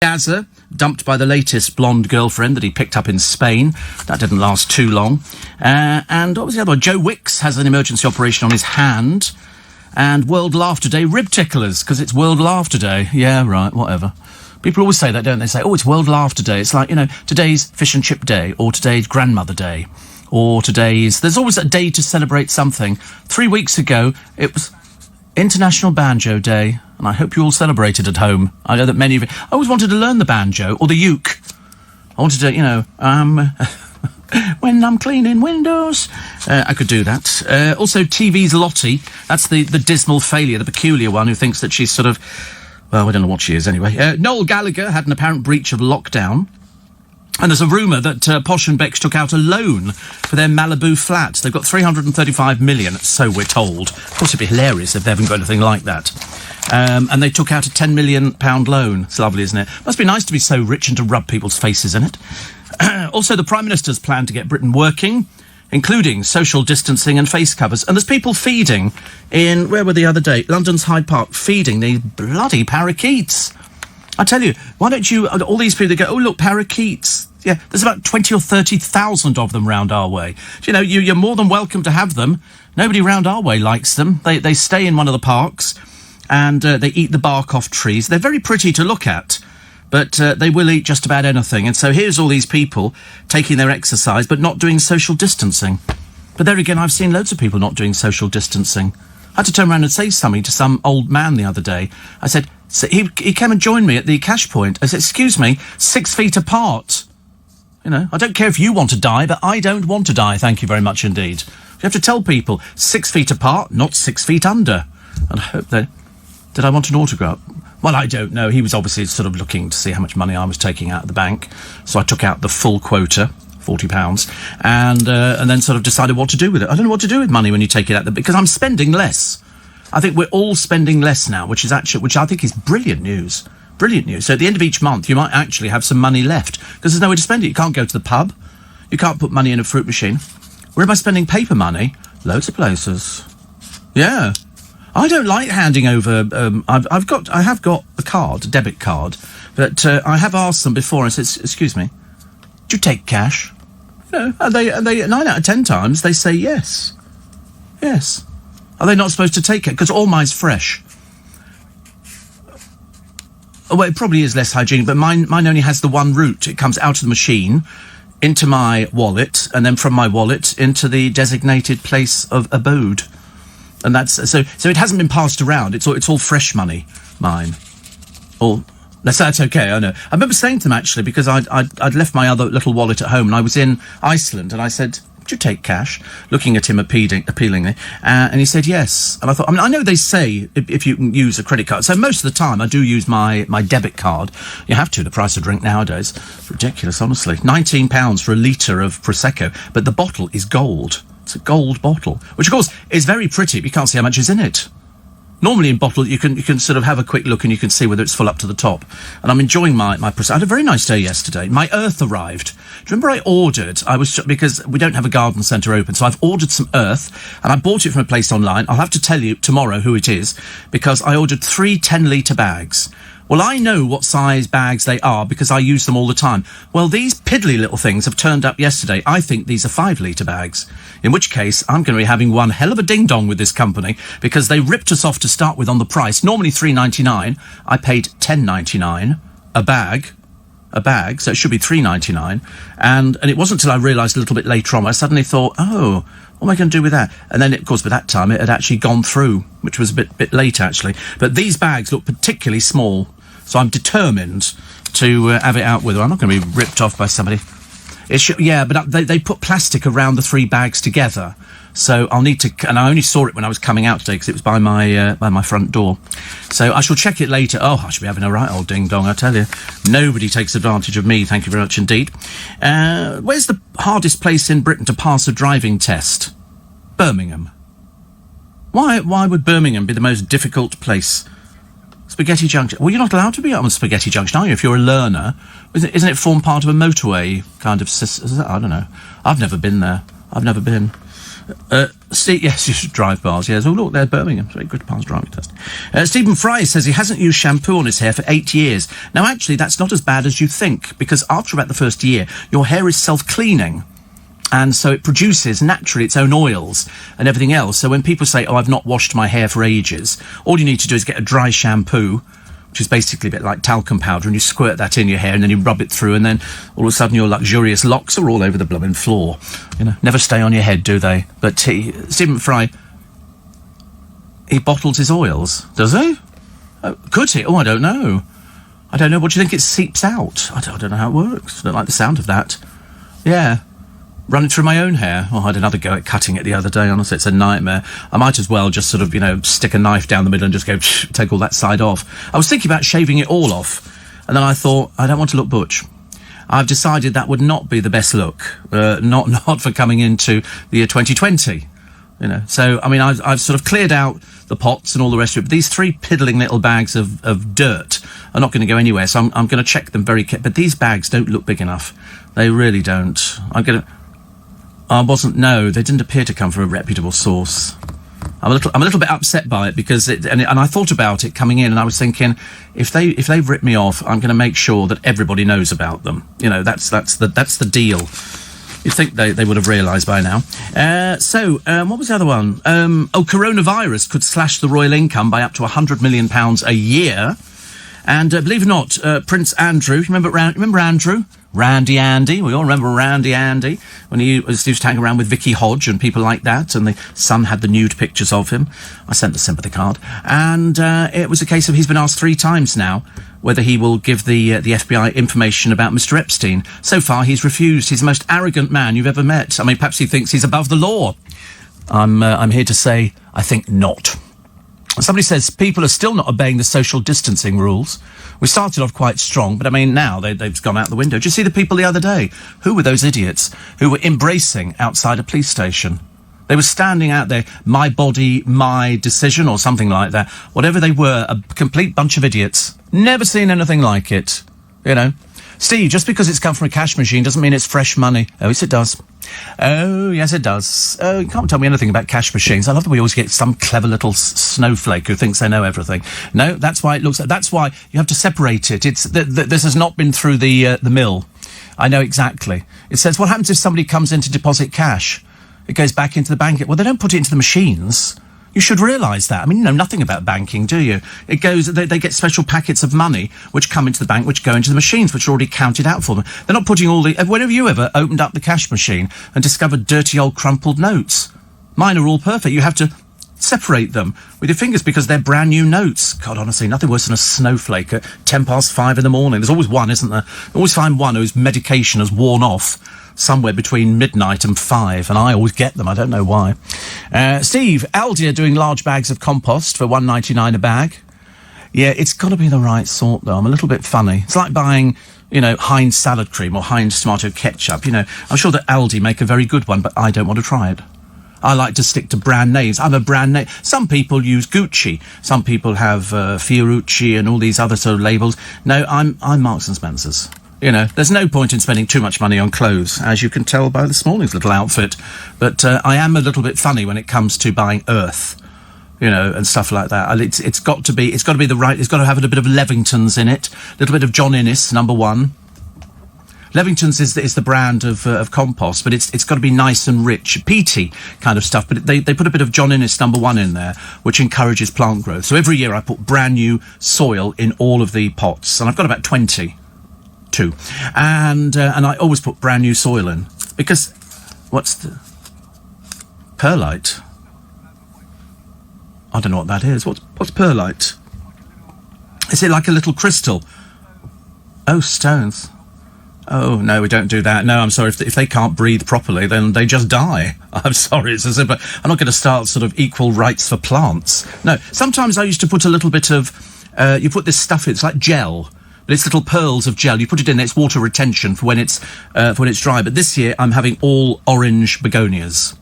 Gaza, dumped by the latest blonde girlfriend that he picked up in Spain. That didn't last too long. And what was the other one? Joe Wicks has an emergency operation on his hand. And World Laughter Day rib ticklers, because it's World Laughter Day. Yeah, right, whatever. People always say that, don't they? Say, oh, it's World Laughter Day. It's like, you know, today's Fish and Chip Day, or today's Grandmother Day, or today's... There's always a day to celebrate something. 3 weeks ago, it was International Banjo Day, and I hope you all celebrated at home. I know that many of you... I always wanted to learn the banjo, or the uke. I wanted to, you know, when I'm cleaning windows. I could do that. Also, TV's Lottie. That's the dismal failure, the peculiar one who thinks that she's sort of... Well, I don't know what she is anyway. Noel Gallagher had an apparent breach of lockdown. And there's a rumour that Posh and Becks took out a loan for their Malibu flat. They've got $335 million, so we're told. Of course, it'd be hilarious if they haven't got anything like that. And they took out a £10 million loan. It's lovely, isn't it? Must be nice to be so rich and to rub people's faces in it. Also, the Prime Minister's plan to get Britain working, including social distancing and face covers. And there's people feeding in, where were the other day? London's Hyde Park, feeding these bloody parakeets. I tell you, why don't you, all these people that go, oh, look, parakeets. Yeah, there's about 20 or 30,000 of them round our way. You know, you're more than welcome to have them. Nobody round our way likes them. They stay in one of the parks and they eat the bark off trees. They're very pretty to look at, but they will eat just about anything. And so here's all these people taking their exercise but not doing social distancing. But there again, I've seen loads of people not doing social distancing. I had to turn around and say something to some old man the other day. I said, so he came and joined me at the cash point. I said, excuse me, 6 feet apart. You know, I don't care if you want to die, but I don't want to die, thank you very much indeed. You have to tell people 6 feet apart, not 6 feet under. And I hope they... Did I want an autograph? Well, I don't know. He was obviously sort of looking to see how much money I was taking out of the bank. So I took out the full quota, £40, and then sort of decided what to do with it. I don't know what to do with money when you take it out, because I'm spending less. I think we're all spending less now, which I think is brilliant news. Brilliant news. So at the end of each month, you might actually have some money left, because there's no way to spend it. You can't go to the pub. You can't put money in a fruit machine. Where am I spending paper money? Loads of places. Yeah. I don't like handing over... I have got a card, a debit card, but I have asked them before and said, excuse me, do you take cash? You know, and they 9 out of 10 times, they say yes. Yes. Are they not supposed to take it? Because all mine's fresh. Oh, well, it probably is less hygienic, but mine only has the one route. It comes out of the machine, into my wallet, and then from my wallet into the designated place of abode. And that's so it hasn't been passed around. It's all fresh money, mine. Or that's okay. I know. I remember saying to them actually, because I'd left my other little wallet at home, and I was in Iceland, and I said, "Do you take cash?" Looking at him appealingly, and he said yes. And I thought, I know they say if you can use a credit card, so most of the time I do use my debit card. You have to. The price of drink nowadays, it's ridiculous, honestly. £19 for a litre of Prosecco, but the bottle is gold. It's a gold bottle, which of course is very pretty, but you can't see how much is in it. Normally in bottle, you can sort of have a quick look and you can see whether it's full up to the top. And I'm enjoying my Prosecco. I had a very nice day yesterday. My earth arrived. Do you remember I ordered? Because we don't have a garden centre open, so I've ordered some earth, and I bought it from a place online. I'll have to tell you tomorrow who it is, because I ordered 3 10-litre bags. Well, I know what size bags they are because I use them all the time. Well, these piddly little things have turned up yesterday. I think these are 5-litre bags, in which case I'm going to be having one hell of a ding-dong with this company, because they ripped us off to start with on the price. Normally $3.99. I paid $10.99 a bag, so it should be $3.99. And it wasn't until I realised a little bit later on, I suddenly thought, oh, what am I going to do with that? And then, of course, by that time, it had actually gone through, which was a bit late, actually. But these bags look particularly small, so I'm determined to have it out with her. I'm not going to be ripped off by somebody. Yeah, but they put plastic around the 3 bags together, so I'll need to... And I only saw it when I was coming out today, because it was by my front door. So I shall check it later. Oh, I should be having a right old ding-dong, I tell you. Nobody takes advantage of me, thank you very much indeed. Where's the hardest place in Britain to pass a driving test? Birmingham. Why would Birmingham be the most difficult place? Spaghetti Junction. Well, you're not allowed to be on Spaghetti Junction, are you, if you're a learner? Isn't it form part of a motorway kind of... I don't know. I've never been there. I've never been. Yes, you should drive bars. Yes. Oh, look, there's Birmingham. Very good past driving test. Stephen Fry says he hasn't used shampoo on his hair for 8 years. Now, actually, that's not as bad as you think, because after about the first year, your hair is self-cleaning. And so it produces naturally its own oils and everything else. So when people say, oh, I've not washed my hair for ages, all you need to do is get a dry shampoo, which is basically a bit like talcum powder, and you squirt that in your hair and then you rub it through, and then all of a sudden your luxurious locks are all over the blooming floor. You know, never stay on your head, do they? But Stephen Fry, he bottles his oils, does he? Oh, could he? Oh, I don't know. I don't know. What do you think it seeps out? I don't know how it works. I don't like the sound of that. Yeah. Run it through my own hair. Oh, I had another go at cutting it the other day. Honestly, it's a nightmare. I might as well just sort of, stick a knife down the middle and just go, take all that side off. I was thinking about shaving it all off. And then I thought, I don't want to look butch. I've decided that would not be the best look. Not for coming into the year 2020. So, I mean, I've sort of cleared out the pots and all the rest of it. But these 3 piddling little bags of dirt are not going to go anywhere. So I'm going to check them very carefully. But these bags don't look big enough. They really don't. No, they didn't appear to come from a reputable source. I'm a little bit upset by it because and I thought about it coming in, and I was thinking, if they've ripped me off, I'm going to make sure that everybody knows about them. That's the deal. You'd think they would have realised by now. What was the other one? Coronavirus could slash the royal income by up to £100 million a year. And believe it or not, Prince Andrew, remember Andrew? Randy Andy, we all remember Randy Andy, when he used to hang around with Vicky Hodge and people like that, and the Sun had the nude pictures of him. I sent the sympathy card. And it was a case of he's been asked 3 times now whether he will give the FBI information about Mr. Epstein. So far, he's refused. He's the most arrogant man you've ever met. I mean, perhaps he thinks he's above the law. I'm here to say, I think not. Somebody says people are still not obeying the social distancing rules. We started off quite strong, but I mean, now they've gone out the window. Did you see the people the other day? Who were those idiots who were embracing outside a police station? They were standing out there, my body, my decision, or something like that. Whatever they were, a complete bunch of idiots. Never seen anything like it, Steve, just because it's come from a cash machine doesn't mean it's fresh money. Oh, yes, it does. Oh, yes, it does. Oh, you can't tell me anything about cash machines. I love that we always get some clever little snowflake who thinks they know everything. No, that's why it looks like... That's why you have to separate it. This has not been through the mill. I know exactly. It says, what happens if somebody comes in to deposit cash? It goes back into the bank. Well, they don't put it into the machines. You should realise that. I mean, you know nothing about banking, do you? It goes, they get special packets of money which come into the bank, which go into the machines, which are already counted out for them. They're not putting all the... When have you ever opened up the cash machine and discovered dirty old crumpled notes? Mine are all perfect. You have to separate them with your fingers because they're brand new notes. God, honestly, nothing worse than a snowflake at 5:10 in the morning. There's always one, isn't there? You always find one whose medication has worn off somewhere between midnight and 5, and I always get them. I don't know why. Steve, Aldi are doing large bags of compost for $1.99 a bag. Yeah, it's got to be the right sort, though. I'm a little bit funny. It's like buying, Heinz salad cream or Heinz tomato ketchup. I'm sure that Aldi make a very good one, but I don't want to try it. I like to stick to brand names. I'm a brand name. Some people use Gucci. Some people have Fiorucci and all these other sort of labels. No, I'm Marks and Spencer's. There's no point in spending too much money on clothes, as you can tell by this morning's little outfit. But I am a little bit funny when it comes to buying Earth, and stuff like that. It's got to be the right. It's got to have a bit of Levingtons in it, a little bit of John Innes, number 1. Levingtons is the brand of compost, but it's got to be nice and rich, peaty kind of stuff. But they put a bit of John Innes number 1 in there, which encourages plant growth. So every year I put brand new soil in all of the pots, and I've got about 22, and I always put brand new soil in because what's the perlite? I don't know what that is. What's perlite? Is it like a little crystal? Oh, stones. Oh, no, we don't do that. No, I'm sorry. If they can't breathe properly, then they just die. I'm sorry. It's as if I'm not going to start sort of equal rights for plants. No, sometimes I used to put a little bit of... you put this stuff, it's like gel, but it's little pearls of gel. You put it in there, it's water retention for when it's dry. But this year, I'm having all orange begonias.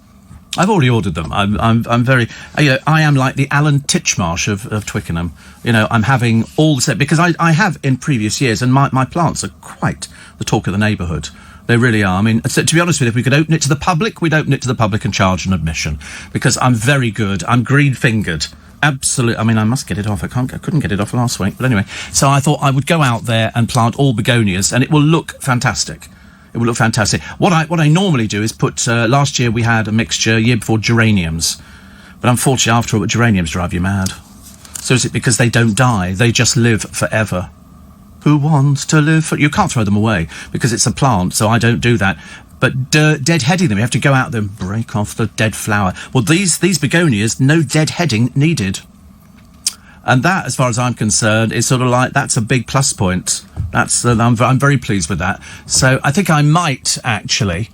I've already ordered them. I'm very... I am like the Alan Titchmarsh of Twickenham. I'm having all the... Because I have in previous years, and my plants are quite the talk of the neighbourhood. They really are. I mean, so, to be honest with you, if we could open it to the public, we'd open it to the public and charge an admission. Because I'm very good. I'm green-fingered. Absolutely. I mean, I must get it off. I couldn't get it off last week. But anyway, so I thought I would go out there and plant all begonias, and it will look fantastic. It will look fantastic. What I normally do is put... last year we had a mixture, year before, geraniums. But unfortunately, after all, geraniums drive you mad. So is it because they don't die? They just live forever. Who wants to live for... You can't throw them away because it's a plant, so I don't do that. But deadheading them, you have to go out there and break off the dead flower. Well, these begonias, no deadheading needed. And that, as far as I'm concerned, is sort of like, that's a big plus point. That's I'm very pleased with that. So I think I might actually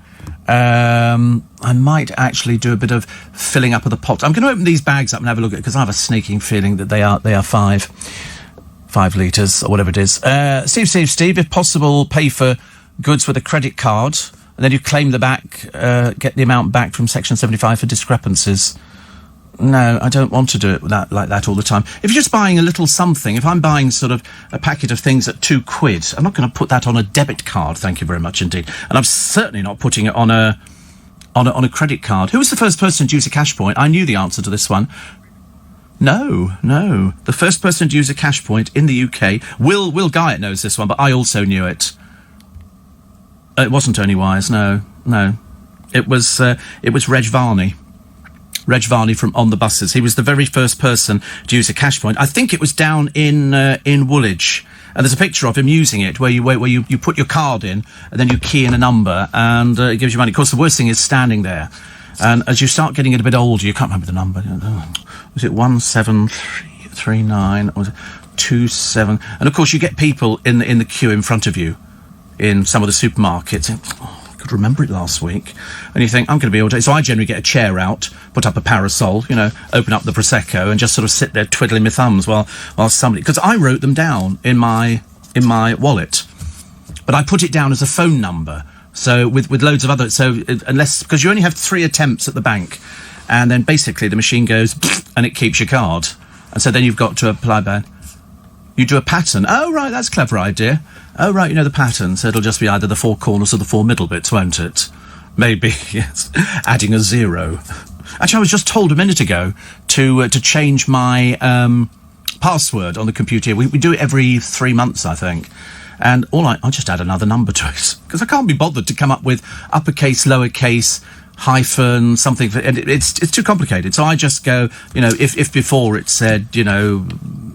do a bit of filling up of the pot. I'm going to open these bags up and have a look at it because I have a sneaking feeling that they are 5 litres or whatever it is. Steve, if possible, pay for goods with a credit card and then you claim the back, get the amount back from Section 75 for discrepancies. No, I don't want to do it like that all the time. If you're just buying a little something, if I'm buying sort of a packet of things at £2, I'm not going to put that on a debit card, thank you very much indeed. And I'm certainly not putting it on a credit card. Who was the first person to use a cash point? I knew the answer to this one. No. The first person to use a cash point in the UK, Will Guyatt knows this one, but I also knew it. It wasn't Tony Wise, no. It was Reg Varney. Reg Varney from On the Buses. He was the very first person to use a cash point. I think it was down in Woolwich. And there's a picture of him using it where you put your card in and then you key in a number and it gives you money. Of course, the worst thing is standing there. And as you start getting it a bit older, you can't remember the number. Was it 1739 or was it 27? And of course, you get people in the queue in front of you in some of the supermarkets. I could remember it last week. And you think, I'm going to be able to... So I generally get a chair out, put up a parasol, open up the Prosecco and just sort of sit there twiddling my thumbs while somebody... Because I wrote them down in my wallet. But I put it down as a phone number. So with loads of other... So unless... Because you only have 3 attempts at the bank. And then basically the machine goes and it keeps your card. And so then you've got to apply back. You do a pattern. Oh, right, that's a clever idea. Oh, right, you know the pattern. So it'll just be either the 4 corners or the 4 middle bits, won't it? Maybe, yes. Adding a 0. Actually, I was just told a minute ago to change my password on the computer. We do it every 3 months, I think. And I'll just add another number to it. Because I can't be bothered to come up with uppercase, lowercase, hyphen, something. It's too complicated. So I just go, if before it said,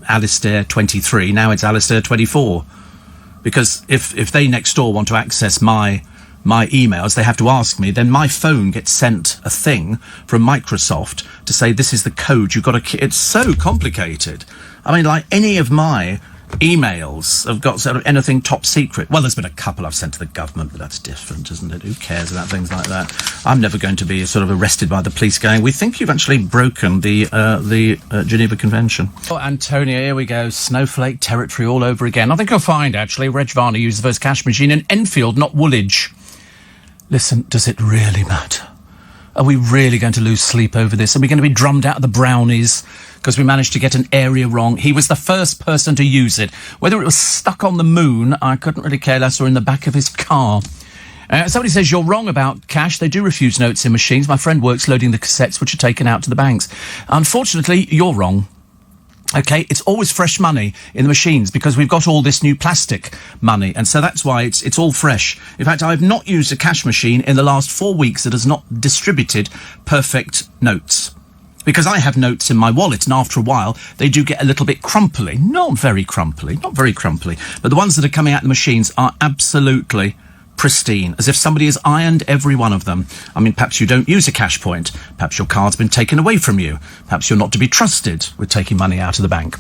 Alistair 23, now it's Alistair 24. Because if they next door want to access my emails, they have to ask me. Then my phone gets sent a thing from Microsoft to say this is the code you've got to... It's so complicated. I mean, like any of my emails have got sort of anything top secret. Well, there's been a couple I've sent to the government, but that's different, isn't it? Who cares about things like that? I'm never going to be sort of arrested by the police going, we think you've actually broken the Geneva Convention. Oh, Antonia, here we go. Snowflake territory all over again. I think you'll find, actually, Reg Varney used the first cash machine in Enfield, not Woolwich. Listen, does it really matter? Are we really going to lose sleep over this? Are we going to be drummed out of the brownies because we managed to get an area wrong? He was the first person to use it. Whether it was stuck on the moon, I couldn't really care less, or in the back of his car. Somebody says, you're wrong about cash. They do refuse notes in machines. My friend works loading the cassettes which are taken out to the banks. Unfortunately, you're wrong. OK, it's always fresh money in the machines because we've got all this new plastic money. And so that's why it's all fresh. In fact, I've not used a cash machine in the last 4 weeks that has not distributed perfect notes. Because I have notes in my wallet, and after a while, they do get a little bit crumply. Not very crumply. But the ones that are coming out of the machines are absolutely pristine, as if somebody has ironed every one of them. I mean, perhaps you don't use a cash point. Perhaps your card's been taken away from you. Perhaps you're not to be trusted with taking money out of the bank.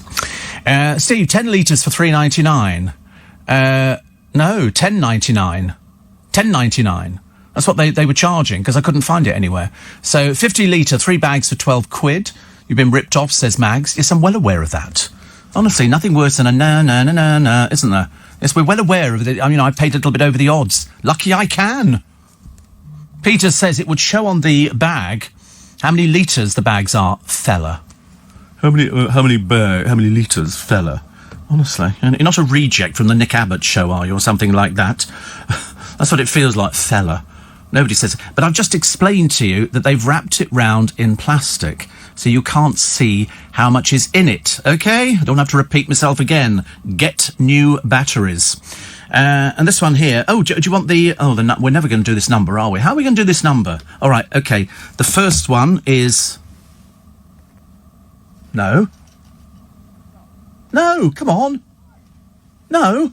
Steve, 10 litres for $3.99. No, $10.99. $10.99. That's what they were charging, because I couldn't find it anywhere. So 50 litre, 3 bags for £12. You've been ripped off, says Mags. Yes, I'm well aware of that. Honestly, nothing worse than a no, isn't there? Yes, we're well aware of it. I mean, I paid a little bit over the odds. Lucky I can. Peter says it would show on the bag how many litres the bags are, fella. How many litres, fella? Honestly, you're not a reject from the Nick Abbott show, are you, or something like that? That's what it feels like, fella. Nobody says it. But I've just explained to you that they've wrapped it round in plastic, so you can't see how much is in it, OK? I don't have to repeat myself again. Get new batteries. And this one here... Oh, do you want the... Oh, we're never going to do this number, are we? How are we going to do this number? All right, OK. The first one is... No. No, come on. No.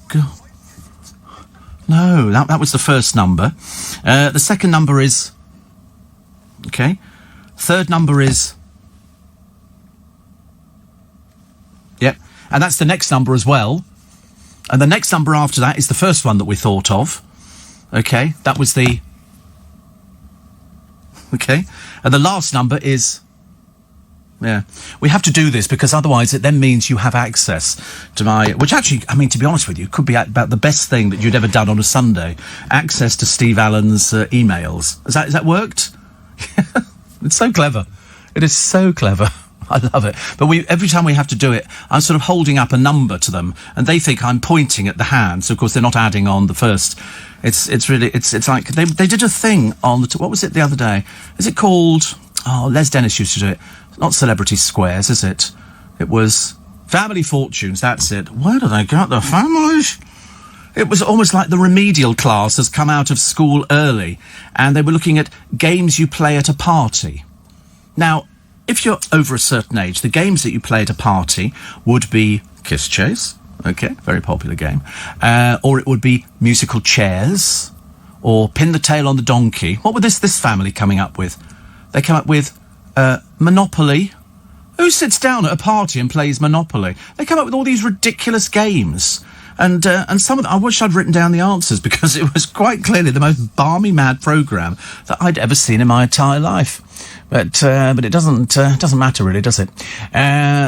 God. No, that was the first number. The second number is... OK. Third number is... Yep. And that's the next number as well. And the next number after that is the first one that we thought of. OK. That was the... OK. And the last number is... Yeah. We have to do this because otherwise it then means you have access to my... Which actually, I mean, to be honest with you, could be about the best thing that you'd ever done on a Sunday. Access to Steve Allen's emails. Has that worked? It's so clever. It is so clever. I love it. But every time we have to do it, I'm sort of holding up a number to them, and they think I'm pointing at the hand. So of course they're not adding on the first. It's like they did a thing on the what was it the other day? Is it called? Oh, Les Dennis used to do it. It's not Celebrity Squares, is it? It was Family Fortunes. That's it. Where do they get the families? It was almost like the remedial class has come out of school early, and they were looking at games you play at a party. Now, if you're over a certain age, the games that you play at a party would be Kiss Chase, okay, very popular game, or it would be musical chairs, or Pin the Tail on the Donkey. What were this family coming up with? They came up with Monopoly. Who sits down at a party and plays Monopoly? They come up with all these ridiculous games. And some of them, I wish I'd written down the answers because it was quite clearly the most balmy mad programme that I'd ever seen in my entire life. But it doesn't matter really, does it?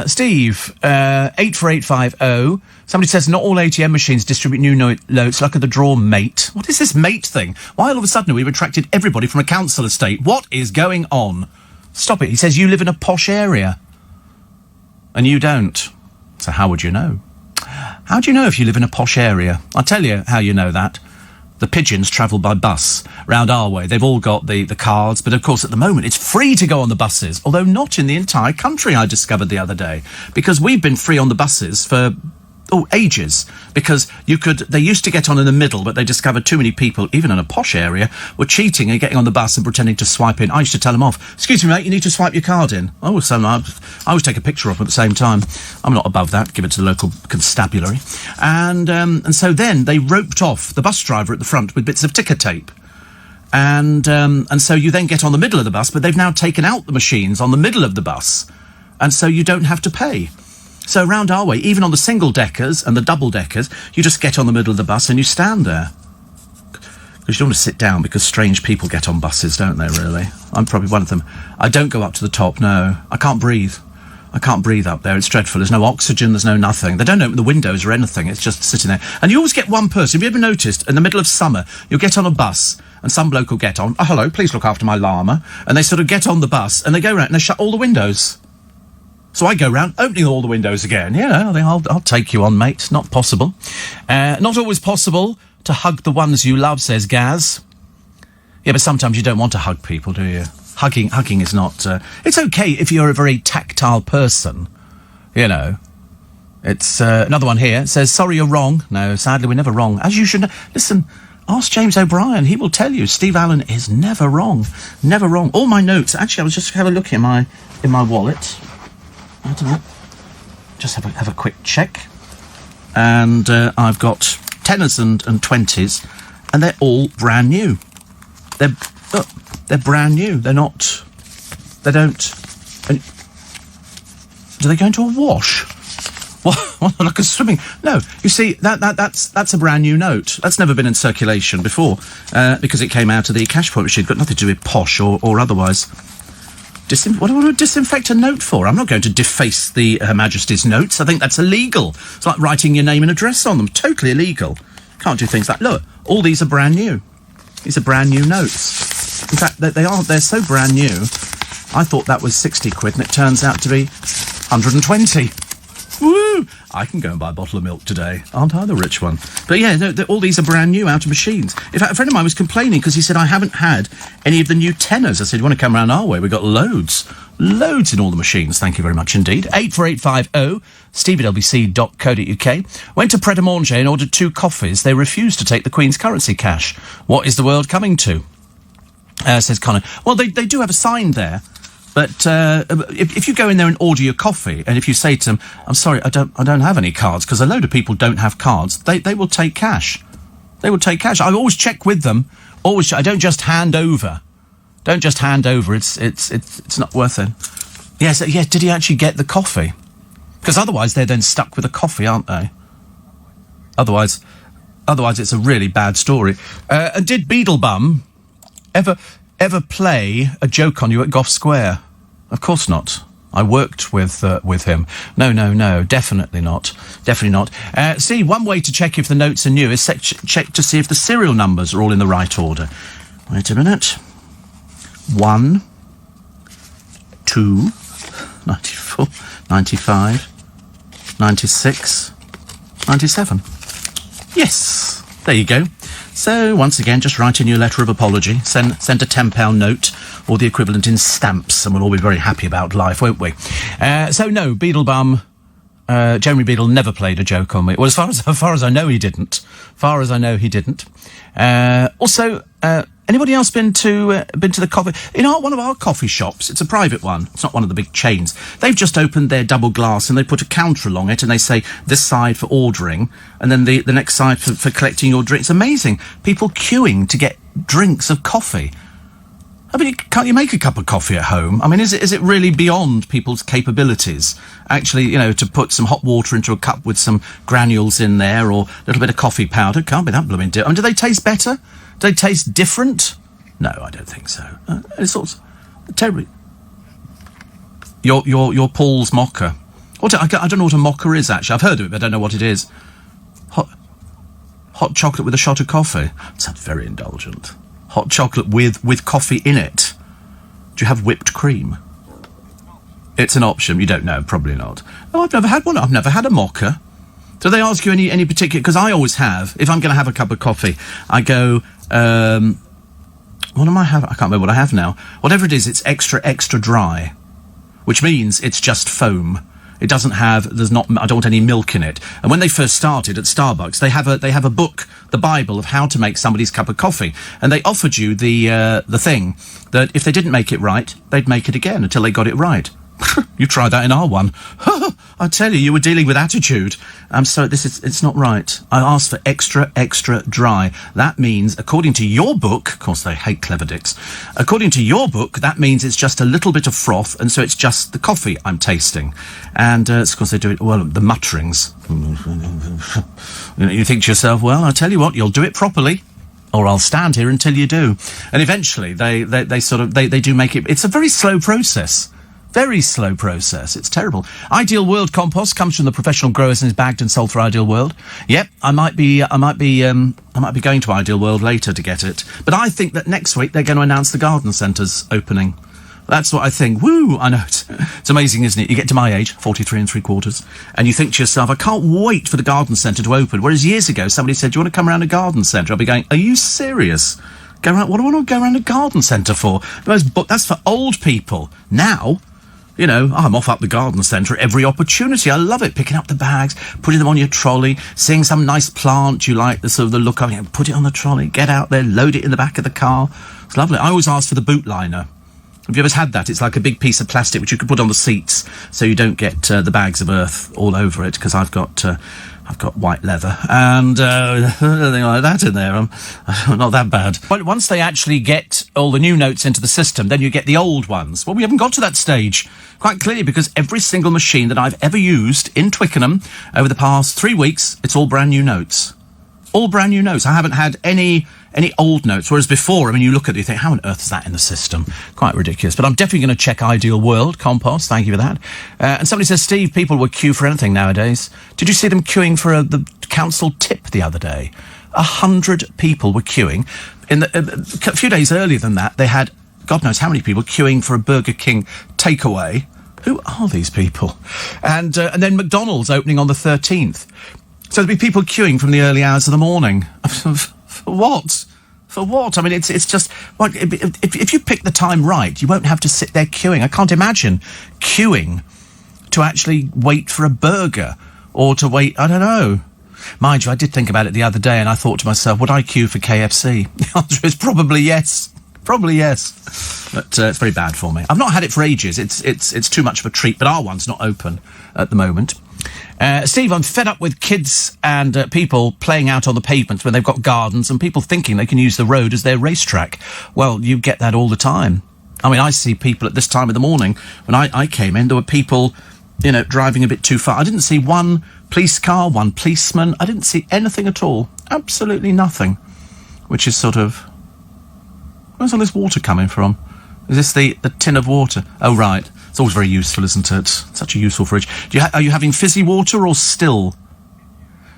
Steve, 84850. Somebody says not all ATM machines distribute new notes. Look at the draw, mate. What is this mate thing? Why all of a sudden we've attracted everybody from a council estate? What is going on? Stop it. He says you live in a posh area. And you don't. So how would you know? How do you know if you live in a posh area? I'll tell you how you know that. The pigeons travel by bus round our way. They've all got the cards, but of course at the moment it's free to go on the buses, although not in the entire country, I discovered the other day, because we've been free on the buses for ages, because they used to get on in the middle, but they discovered too many people, even in a posh area, were cheating and getting on the bus and pretending to swipe in. I used to tell them off. Excuse me, mate, you need to swipe your card in. I always take a picture of them at the same time. I'm not above that. Give it to the local constabulary. And so then they roped off the bus driver at the front with bits of ticker tape. And so you then get on the middle of the bus, but they've now taken out the machines on the middle of the bus, and so you don't have to pay. So around our way, even on the single-deckers and the double-deckers, you just get on the middle of the bus and you stand there. Because you don't want to sit down, because strange people get on buses, don't they, really? I'm probably one of them. I don't go up to the top, no. I can't breathe. I can't breathe up there. It's dreadful. There's no oxygen, there's no nothing. They don't open the windows or anything. It's just sitting there. And you always get one person. Have you ever noticed, in the middle of summer, you'll get on a bus, and some bloke will get on, oh, hello, please look after my llama. And they sort of get on the bus, and they go around and they shut all the windows. So I go round, opening all the windows again. Yeah, I'll take you on, mate. Not possible. Not always possible to hug the ones you love, says Gaz. Yeah, but sometimes you don't want to hug people, do you? Hugging is not... it's okay if you're a very tactile person, you know. It's another one here. It says, sorry, you're wrong. No, sadly, we're never wrong. As you should know. Listen, ask James O'Brien. He will tell you. Steve Allen is never wrong. Never wrong. All my notes... Actually, I was just having a look in my wallet. I don't know. Just have a quick check. And I've got tenors and 20s, and they're all brand new. They're brand new. They're not... They don't... Do they go into a wash? What? Like a swimming... No, you see, that's a brand new note. That's never been in circulation before, because it came out of the cash point machine. Got nothing to do with posh or otherwise. What do I want to disinfect a note for? I'm not going to deface Her Majesty's notes. I think that's illegal. It's like writing your name and address on them. Totally illegal. Can't do things like, look, all these are brand new. These are brand new notes. In fact, they're so brand new, I thought that was 60 quid, and it turns out to be 120. Woo! I can go and buy a bottle of milk today. Aren't I the rich one? But yeah, all these are brand new, out of machines. In fact, a friend of mine was complaining because he said, I haven't had any of the new tenors. I said, you want to come round our way? We've got loads in all the machines. Thank you very much indeed. 84850 steve@lbc.co.uk. Went to Pret a Manger and ordered 2 coffees. They refused to take the Queen's currency cash. What is the world coming to? Says Connor. Well, they do have a sign there. But if you go in there and order your coffee, and if you say to them, I'm sorry, I don't have any cards, because a load of people don't have cards, they will take cash. They will take cash. I always check with them. I don't just hand over. Don't just hand over. It's not worth it. Yes, yeah. Did he actually get the coffee? Because otherwise they're then stuck with a coffee, aren't they? Otherwise it's a really bad story. And did Beetlebum ever play a joke on you at Gough Square? Of course not. I worked with him. No, definitely not. Definitely not. See, one way to check if the notes are new is check to see if the serial numbers are all in the right order. Wait a minute. 1, 2, 94, 95, 96, 97. Yes, there you go. So, once again, just write in your letter of apology, send a £10 note, or the equivalent in stamps, and we'll all be very happy about life, won't we? So, no, Beetlebum, Jeremy Beadle never played a joke on me. Well, as far as I know, he didn't. Also, anybody else been to the coffee? One of our coffee shops, it's a private one, it's not one of the big chains. They've just opened their double glass and they put a counter along it and they say this side for ordering and then the next side for collecting your drink. It's amazing. People queuing to get drinks of coffee. I mean, can't you make a cup of coffee at home? I mean, is it really beyond people's capabilities? Actually, to put some hot water into a cup with some granules in there or a little bit of coffee powder. Can't be that blooming I mean, do they taste better? Do they taste different? No, I don't think so. It's all terribly. Your Paul's mocha. I don't know what a mocha is, actually. I've heard of it, but I don't know what it is. Hot chocolate with a shot of coffee. Sounds very indulgent. Hot chocolate with coffee in it. Do you have whipped cream? It's an option. You don't know, probably not. Oh, I've never had one. I've never had a mocha. Do they ask you any particular? Because I always have. If I'm going to have a cup of coffee, I go. What am I having? I can't remember what I have now. Whatever it is, it's extra dry, which means it's just foam. It doesn't have. I don't want any milk in it. And when they first started at Starbucks, they have a book, the Bible of how to make somebody's cup of coffee, and they offered you the thing that if they didn't make it right, they'd make it again until they got it right. You tried that in our one. I tell you were dealing with attitude. So it's not right. I asked for extra dry. That means, according to your book, of course they hate clever dicks, according to your book, that means it's just a little bit of froth, and so it's just the coffee I'm tasting. And of course they do it, well, the mutterings. You think to yourself, well, I'll tell you what, you'll do it properly, or I'll stand here until you do. And eventually they do make it. It's a very slow process. Very slow process. It's terrible. Ideal World compost comes from the professional growers and is bagged and sold for Ideal World. Yep, I might be going to Ideal World later to get it. But I think that next week they're going to announce the garden centre's opening. That's what I think. Woo! I know it's amazing, isn't it? You get to my age, 43 3/4, and you think to yourself, I can't wait for the garden centre to open. Whereas years ago, somebody said, "Do you want to come around a garden centre?" I'll be going, "Are you serious? Go around? What do I want to go around a garden centre for? That's for old people now." I'm off up the garden centre at every opportunity. I love it. Picking up the bags, putting them on your trolley, seeing some nice plant you like, the look of it, put it on the trolley, get out there, load it in the back of the car. It's lovely. I always ask for the boot liner. Have you ever had that? It's like a big piece of plastic which you can put on the seats so you don't get the bags of earth all over it, because I've got white leather and anything like that in there. I'm not that bad. But once they actually get all the new notes into the system, then you get the old ones. Well, we haven't got to that stage, quite clearly, because every single machine that I've ever used in Twickenham over the past 3 weeks, it's all brand new notes. All brand new notes. I haven't had any old notes, whereas before, you look at it, you think, how on earth is that in the system? Quite ridiculous. But I'm definitely going to check Ideal World compost. Thank you for that. And somebody says, Steve, people would queue for anything nowadays. Did you see them queuing for the council tip the other day? 100 people were queuing. A few days earlier than that, they had, God knows how many people, queuing for a Burger King takeaway. Who are these people? And then McDonald's opening on the 13th. So there'll be people queuing from the early hours of the morning. For what? For what? I mean, it's just... Well, if you pick the time right, you won't have to sit there queuing. I can't imagine queuing to actually wait for a burger or to wait... I don't know. Mind you, I did think about it the other day and I thought to myself, would I queue for KFC? The answer is probably yes. Probably yes. But it's very bad for me. I've not had it for ages. It's too much of a treat, but our one's not open at the moment. Steve, I'm fed up with kids and people playing out on the pavements when they've got gardens and people thinking they can use the road as their racetrack. Well, you get that all the time. I mean, I see people at this time of the morning. When I came in, there were people, driving a bit too far. I didn't see one police car, one policeman. I didn't see anything at all. Absolutely nothing. Which is sort of... Where's all this water coming from? Is this the tin of water? Oh, right. It's always very useful, isn't it? Such a useful fridge. Are you having fizzy water or still?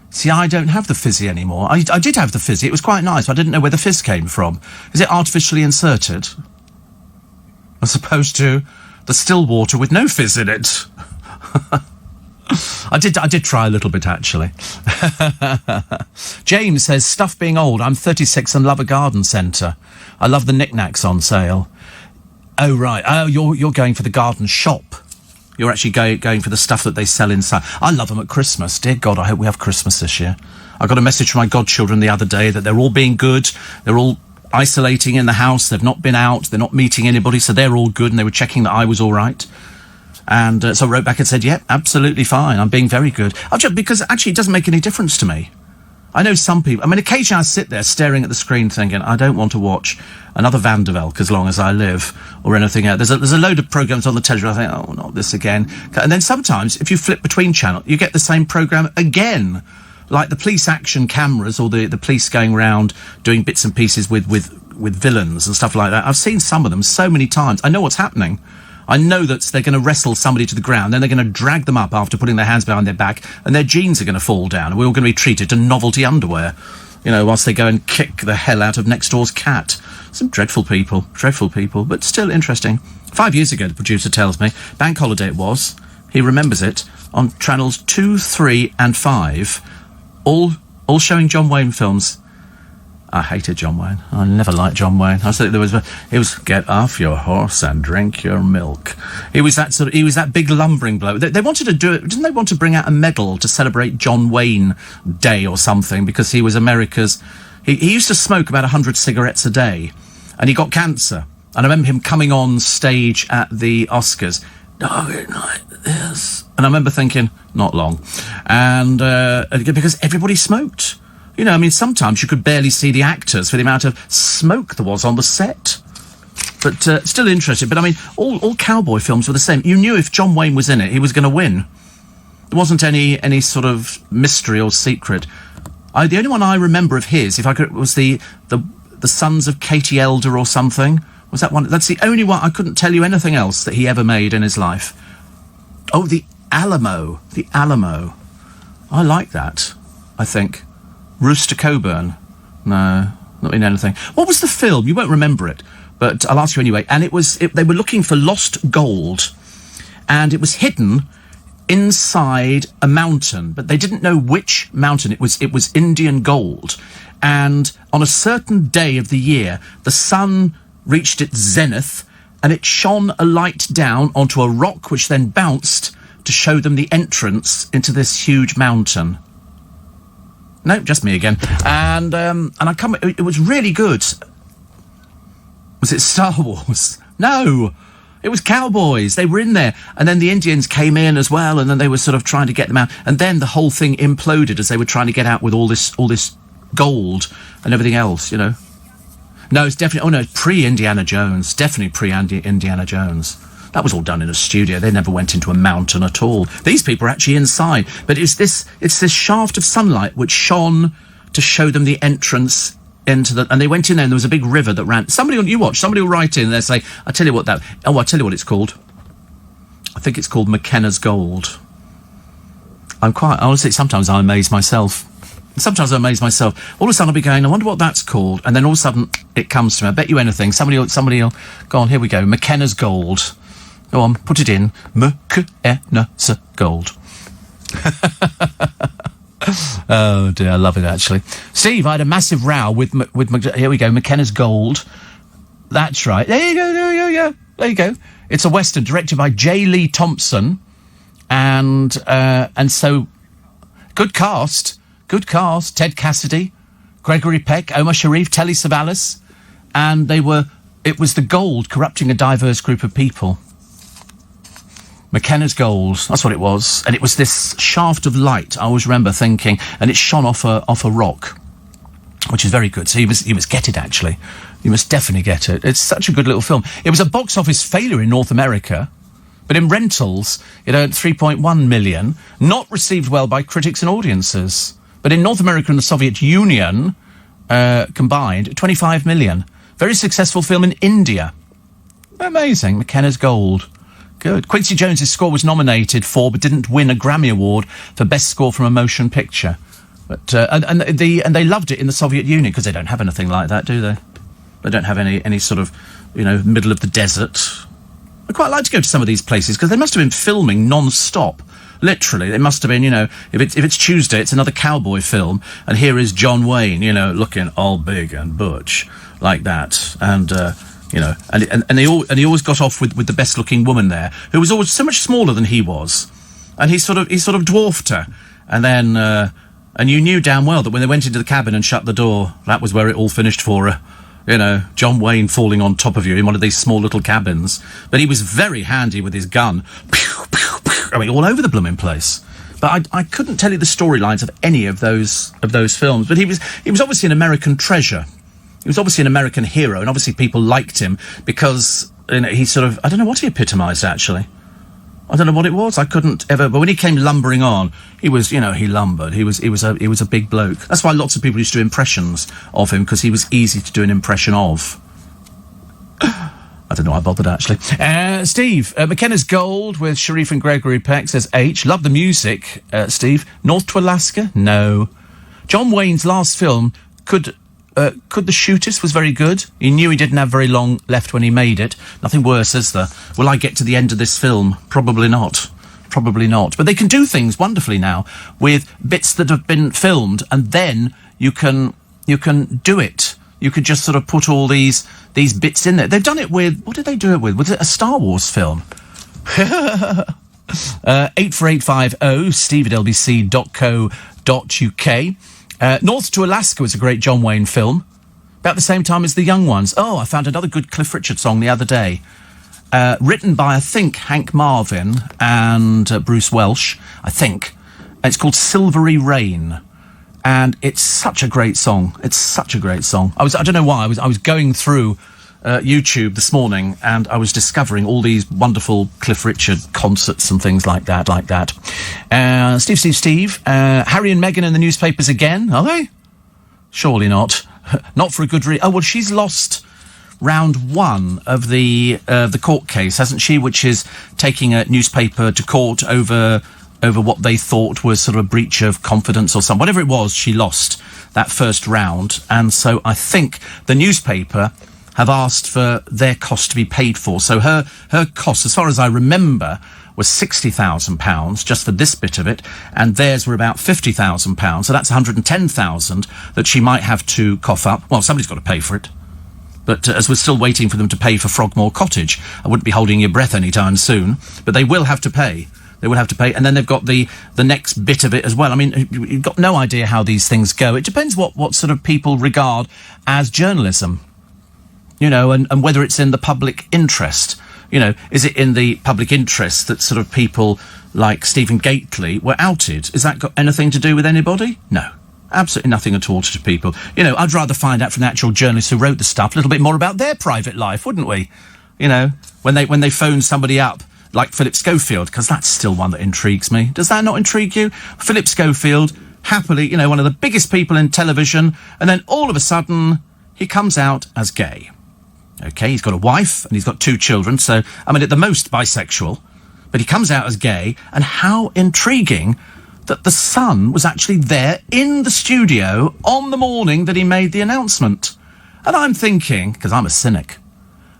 See, I don't have the fizzy anymore. I did have the fizzy. It was quite nice, but I didn't know where the fizz came from. Is it artificially inserted? As opposed to the still water with no fizz in it. I did try a little bit, actually. James says, stuff being old, I'm 36 and love a garden centre. I love the knickknacks on sale. Oh, right. Oh, you're going for the garden shop. You're actually going for the stuff that they sell inside. I love them at Christmas. Dear God, I hope we have Christmas this year. I got a message from my godchildren the other day that they're all being good. They're all isolating in the house. They've not been out. They're not meeting anybody, so they're all good, and they were checking that I was all right. And so I wrote back and said, yeah, absolutely fine. I'm being very good. Because actually it doesn't make any difference to me. I know some people... I mean, occasionally I sit there staring at the screen thinking, I don't want to watch another Van der Velk as long as I live, or anything else. There's a load of programmes on the television. I think, oh, not this again. And then sometimes, if you flip between channels, you get the same programme again. Like the police action cameras, or the police going around doing bits and pieces with villains and stuff like that. I've seen some of them so many times. I know what's happening. I know that they're going to wrestle somebody to the ground, then they're going to drag them up after putting their hands behind their back, and their jeans are going to fall down, and we're all going to be treated to novelty underwear, whilst they go and kick the hell out of next door's cat. Some dreadful people, but still interesting. 5 years ago, the producer tells me, bank holiday it was, he remembers it, on channels 2, 3 and 5, all showing John Wayne films. I hated John Wayne. I never liked John Wayne. I said he was get off your horse and drink your milk. He was that big lumbering bloke. They wanted to do it. Didn't they want to bring out a medal to celebrate John Wayne Day or something because he was America's? He used to smoke about 100 cigarettes a day, and he got cancer. And I remember him coming on stage at the Oscars. Dark like this, and I remember thinking, not long, and because everybody smoked. Sometimes you could barely see the actors for the amount of smoke there was on the set. But still interesting. But, all cowboy films were the same. You knew if John Wayne was in it, he was going to win. There wasn't any sort of mystery or secret. The only one I remember of his, was the Sons of Katie Elder or something. Was that one? That's the only one. I couldn't tell you anything else that he ever made in his life. Oh, The Alamo. The Alamo. I like that, I think. Rooster Coburn. No, not in anything. What was the film? You won't remember it, but I'll ask you anyway. And they were looking for lost gold, and it was hidden inside a mountain, but they didn't know which mountain. It was Indian gold. And on a certain day of the year, the sun reached its zenith, and it shone a light down onto a rock, which then bounced to show them the entrance into this huge mountain. No, just me again. And it was really good. Was it Star Wars? No, it was cowboys. They were in there. And then the Indians came in as well, and then they were sort of trying to get them out. And then the whole thing imploded as they were trying to get out with all this gold and everything else, No, it's definitely, pre-Indiana Jones. Definitely pre-Indiana Jones. That was all done in a studio. They never went into a mountain at all. These people are actually inside. But it's this shaft of sunlight which shone to show them the entrance into the... And they went in there and there was a big river that ran... Somebody will write in and they'll say, I'll tell you what it's called. I think it's called McKenna's Gold. Honestly, sometimes I amaze myself. All of a sudden I'll be going, I wonder what that's called. And then all of a sudden it comes to me. I bet you anything. Somebody will go on, here we go. McKenna's Gold. Go on, put it in. McKenna's Gold. Oh dear, I love it actually. Steve, I had a massive row with here we go, McKenna's Gold. That's right. There you go, there you go. It's a Western directed by J. Lee Thompson. And so, good cast. Ted Cassidy, Gregory Peck, Omar Sharif, Telly Savalas. And it was the gold corrupting a diverse group of people. McKenna's Gold, that's what it was. And it was this shaft of light, I always remember thinking, and it shone off a rock, which is very good. So you must get it, actually. You must definitely get it. It's such a good little film. It was a box office failure in North America, but in rentals, it earned 3.1 million, not received well by critics and audiences. But in North America and the Soviet Union, combined, 25 million. Very successful film in India. Amazing. McKenna's Gold. Good. Quincy Jones's score was nominated for, but didn't win a Grammy Award for Best Score from a Motion Picture. But and they loved it in the Soviet Union, because they don't have anything like that, do they? They don't have any sort of, middle of the desert. I quite like to go to some of these places, because they must have been filming non-stop. Literally, it must have been, if it's Tuesday, it's another cowboy film, and here is John Wayne, looking all big and butch, like that, and and he always got off with the best-looking woman there, who was always so much smaller than he was, and he sort of dwarfed her, and then and you knew damn well that when they went into the cabin and shut the door, that was where it all finished for her. John Wayne falling on top of you in one of these small little cabins. But he was very handy with his gun. Pew, pew, pew. I mean, all over the blooming place. But I couldn't tell you the storylines of any of those films. But he was obviously an American treasure. He was obviously an American hero, and obviously people liked him because he sort of, I don't know what he epitomised, actually. I don't know what it was. I couldn't ever. But when he came lumbering on, he was, he lumbered. He was a big bloke. That's why lots of people used to do impressions of him, because he was easy to do an impression of. I don't know why I bothered, actually. Steve, McKenna's Gold with Sharif and Gregory Peck, says H. Love the music, Steve. North to Alaska? No. John Wayne's last film, Could the Shootist, was very good. He knew he didn't have very long left when he made it. Nothing worse, is there? Will I get to the end of this film? Probably not. Probably not. But they can do things wonderfully now with bits that have been filmed, and then you can do it. You could just sort of put all these bits in there. They've done it with, what did they do it with? Was it a Star Wars film? 84850 steve@lbc.co.uk. North to Alaska was a great John Wayne film, about the same time as The Young Ones. Oh, I found another good Cliff Richard song the other day, written by, I think, Hank Marvin and Bruce Welch, I think. It's called Silvery Rain, and it's such a great song. It's such a great song. I don't know why, I was going through YouTube this morning, and I was discovering all these wonderful Cliff Richard concerts and things like that. Steve. Harry and Meghan in the newspapers again, are they? Surely not. Not for a good reason. Oh, well, she's lost round one of the court case, hasn't she? Which is taking a newspaper to court over what they thought was sort of a breach of confidence or something. Whatever it was, she lost that first round. And so I think the newspaper have asked for their cost to be paid for. So her costs, as far as I remember, was £60,000 just for this bit of it, and theirs were about £50,000. So that's £110,000 that she might have to cough up. Well, somebody's got to pay for it. But as we're still waiting for them to pay for Frogmore Cottage, I wouldn't be holding your breath anytime soon. But they will have to pay. They will have to pay. And then they've got the next bit of it as well. I mean, you've got no idea how these things go. It depends what sort of people regard as journalism. And whether it's in the public interest. Is it in the public interest that sort of people like Stephen Gately were outed? Has that got anything to do with anybody? No. Absolutely nothing at all to people. I'd rather find out from the actual journalists who wrote the stuff a little bit more about their private life, wouldn't we? When they phone somebody up, like Philip Schofield, because that's still one that intrigues me. Does that not intrigue you? Philip Schofield, happily, one of the biggest people in television, and then all of a sudden, he comes out as gay. Okay, he's got a wife and he's got 2 children, so, at the most bisexual, but he comes out as gay, and how intriguing that the Sun was actually there in the studio on the morning that he made the announcement. And I'm thinking, because I'm a cynic,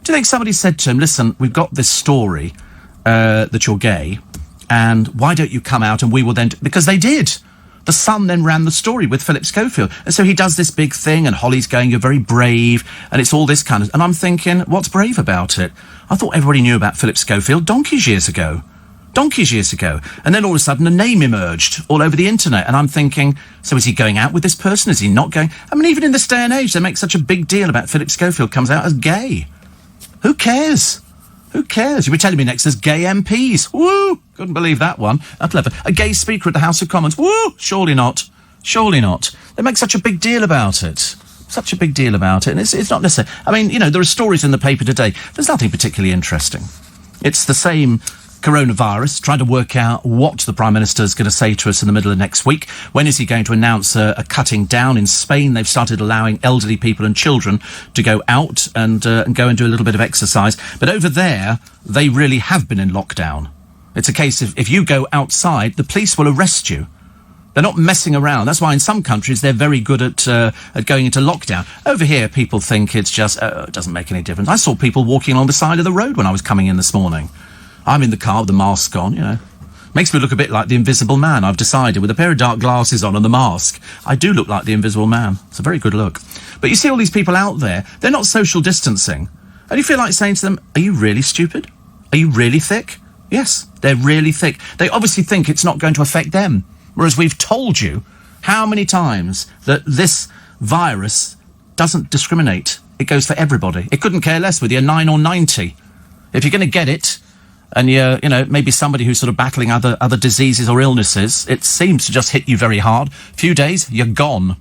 do you think somebody said to him, listen, we've got this story, that you're gay, and why don't you come out and we will then... Because they did. The Sun then ran the story with Philip Schofield. And so he does this big thing, and Holly's going, you're very brave, and it's all this kind of... And I'm thinking, what's brave about it? I thought everybody knew about Philip Schofield donkeys years ago. And then all of a sudden a name emerged all over the internet, and I'm thinking, so is he going out with this person? Is he not going? I mean, even in this day and age, they make such a big deal about Philip Schofield comes out as gay. Who cares? You'll be telling me next there's gay MPs. Woo! Couldn't believe that one. That's clever. A gay speaker at the House of Commons. Woo! Surely not. They make such a big deal about it. And it's not necessary. I mean, you know, there are stories in the paper today. There's nothing particularly interesting. It's the same coronavirus, trying to work out what the Prime Minister is going to say to us in the middle of next week. When is he going to announce a cutting down? In Spain, they've started allowing elderly people and children to go out and go and do a little bit of exercise. But over there, they really have been in lockdown. It's a case of if you go outside, the police will arrest you. They're not messing around. That's why in some countries they're very good at going into lockdown. Over here, people think it's just, it doesn't make any difference. I saw people walking along the side of the road when I was coming in this morning. I'm in the car with the mask on, you know. Makes me look a bit like the Invisible Man, I've decided. With a pair of dark glasses on and the mask, I do look like the Invisible Man. It's a very good look. But you see all these people out there, they're not social distancing. And you feel like saying to them, are you really stupid? Are you really thick? Yes, they're really thick. They obviously think it's not going to affect them. Whereas we've told you how many times that this virus doesn't discriminate. It goes for everybody. It couldn't care less whether you're 9 or 90. If you're going to get it, and you're, you know, maybe somebody who's sort of battling other diseases or illnesses, it seems to just hit you very hard. Few days, you're gone.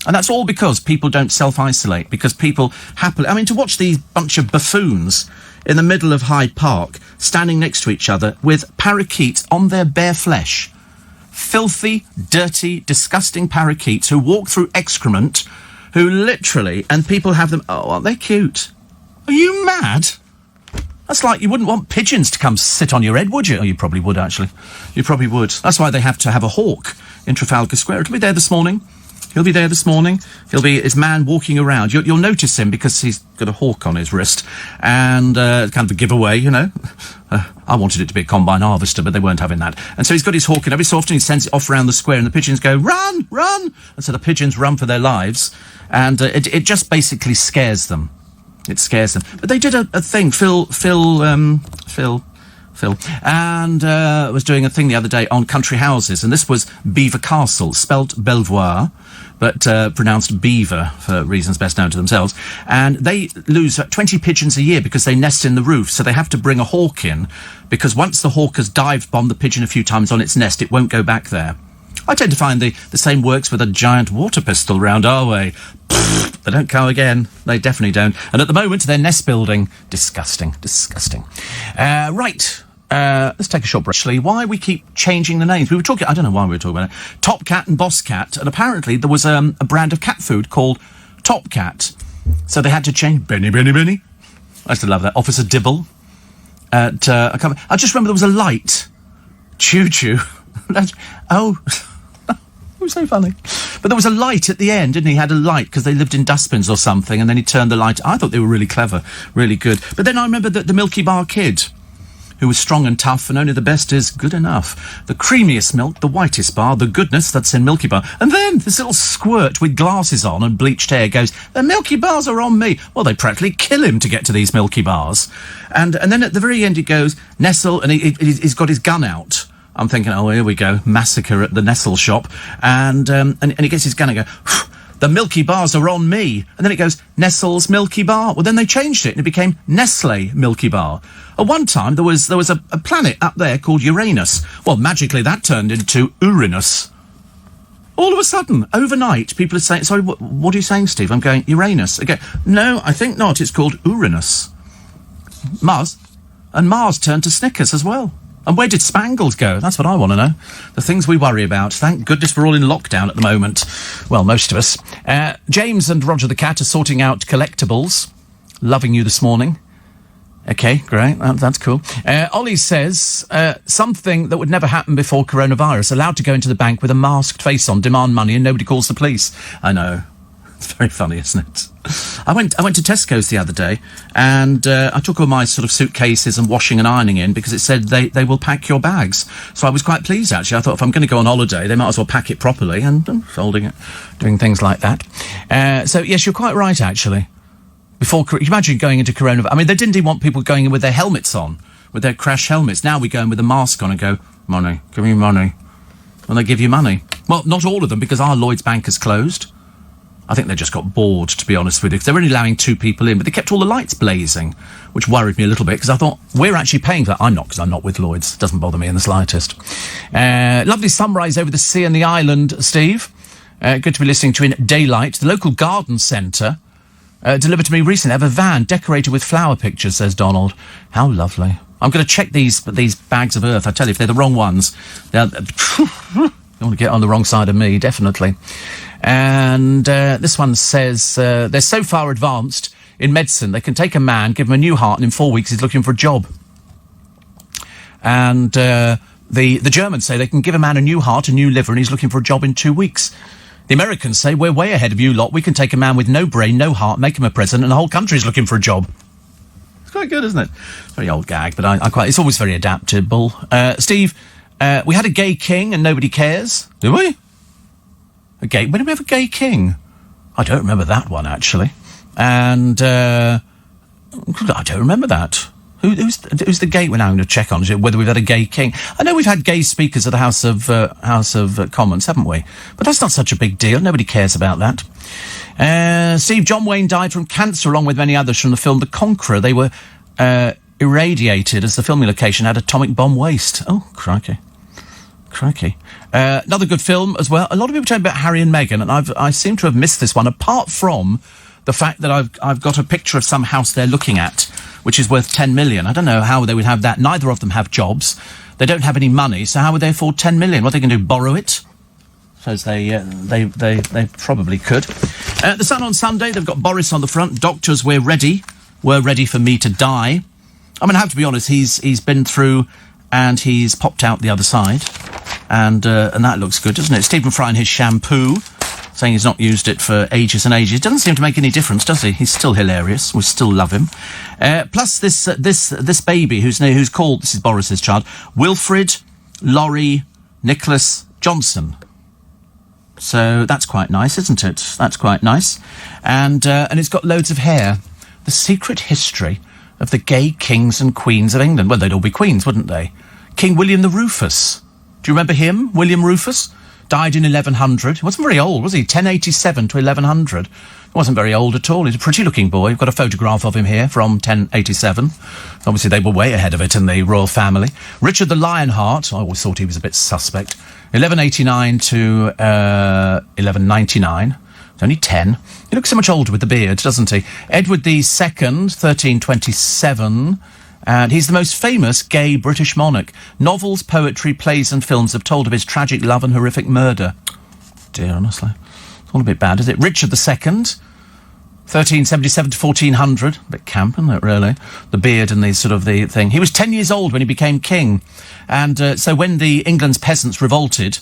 And that's all because people don't self-isolate, because people happily... I mean, to watch these bunch of buffoons in the middle of Hyde Park standing next to each other with parakeets on their bare flesh. Filthy, dirty, disgusting parakeets who walk through excrement, who literally... And people have them... Oh, aren't they cute? Are you mad? That's like you wouldn't want pigeons to come sit on your head, would you? Oh, you probably would, actually. You probably would. That's why they have to have a hawk in Trafalgar Square. It'll be there this morning. He'll be there this morning. He'll be his man walking around. You'll notice him because he's got a hawk on his wrist. And kind of a giveaway, you know. I wanted it to be a combine harvester, but they weren't having that. And so he's got his hawk, and every so often he sends it off around the square, and the pigeons go, run, run! And so the pigeons run for their lives. And it just basically scares them. It scares them. But they did a thing. Phil, and was doing a thing the other day on country houses, and this was Belvoir Castle, spelt Belvoir, but pronounced Beaver for reasons best known to themselves. And they lose 20 pigeons a year because they nest in the roof, so they have to bring a hawk in, because once the hawk has dive-bombed the pigeon a few times on its nest, it won't go back there. I tend to find the same works with a giant water pistol round our way. They don't go again. They definitely don't. And at the moment, they're nest building. Disgusting. Right. Let's take a short break. Actually, why we keep changing the names? We were talking... I don't know why we were talking about it. Top Cat and Boss Cat. And apparently there was a brand of cat food called Top Cat. So they had to change... Benny. I used to love that. Officer Dibble. I just remember there was a light. Choo-choo. Oh... It was so funny. But there was a light at the end, didn't he? He had a light because they lived in dustbins or something, and then he turned the light. I thought they were really clever, really good. But then I remember the Milky Bar Kid, who was strong and tough, and only the best is good enough. The creamiest milk, the whitest bar, the goodness that's in Milky Bar. And then this little squirt with glasses on and bleached hair goes, the Milky Bars are on me. Well, they practically kill him to get to these Milky Bars. And then at the very end he goes, Nestle, and he's got his gun out. I'm thinking, oh, here we go, massacre at the Nestle shop. And he gets his gun and goes, the Milky Bars are on me. And then it goes, Nestle's Milky Bar. Well, then they changed it and it became Nestle Milky Bar. At one time, there was a planet up there called Uranus. Well, magically that turned into Uranus. All of a sudden, overnight, people are saying, sorry, what are you saying, Steve? I'm going, Uranus. Again, no, I think not. It's called Uranus. Mars. And Mars turned to Snickers as well. And where did Spangles go? That's what I want to know. The things we worry about. Thank goodness we're all in lockdown at the moment. Well, most of us. James and Roger the Cat are sorting out collectibles. Loving you this morning. Okay, great. That's cool. Ollie says, something that would never happen before coronavirus. Allowed to go into the bank with a masked face on, demand money, and nobody calls the police. I know. It's very funny, isn't it? I went to Tesco's the other day, and I took all my sort of suitcases and washing and ironing in because it said they will pack your bags. So I was quite pleased, actually. I thought if I'm going to go on holiday, they might as well pack it properly, and folding it, doing things like that. So, yes, you're quite right, actually. Before, you imagine going into coronavirus. I mean, they didn't even want people going in with their helmets on, with their crash helmets. Now we go in with a mask on and go, money, give me money. And they give you money. Well, not all of them, because our Lloyds Bank is closed. I think they just got bored, to be honest with you, because they were only allowing 2 people in, but they kept all the lights blazing, which worried me a little bit, because I thought, we're actually paying for that. I'm not, because I'm not with Lloyds. It doesn't bother me in the slightest. Lovely sunrise over the sea and the island, Steve. Good to be listening to in daylight. The local garden centre delivered to me recently. I have a van decorated with flower pictures, says Donald. How lovely. I'm going to check these bags of earth. I tell you, if they're the wrong ones, they're... You want to get on the wrong side of me, definitely. And this one says they're so far advanced in medicine, they can take a man, give him a new heart, and in 4 weeks he's looking for a job. And the Germans say they can give a man a new heart, a new liver, and he's looking for a job in 2 weeks. The Americans say, we're way ahead of you lot. We can take a man with no brain, no heart, make him a president, and the whole country's looking for a job. It's quite good, isn't it? Very old gag, but I quite... It's always very adaptable. Steve... we had a gay king and nobody cares. Did we? When did we have a gay king? I don't remember that one, actually. And, I don't remember that. Who's the gay... Well, now I'm going to check on whether we've had a gay king. I know we've had gay speakers at the House of Commons, haven't we? But that's not such a big deal. Nobody cares about that. Steve, John Wayne died from cancer along with many others from the film The Conqueror. They were irradiated as the filming location had atomic bomb waste. Oh, crikey. Another good film as well. A lot of people talking about Harry and Meghan, and I seem to have missed this one, apart from the fact that I've got a picture of some house they're looking at, which is worth 10 million. I don't know how they would have that. Neither of them have jobs. They don't have any money, so how would they afford 10 million? What are they going to do, borrow it? Suppose they probably could. The Sun on Sunday, they've got Boris on the front. Doctors, we're ready. We're ready for me to die. I mean, I have to be honest, he's been through and he's popped out the other side. And that looks good, doesn't it? Stephen Fry and his shampoo, saying he's not used it for ages and ages. It doesn't seem to make any difference, does he? He's still hilarious. We still love him. Plus this baby who's called, this is Boris's child, Wilfred Laurie Nicholas Johnson. So that's quite nice, isn't it? That's quite nice. And it's got loads of hair. The secret history of the gay kings and queens of England. Well, they'd all be queens, wouldn't they? King William the Rufus. Do you remember him? William Rufus? Died in 1100. He wasn't very old, was he? 1087 to 1100. He wasn't very old at all. He's a pretty-looking boy. We've got a photograph of him here from 1087. Obviously, they were way ahead of it in the royal family. Richard the Lionheart. I always thought he was a bit suspect. 1189 to 1199. He's only 10. He looks so much older with the beard, doesn't he? Edward II, 1327... And he's the most famous gay British monarch. Novels, poetry, plays and films have told of his tragic love and horrific murder. Dear, honestly. It's all a bit bad, is it? Richard II, 1377 to 1400. A bit camp, isn't it, really? The beard and the sort of the thing. He was 10 years old when he became king. And so when the England's peasants revolted...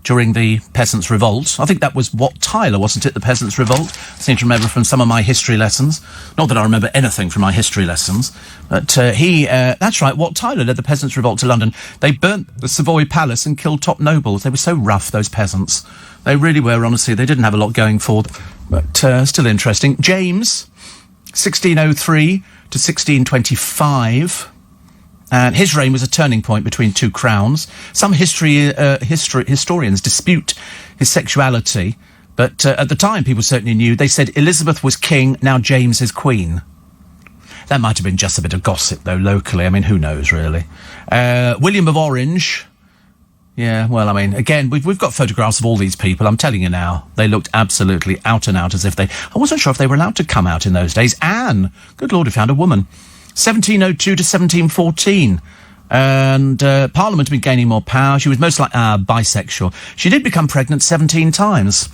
During the Peasants' Revolt. I think that was Wat Tyler, wasn't it, the Peasants' Revolt? I seem to remember from some of my history lessons. Not that I remember anything from my history lessons. But that's right, Wat Tyler led the Peasants' Revolt to London. They burnt the Savoy Palace and killed top nobles. They were so rough, those peasants. They really were, honestly. They didn't have a lot going for them. But still interesting. James, 1603 to 1625... And his reign was a turning point between two crowns. Some historians dispute his sexuality, but at the time people certainly knew. They said Elizabeth was king, now James is queen. That might have been just a bit of gossip, though, locally. I mean, who knows, really. William of Orange. Yeah, well, I mean, again, we've got photographs of all these people. I'm telling you now, they looked absolutely out and out as if they... I wasn't sure if they were allowed to come out in those days. Anne! Good Lord, we found a woman. 1702 to 1714. And Parliament had been gaining more power. She was most like bisexual. She did become pregnant 17 times.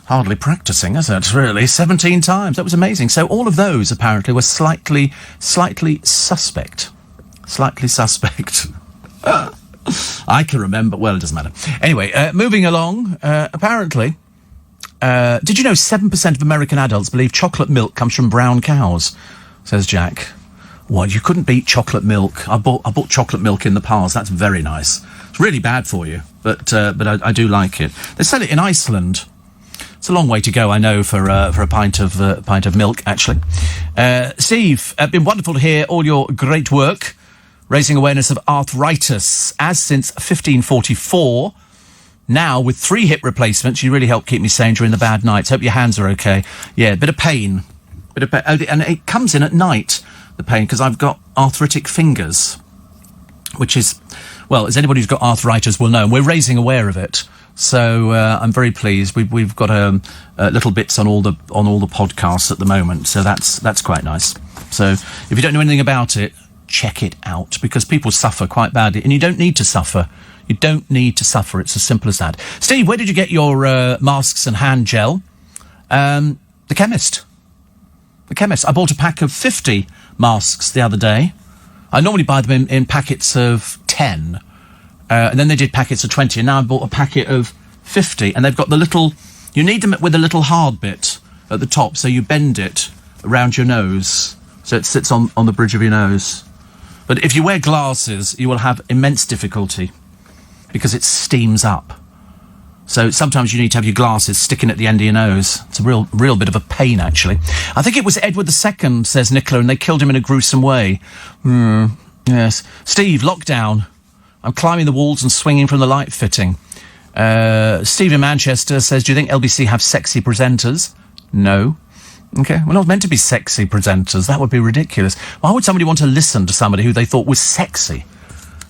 Hardly practising, is it, really? 17 times. That was amazing. So all of those, apparently, were slightly suspect. Slightly suspect. I can remember... Well, it doesn't matter. Anyway, moving along, apparently... Did you know 7% of American adults believe chocolate milk comes from brown cows? Says Jack. Well, you couldn't beat chocolate milk. I bought chocolate milk in the past. That's very nice. It's really bad for you, but I do like it. They sell it in Iceland. It's a long way to go, I know, for a pint of milk, actually. Steve, been wonderful to hear all your great work raising awareness of arthritis, as since 1544. Now, with 3 hip replacements, you really help keep me sane during the bad nights. Hope your hands are okay. Yeah, a bit of pain. And it comes in at night, the pain, because I've got arthritic fingers, which is, well, as anybody who's got arthritis will know, and we're raising aware of it. So I'm very pleased. We've got little bits on all the podcasts at the moment, so that's quite nice. So if you don't know anything about it, check it out, because people suffer quite badly, and you don't need to suffer. You don't need to suffer. It's as simple as that. Steve, where did you get your masks and hand gel? The chemist. The chemist. I bought a pack of 50 masks the other day. I normally buy them in packets of 10. And then they did packets of 20, and now I bought a packet of 50, and they've got the little... You need them with a little hard bit at the top, so you bend it around your nose, so it sits on the bridge of your nose. But if you wear glasses, you will have immense difficulty, because it steams up. So sometimes you need to have your glasses sticking at the end of your nose. It's a real bit of a pain, actually. I think it was Edward II, says Nicola, and they killed him in a gruesome way. Yes. Steve, lockdown. I'm climbing the walls and swinging from the light fitting. Steve in Manchester says, do you think LBC have sexy presenters? No. Okay, we're not meant to be sexy presenters. That would be ridiculous. Why would somebody want to listen to somebody who they thought was sexy?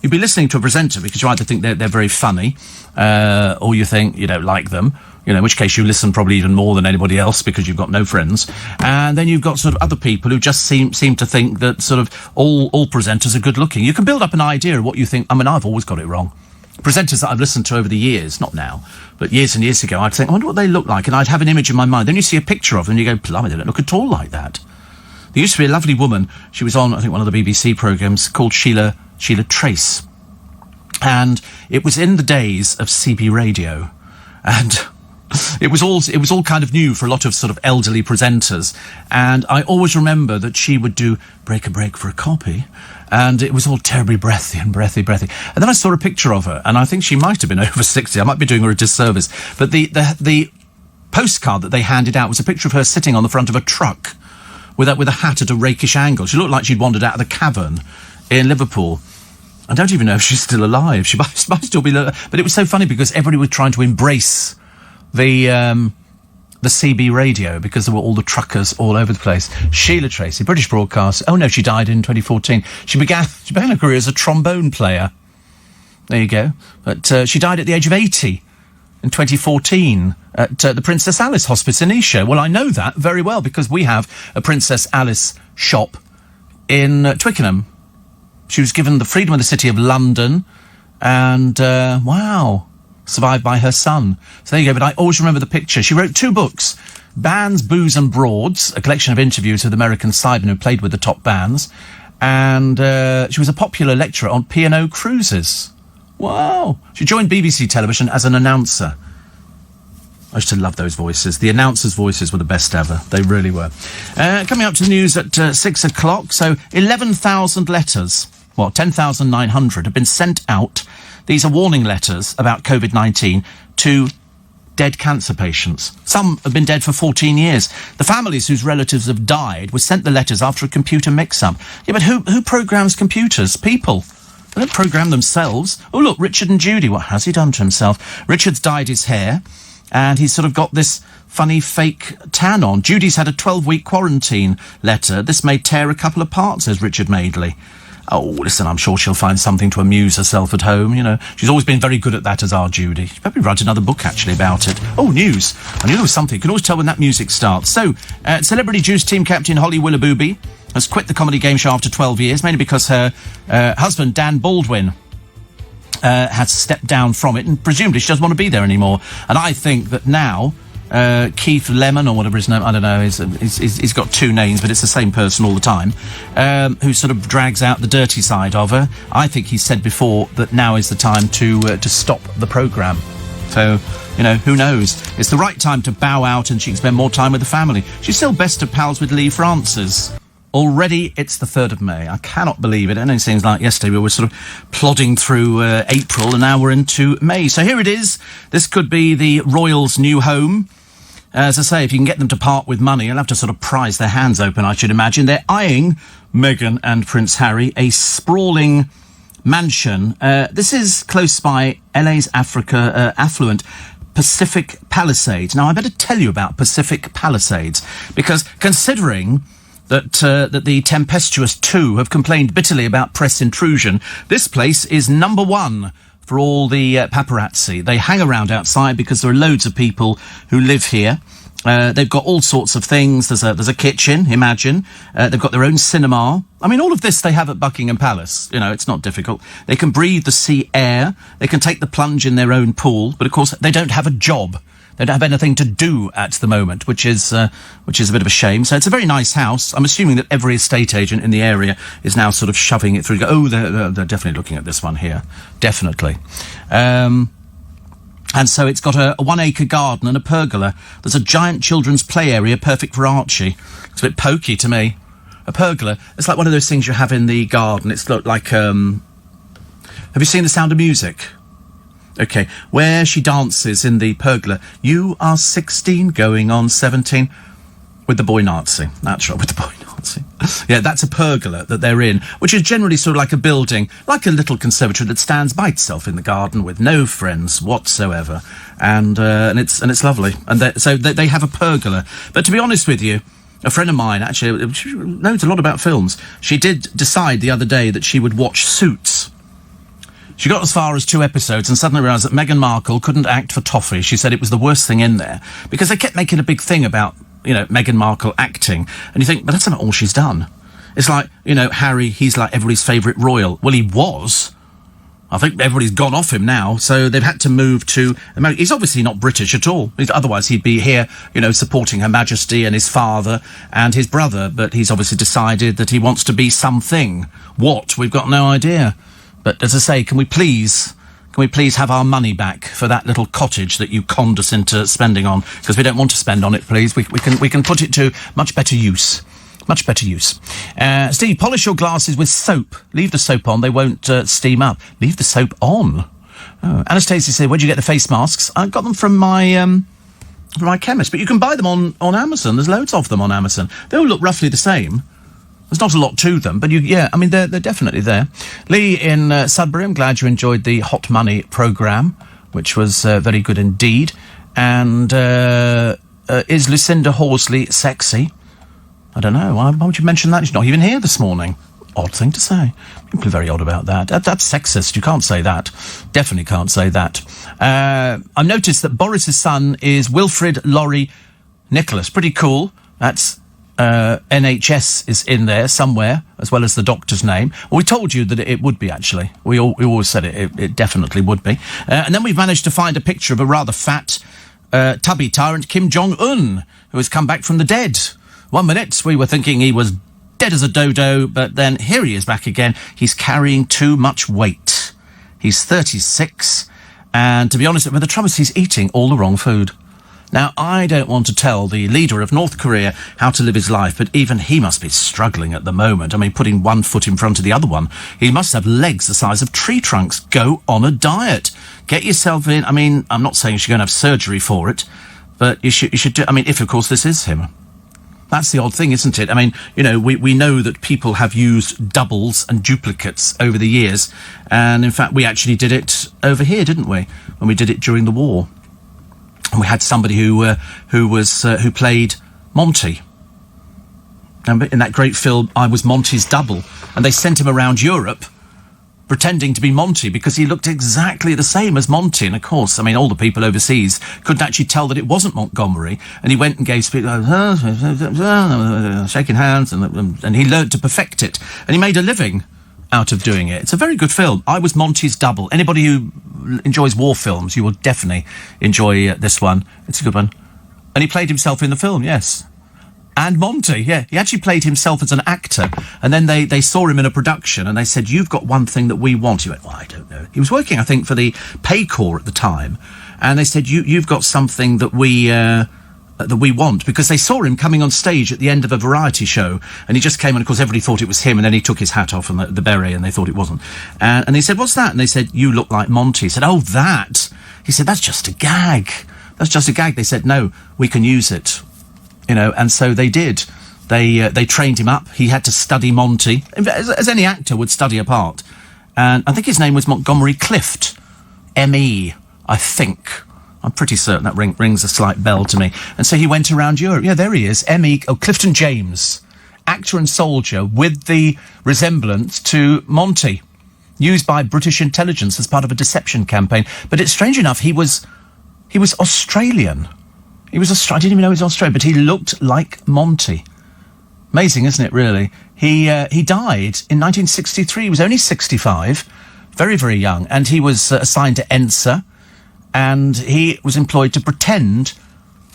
You'd be listening to a presenter because you either think they're very funny, or you think you don't like them, in which case you listen probably even more than anybody else because you've got no friends. And then you've got sort of other people who just seem to think that sort of all presenters are good looking. You can build up an idea of what you think. I mean, I've always got it wrong. Presenters that I've listened to over the years, not now, but years and years ago, I'd think, I wonder what they look like, and I'd have an image in my mind. Then you see a picture of them and you go, blimey, they don't look at all like that. There used to be a lovely woman. She was on, I think, one of the BBC programmes called Sheila Trace. And it was in the days of CB radio. And it was all kind of new for a lot of sort of elderly presenters. And I always remember that she would do break a break for a copy. And it was all terribly breathy. And then I saw a picture of her, and I think she might have been over 60. I might be doing her a disservice. But the postcard that they handed out was a picture of her sitting on the front of a truck with a hat at a rakish angle. She looked like she'd wandered out of the cavern in Liverpool. I don't even know if she's still alive. She might still be... But it was so funny because everybody was trying to embrace the CB radio because there were all the truckers all over the place. Sheila Tracy, British broadcaster. Oh, no, she died in 2014. She began her career as a trombone player. There you go. But she died at the age of 80 in 2014 at the Princess Alice Hospice in Esher. Well, I know that very well because we have a Princess Alice shop in Twickenham. She was given the freedom of the City of London and, survived by her son. So there you go, but I always remember the picture. She wrote 2 books, Bands, Booze and Broads, a collection of interviews with American sidemen who played with the top bands, and she was a popular lecturer on P&O cruises. Wow! She joined BBC Television as an announcer. I used to love those voices. The announcers' voices were the best ever. They really were. Coming up to the news at 6 o'clock, so 11,000 letters, 10,900 have been sent out. These are warning letters about COVID-19 to dead cancer patients. Some have been dead for 14 years. The families whose relatives have died were sent the letters after a computer mix-up. Yeah, but who programs computers? People. They don't program themselves. Oh, look, Richard and Judy. What has he done to himself? Richard's dyed his hair, and he's sort of got this funny fake tan on. Judy's had a 12-week quarantine letter. This may tear a couple apart, says Richard Madeley. Oh, listen, I'm sure she'll find something to amuse herself at home, She's always been very good at that, as our Judy. She'll probably write another book, actually, about it. Oh, news. I knew there was something. You can always tell when that music starts. So, Celebrity Juice team captain Holly Willoughby has quit the comedy game show after 12 years, mainly because her husband, Dan Baldwin, has stepped down from it, and presumably she doesn't want to be there anymore. And I think that now... Keith Lemon, or whatever his name, I don't know, he's got 2 names, but it's the same person all the time, who sort of drags out the dirty side of her. I think he said before that now is the time to stop the programme. So, you know, who knows? It's the right time to bow out and she can spend more time with the family. She's still best of pals with Lee Francis. Already, it's the 3rd of May. I cannot believe it. It only seems like yesterday we were sort of plodding through April, and now we're into May. So here it is. This could be the royals' new home. As I say, if you can get them to part with money, you'll have to sort of prise their hands open, I should imagine. They're eyeing, Meghan and Prince Harry, a sprawling mansion. This is close by LA's affluent Pacific Palisades. Now, I better tell you about Pacific Palisades, because considering that the tempestuous two have complained bitterly about press intrusion, this place is number one for all the paparazzi. They hang around outside because there are loads of people who live here. They've got all sorts of things. There's a kitchen, imagine. They've got their own cinema. I mean, all of this they have at Buckingham Palace. You know, it's not difficult. They can breathe the sea air. They can take the plunge in their own pool. But, of course, they don't have a job. They don't have anything to do at the moment, which is a bit of a shame. So it's a very nice house. I'm assuming that every estate agent in the area is now sort of shoving it through. Oh, they're definitely looking at this one here. Definitely. And so it's got a 1-acre garden and a pergola. There's a giant children's play area, perfect for Archie. It's a bit pokey to me. A pergola. It's like one of those things you have in the garden. It's like, have you seen The Sound of Music? Okay, where she dances in the pergola. You are 16, going on 17, with the boy Nazi. That's right, with the boy Nazi. Yeah, that's a pergola that they're in, which is generally sort of like a building, like a little conservatory that stands by itself in the garden with no friends whatsoever, and it's lovely. And so they have a pergola. But to be honest with you, a friend of mine, actually, she knows a lot about films. She did decide the other day that she would watch Suits. She got as far as 2 episodes and suddenly realised that Meghan Markle couldn't act for toffee. She said it was the worst thing in there because they kept making a big thing about, you know, Meghan Markle acting. And you think, but that's not all she's done. It's like, you know, Harry, he's like everybody's favourite royal. Well, he was. I think everybody's gone off him now, so they've had to move to America. He's obviously not British at all. Otherwise, he'd be here, you know, supporting Her Majesty and his father and his brother. But he's obviously decided that he wants to be something. What? We've got no idea. But as I say, can we please have our money back for that little cottage that you conned us into spending on? Because we don't want to spend on it, please. We can put it to much better use. Much better use. Steve, polish your glasses with soap. Leave the soap on, they won't steam up. Leave the soap on. Oh. Anastasia said, where'd you get the face masks? I got them from my chemist, but you can buy them on Amazon. There's loads of them on Amazon. They all look roughly the same. There's not a lot to them, but they're definitely there. Lee in Sudbury, I'm glad you enjoyed the Hot Money programme, which was very good indeed. And is Lucinda Horsley sexy? I don't know. Why would you mention that? She's not even here this morning. Odd thing to say. People are very odd about that. That's sexist. You can't say that. Definitely can't say that. I've noticed that Boris's son is Wilfred Laurie Nicholas. Pretty cool. That's... NHS is in there somewhere, as well as the doctor's name. Well, we told you that it would be, actually. We always said it definitely would be. And then we've managed to find a picture of a rather fat, tubby tyrant, Kim Jong-un, who has come back from the dead. 1 minute, we were thinking he was dead as a dodo, but then here he is back again. He's carrying too much weight. He's 36, and to be honest, the trouble is he's eating all the wrong food. Now, I don't want to tell the leader of North Korea how to live his life, but even he must be struggling at the moment. I mean, putting one foot in front of the other one. He must have legs the size of tree trunks. Go on a diet. Get yourself in. I mean, I'm not saying you should go and have surgery for it, but you should do, I mean, if, of course, this is him. That's the odd thing, isn't it? I mean, you know, we know that people have used doubles and duplicates over the years, and in fact, we actually did it over here, didn't we? When we did it during the war. And we had somebody who played Monty. In that great film, I Was Monty's Double. And they sent him around Europe pretending to be Monty because he looked exactly the same as Monty. And, of course, I mean, all the people overseas couldn't actually tell that it wasn't Montgomery. And he went and gave speeches, shaking hands, and he learned to perfect it. And he made a living out of doing it. It's a very good film. I Was Monty's Double. Anybody who enjoys war films, you will definitely enjoy this one. It's a good one. And he played himself in the film, yes. And Monty, yeah. He actually played himself as an actor. And then they saw him in a production and they said, you've got one thing that we want. He went, well, I don't know. He was working, I think, for the Pay Corps at the time. and they said, you've got something that we want, because they saw him coming on stage at the end of a variety show, and he just came, and of course everybody thought it was him, and then he took his hat off and the beret, and they thought it wasn't. And he said, what's that? And they said, you look like Monty. He said, oh, that? He said, that's just a gag. That's just a gag. They said, no, we can use it. And so they did. They trained him up. He had to study Monty, as any actor would study a part. And I think his name was Montgomery Clift. M.E., I think. I'm pretty certain that rings a slight bell to me. And so he went around Europe. Yeah, there he is. M.E. Oh, Clifton James. Actor and soldier with the resemblance to Monty. Used by British intelligence as part of a deception campaign. But it's strange enough, he was Australian. I didn't even know he was Australian, but he looked like Monty. Amazing, isn't it, really? He died in 1963. He was only 65, very, very young, and he was assigned to ENSA, and he was employed to pretend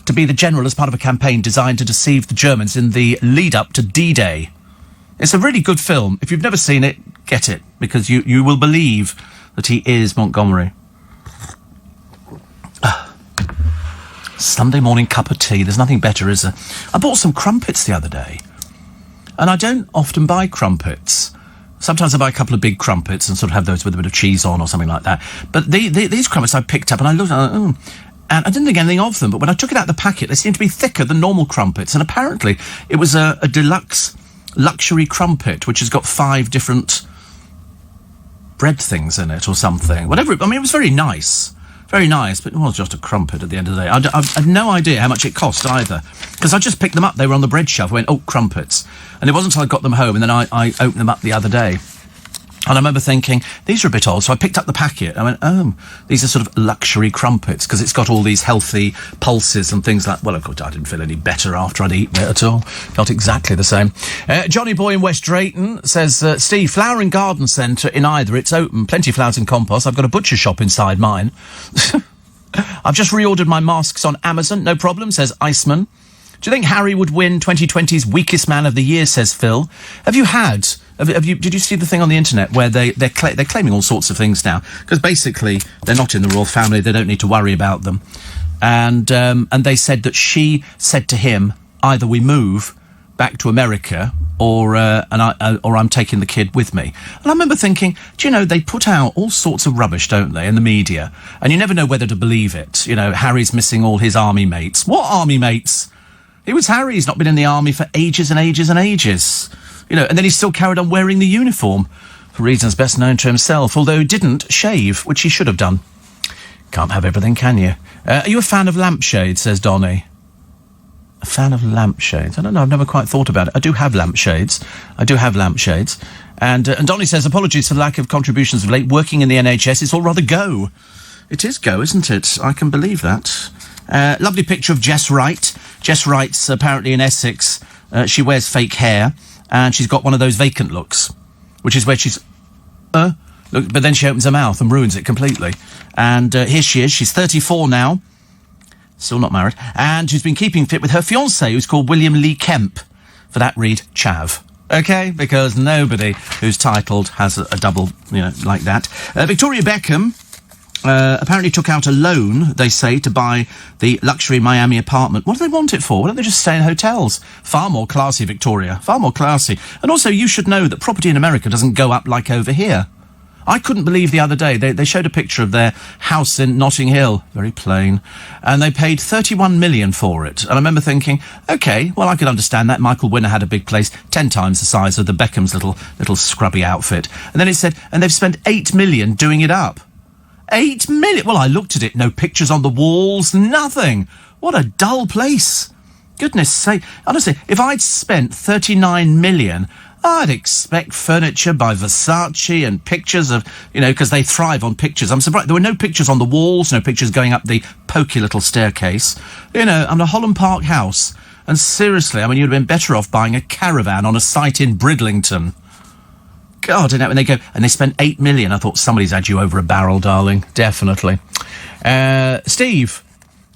to be the general as part of a campaign designed to deceive the Germans in the lead-up to D-Day. It's a really good film. If you've never seen it, get it, because you will believe that he is Montgomery. Sunday morning cup of tea. There's nothing better, is there? I bought some crumpets the other day. And I don't often buy crumpets. Sometimes I buy a couple of big crumpets and sort of have those with a bit of cheese on or something like that. But these crumpets I picked up and I looked at them, and I didn't think anything of them. But when I took it out of the packet, they seemed to be thicker than normal crumpets. And apparently it was a deluxe luxury crumpet, which has got 5 different bread things in it or something. Whatever. It was very nice. Very nice, but it was just a crumpet at the end of the day. I had no idea how much it cost either, because I just picked them up. They were on the bread shelf. I went, oh, crumpets. And it wasn't until I got them home, and then I opened them up the other day. And I remember thinking, these are a bit odd. So I picked up the packet. I went, oh, these are sort of luxury crumpets, because it's got all these healthy pulses and things like... Well, of course, I didn't feel any better after I'd eaten it at all. Felt exactly the same. Johnny Boy in West Drayton says, Steve, Flower and Garden Centre in either. It's open. Plenty of flowers and compost. I've got a butcher shop inside mine. I've just reordered my masks on Amazon. No problem, says Iceman. Do you think Harry would win 2020's Weakest Man of the Year, says Phil? Did you see the thing on the internet where they're claiming all sorts of things now? Because basically, they're not in the royal family, they don't need to worry about them. And they said that she said to him, either we move back to America or I'm taking the kid with me. And I remember thinking, do you know, they put out all sorts of rubbish, don't they, in the media? And you never know whether to believe it. You know, Harry's missing all his army mates. What army mates? It was Harry. He's not been in the army for ages and ages and ages. You know, and then he still carried on wearing the uniform, for reasons best known to himself, although he didn't shave, which he should have done. Can't have everything, can you? Are you a fan of lampshades, says Donny? A fan of lampshades? I don't know, I've never quite thought about it. I do have lampshades. And Donny says, apologies for the lack of contributions of late. Working in the NHS, it's all rather go. It is go, isn't it? I can believe that. Lovely picture of Jess Wright. Jess Wright's apparently in Essex. She wears fake hair, and she's got one of those vacant looks, which is where she's... look, but then she opens her mouth and ruins it completely. And here she is. She's 34 now. Still not married. And she's been keeping fit with her fiancé, who's called William Lee Kemp. For that, read Chav. OK? Because nobody who's titled has a double, like that. Victoria Beckham... apparently took out a loan, they say, to buy the luxury Miami apartment. What do they want it for? Why don't they just stay in hotels? Far more classy, Victoria. Far more classy. And also, you should know that property in America doesn't go up like over here. I couldn't believe the other day, they showed a picture of their house in Notting Hill. Very plain. And they paid $31 million for it. And I remember thinking, OK, well, I could understand that. Michael Winner had a big place, 10 times the size of the Beckham's little scrubby outfit. And then it said, and they've spent $8 million doing it up. 8 million? Well, I looked at it. No pictures on the walls, nothing. What a dull place. Goodness sake. Honestly, if I'd spent 39 million, I'd expect furniture by Versace and pictures of, because they thrive on pictures. I'm surprised there were no pictures on the walls, no pictures going up the pokey little staircase. I'm a Holland Park house. And seriously, you'd have been better off buying a caravan on a site in Bridlington. God, and they go, and they spent 8 million. I thought somebody's had you over a barrel, darling. Definitely. Steve,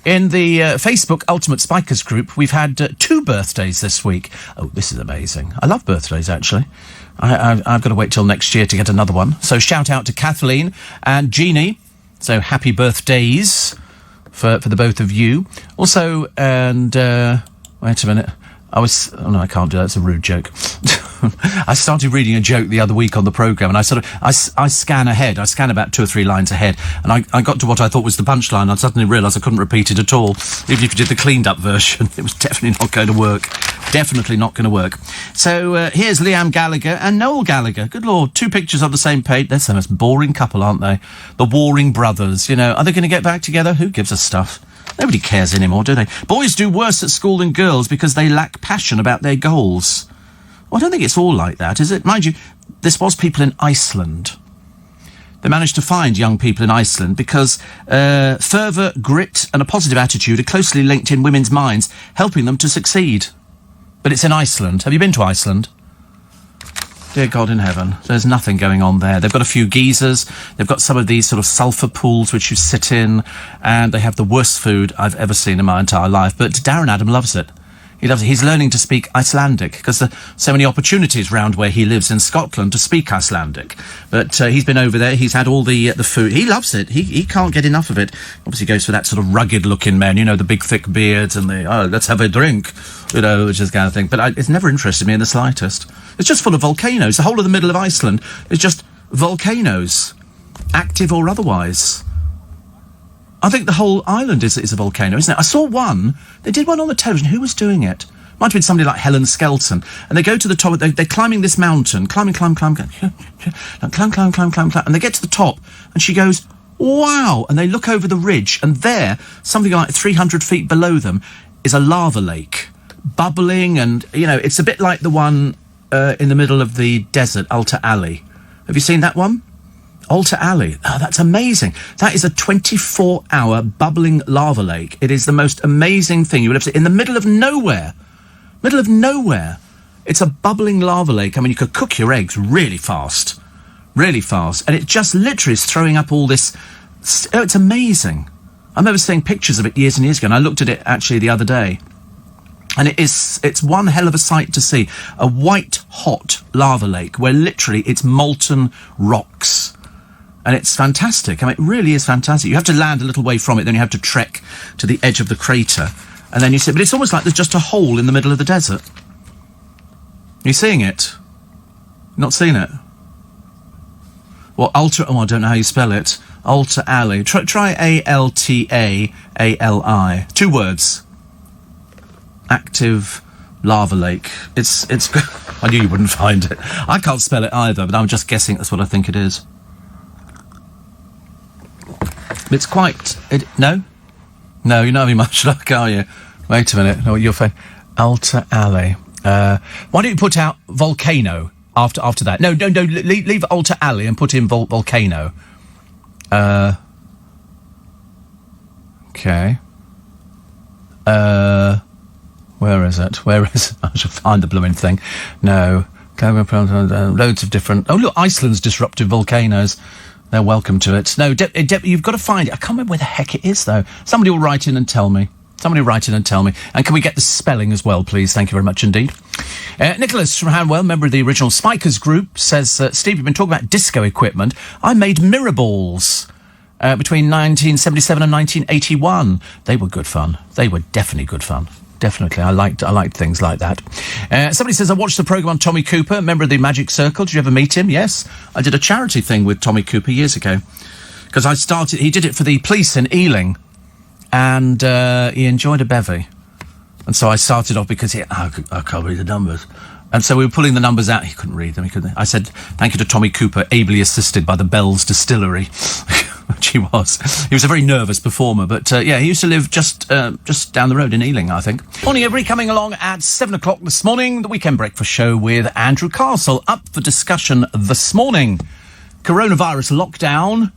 in the Facebook Ultimate Spikers group, we've had 2 birthdays this week. Oh, this is amazing. I love birthdays, actually. I've got to wait till next year to get another one. So shout out to Kathleen and Jeannie. So happy birthdays. for the both of you. Also, and wait a minute. Oh no, I can't do that. It's a rude joke. I started reading a joke the other week on the programme, and I scan ahead. I scan about 2 or 3 lines ahead, and I got to what I thought was the punchline. I suddenly realised I couldn't repeat it at all. Even if you did the cleaned up version, it was definitely not going to work. Definitely not going to work. So here's Liam Gallagher and Noel Gallagher. Good Lord, 2 pictures on the same page. They're the most boring couple, aren't they? The warring brothers, you know. Are they going to get back together? Who gives a stuff? Nobody cares anymore, do they? Boys do worse at school than girls because they lack passion about their goals. Well, I don't think it's all like that, is it? Mind you, this was people in Iceland. They managed to find young people in Iceland because fervour, grit and a positive attitude are closely linked in women's minds, helping them to succeed. But it's in Iceland. Have you been to Iceland? Dear God in heaven, there's nothing going on there. They've got a few geysers, they've got some of these sort of sulphur pools which you sit in, and they have the worst food I've ever seen in my entire life. But Darren Adam loves it. He loves it. He's learning to speak Icelandic because there are so many opportunities round where he lives in Scotland to speak Icelandic. But he's been over there. He's had all the food. He loves it. He can't get enough of it. Obviously goes for that sort of rugged-looking men, you know, the big, thick beards and let's have a drink, you know, which is kind of thing. But it's never interested me in the slightest. It's just full of volcanoes. The whole of the middle of Iceland is just volcanoes, active or otherwise. I think the whole island is a volcano, isn't it? I saw one. They did one on the television. Who was doing it? Might have been somebody like Helen Skelton. And they go to the top. They're climbing this mountain. Climb. And they get to the top. And she goes, wow. And they look over the ridge. And there, something like 300 feet below them, is a lava lake. Bubbling. And, you know, it's a bit like the one in the middle of the desert, Alta Ali. Have you seen that one? Alta Ali. Oh, that's amazing. That is a 24-hour bubbling lava lake. It is the most amazing thing you will ever see. In the middle of nowhere. Middle of nowhere. It's a bubbling lava lake. I mean, you could cook your eggs really fast. Really fast. And it just literally is throwing up all this... Oh, it's amazing. I remember seeing pictures of it years and years ago, and I looked at it actually the other day. And it's one hell of a sight to see. A white-hot lava lake where literally it's molten rocks. And it's fantastic. I mean, it really is fantastic. You have to land a little way from it, then you have to trek to the edge of the crater. And then you see... But it's almost like there's just a hole in the middle of the desert. Are you seeing it? Not seen it? Well, Alta... Oh, I don't know how you spell it. Alta Ali. Try A-L-T-A-A-L-I. 2 words. Active lava lake. It's... I knew you wouldn't find it. I can't spell it either, but I'm just guessing that's what I think it is. It's quite... No? No, you're not having much luck, are you? Wait a minute. No, you're fine. Alta Ali. Why don't you put out volcano after that? No, leave Alta Ali and put in volcano. Okay. Where is it? I should find the blooming thing. No. Loads of different... Oh, look, Iceland's disruptive volcanoes. They're welcome to it. No, you've got to find it. I can't remember where the heck it is, though. Somebody will write in and tell me. And can we get the spelling as well, please? Thank you very much indeed. Nicholas from Hanwell, member of the original Spikers group, says, Steve, you've been talking about disco equipment. I made mirror balls between 1977 and 1981. They were good fun. They were definitely good fun. Definitely. I liked things like that. Somebody says, I watched the programme on Tommy Cooper, member of the Magic Circle. Did you ever meet him? Yes. I did a charity thing with Tommy Cooper years ago. Because he did it for the police in Ealing. And he enjoyed a bevy. And so I started off because I can't read the numbers. And so we were pulling the numbers out. He couldn't read them. I said, thank you to Tommy Cooper, ably assisted by the Bell's Distillery. Which he was. He was a very nervous performer, but he used to live just down the road in Ealing, I think. Morning, everybody, coming along at 7 o'clock this morning, the Weekend Breakfast Show with Andrew Castle. Up for discussion this morning. Coronavirus lockdown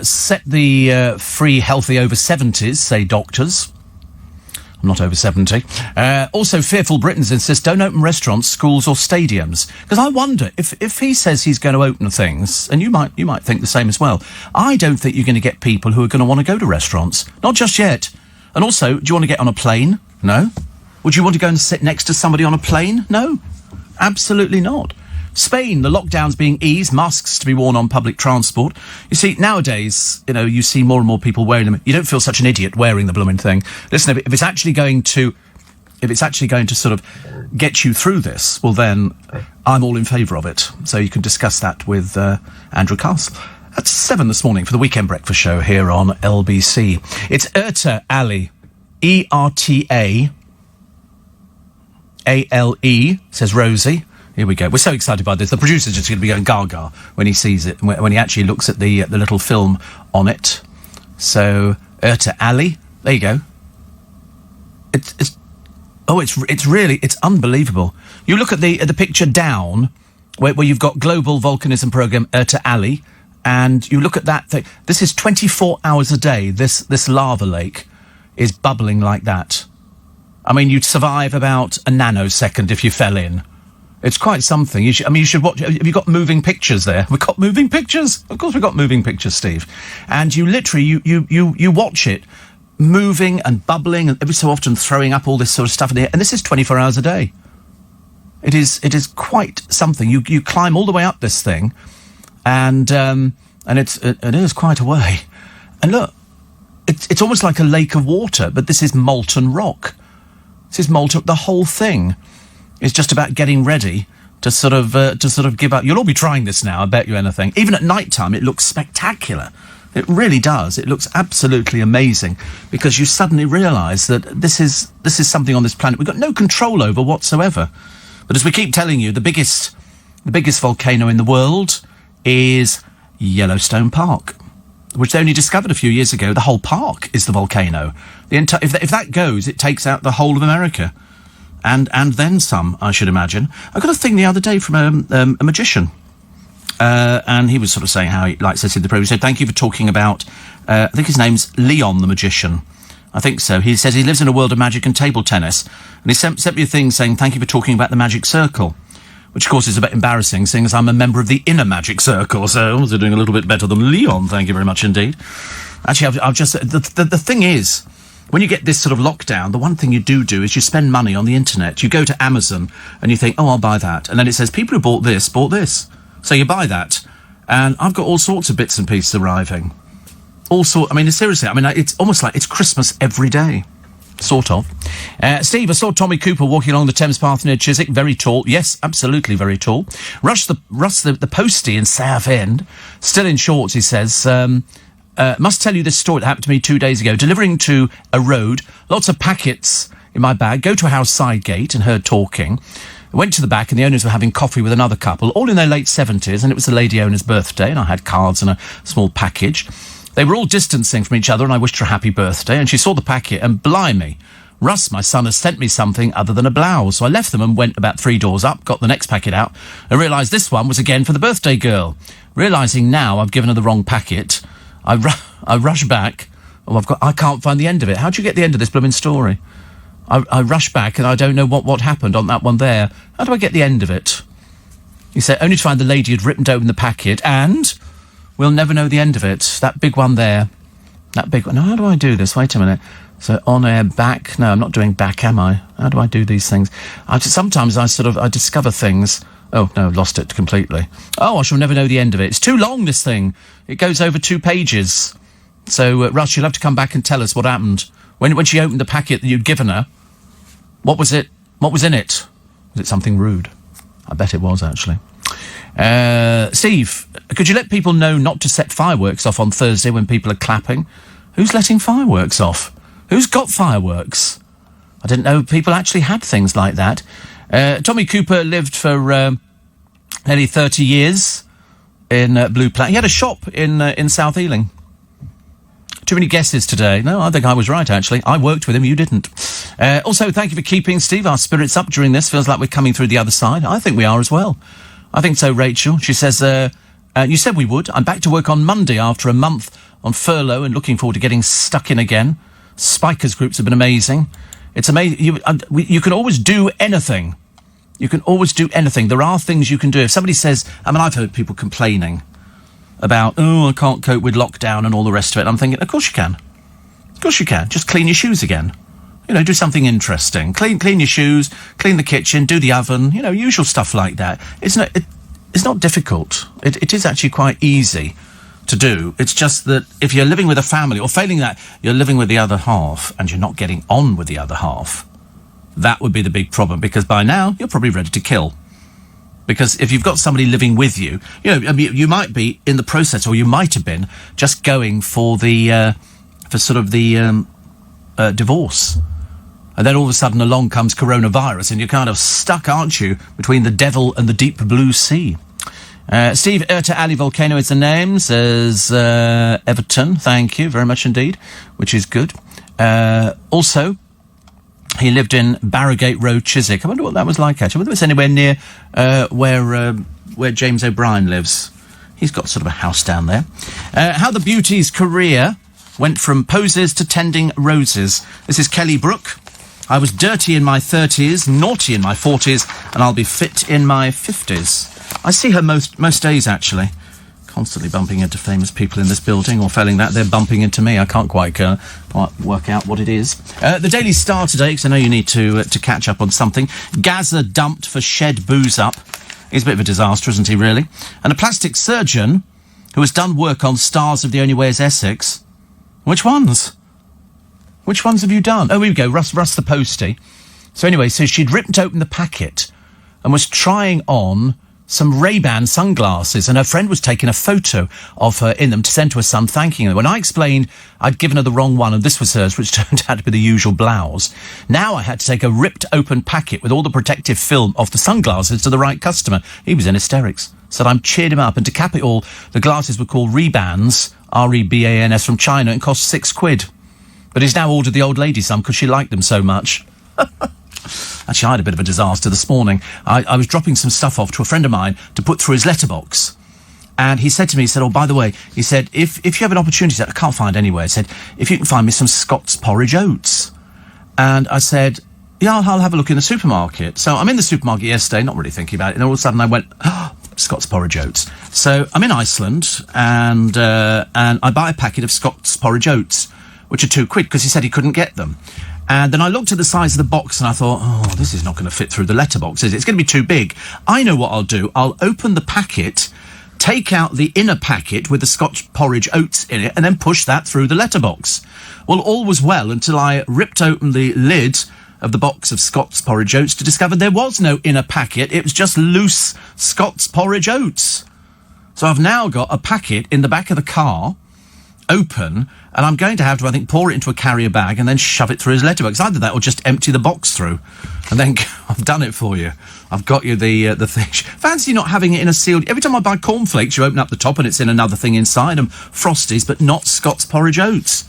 set the free healthy over 70s, say doctors. I'm not over 70. Also, Fearful Britons insist don't open restaurants, schools or stadiums. Because I wonder, if he says he's going to open things, and you might think the same as well, I don't think you're going to get people who are going to want to go to restaurants. Not just yet. And also, do you want to get on a plane? No. Would you want to go and sit next to somebody on a plane? No. Absolutely not. Spain, the lockdown's being eased, masks to be worn on public transport. You see, nowadays, you see more and more people wearing them. You don't feel such an idiot wearing the blooming thing. Listen, if it's actually going to sort of get you through this, well then, I'm all in favour of it. So you can discuss that with Andrew Castle. At 7 this morning for the Weekend Breakfast Show here on LBC. It's Erta Ali. ERTA ALE, says Rosie. Here we go. We're so excited by this. The producer's just going to be going gaga when he sees it, when he actually looks at the little film on it. So, Erta Ali. There you go. It's unbelievable. You look at the picture down, where you've got Global Volcanism Programme Erta Ali, and you look at that thing. This is 24 hours a day. This lava lake is bubbling like that. I mean, you'd survive about a nanosecond if you fell in. It's quite something. You should watch. Have you got moving pictures there? We've got moving pictures. Of course, we've got moving pictures, Steve. And you literally you watch it moving and bubbling, and every so often throwing up all this sort of stuff in the air. And this is 24 hours a day. It is quite something. You climb all the way up this thing. And it is quite a way. And look, it's almost like a lake of water, but this is molten rock. This is molten. The whole thing is just about getting ready to sort of give up. You'll all be trying this now, I bet you anything. Even at night time, it looks spectacular. It really does. It looks absolutely amazing because you suddenly realise that this is something on this planet we've got no control over whatsoever. But as we keep telling you, the biggest volcano in the world is Yellowstone Park, which they only discovered a few years ago. The whole park is the volcano. If that goes, it takes out the whole of America, and then some, I should imagine. I got a thing the other day from a magician, and he was sort of saying how he likes this in the program. He said, "Thank you for talking about." I think his name's Leon the magician. I think so. He says he lives in a world of magic and table tennis, and he sent me a thing saying, "Thank you for talking about the magic circle." Which, of course, is a bit embarrassing, seeing as I'm a member of the inner magic circle, so I was doing a little bit better than Leon, thank you very much indeed. Actually, I've just... The thing is, when you get this sort of lockdown, the one thing you do is you spend money on the internet. You go to Amazon, and you think, oh, I'll buy that. And then it says, people who bought this. So you buy that, and I've got all sorts of bits and pieces arriving. Seriously, it's almost like it's Christmas every day. Sort of. Steve, I saw Tommy Cooper walking along the Thames Path near Chiswick. Very tall. Yes, absolutely very tall. Russ the postie in Southend, still in shorts, he says, must tell you this story that happened to me 2 days ago. Delivering to a road, lots of packets in my bag. Go to a house side gate and heard talking. I went to the back and the owners were having coffee with another couple, all in their late 70s, and it was the lady owner's birthday, and I had cards and a small package. They were all distancing from each other, and I wished her a happy birthday, and she saw the packet, and blimey, Russ, my son, has sent me something other than a blouse. So I left them and went about 3 doors up, got the next packet out, and realised this one was again for the birthday girl. Realising now I've given her the wrong packet, I rush back. I can't find the end of it. How do you get the end of this blooming story? I rush back, and I don't know what happened on that one there. How do I get the end of it? He said, only to find the lady had ripped open the packet, and... we'll never know the end of it. That big one there. That big one. Now, how do I do this? Wait a minute. So, on air, back. No, I'm not doing back, am I? How do I do these things? Sometimes I discover things. Oh, no, lost it completely. Oh, I shall never know the end of it. It's too long, this thing. It goes over 2 pages. So, Russ, you'll have to come back and tell us what happened. When she opened the packet that you'd given her, what was it? What was in it? Was it something rude? I bet it was, actually. Steve, could you let people know not to set fireworks off on Thursday when people are clapping? Who's letting fireworks off? Who's got fireworks? I didn't know people actually had things like that. Tommy Cooper lived for nearly 30 years in Blue Planet. He had a shop in South Ealing. Too many guesses today. No, I think I was right, actually. I worked with him, you didn't. Also, thank you for keeping, Steve, our spirits up during this. Feels like we're coming through the other side. I think we are as well. I think so, Rachel. She says, you said we would. I'm back to work on Monday after a month on furlough and looking forward to getting stuck in again. Spikers groups have been amazing. It's amazing. You can always do anything. You can always do anything. There are things you can do. If somebody says... I've heard people complaining about, I can't cope with lockdown and all the rest of it. I'm thinking, of course you can. Of course you can. Just clean your shoes again. Do something interesting. Clean your shoes, clean the kitchen, do the oven, usual stuff like that. it's not difficult. It is actually quite easy to do. It's just that if you're living with a family, or failing that, you're living with the other half, and you're not getting on with the other half, that would be the big problem, because by now, you're probably ready to kill. Because if you've got somebody living with you, you know, I mean, you might be in the process, or you might have been, just going for the, divorce. And then all of a sudden along comes coronavirus, and you're kind of stuck, aren't you, between the devil and the deep blue sea. Steve Erta Ali Volcano is the name, says Everton. Thank you very much indeed, which is good. Also, he lived in Barrowgate Road, Chiswick. I wonder what that was like, actually. I wonder if it's anywhere near where James O'Brien lives. He's got sort of a house down there. How the beauty's career went from poses to tending roses. This is Kelly Brook. I was dirty in my 30s, naughty in my 40s, and I'll be fit in my 50s. I see her most days, actually. Constantly bumping into famous people in this building, or failing that, they're bumping into me. I can't quite work out what it is. The Daily Star today, because I know you need to catch up on something. Gaza dumped for shed booze up. He's a bit of a disaster, isn't he, really? And a plastic surgeon who has done work on stars of The Only Way is Essex. Which ones? Which ones have you done? Oh, here we go, Russ the Postie. So anyway, so she'd ripped open the packet and was trying on some Ray-Ban sunglasses, and her friend was taking a photo of her in them to send to her son, thanking her. When I explained I'd given her the wrong one and this was hers, which turned out to be the usual blouse, now I had to take a ripped-open packet with all the protective film off the sunglasses to the right customer. He was in hysterics. Said I cheered him up, and to cap it all, the glasses were called Ray-Bans, R-E-B-A-N-S, from China, and cost £6. But he's now ordered the old lady some because she liked them so much. Actually, I had a bit of a disaster this morning. I was dropping some stuff off to a friend of mine to put through his letterbox. And he said to me, he said, oh, by the way, he said, if you have an opportunity, that I can't find anywhere, he said, if you can find me some Scott's porridge oats. And I said, yeah, I'll have a look in the supermarket. So I'm in the supermarket yesterday, not really thinking about it, and all of a sudden I went, oh, Scott's porridge oats. So I'm in Iceland, and I buy a packet of Scott's porridge oats, which are £2, because he said he couldn't get them. And then I looked at the size of the box and I thought, oh, this is not going to fit through the letterbox, is it? It's going to be too big. I know what I'll do. I'll open the packet, take out the inner packet with the Scotch porridge oats in it, and then push that through the letterbox. Well, all was well until I ripped open the lid of the box of Scott's porridge oats to discover there was no inner packet. It was just loose Scott's porridge oats. So I've now got a packet in the back of the car, open, and I'm going to have to, I think, pour it into a carrier bag and then shove it through his letterbox. Either that or just empty the box through. And then I've done it for you. I've got you the thing. Fancy not having it in a sealed... Every time I buy cornflakes, you open up the top and it's in another thing inside, and Frosties, but not Scott's porridge oats.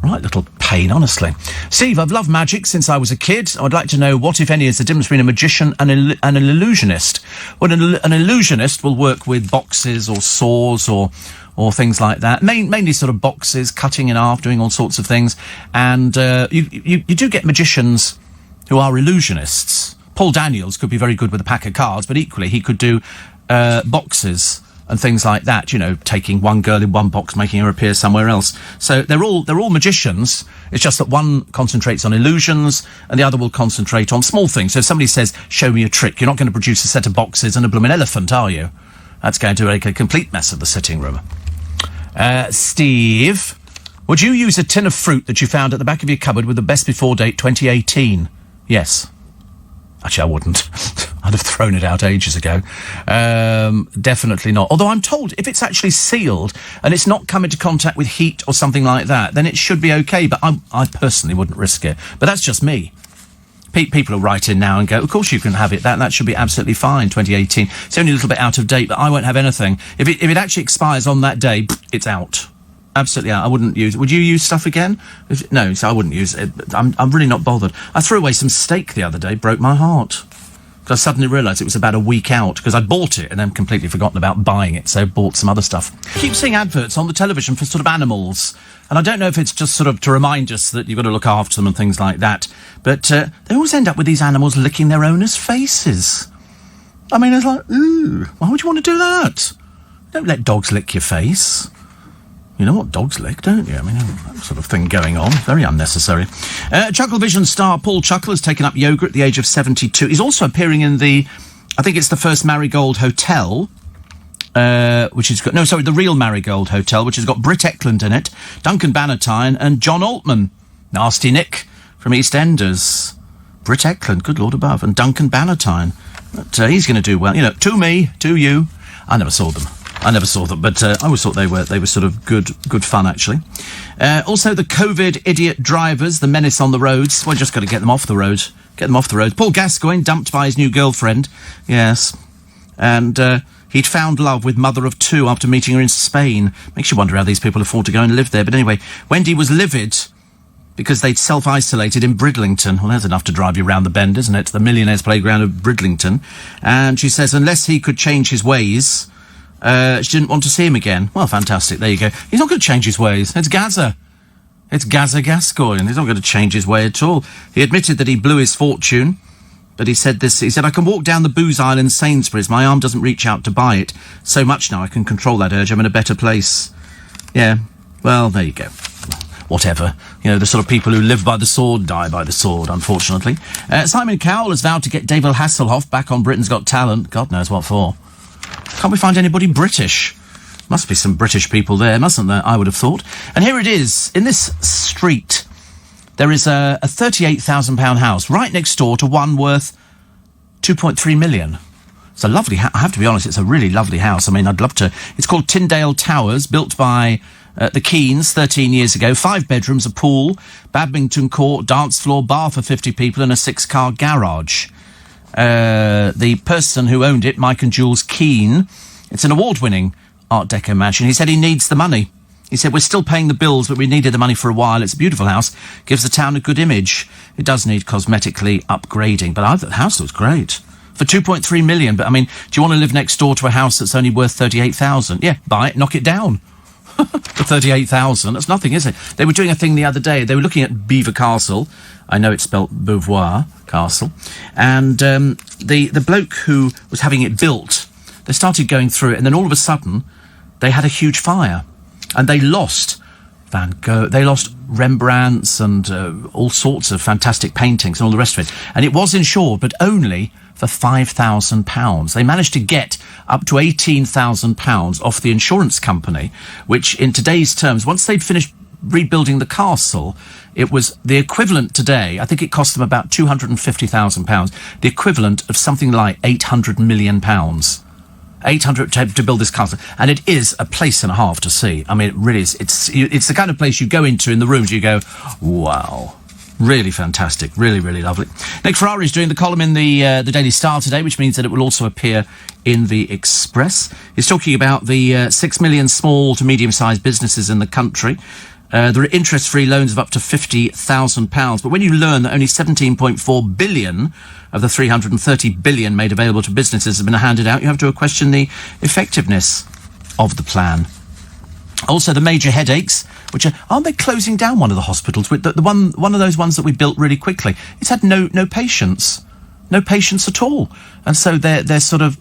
Right, little pain, honestly. Steve, I've loved magic since I was a kid. I'd like to know what, if any, is the difference between a magician and an illusionist. Well, an illusionist will work with boxes or saws or things like that. Mainly sort of boxes, cutting in half, doing all sorts of things. And you do get magicians who are illusionists. Paul Daniels could be very good with a pack of cards, but equally he could do boxes and things like that, you know, taking one girl in one box, making her appear somewhere else. So they're all magicians. It's just that one concentrates on illusions and the other will concentrate on small things. So if somebody says, show me a trick, you're not going to produce a set of boxes and a blooming elephant, are you? That's going to make a complete mess of the sitting room. Steve, would you use a tin of fruit that you found at the back of your cupboard with the best before date 2018? Yes. Actually, I wouldn't. I'd have thrown it out ages ago. Definitely not. Although I'm told if it's actually sealed and it's not come into contact with heat or something like that, then it should be okay. But I personally wouldn't risk it. But that's just me. People will write in now and go, of course you can have it. That should be absolutely fine, 2018. It's only a little bit out of date, but I won't have anything. If it actually expires on that day, it's out. Absolutely out. I wouldn't use it. Would you use stuff again? No, so I wouldn't use it. I'm really not bothered. I threw away some steak the other day, broke my heart. Because I suddenly realised it was about a week out, because I bought it and then completely forgotten about buying it, so bought some other stuff. Keep seeing adverts on the television for sort of animals, and I don't know if it's just sort of to remind us that you've got to look after them and things like that, but they always end up with these animals licking their owners' faces. I mean, it's like, ooh, why would you want to do that? Don't let dogs lick your face. You know what dogs lick, don't you? I mean, that sort of thing going on. Very unnecessary. Chucklevision star Paul Chuckle has taken up yoga at the age of 72. He's also appearing in I think it's the first Marigold Hotel. which has got... No, sorry, the Real Marigold Hotel, which has got Britt Ekland in it, Duncan Bannatyne and John Altman. Nasty Nick from EastEnders. Britt Ekland, good Lord above, and Duncan Bannatyne. But he's going to do well. You know, to me, to you. I never saw them, but I always thought they were sort of good fun, actually. Also, the COVID idiot drivers, the menace on the roads. Well, just got to get them off the road. Get them off the road. Paul Gascoigne, dumped by his new girlfriend. Yes. And he'd found love with mother of two after meeting her in Spain. Makes you wonder how these people afford to go and live there. But anyway, Wendy was livid because they'd self-isolated in Bridlington. Well, there's enough to drive you round the bend, isn't it? The millionaire's playground of Bridlington. And she says, unless he could change his ways, she didn't want to see him again. Well, fantastic. There you go. He's not going to change his ways. It's Gaza. It's Gaza Gascoigne. He's not going to change his way at all. He admitted that he blew his fortune, but he said this. He said, I can walk down the booze aisle in Sainsbury's. My arm doesn't reach out to buy it. So much now I can control that urge. I'm in a better place. Yeah. Well, there you go. Whatever. You know, the sort of people who live by the sword die by the sword, unfortunately. Simon Cowell has vowed to get David Hasselhoff back on Britain's Got Talent. God knows what for. Can't we find anybody British? Must be some British people there, mustn't there? I would have thought. And here it is. In this street, there is a £38,000 house right next door to one worth 2.3 million. It's a lovely I have to be honest, it's a really lovely house. I mean, I'd love to... It's called Tyndale Towers, built by the Keens 13 years ago. 5 bedrooms, a pool, badminton court, dance floor, bar for 50 people and a 6-car garage. The person who owned it, Mike and Jules Keane, it's an award-winning Art Deco mansion. He said he needs the money. He said, we're still paying the bills, but we needed the money for a while. It's a beautiful house, gives the town a good image. It does need cosmetically upgrading, but the house looks great. For 2.3 million, but I mean, do you want to live next door to a house that's only worth 38,000? Yeah, buy it, knock it down. For 38,000, that's nothing, is it? They were doing a thing the other day. They were looking at Belvoir Castle. I know it's spelt Beauvoir Castle. And the bloke who was having it built, they started going through it, and then all of a sudden, they had a huge fire. And they lost Van Gogh, they lost Rembrandts and all sorts of fantastic paintings and all the rest of it. And it was insured, but only for £5,000. They managed to get up to £18,000 off the insurance company, which in today's terms, once they'd finished rebuilding the castle, it was the equivalent today, I think it cost them about £250,000, the equivalent of something like £800 million. 800 to build this castle, and it is a place and a half to see. I mean, it really is. It's the kind of place you go into in the rooms, you go, wow. Really fantastic. Really, really lovely. Nick Ferrari is doing the column in the Daily Star today, which means that it will also appear in the Express. He's talking about the 6 million small to medium-sized businesses in the country. There are interest-free loans of up to £50,000. But when you learn that only 17.4 billion of the 330 billion made available to businesses have been handed out, you have to question the effectiveness of the plan. Also, the major headaches, which aren't they closing down one of the hospitals? With one of those ones that we built really quickly. It's had no patients at all, and so they're sort of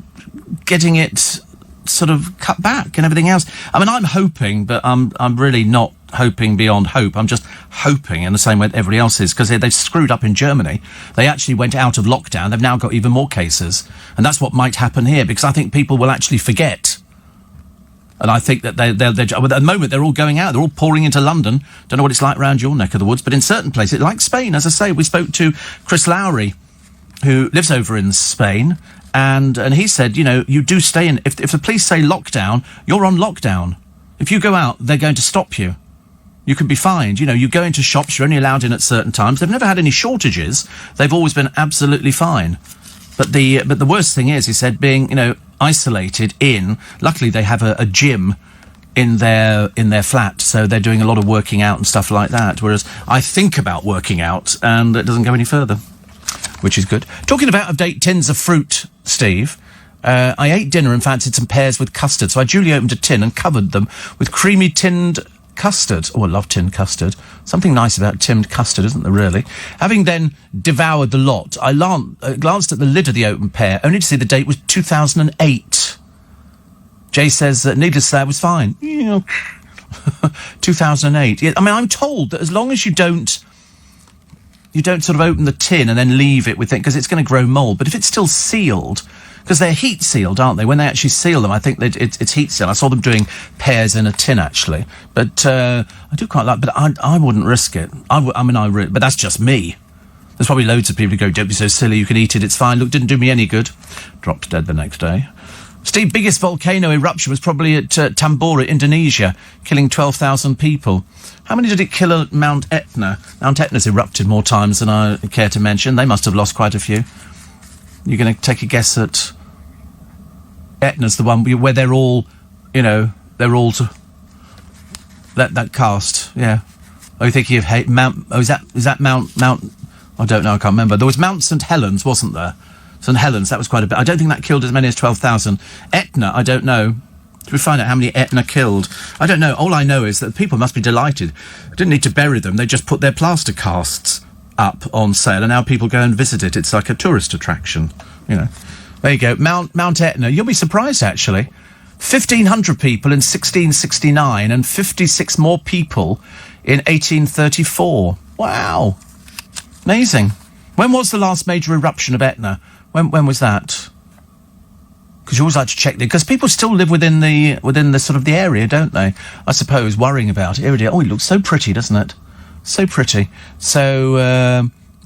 getting it sort of cut back and everything else. I mean, I'm hoping, but I'm really not hoping beyond hope. I'm just hoping in the same way that everybody else is, because they've screwed up in Germany. They actually went out of lockdown. They've now got even more cases, and that's what might happen here, because I think people will actually forget. And I think that they're at the moment they're all going out. They're all pouring into London. Don't know what it's like around your neck of the woods, but in certain places, like Spain, as I say, we spoke to Chris Lowry, who lives over in Spain, and he said, you know, you do stay in. If the police say lockdown, you're on lockdown. If you go out, they're going to stop you. You can be fined. You know, you go into shops, you're only allowed in at certain times. They've never had any shortages. They've always been absolutely fine. But the worst thing is, he said, being, you know, isolated in. Luckily, they have a gym in their flat, so they're doing a lot of working out and stuff like that. Whereas I think about working out, and it doesn't go any further, which is good. Talking of out-of-date tins of fruit, Steve. I ate dinner and fancied some pears with custard, so I duly opened a tin and covered them with creamy tinned custard. Oh, I love tinned custard. Something nice about tinned custard, isn't there, really? Having then devoured the lot, I glanced at the lid of the open pear, only to see the date was 2008. Jay says, needless to say, I was fine. 2008. Yeah, I mean, I'm told that as long as you don't sort of open the tin and then leave it with it, because it's going to grow mould. But if it's still sealed, because they're heat sealed, aren't they? When they actually seal them, I think that it's heat sealed. I saw them doing pears in a tin, actually. But I do quite like, but I wouldn't risk it. But that's just me. There's probably loads of people who go, don't be so silly, you can eat it, it's fine. Look, didn't do me any good. Dropped dead the next day. Steve, biggest volcano eruption was probably at Tambora, Indonesia, killing 12,000 people. How many did it kill at Mount Etna? Mount Etna's erupted more times than I care to mention. They must have lost quite a few. You're going to take a guess at... Etna's the one where they're all, they're all that cast, yeah. Are you thinking of Mount... Oh, is that Mount... I don't know, I can't remember. There was Mount St Helens, wasn't there? St Helens, that was quite a bit. I don't think that killed as many as 12,000. Etna, I don't know. Did we find out how many Etna killed? I don't know. All I know is that people must be delighted. They didn't need to bury them. They just put their plaster casts up on sale, and now people go and visit it. It's like a tourist attraction, There you go. Mount Etna. You'll be surprised, actually. 1,500 people in 1669 and 56 more people in 1834. Wow. Amazing. When was the last major eruption of Etna? When was that? Because you always like to check because people still live within the sort of the area, don't they? I suppose, worrying about it. Oh, it looks so pretty, doesn't it? So pretty. So,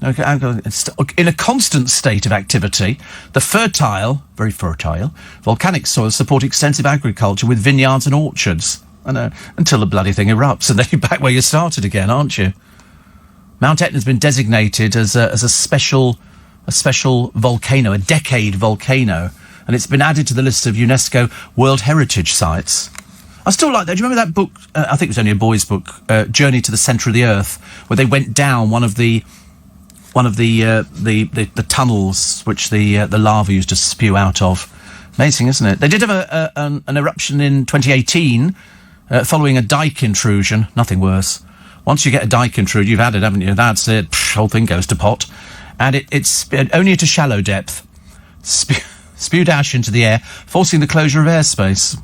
in a constant state of activity, the very fertile, volcanic soils support extensive agriculture with vineyards and orchards. I know, until the bloody thing erupts, and then you're back where you started again, aren't you? Mount Etna's been designated as a special volcano, a decade volcano, and it's been added to the list of UNESCO World Heritage Sites. I still like that. Do you remember that book? I think it was only a boy's book, Journey to the Centre of the Earth, where they went down one of the tunnels which the lava used to spew out of. Amazing, isn't it? They did have an eruption in 2018 following a dike intrusion. Nothing worse. Once you get a dike intrude, you've had it, haven't you? That's it. Whole thing goes to pot. And it's only at a shallow depth. Spewed ash into the air, forcing the closure of airspace.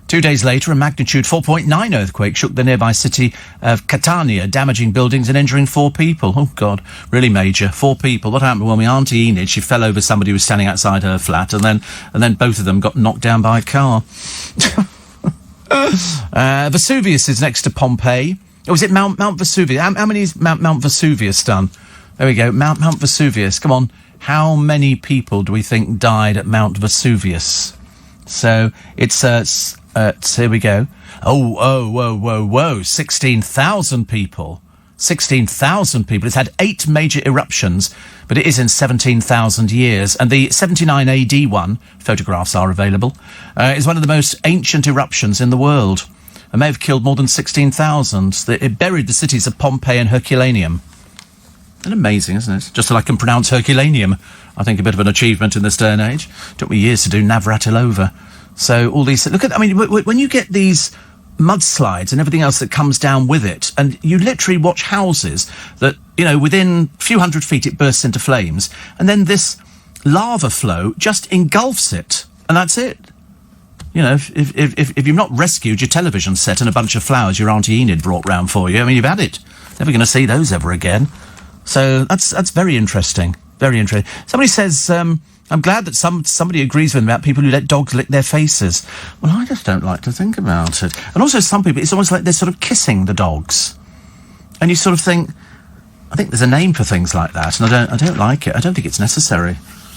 2 days later, a magnitude 4.9 earthquake shook the nearby city of Catania, damaging buildings and injuring 4 people. Oh, God, really major. 4 people. What happened? Well, my Auntie Enid, she fell over somebody who was standing outside her flat, and then both of them got knocked down by a car. Vesuvius is next to Pompeii. Oh, is it Mount Vesuvius? How many is Mount Vesuvius done? There we go. Mount Vesuvius. Come on. How many people do we think died at Mount Vesuvius? So it's here we go. Whoa. 16,000 people. 16,000 people. It's had 8 major eruptions, but it is in 17,000 years. And the 79 AD one, photographs are available, is one of the most ancient eruptions in the world. It may have killed more than 16,000. It buried the cities of Pompeii and Herculaneum. And amazing, isn't it? Just so I can pronounce Herculaneum. I think a bit of an achievement in this day and age. Took me years to do Navratilova. So all these... when you get these mudslides and everything else that comes down with it, and you literally watch houses that, within a few hundred feet it bursts into flames, and then this lava flow just engulfs it, and that's it. If you've not rescued your television set and a bunch of flowers your Auntie Enid brought round for you, you've had it. Never going to see those ever again. So that's very interesting. Very interesting. Somebody says, I'm glad that somebody agrees with me about people who let dogs lick their faces. Well, I just don't like to think about it. And also some people, it's almost like they're sort of kissing the dogs. And you sort of think, I think there's a name for things like that, and I don't like it. I don't think it's necessary.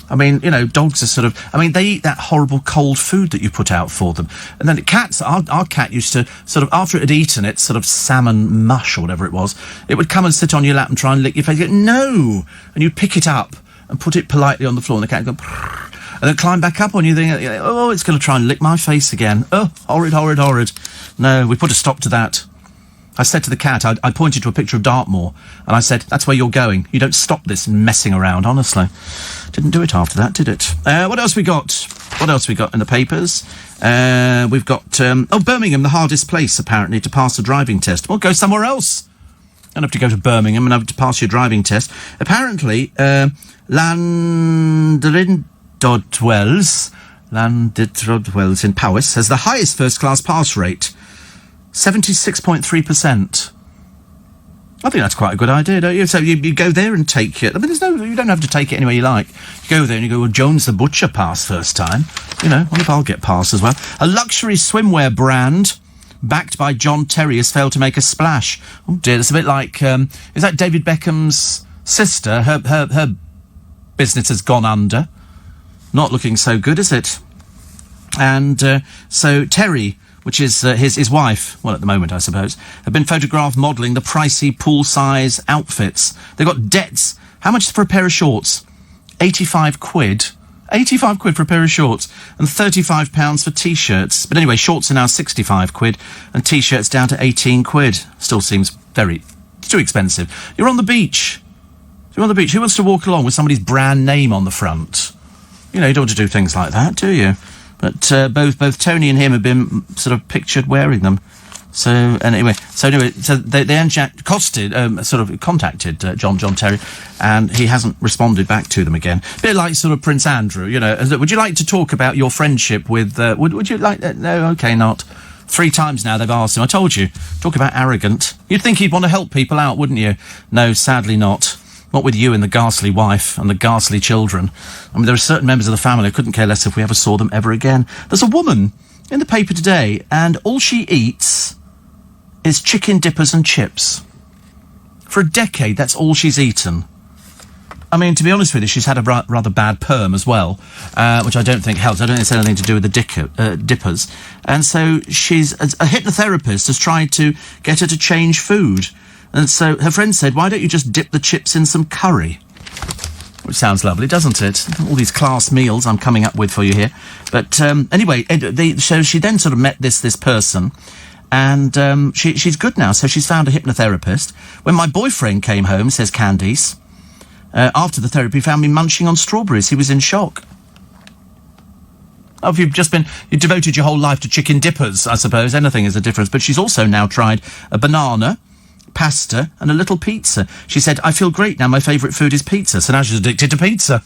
Dogs are sort of... they eat that horrible cold food that you put out for them. And then cats... Our cat used to sort of... After it had eaten its sort of salmon mush or whatever it was, it would come and sit on your lap and try and lick your face. You go, no! And you pick it up and put it politely on the floor, and the cat would go... and then climb back up on you, thinking, oh, it's going to try and lick my face again. Oh, horrid. No, we put a stop to that. I said to the cat, I pointed to a picture of Dartmoor, and I said, that's where you're going. You don't stop this messing around, honestly. Didn't do it after that, did it? What else we got? What else we got in the papers? We've got, Birmingham, the hardest place, apparently, to pass a driving test. Well, go somewhere else. You don't have to go to Birmingham and have to pass your driving test. Apparently, Llandudno in Powys has the highest first-class pass rate. 76.3%. I think that's quite a good idea, don't you? So you go there and take it. I mean, you don't have to take it anywhere you like. You go there and you go, well, Jones the Butcher passed first time. You know, what if I'll get passed as well? A luxury swimwear brand backed by John Terry has failed to make a splash. Oh dear, it's a bit like, is that David Beckham's sister? Her business has gone under. Not looking so good, is it? And so Terry, which is his wife, well, at the moment, I suppose, have been photographed modelling the pricey pool-size outfits. They've got debts. How much for a pair of shorts? 85 quid. 85 quid for a pair of shorts and £35 for T-shirts. But anyway, shorts are now 65 quid and T-shirts down to 18 quid. Still seems too expensive. You're on the beach. You're on the beach. Who wants to walk along with somebody's brand name on the front? You know, you don't want to do things like that, do you? But both Tony and him have been sort of pictured wearing them. So anyway, they contacted John Terry, and he hasn't responded back to them again. A bit like sort of Prince Andrew, you know. Would you like to talk about your friendship with? Would you like? No, okay, not. 3 times now they've asked him. I told you, talk about arrogant. You'd think he'd want to help people out, wouldn't you? No, sadly not. Not with you and the ghastly wife and the ghastly children. I mean, there are certain members of the family who couldn't care less if we ever saw them ever again. There's a woman in the paper today, and all she eats is chicken dippers and chips. For a decade, that's all she's eaten. I mean, to be honest with you, she's had a rather bad perm as well, which I don't think helps. I don't think it's anything to do with the dippers. And so a hypnotherapist has tried to get her to change food. And so her friend said, why don't you just dip the chips in some curry? Which sounds lovely, doesn't it? All these class meals I'm coming up with for you here. But anyway, so she then sort of met this person, and she's good now. So she's found a hypnotherapist. When my boyfriend came home, says Candice, after the therapy, found me munching on strawberries. He was in shock. Oh, if you've devoted your whole life to chicken dippers, I suppose anything is a difference. But she's also now tried a banana, pasta and a little pizza. She said, I feel great now, my favourite food is pizza. So now she's addicted to pizza.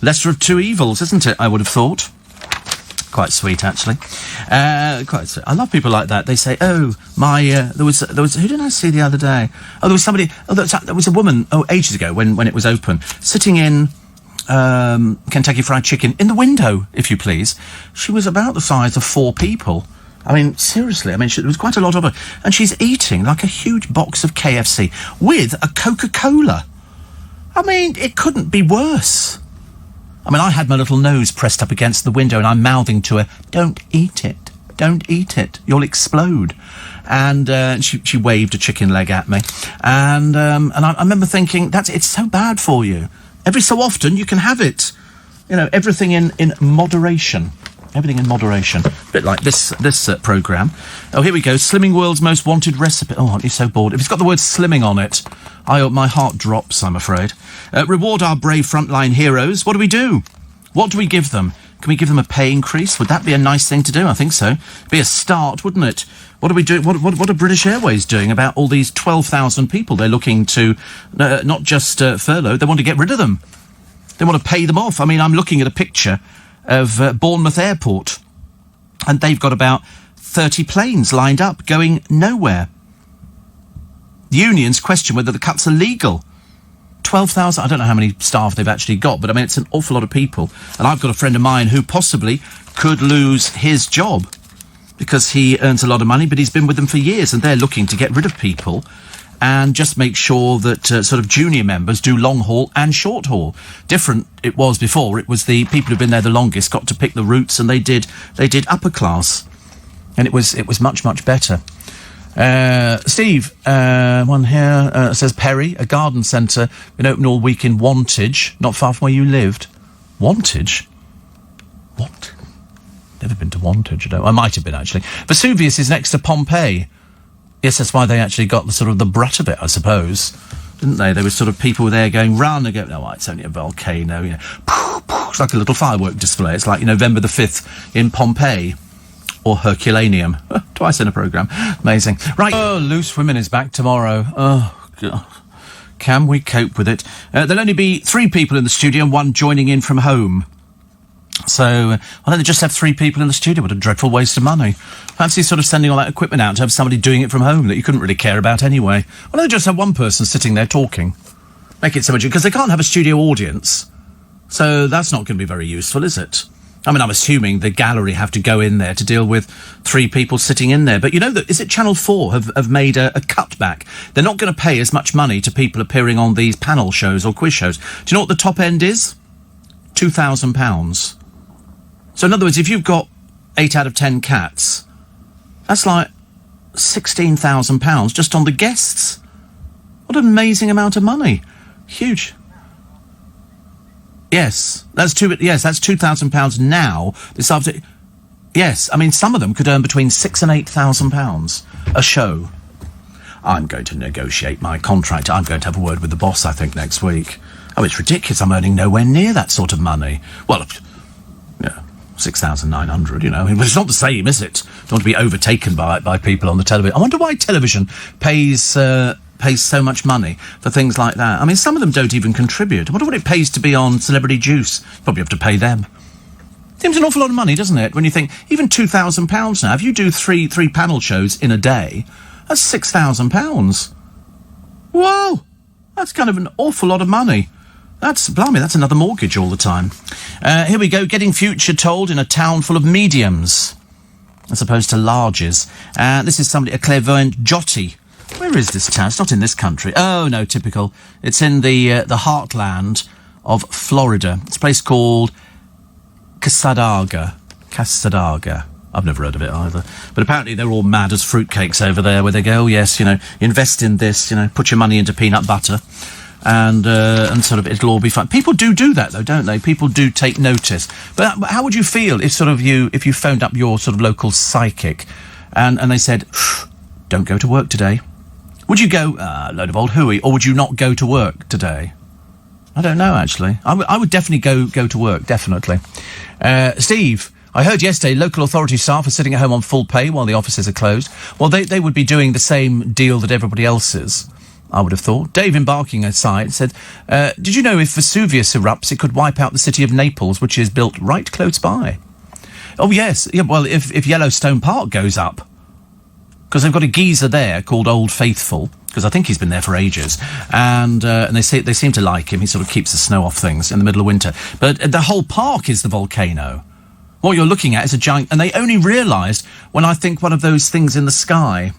Lesser of two evils, isn't it, I would have thought. Quite sweet, actually. Quite sweet. I love people like that. They say, oh, there was, who did I see the other day? Oh, there was somebody, there was a woman, ages ago when it was open, sitting in Kentucky Fried Chicken in the window, if you please. She was about the size of 4 people. I mean, seriously, there was quite a lot of her. And she's eating like a huge box of KFC with a Coca-Cola. I mean, it couldn't be worse. I mean, I had my little nose pressed up against the window and I'm mouthing to her, don't eat it, don't eat it, you'll explode. And she waved a chicken leg at me. And I remember thinking, it's so bad for you. Every so often you can have it. You know, everything in moderation. Everything in moderation. A bit like this programme. Oh, here we go. Slimming World's Most Wanted Recipe. Oh, aren't you so bored? If it's got the word slimming on it, my heart drops, I'm afraid. Reward our brave frontline heroes. What do? What do we give them? Can we give them a pay increase? Would that be a nice thing to do? I think so. Be a start, wouldn't it? What are we doing? What are British Airways doing about all these 12,000 people they're looking to not just furlough, they want to get rid of them. They want to pay them off. I mean, I'm looking at a picture of Bournemouth Airport, and they've got about 30 planes lined up going nowhere. The unions question whether the cuts are legal. 12,000, I don't know how many staff they've actually got, but I mean, it's an awful lot of people. And I've got a friend of mine who possibly could lose his job because he earns a lot of money, but he's been with them for years, and they're looking to get rid of people and just make sure that sort of junior members do long haul and short haul. Different it was before. It was the people who've been there the longest got to pick the routes, and they did upper class, and it was much better. Steve, one here says Perry, a garden centre, been open all week in Wantage, not far from where you lived. Wantage? What? Never been to Wantage. I might have been, actually. Vesuvius is next to Pompeii. Yes, that's why they actually got the brunt of it, I suppose, didn't they? There were sort of people there going round and going, no, it's only a volcano, you know. It's like a little firework display. It's like November the 5th in Pompeii. Or Herculaneum. Twice in a programme. Amazing. Right. Oh, Loose Women is back tomorrow. Oh, God. Can we cope with it? There'll only be 3 people in the studio and 1 joining in from home. So, why don't they just have 3 people in the studio? What a dreadful waste of money. Fancy sort of sending all that equipment out to have somebody doing it from home that you couldn't really care about anyway. Why don't they just have one person sitting there talking? Make it so much... Because they can't have a studio audience. So that's not going to be very useful, is it? I mean, I'm assuming the gallery have to go in there to deal with 3 people sitting in there. But you know, is it Channel 4 have made a cutback? They're not going to pay as much money to people appearing on these panel shows or quiz shows. Do you know what the top end is? £2,000. So in other words, if you've got 8 out of 10 cats, that's like £16,000 just on the guests. What an amazing amount of money. Huge. Yes, that's £2,000 now. This after, yes, I mean some of them could earn between £6,000 and £8,000 a show. I'm going to negotiate my contract. I'm going to have a word with the boss, I think, next week. Oh, it's ridiculous. I'm earning nowhere near that sort of money. Well, yeah, 6,900. You know, but it's not the same, is it? Don't want to be overtaken by people on the television. I wonder why television pays so much money for things like that. I mean, some of them don't even contribute. I wonder what it pays to be on Celebrity Juice. Probably have to pay them. Seems an awful lot of money, doesn't it? When you think, even £2,000 now, if you do three panel shows in a day, that's £6,000. Whoa! That's kind of an awful lot of money. Blimey, that's another mortgage all the time. Here we go, getting future told in a town full of mediums, as opposed to larges. This is somebody, a clairvoyant Jotty. Where is this town? It's not in this country. Oh, no, typical. It's in the heartland of Florida. It's a place called Casadaga. I've never heard of it either. But apparently they're all mad as fruitcakes over there, where they go, oh, yes, you know, invest in this, you know, put your money into peanut butter, and sort of it'll all be fine. People do that, though, don't they? People do take notice. But how would you feel if if you phoned up your sort of local psychic and they said, don't go to work today? Would you go, load of old hooey, or would you not go to work today? I don't know, actually. I would definitely go to work, definitely. Steve, I heard yesterday local authority staff are sitting at home on full pay while the offices are closed. Well, they would be doing the same deal that everybody else is, I would have thought. Dave, embarking aside, said, did you know if Vesuvius erupts, it could wipe out the city of Naples, which is built right close by? Oh, yes. Yeah, well, if Yellowstone Park goes up, because they've got a geezer there called Old Faithful, because I think he's been there for ages, and they seem to like him. He sort of keeps the snow off things in the middle of winter. But the whole park is the volcano. What you're looking at is a giant... And they only realised when I think one of those things in the sky...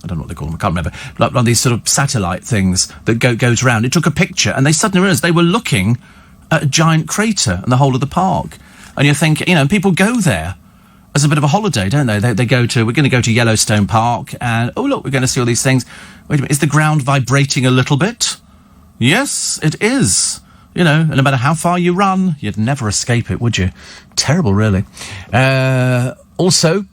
I don't know what they call them, I can't remember. Like one of these sort of satellite things that goes around. It took a picture, and they suddenly realised they were looking at a giant crater in the whole of the park. And you're thinking, you know, people go there as a bit of a holiday, don't they? We're going to go to Yellowstone Park, and, oh, look, we're going to see all these things. Wait a minute, is the ground vibrating a little bit? Yes, it is. You know, and no matter how far you run, you'd never escape it, would you? Terrible, really. Also,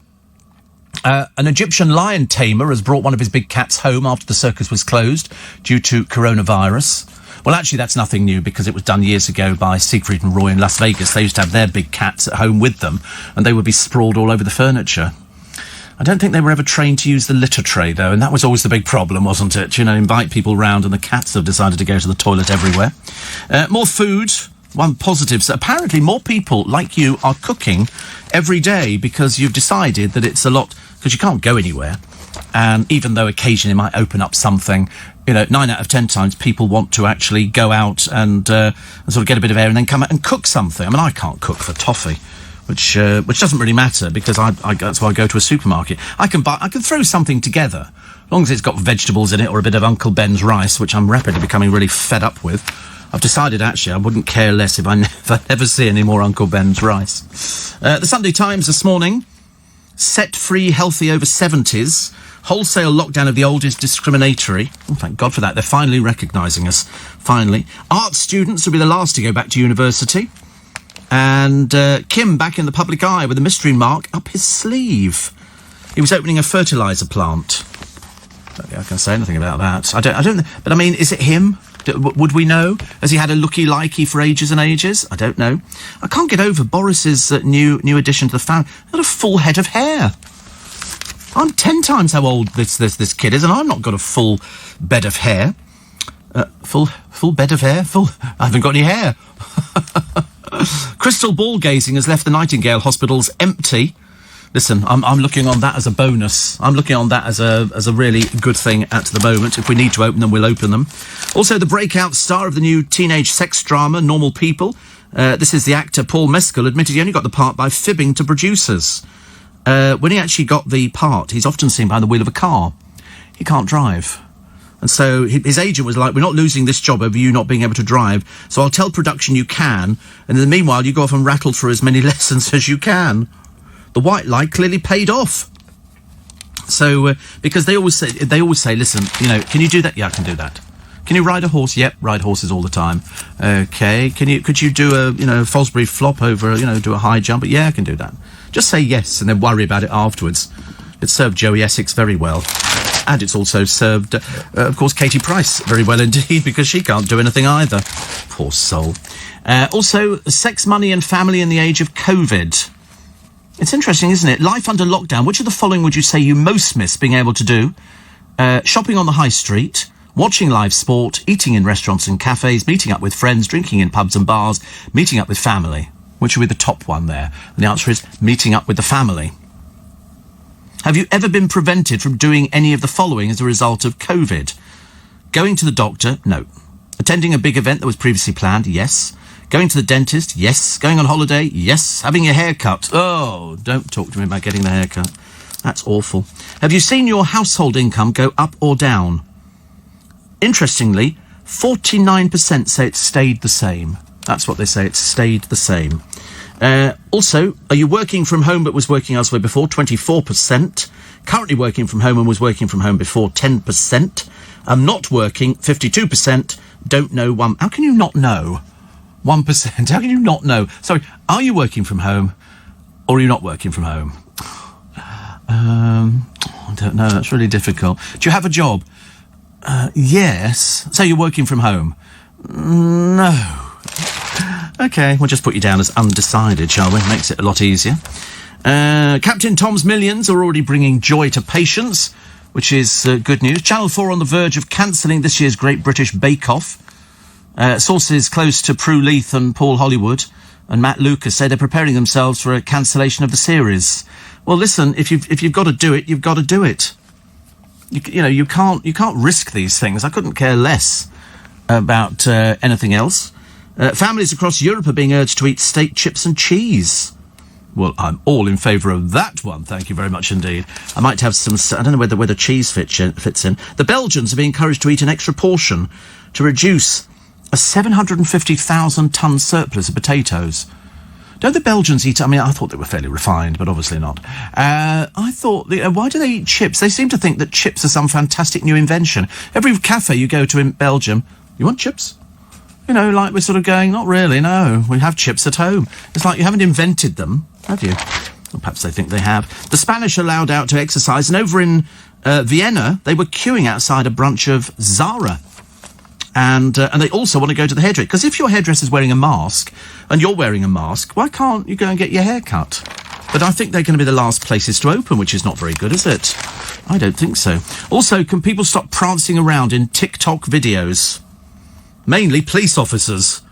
an Egyptian lion tamer has brought one of his big cats home after the circus was closed due to coronavirus. Well, actually, that's nothing new, because it was done years ago by Siegfried and Roy in Las Vegas. They used to have their big cats at home with them, and they would be sprawled all over the furniture. I don't think they were ever trained to use the litter tray, though, and that was always the big problem, wasn't it? You know, invite people round, and the cats have decided to go to the toilet everywhere. More food. One positive. So apparently more people like you are cooking every day because you've decided that it's a lot... Because you can't go anywhere. And even though occasionally it might open up something, you know, 9 out of 10 times people want to actually go out and sort of get a bit of air and then come out and cook something. I mean, I can't cook for toffee, which doesn't really matter, because that's why I go to a supermarket. I can throw something together, as long as it's got vegetables in it or a bit of Uncle Ben's rice, which I'm rapidly becoming really fed up with. I've decided, actually, I wouldn't care less if I never see any more Uncle Ben's rice. The Sunday Times this morning, set free healthy over 70s. Wholesale lockdown of the old is discriminatory. Oh, thank God for that. They're finally recognising us. Finally. Art students will be the last to go back to university. And Kim back in the public eye with a mystery mark up his sleeve. He was opening a fertiliser plant. I don't think I can say anything about that. I don't. But I mean, is it him? Would we know? Has he had a looky-likey for ages and ages? I don't know. I can't get over Boris's new addition to the family. He's got a full head of hair. I'm 10 times how old this kid is, and I've not got a full bed of hair. Full bed of hair? I haven't got any hair. Crystal ball gazing has left the Nightingale hospitals empty. Listen, I'm looking on that as a bonus. I'm looking on that as a really good thing at the moment. If we need to open them, we'll open them. Also, the breakout star of the new teenage sex drama, Normal People. This is the actor Paul Mescal, admitted he only got the part by fibbing to producers. When he actually got the part, he's often seen behind the wheel of a car. He can't drive. And so his agent was like, we're not losing this job over you not being able to drive, so I'll tell production you can, and in the meanwhile, you go off and rattle through as many lessons as you can. The white lie clearly paid off. So, because they always say, listen, can you do that? Yeah, I can do that. Can you ride a horse? Yep, ride horses all the time. Okay, could you do a, Fosbury flop over, do a high jump? Yeah, I can do that. Just say yes and then worry about it afterwards. It served Joey Essex very well. And it's also served, of course, Katie Price very well indeed, because she can't do anything either. Poor soul. Also, sex, money and family in the age of COVID. It's interesting, isn't it? Life under lockdown. Which of the following would you say you most miss being able to do? Shopping on the high street, watching live sport, eating in restaurants and cafes, meeting up with friends, drinking in pubs and bars, meeting up with family. Which would be the top one there? And the answer is meeting up with the family. Have you ever been prevented from doing any of the following as a result of COVID? Going to the doctor? No. Attending a big event that was previously planned? Yes. Going to the dentist? Yes. Going on holiday? Yes. Having your hair cut? Oh, don't talk to me about getting the haircut. That's awful. Have you seen your household income go up or down? Interestingly, 49% say it stayed the same. That's what they say, it stayed the same. Also, are you working from home but was working elsewhere before? 24%. Currently working from home and was working from home before? 10%. I'm not working? 52%. Don't know? 1%. How can you not know? 1%. How can you not know? Sorry, are you working from home or are you not working from home? I don't know. That's really difficult. Do you have a job? Yes. So you're working from home? No. OK, we'll just put you down as undecided, shall we? Makes it a lot easier. Captain Tom's Millions are already bringing joy to patients, which is good news. Channel 4 on the verge of cancelling this year's Great British Bake Off. Sources close to Prue Leith and Paul Hollywood and Matt Lucas say they're preparing themselves for a cancellation of the series. Well, listen, if you've got to do it, you've got to do it. You can't risk these things. I couldn't care less about anything else. Families across Europe are being urged to eat steak, chips and cheese. Well, I'm all in favour of that one, thank you very much indeed. I might have some, I don't know whether cheese fits in. The Belgians are being encouraged to eat an extra portion to reduce a 750,000-tonne surplus of potatoes. Don't the Belgians eat... I mean, I thought they were fairly refined, but obviously not. I thought... why do they eat chips? They seem to think that chips are some fantastic new invention. Every cafe you go to in Belgium, you want chips? Like we're sort of going, not really, no. We have chips at home. It's like you haven't invented them, have you? Or perhaps they think they have. The Spanish are allowed out to exercise, and over in Vienna, they were queuing outside a branch of Zara. And they also want to go to the hairdresser. Because if your hairdresser's wearing a mask, and you're wearing a mask, why can't you go and get your hair cut? But I think they're going to be the last places to open, which is not very good, is it? I don't think so. Also, can people stop prancing around in TikTok videos? Mainly police officers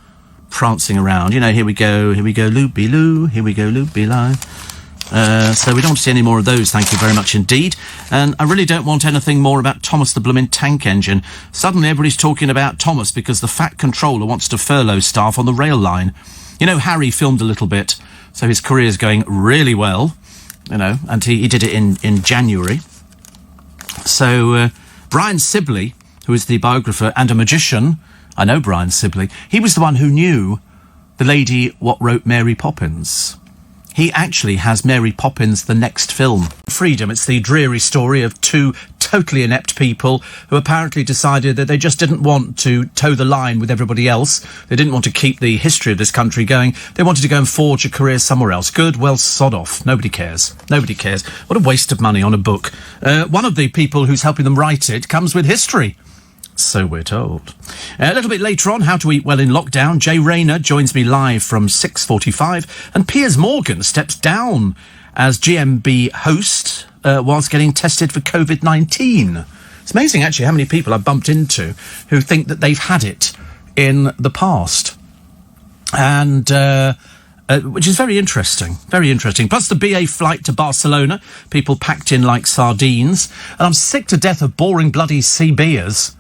prancing around. Here we go, loopy-loo, here we go, loopy-loo. So we don't want to see any more of those, thank you very much indeed. And I really don't want anything more about Thomas the bloomin' tank engine. Suddenly everybody's talking about Thomas because the Fat Controller wants to furlough staff on the rail line. Harry filmed a little bit, so his career's going really well, and he did it in January. So Brian Sibley, who is the biographer and a magician... I know Brian Sibley. He was the one who knew the lady what wrote Mary Poppins. He actually has Mary Poppins, the next film. Freedom, it's the dreary story of two totally inept people who apparently decided that they just didn't want to toe the line with everybody else. They didn't want to keep the history of this country going. They wanted to go and forge a career somewhere else. Good, well, sod off. Nobody cares. Nobody cares. What a waste of money on a book. One of the people who's helping them write it comes with history. So we're told. A little bit later on, How to Eat Well in Lockdown. Jay Rayner joins me live from 6:45, and Piers Morgan steps down as GMB host whilst getting tested for COVID-19. It's amazing, actually, how many people I've bumped into who think that they've had it in the past. And which is very interesting. Very interesting. Plus the BA flight to Barcelona, people packed in like sardines. And I'm sick to death of boring bloody CBers.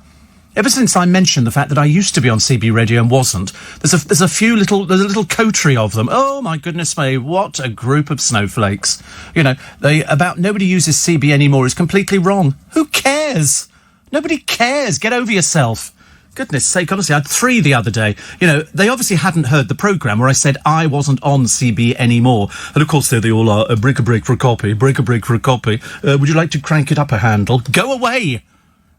Ever since I mentioned the fact that I used to be on CB radio and wasn't, there's a little coterie of them. Oh my goodness me, what a group of snowflakes. You know, about nobody uses CB anymore is completely wrong. Who cares? Nobody cares. Get over yourself. Goodness sake, honestly, I had 3 the other day. You know, they obviously hadn't heard the programme where I said I wasn't on CB anymore. And of course, there they all are. Break a break for a copy. Break a break for a copy. Would you like to crank it up a handle? Go away.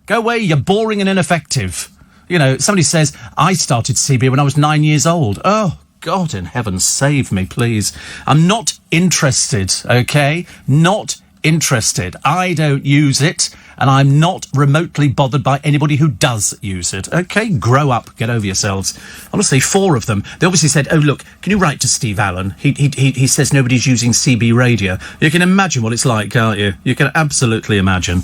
Go away, you're boring and ineffective. You know, somebody says, I started CB when I was 9 years old. Oh, God in heaven, save me, please. I'm not interested, OK? Not interested. I don't use it, and I'm not remotely bothered by anybody who does use it. OK, grow up, get over yourselves. Honestly, 4 of them. They obviously said, oh, look, can you write to Steve Allen? He says nobody's using CB radio. You can imagine what it's like, can't you? You can absolutely imagine.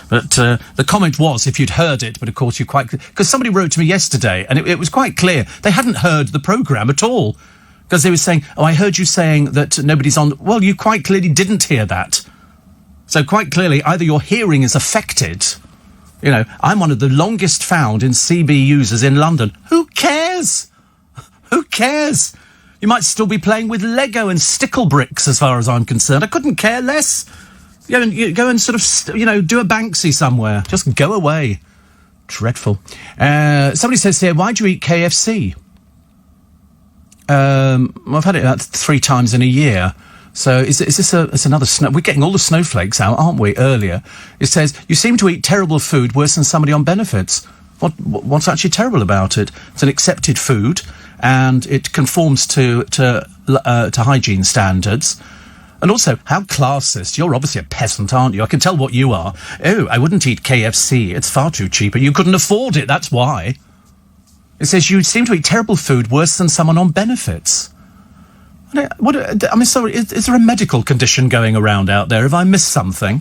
But the comment was, if you'd heard it, but of course you quite... Because somebody wrote to me yesterday, and it was quite clear. They hadn't heard the programme at all. Because they were saying, oh, I heard you saying that nobody's on... Well, you quite clearly didn't hear that. So quite clearly, either your hearing is affected... You know, I'm one of the longest found in CB users in London. Who cares? Who cares? You might still be playing with Lego and stickle bricks, as far as I'm concerned. I couldn't care less. Go and sort of, do a Banksy somewhere. Just go away. Dreadful. Somebody says here, why do you eat KFC? Well, I've had it about 3 times in a year. So is this it's another snow? We're getting all the snowflakes out, aren't we, earlier? It says, you seem to eat terrible food worse than somebody on benefits. What's actually terrible about it? It's an accepted food, and it conforms to hygiene standards. And also, how classist. You're obviously a peasant, aren't you? I can tell what you are. Oh, I wouldn't eat KFC. It's far too cheap, and you couldn't afford it, that's why. It says, you seem to eat terrible food worse than someone on benefits. Sorry, is there a medical condition going around out there? Have I missed something?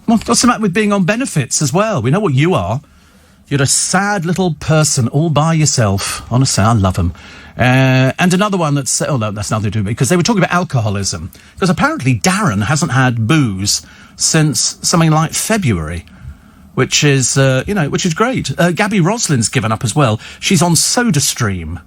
What's the matter with being on benefits as well? We know what you are. You're a sad little person all by yourself. Honestly, I love them. And another one that's... Oh, no, that's nothing to do with me, because they were talking about alcoholism. Because apparently Darren hasn't had booze since something like February, which is, which is great. Gabby Roslin's given up as well. She's on SodaStream.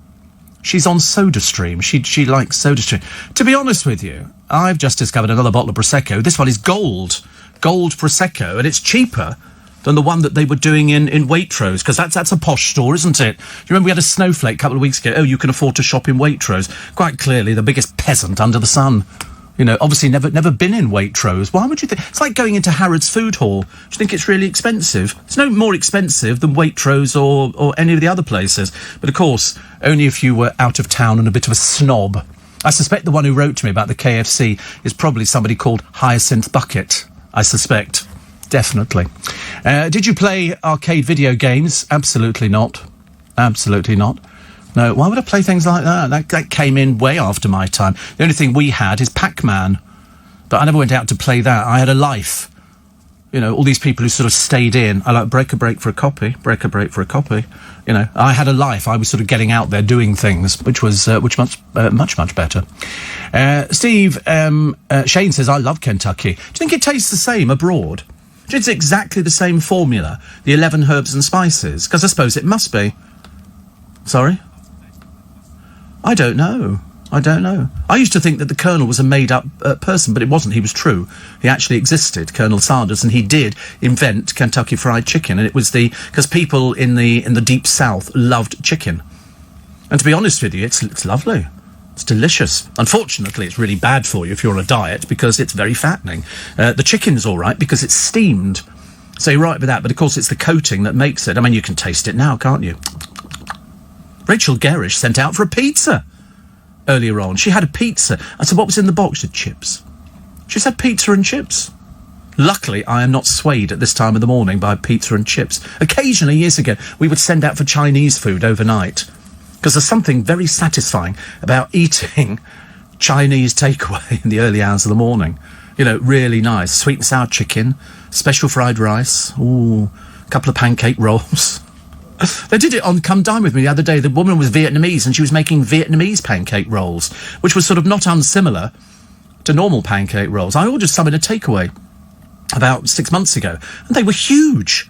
She likes SodaStream. To be honest with you, I've just discovered another bottle of Prosecco. This one is gold Prosecco, and it's cheaper than the one that they were doing in Waitrose, because that's a posh store, isn't it? Do you remember we had a snowflake a couple of weeks ago? Oh, you can afford to shop in Waitrose. Quite clearly, the biggest peasant under the sun. You know, obviously never been in Waitrose. Why would you think? It's like going into Harrods Food Hall. Do you think it's really expensive? It's no more expensive than Waitrose or any of the other places. But of course, only if you were out of town and a bit of a snob. I suspect the one who wrote to me about the KFC is probably somebody called Hyacinth Bucket. I suspect. Definitely. Did you play arcade video games? Absolutely not. Absolutely not. No, why would I play things like that? That came in way after my time. The only thing we had is Pac-Man. But I never went out to play that. I had a life. You know, all these people who sort of stayed in. I like break a break for a copy. Break a break for a copy. You know, I had a life. I was sort of getting out there doing things, which was much better. Steve, Shane says, I love Kentucky. Do you think it tastes the same abroad? It's exactly the same formula, the 11 herbs and spices, because I suppose it must be. Sorry? I don't know. I used to think that the Colonel was a made-up person, but it wasn't. He was true. He actually existed, Colonel Sanders, and he did invent Kentucky Fried Chicken, and it was because people in the deep South loved chicken. And to be honest with you, it's lovely. It's delicious. Unfortunately, it's really bad for you if you're on a diet because it's very fattening. The chicken's all right because it's steamed. So you're right with that, but of course it's the coating that makes it. I mean, you can taste it now, can't you? Rachel Gerrish sent out for a pizza earlier on. She had a pizza. I said, what was in the box? She said, chips. She said pizza and chips. Luckily, I am not swayed at this time of the morning by pizza and chips. Occasionally, years ago, we would send out for Chinese food overnight. Because there's something very satisfying about eating Chinese takeaway in the early hours of the morning. You know, really nice. Sweet and sour chicken, special fried rice, a couple of pancake rolls. They did it on Come Dine With Me the other day. The woman was Vietnamese and she was making Vietnamese pancake rolls, which was sort of not unsimilar to normal pancake rolls. I ordered some in a takeaway about 6 months ago, and they were huge.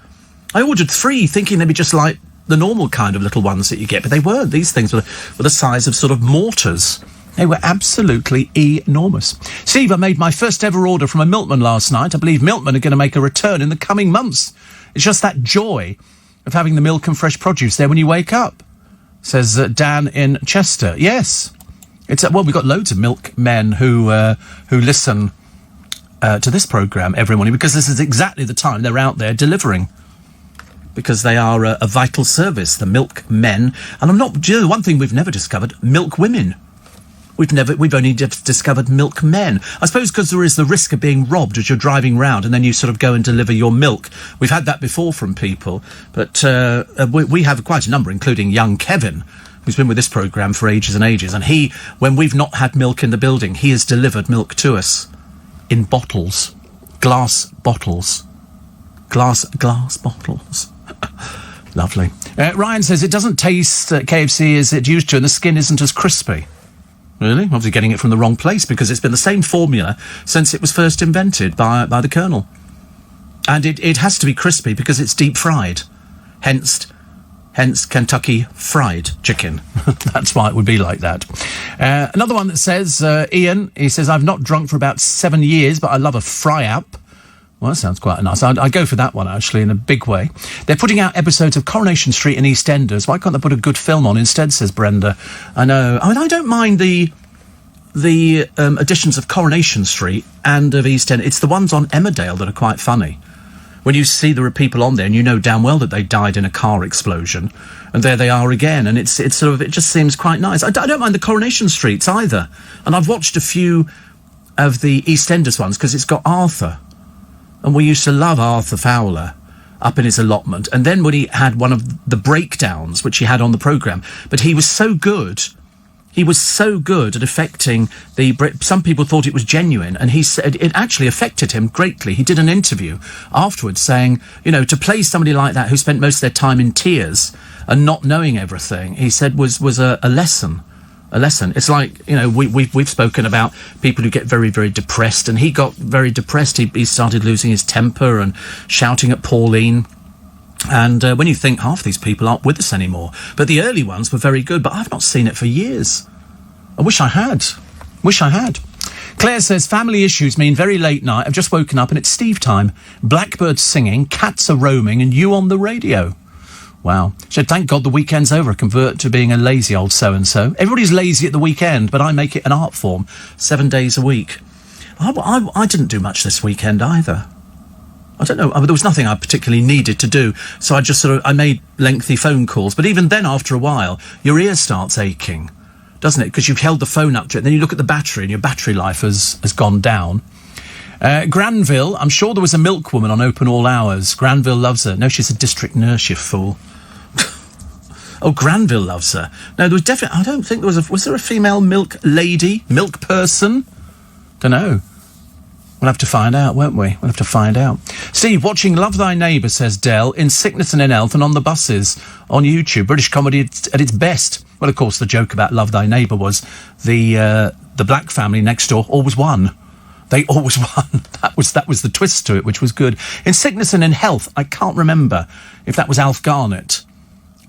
I ordered 3 thinking they'd be just like the normal kind of little ones that you get, but they weren't. These things were the size of sort of mortars. They were absolutely enormous. Steve, I made my first ever order from a milkman last night. I believe milkmen are going to make a return in the coming months. It's just that joy of having the milk and fresh produce there when you wake up, says Dan in Chester. Yes. It's well, we've got loads of milkmen who listen to this programme every morning, because this is exactly the time they're out there delivering, because they are a vital service, the milkmen. And I'm not, you know, one thing we've never discovered, milk women. We've only discovered milkmen. I suppose because there is the risk of being robbed as you're driving round and then you sort of go and deliver your milk. We've had that before from people, but we have quite a number, including young Kevin, who's been with this programme for ages and ages. And he, when we've not had milk in the building, he has delivered milk to us in bottles, glass bottles. Glass bottles. Lovely. Ryan says it doesn't taste KFC as it used to, and the skin isn't as crispy. Really? Obviously getting it from the wrong place, because it's been the same formula since it was first invented by the Colonel. And it has to be crispy because it's deep fried. Hence Kentucky Fried Chicken. That's why it would be like that. Another one that says, Ian, he says, I've not drunk for about 7 years, but I love a fry-up. Well, that sounds quite nice. I'd go for that one, actually, in a big way. They're putting out episodes of Coronation Street and EastEnders. Why can't they put a good film on instead, says Brenda. I know. I mean, I don't mind the editions of Coronation Street and of EastEnders. It's the ones on Emmerdale that are quite funny. When you see there are people on there and you know damn well that they died in a car explosion, and there they are again, and it's sort of, it just seems quite nice. I don't mind the Coronation Streets either. And I've watched a few of the EastEnders ones because it's got Arthur. And we used to love Arthur Fowler up in his allotment. And then when he had one of the breakdowns, which he had on the programme, but he was so good. He was so good at affecting some people thought it was genuine, and he said it actually affected him greatly. He did an interview afterwards saying, you know, to play somebody like that who spent most of their time in tears and not knowing everything, he said was a lesson. A lesson. It's like, you know, we've spoken about people who get very, very depressed, and he got very depressed. He started losing his temper and shouting at Pauline. And when you think half these people aren't with us anymore. But the early ones were very good, but I've not seen it for years. I wish I had. Claire says, family issues mean very late night. I've just woken up and it's Steve time. Blackbirds singing, cats are roaming, and you on the radio. Wow. So thank God the weekend's over. I convert to being a lazy old so-and-so. Everybody's lazy at the weekend, but I make it an art form. 7 days a week. I didn't do much this weekend either. I don't know. There was nothing I particularly needed to do. So I just I made lengthy phone calls. But even then, after a while, your ear starts aching, doesn't it? Because you've held the phone up to it. Then you look at the battery and your battery life has gone down. Granville, I'm sure there was a milkwoman on Open All Hours. Granville loves her. No, she's a district nurse, you fool. Oh, Granville loves her. No, there was definitely... I don't think there was Was there a female milk lady? Milk person? Don't know. We'll have to find out, won't we? We'll have to find out. Steve, watching Love Thy Neighbour, says Dell, in sickness and in health and on the buses on YouTube. British comedy at its best. Well, of course, the joke about Love Thy Neighbour was the black family next door always won. They always won. That was the twist to it, which was good. In sickness and in health, I can't remember if that was Alf Garnett.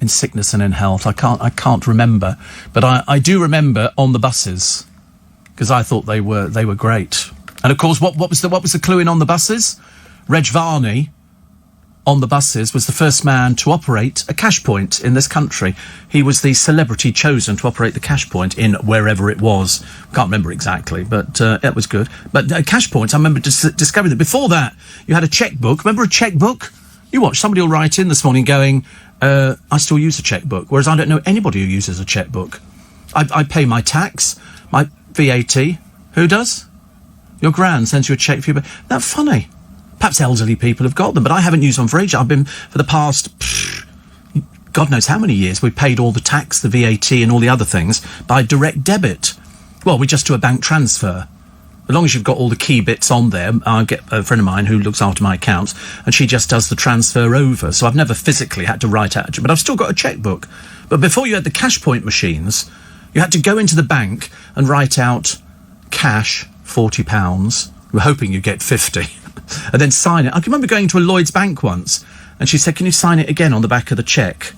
In sickness and in health, I can't remember, but I do remember on the buses, because I thought they were great. And of course, what was the clue in on the buses? Reg Varney on the buses was the first man to operate a cash point in this country. He was the celebrity chosen to operate the cash point in wherever it was. Can't remember exactly, but it was good. But cash points, I remember discovering that. Before that, you had a checkbook. Remember a checkbook? You watch, somebody will write in this morning going, I still use a checkbook, whereas I don't know anybody who uses a checkbook. I pay my tax, my VAT. Who does? Your gran sends you a cheque for you. That's funny. Perhaps elderly people have got them, but I haven't used one for ages. I've been, for the past, God knows how many years, we've paid all the tax, the VAT and all the other things by direct debit. Well, we just do a bank transfer. As long as you've got all the key bits on there, I get a friend of mine who looks after my accounts, and she just does the transfer over. So I've never physically had to write out, but I've still got a checkbook. But before you had the cash point machines, you had to go into the bank and write out cash, £40. We were hoping you'd get 50, and then sign it. I can remember going to a Lloyds Bank once, and she said, "Can you sign it again on the back of the cheque?"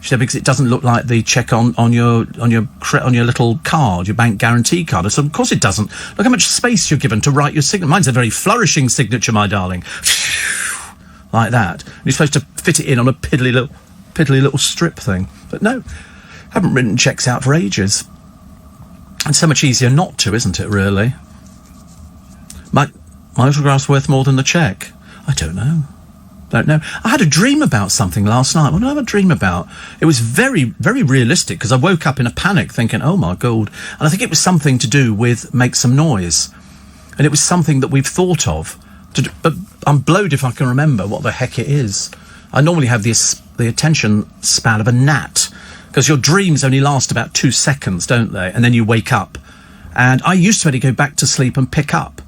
She said, "Because it doesn't look like the cheque on your little card, your bank guarantee card." I said, "Of course it doesn't. Look how much space you're given to write your signature. Mine's a very flourishing signature, my darling." Like that. And you're supposed to fit it in on a piddly little strip thing. But no, haven't written cheques out for ages. It's so much easier not to, isn't it, really? My autograph's worth more than the cheque. I don't know. I had a dream about something last night. What did I have a dream about? It was very, very realistic, because I woke up in a panic thinking, oh my God. And I think it was something to do with make some noise. And it was something that we've thought of. But I'm blowed if I can remember what the heck it is. I normally have the attention span of a gnat, because your dreams only last about 2 seconds, don't they? And then you wake up. And I used to be able to go back to sleep and pick up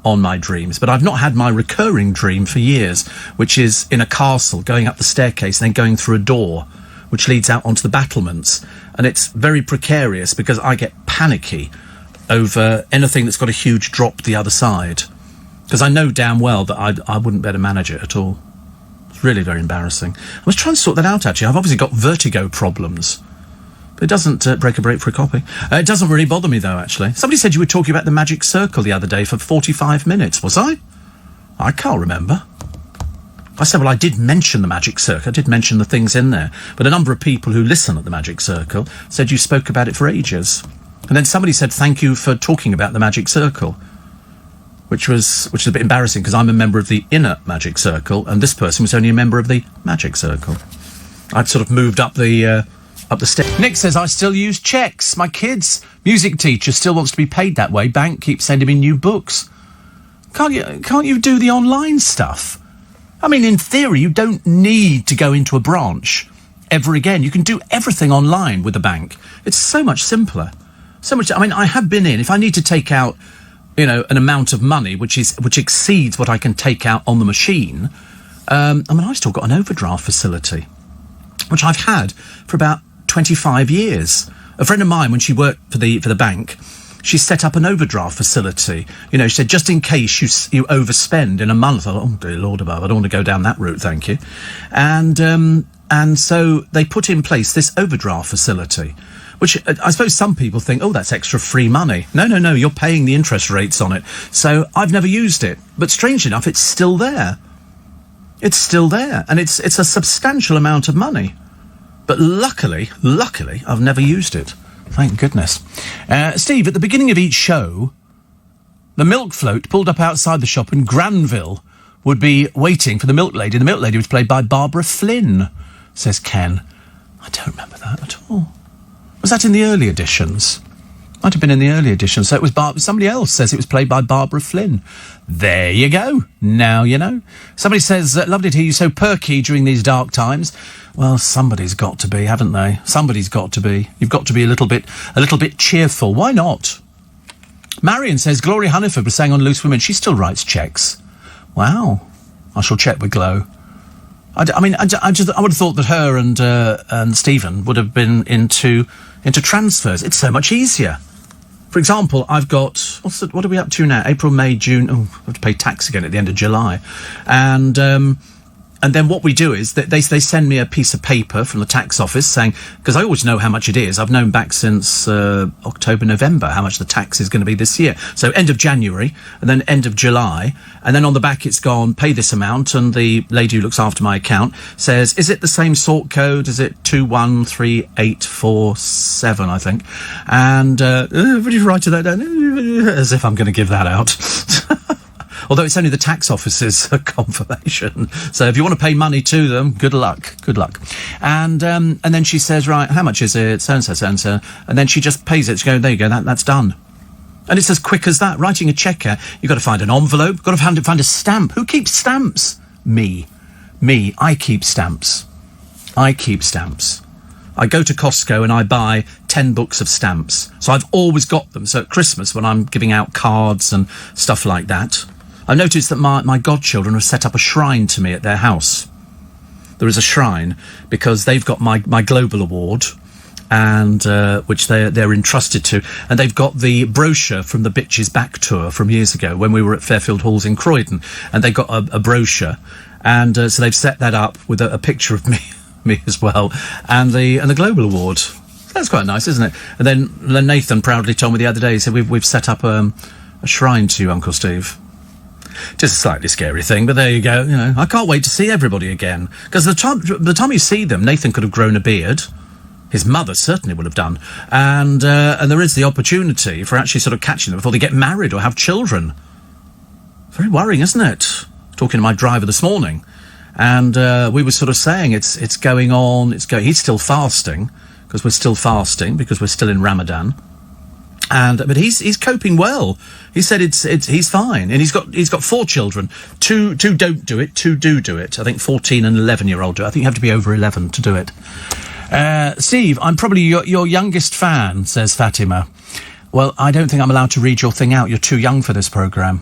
on my dreams, but I've not had my recurring dream for years, which is in a castle, going up the staircase and then going through a door which leads out onto the battlements. And it's very precarious because I get panicky over anything that's got a huge drop the other side, because I know damn well that I wouldn't be able to manage it at all. It's really very embarrassing. I was trying to sort that out, actually. I've obviously got vertigo problems. But it doesn't break for a copy. It doesn't really bother me, though, actually. Somebody said you were talking about the magic circle the other day for 45 minutes. Was I? I can't remember. I said, well, I did mention the magic circle. I did mention the things in there. But a number of people who listen at the magic circle said you spoke about it for ages. And then somebody said, thank you for talking about the magic circle, which is a bit embarrassing, because I'm a member of the inner magic circle, and this person was only a member of the magic circle. I'd sort of moved up the step. Nick says, I still use cheques. My kid's music teacher still wants to be paid that way. Bank keeps sending me new books. Can't you do the online stuff? I mean, in theory, you don't need to go into a branch ever again. You can do everything online with a bank. It's so much simpler. So much. I mean, I have been in. If I need to take out, an amount of money which exceeds what I can take out on the machine, I've still got an overdraft facility, which I've had for about 25 years. A friend of mine, when she worked for the bank, she set up an overdraft facility. She said, just in case you overspend in a month. I thought, oh, dear Lord above, I don't want to go down that route, thank you. And so they put in place this overdraft facility, which I suppose some people think, oh, that's extra free money. No, you're paying the interest rates on it. So I've never used it. But strangely enough, it's still there. It's still there. And it's a substantial amount of money. But luckily, I've never used it. Thank goodness. Steve, at the beginning of each show, the milk float pulled up outside the shop and Granville would be waiting for the milk lady. The milk lady was played by Barbara Flynn, says Ken. I don't remember that at all. Was that in the early editions? Might have been in the early editions. So it was somebody else says it was played by Barbara Flynn. There you go. Now you know. Somebody says, lovely to hear you so perky during these dark times. Well, somebody's got to be, haven't they? Somebody's got to be. You've got to be a little bit cheerful. Why not? Marion says, Gloria Hunniford was saying on Loose Women, she still writes cheques. Wow. I shall check with Glow. I would have thought that her and Stephen would have been into transfers. It's so much easier. For example, I've got, what are we up to now? April, May, June. Oh, I have to pay tax again at the end of July. And then what we do is that they send me a piece of paper from the tax office saying, because I always know how much it is. I've known back since October, November, how much the tax is going to be this year. So end of January and then end of July. And then on the back it's gone, pay this amount. And the lady who looks after my account says, is it the same sort code? Is it 213847, I think? And would you write that down? As if I'm going to give that out. Although it's only the tax office's confirmation. So if you want to pay money to them, good luck. And then she says, right, how much is it? So-and-so, so-and-so. And then she just pays it. She goes, there you go, that's done. And it's as quick as that. Writing a cheque, you've got to find an envelope, you've got to find a stamp. Who keeps stamps? Me. I keep stamps. I go to Costco and I buy 10 books of stamps. So I've always got them. So at Christmas, when I'm giving out cards and stuff like that, I noticed that my godchildren have set up a shrine to me at their house. There is a shrine because they've got my Global Award, and which they're entrusted to, and they've got the brochure from the Bitches Back tour from years ago when we were at Fairfield Halls in Croydon, and they got a brochure, and so they've set that up with a picture of me as well, and the Global Award. That's quite nice, isn't it? And then Nathan proudly told me the other day, he said, we've set up a shrine to you, Uncle Steve. Just a slightly scary thing, but there you go. You know, I can't wait to see everybody again, because the time you see them, Nathan could have grown a beard. His mother certainly would have done, and there is the opportunity for actually sort of catching them before they get married or have children. Very worrying, isn't it? Talking to my driver this morning. And we were sort of saying it's going on. He's still fasting because we're still fasting because we're still in Ramadan, but he's coping well. He said he's fine, and he's got 4 children. Two don't do it. 2 do it. I think 14 and 11-year-old do it. I think you have to be over 11 to do it. Steve, I'm probably your youngest fan, says Fatima. Well, I don't think I'm allowed to read your thing out. You're too young for this programme.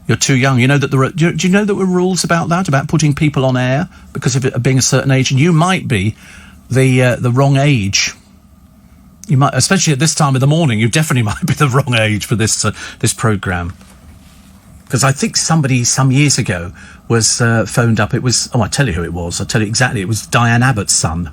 You're too young. You know that do you know that there were rules about that, about putting people on air because of it being a certain age, and you might be the wrong age. You might, especially at this time of the morning, you definitely might be the wrong age for this programme. Because I think somebody some years ago was phoned up. It was, I tell you who it was. I'll tell you exactly. It was Diane Abbott's son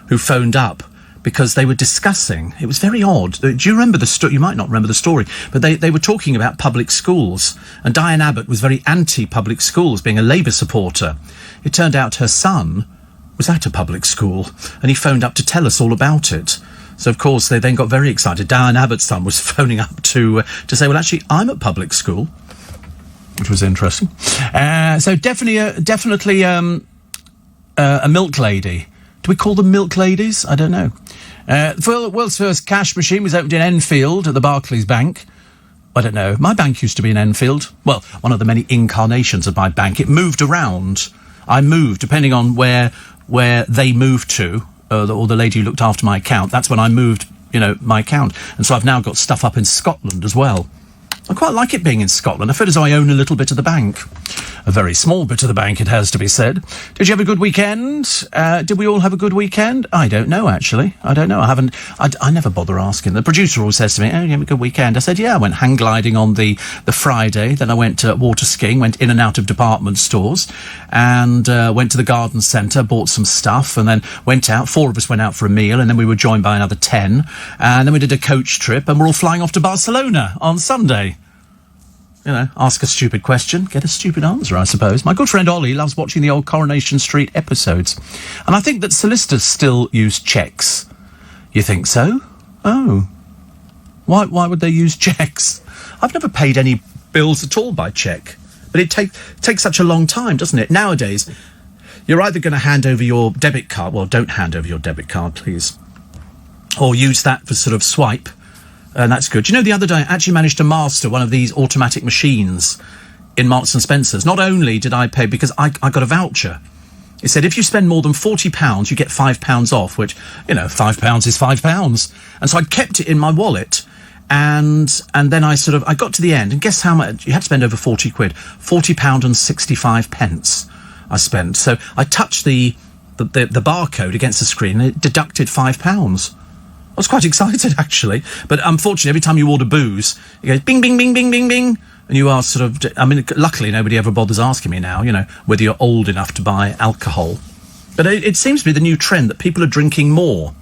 who phoned up because they were discussing. It was very odd. Do you remember the story? You might not remember the story, but they were talking about public schools, and Diane Abbott was very anti-public schools, being a Labour supporter. It turned out her son was at a public school, and he phoned up to tell us all about it. So, of course, they then got very excited. Diane Abbott's son was phoning up to say, well, actually, I'm at public school, which was interesting. So definitely a milk lady. Do we call them milk ladies? I don't know. The world's first cash machine was opened in Enfield at the Barclays Bank. I don't know. My bank used to be in Enfield. Well, one of the many incarnations of my bank. It moved around. I moved, depending on where they moved to, or the lady who looked after my account. That's when I moved, my account. And so I've now got stuff up in Scotland as well. I quite like it being in Scotland. I feel as though I own a little bit of the bank. A very small bit of the bank, it has to be said. Did you have a good weekend? Did we all have a good weekend? I don't know, actually. I don't know. I never bother asking. The producer always says to me, oh, you have a good weekend? I said, yeah, I went hang gliding on the Friday. Then I went water skiing, went in and out of department stores, and went to the garden centre, bought some stuff, and then went out. 4 of us went out for a meal, and then we were joined by another 10. And then we did a coach trip, and we're all flying off to Barcelona on Sunday. Ask a stupid question, get a stupid answer, I suppose. My good friend Ollie loves watching the old Coronation Street episodes. And I think that solicitors still use cheques. You think so? Oh. Why would they use cheques? I've never paid any bills at all by cheque. But it takes such a long time, doesn't it? Nowadays, you're either going to hand over your debit card. Well, don't hand over your debit card, please. Or use that for sort of swipe. And that's good. The other day I actually managed to master one of these automatic machines in Marks and Spencer's. Not only did I pay, because I got a voucher. It said if you spend more than £40, you get £5 off, which, £5 is £5. And so I kept it in my wallet. And then I got to the end, and guess how much? You had to spend over 40 quid. £40 and 65 pence I spent. So I touched the barcode against the screen, and it deducted £5. I was quite excited, actually. But unfortunately, every time you order booze, it goes bing, bing, bing, bing, bing, bing. And you are luckily nobody ever bothers asking me now, whether you're old enough to buy alcohol. But it seems to be the new trend that people are drinking more.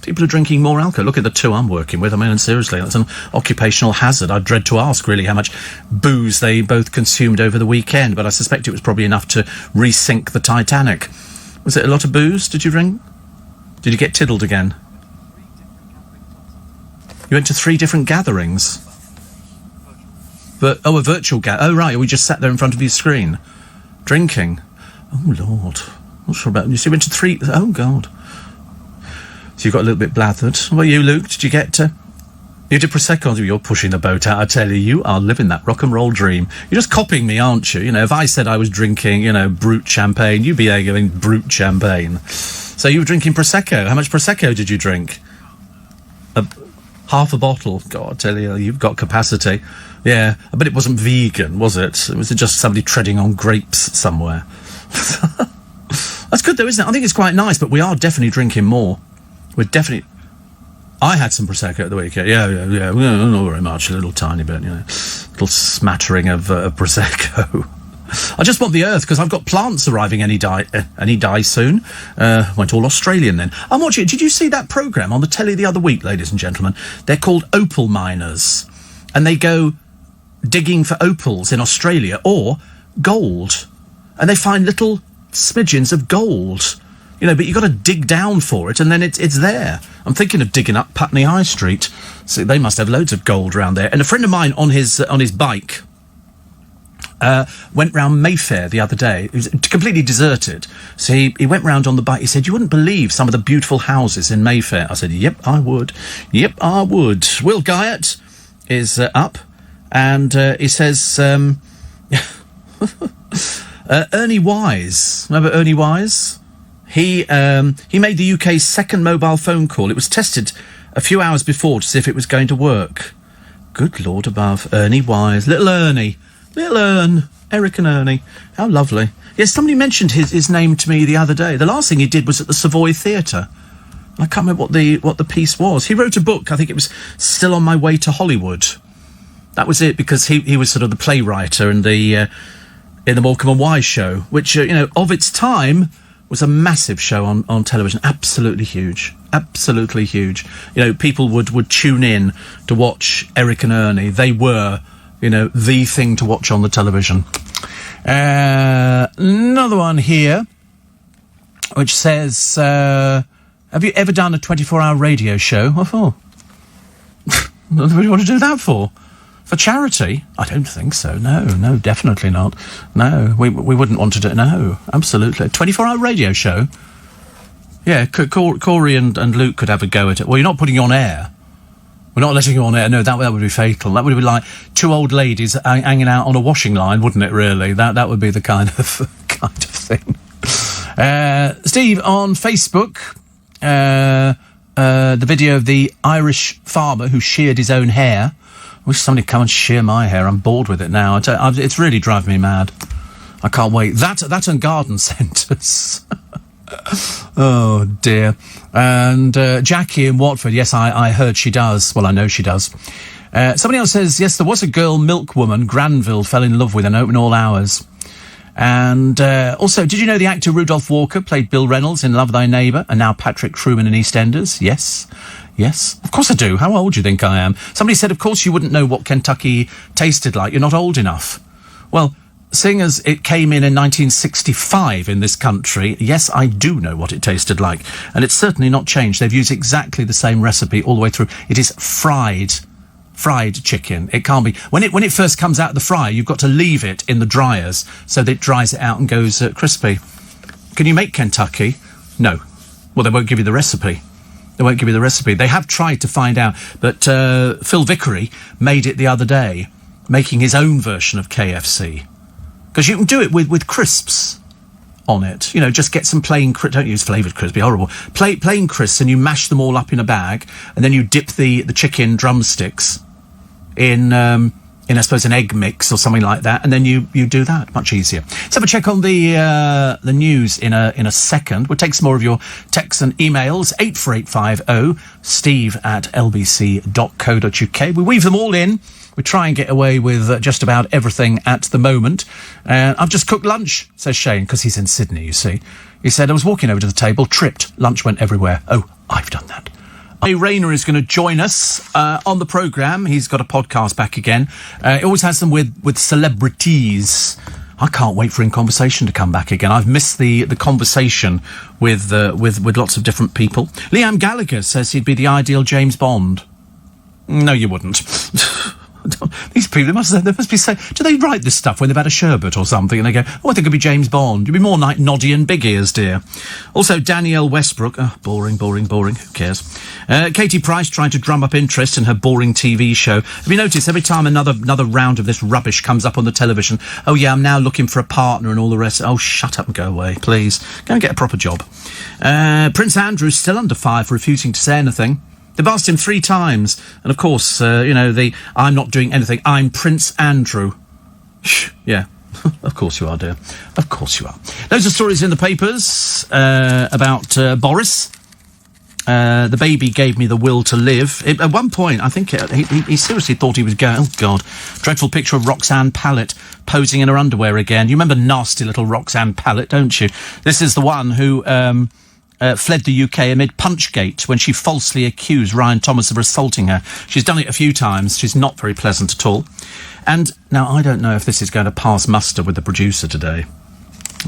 People are drinking more alcohol. Look at the 2 I'm working with. And seriously, that's an occupational hazard. I dread to ask, really, how much booze they both consumed over the weekend. But I suspect it was probably enough to re-sink the Titanic. Was it a lot of booze? Did you drink? Did you get tiddled again? You went to 3 different gatherings. A virtual gathering. Oh, right, we just sat there in front of your screen. Drinking. Oh, Lord. Not sure about... So you went to 3... Oh, God. So you got a little bit blathered. What about you, Luke? Did you get to... You did Prosecco. You're pushing the boat out. I tell you, you are living that rock and roll dream. You're just copying me, aren't you? You know, if I said I was drinking, Brut champagne, you'd be there going Brut champagne. So you were drinking Prosecco. How much Prosecco did you drink? Half a bottle. God, I tell you, you've got capacity. Yeah, but it wasn't vegan, was it? It was just somebody treading on grapes somewhere. That's good though, isn't it? I think it's quite nice, but we are definitely drinking more. I had some Prosecco at the weekend. Yeah. Not very much, a little tiny bit, little smattering of Prosecco. I just want the earth, because I've got plants arriving any day soon. Went all Australian then. I'm watching. Did you see that programme on the telly the other week, ladies and gentlemen? They're called opal miners, and they go digging for opals in Australia or gold, and they find little smidgens of gold. But you've got to dig down for it, and then it's there. I'm thinking of digging up Putney High Street. So they must have loads of gold around there. And a friend of mine on his bike went round Mayfair the other day. It was completely deserted. So he went round on the bike. He said, "You wouldn't believe some of the beautiful houses in Mayfair." I said, "Yep, I would. Yep, I would." Will Guyot is up, and he says, Ernie Wise. Remember Ernie Wise? He made the UK's second mobile phone call. It was tested a few hours before to see if it was going to work. Good Lord above. Ernie Wise. Little Ernie. Little Ern. Eric and Ernie. How lovely. Yes, somebody mentioned his name to me the other day. The last thing he did was at the Savoy Theatre. I can't remember what the piece was. He wrote a book. I think it was Still on My Way to Hollywood. That was it, because he was sort of the playwright in the Morecambe and Wise show, which, of its time, was a massive show on television. Absolutely huge. Absolutely huge. People would tune in to watch Eric and Ernie. They were, the thing to watch on the television. Another one here, which says, have you ever done a 24-hour radio show? What for? What do you want to do that for? For charity? I don't think so. No, definitely not. No, we wouldn't want to do it. No, absolutely. 24-hour radio show? Yeah, Corey and Luke could have a go at it. Well, you're not putting you on air. We're not letting you on air. No, that would be fatal. That would be like two old ladies hanging out on a washing line, wouldn't it, really? That would be the kind of thing. Steve, on Facebook, the video of the Irish farmer who sheared his own hair. I wish somebody would come and shear my hair. I'm bored with it now. It's really driving me mad. I can't wait. That and garden centres. Oh, dear. And Jackie in Watford, yes, I heard she does. Well, I know she does. Somebody else says, yes, there was a girl milkwoman Granville fell in love with and open all hours. And also, did you know the actor Rudolph Walker played Bill Reynolds in Love Thy Neighbour and now Patrick Truman in EastEnders? Yes. Yes, of course I do. How old do you think I am? Somebody said, of course you wouldn't know what Kentucky tasted like. You're not old enough. Well, seeing as it came in 1965 in this country, yes, I do know what it tasted like. And it's certainly not changed. They've used exactly the same recipe all the way through. It is fried chicken. It can't be. When it first comes out of the fryer, you've got to leave it in the dryers so that it dries it out and goes crispy. Can you make Kentucky? No. Well, they won't give you the recipe. They have tried to find out, but Phil Vickery made it the other day, making his own version of KFC. Because you can do it with crisps on it. Just get some plain crisps. Don't use flavoured crisps, be horrible. Plain crisps, and you mash them all up in a bag, and then you dip the chicken drumsticks in I suppose, an egg mix or something like that, and then you do that. Much easier. Let's have a check on the news in a second. We'll take some more of your texts and emails. 84850 steve@lbc.co.uk. We weave them all in. We try and get away with just about everything at the moment. I've just cooked lunch, says Shane, because he's in Sydney, you see. He said, I was walking over to the table, tripped, lunch went everywhere. Oh, I've done that. Rayner is going to join us on the programme. He's got a podcast back again. He always has them with celebrities. I can't wait for In Conversation to come back again. I've missed the conversation with lots of different people. Liam Gallagher says he'd be the ideal James Bond. No, you wouldn't. These people, they must be saying, do they write this stuff when they've had a sherbet or something? And they go, oh, I think it'd be James Bond. You'd be more like Noddy and Big Ears, dear. Also, Danielle Westbrook. Oh, boring. Who cares? Katie Price trying to drum up interest in her boring TV show. Have you noticed every time another round of this rubbish comes up on the television, oh, yeah, I'm now looking for a partner and all the rest. Oh, shut up and go away, please. Go and get a proper job. Prince Andrew's still under fire for refusing to say anything. They've asked him 3 times. And, of course, I'm not doing anything. I'm Prince Andrew. Yeah. Of course you are, dear. Of course you are. Those are stories in the papers about Boris. The baby gave me the will to live. At one point, I think he seriously thought he was going, oh, God. Dreadful picture of Roxanne Pallett posing in her underwear again. You remember nasty little Roxanne Pallett, don't you? This is the one who fled the UK amid Punchgate when she falsely accused Ryan Thomas of assaulting her. She's done it a few times. She's not very pleasant at all. And now I don't know if this is going to pass muster with the producer today.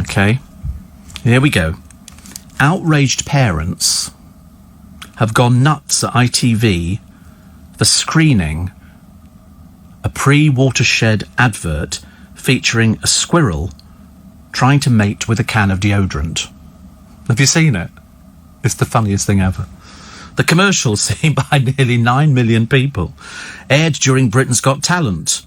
Okay, here we go. Outraged parents have gone nuts at ITV for screening a pre-Watershed advert featuring a squirrel trying to mate with a can of deodorant. Have you seen it? It's the funniest thing ever. The commercial, seen by nearly 9 million people, aired during Britain's Got Talent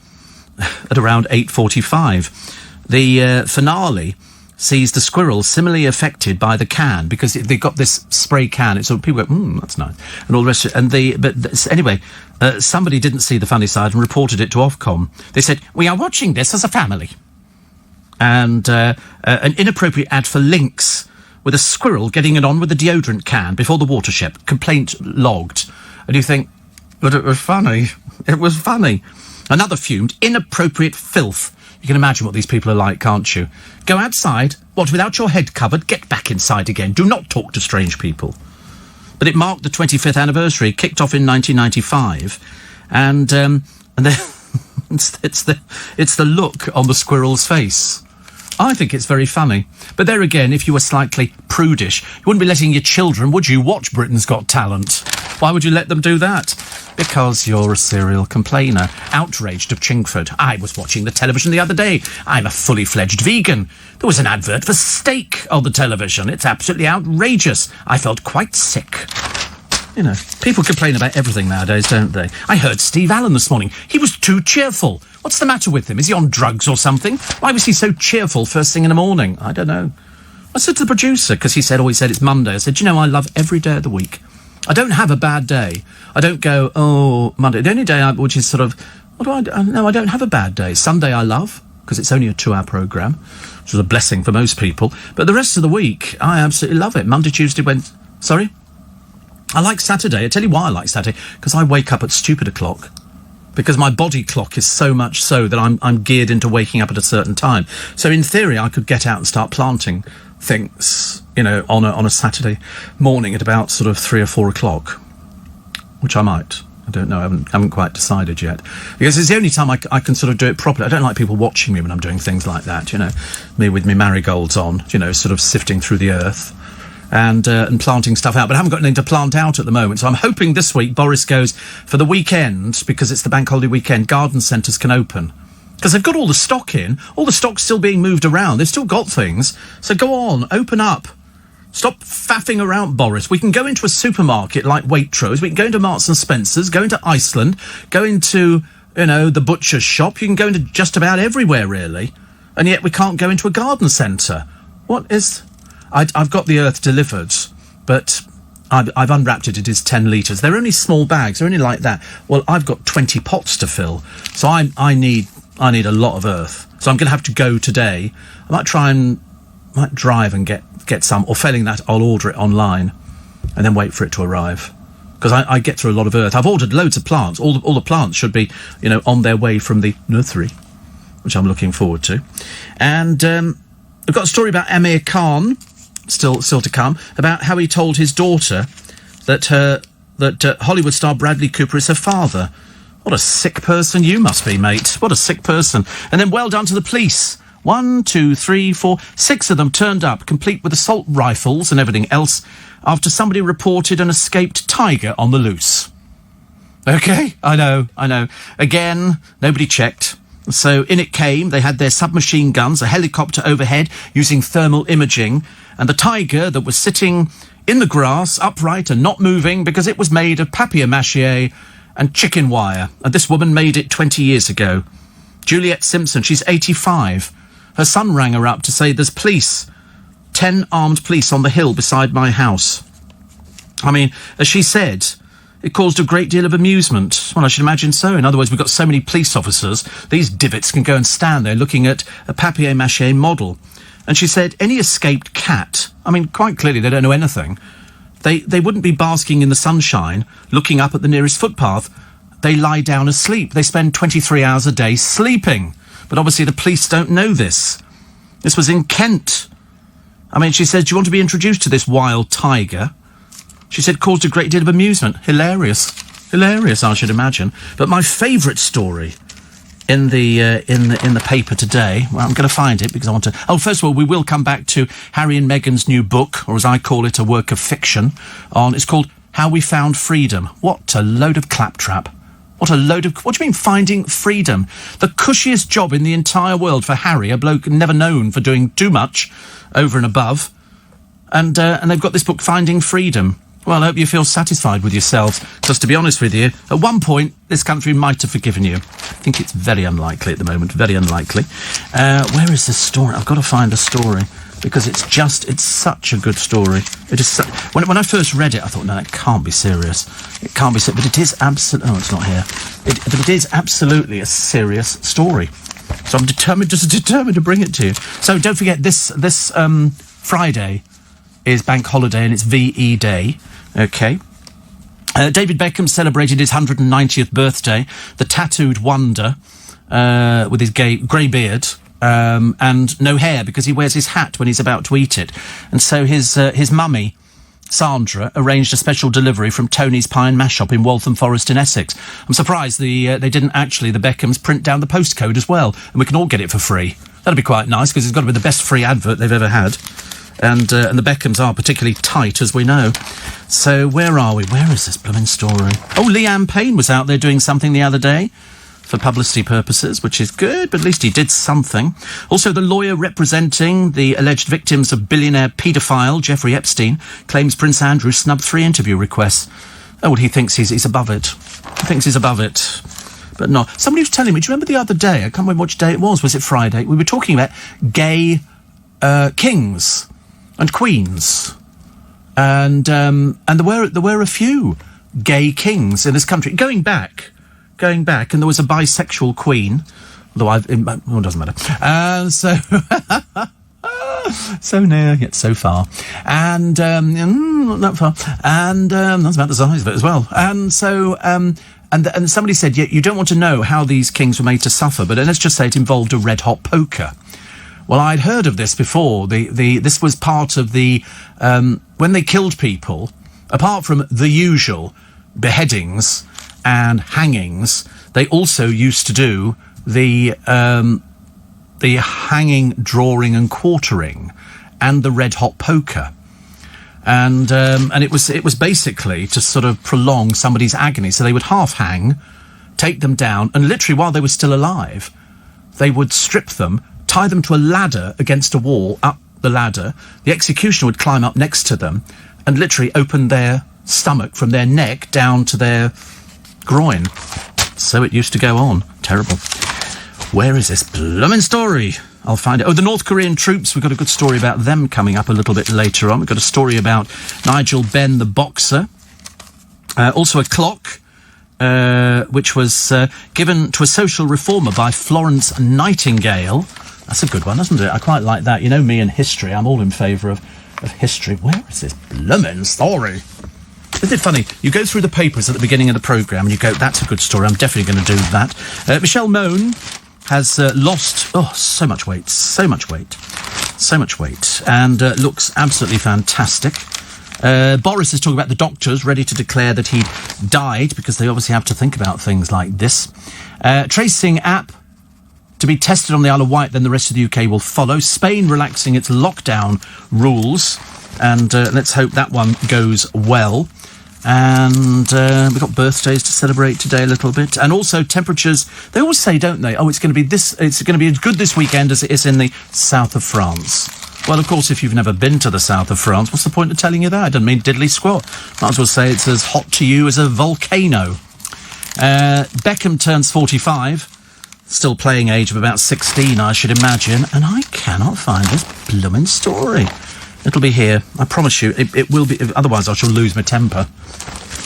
at around 8:45. The finale sees the squirrel similarly affected by the can because they've got this spray can. It's people go, that's nice, and all the rest of it. Anyway, somebody didn't see the funny side and reported it to Ofcom. They said, we are watching this as a family. And an inappropriate ad for Lynx with a squirrel getting it on with a deodorant can before the Watershed. Complaint logged. And you think, but it was funny. It was funny. Another fumed, inappropriate filth. You can imagine what these people are like, can't you? Go outside. What, without your head covered? Get back inside again. Do not talk to strange people. But it marked the 25th anniversary, kicked off in 1995. And then it's the look on the squirrel's face. I think it's very funny. But there again, if you were slightly prudish, you wouldn't be letting your children, would you, watch Britain's Got Talent? Why would you let them do that? Because you're a serial complainer. Outraged of Chingford. I was watching the television the other day. I'm a fully fledged vegan. There was an advert for steak on the television. It's absolutely outrageous. I felt quite sick. You know, people complain about everything nowadays, don't they? I heard Steve Allen this morning. He was too cheerful. What's the matter with him? Is he on drugs or something? Why was he so cheerful first thing in the morning? I don't know. I said to the producer, because he said it's Monday. I said, I love every day of the week. I don't have a bad day. I don't go, Monday. The only day which is sort of, I don't have a bad day. Sunday I love, because it's only a 2-hour programme, which is a blessing for most people. But the rest of the week, I absolutely love it. Monday, Tuesday, Wednesday. Sorry? I like Saturday. I tell you why I like Saturday. Because I wake up at stupid o'clock. Because my body clock is so much so that I'm geared into waking up at a certain time. So in theory, I could get out and start planting things, on a Saturday morning at about sort of 3 or 4 o'clock, which I might. I don't know. I haven't quite decided yet. Because it's the only time I can sort of do it properly. I don't like people watching me when I'm doing things like that, me with my marigolds on, sort of sifting through the earth. And planting stuff out, but I haven't got anything to plant out at the moment. So I'm hoping this week Boris goes for the weekend, because it's the bank holiday weekend, garden centres can open. Because they've got all the stock in, all the stock's still being moved around, they've still got things. So go on, open up. Stop faffing around, Boris. We can go into a supermarket like Waitrose, we can go into Marks and Spencer's, go into Iceland, go into, the butcher's shop, you can go into just about everywhere, really. And yet we can't go into a garden centre. What is... I've got the earth delivered, but I've unwrapped it. It is 10 litres. They're only small bags. They're only like that. Well, I've got 20 pots to fill, so I need a lot of earth. So I'm going to have to go today. I might drive and get some, or failing that, I'll order it online and then wait for it to arrive. Because I get through a lot of earth. I've ordered loads of plants. All the plants should be, on their way from the nursery, which I'm looking forward to. And I've got a story about Amir Khan. Still to come, about how he told his daughter that Hollywood star Bradley Cooper is her father. What a sick person you must be, mate. What a sick person. And then well done to the police. 1, 2, 3, 4, 6 of them turned up, complete with assault rifles and everything else, after somebody reported an escaped tiger on the loose. OK, I know. Again, nobody checked. So in it came. They had their submachine guns, a helicopter overhead using thermal imaging, and the tiger that was sitting in the grass, upright and not moving, because it was made of papier-mâché and chicken wire. And this woman made it 20 years ago. Juliet Simpson, she's 85. Her son rang her up to say there's police, 10 armed police on the hill beside my house. I mean, as she said, it caused a great deal of amusement. Well, I should imagine so. In other words, we've got so many police officers, these divots can go and stand there looking at a papier-mâché model. And she said, any escaped cat, I mean, quite clearly they don't know anything. They wouldn't be basking in the sunshine, looking up at the nearest footpath. They lie down asleep. They spend 23 hours a day sleeping. But obviously the police don't know this. This was in Kent. I mean, she said, do you want to be introduced to this wild tiger? She said, caused a great deal of amusement. Hilarious, I should imagine. But my favourite story in the paper today, well, I'm going to find it because I want to... Oh, first of all, we will come back to Harry and Meghan's new book, or as I call it, a work of fiction. It's called How We Found Freedom. What a load of claptrap. What do you mean, finding freedom? The cushiest job in the entire world for Harry, a bloke never known for doing too much over and above. And they've got this book, Finding Freedom. Well, I hope you feel satisfied with yourselves, because to be honest with you, at one point, this country might have forgiven you. I think it's very unlikely at the moment, very unlikely. Where is this story? I've got to find a story, because it's such a good story. It is when I first read it, I thought, no, it can't be serious. It can't be serious, but it is absolutely... Oh, it's not here. But it is absolutely a serious story. So I'm determined to bring it to you. So don't forget, this Friday is Bank Holiday, and it's VE Day. OK. David Beckham celebrated his 190th birthday. The tattooed wonder, with his grey beard, and no hair, because he wears his hat when he's about to eat it. And so his mummy, Sandra, arranged a special delivery from Tony's Pie and Mash Shop in Waltham Forest in Essex. I'm surprised they didn't actually, the Beckhams, print down the postcode as well, and we can all get it for free. That'd be quite nice, because it's got to be the best free advert they've ever had. And the Beckhams are particularly tight, as we know. So where are we? Where is this blooming story? Oh, Liam Payne was out there doing something the other day for publicity purposes, which is good, but at least he did something. Also, the lawyer representing the alleged victims of billionaire paedophile Jeffrey Epstein claims Prince Andrew snubbed 3 interview requests. Oh, well, he thinks he's above it. He thinks he's above it. But no. Somebody was telling me, do you remember the other day? I can't remember which day it was. Was it Friday? We were talking about gay kings and queens, and there were a few gay kings in this country going back, and there was a bisexual queen, although it doesn't matter. So so near yet so far, and not that far, and that's about the size of it as well. And so and somebody said, yeah, you don't want to know how these kings were made to suffer, but let's just say it involved a red hot poker. Well, I'd heard of this before. This was part of the... when they killed people, apart from the usual beheadings and hangings, they also used to do the hanging, drawing and quartering and the red-hot poker. And it was basically to sort of prolong somebody's agony. So they would half-hang, take them down, and literally while they were still alive, they would strip them, tie them to a ladder against a wall, up the ladder. The executioner would climb up next to them and literally open their stomach from their neck down to their groin. So it used to go on. Terrible. Where is this blooming story? I'll find it. Oh, the North Korean troops. We've got a good story about them coming up a little bit later on. We've got a story about Nigel Benn, the boxer. Also a clock, which was given to a social reformer by Florence Nightingale. That's a good one, isn't it? I quite like that. You know me and history. I'm all in favour of history. Where is this blooming story? Isn't it funny? You go through the papers at the beginning of the programme and you go, that's a good story. I'm definitely going to do that. Michelle Mone has lost, so much weight. And looks absolutely fantastic. Boris is talking about the doctors ready to declare that he'd died, because they obviously have to think about things like this. Tracing app to be tested on the Isle of Wight, then the rest of the UK will follow. Spain relaxing its lockdown rules, and let's hope that one goes well. And we've got birthdays to celebrate today a little bit. And also temperatures, they always say, don't they, it's going to be as good this weekend as it is in the south of France. Well, of course, if you've never been to the south of France, what's the point of telling you that? I don't mean diddly squat. Might as well say it's as hot to you as a volcano. Beckham turns 45. Still playing age of about 16, I should imagine. And I cannot find this blooming story. It'll be here. I promise you, it will be. Otherwise, I shall lose my temper.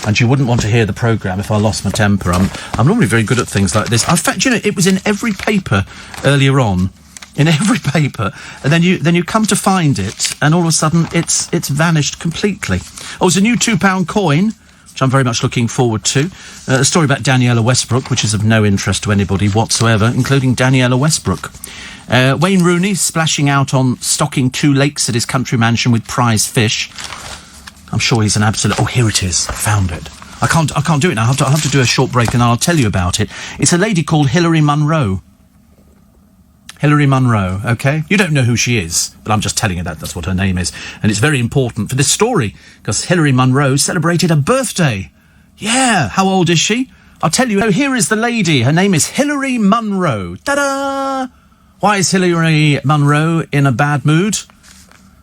And you wouldn't want to hear the programme if I lost my temper. I'm normally very good at things like this. In fact, it was in every paper earlier on. In every paper, and then you come to find it, and all of a sudden it's vanished completely. Oh, it's a new £2 coin, which I'm very much looking forward to. A story about Daniela Westbrook, which is of no interest to anybody whatsoever, including Daniela Westbrook. Wayne Rooney splashing out on stocking 2 lakes at his country mansion with prize fish. I'm sure he's an absolute... Oh, here it is. I found it. I can't do it now. I'll have to do a short break, and I'll tell you about it. It's a lady called Hilary Munro. Hilary Munro, OK? You don't know who she is, but I'm just telling you that's what her name is. And it's very important for this story, because Hilary Munro celebrated a birthday. Yeah, how old is she? I'll tell you. Oh, here is the lady. Her name is Hilary Munro. Ta-da! Why is Hilary Munro in a bad mood?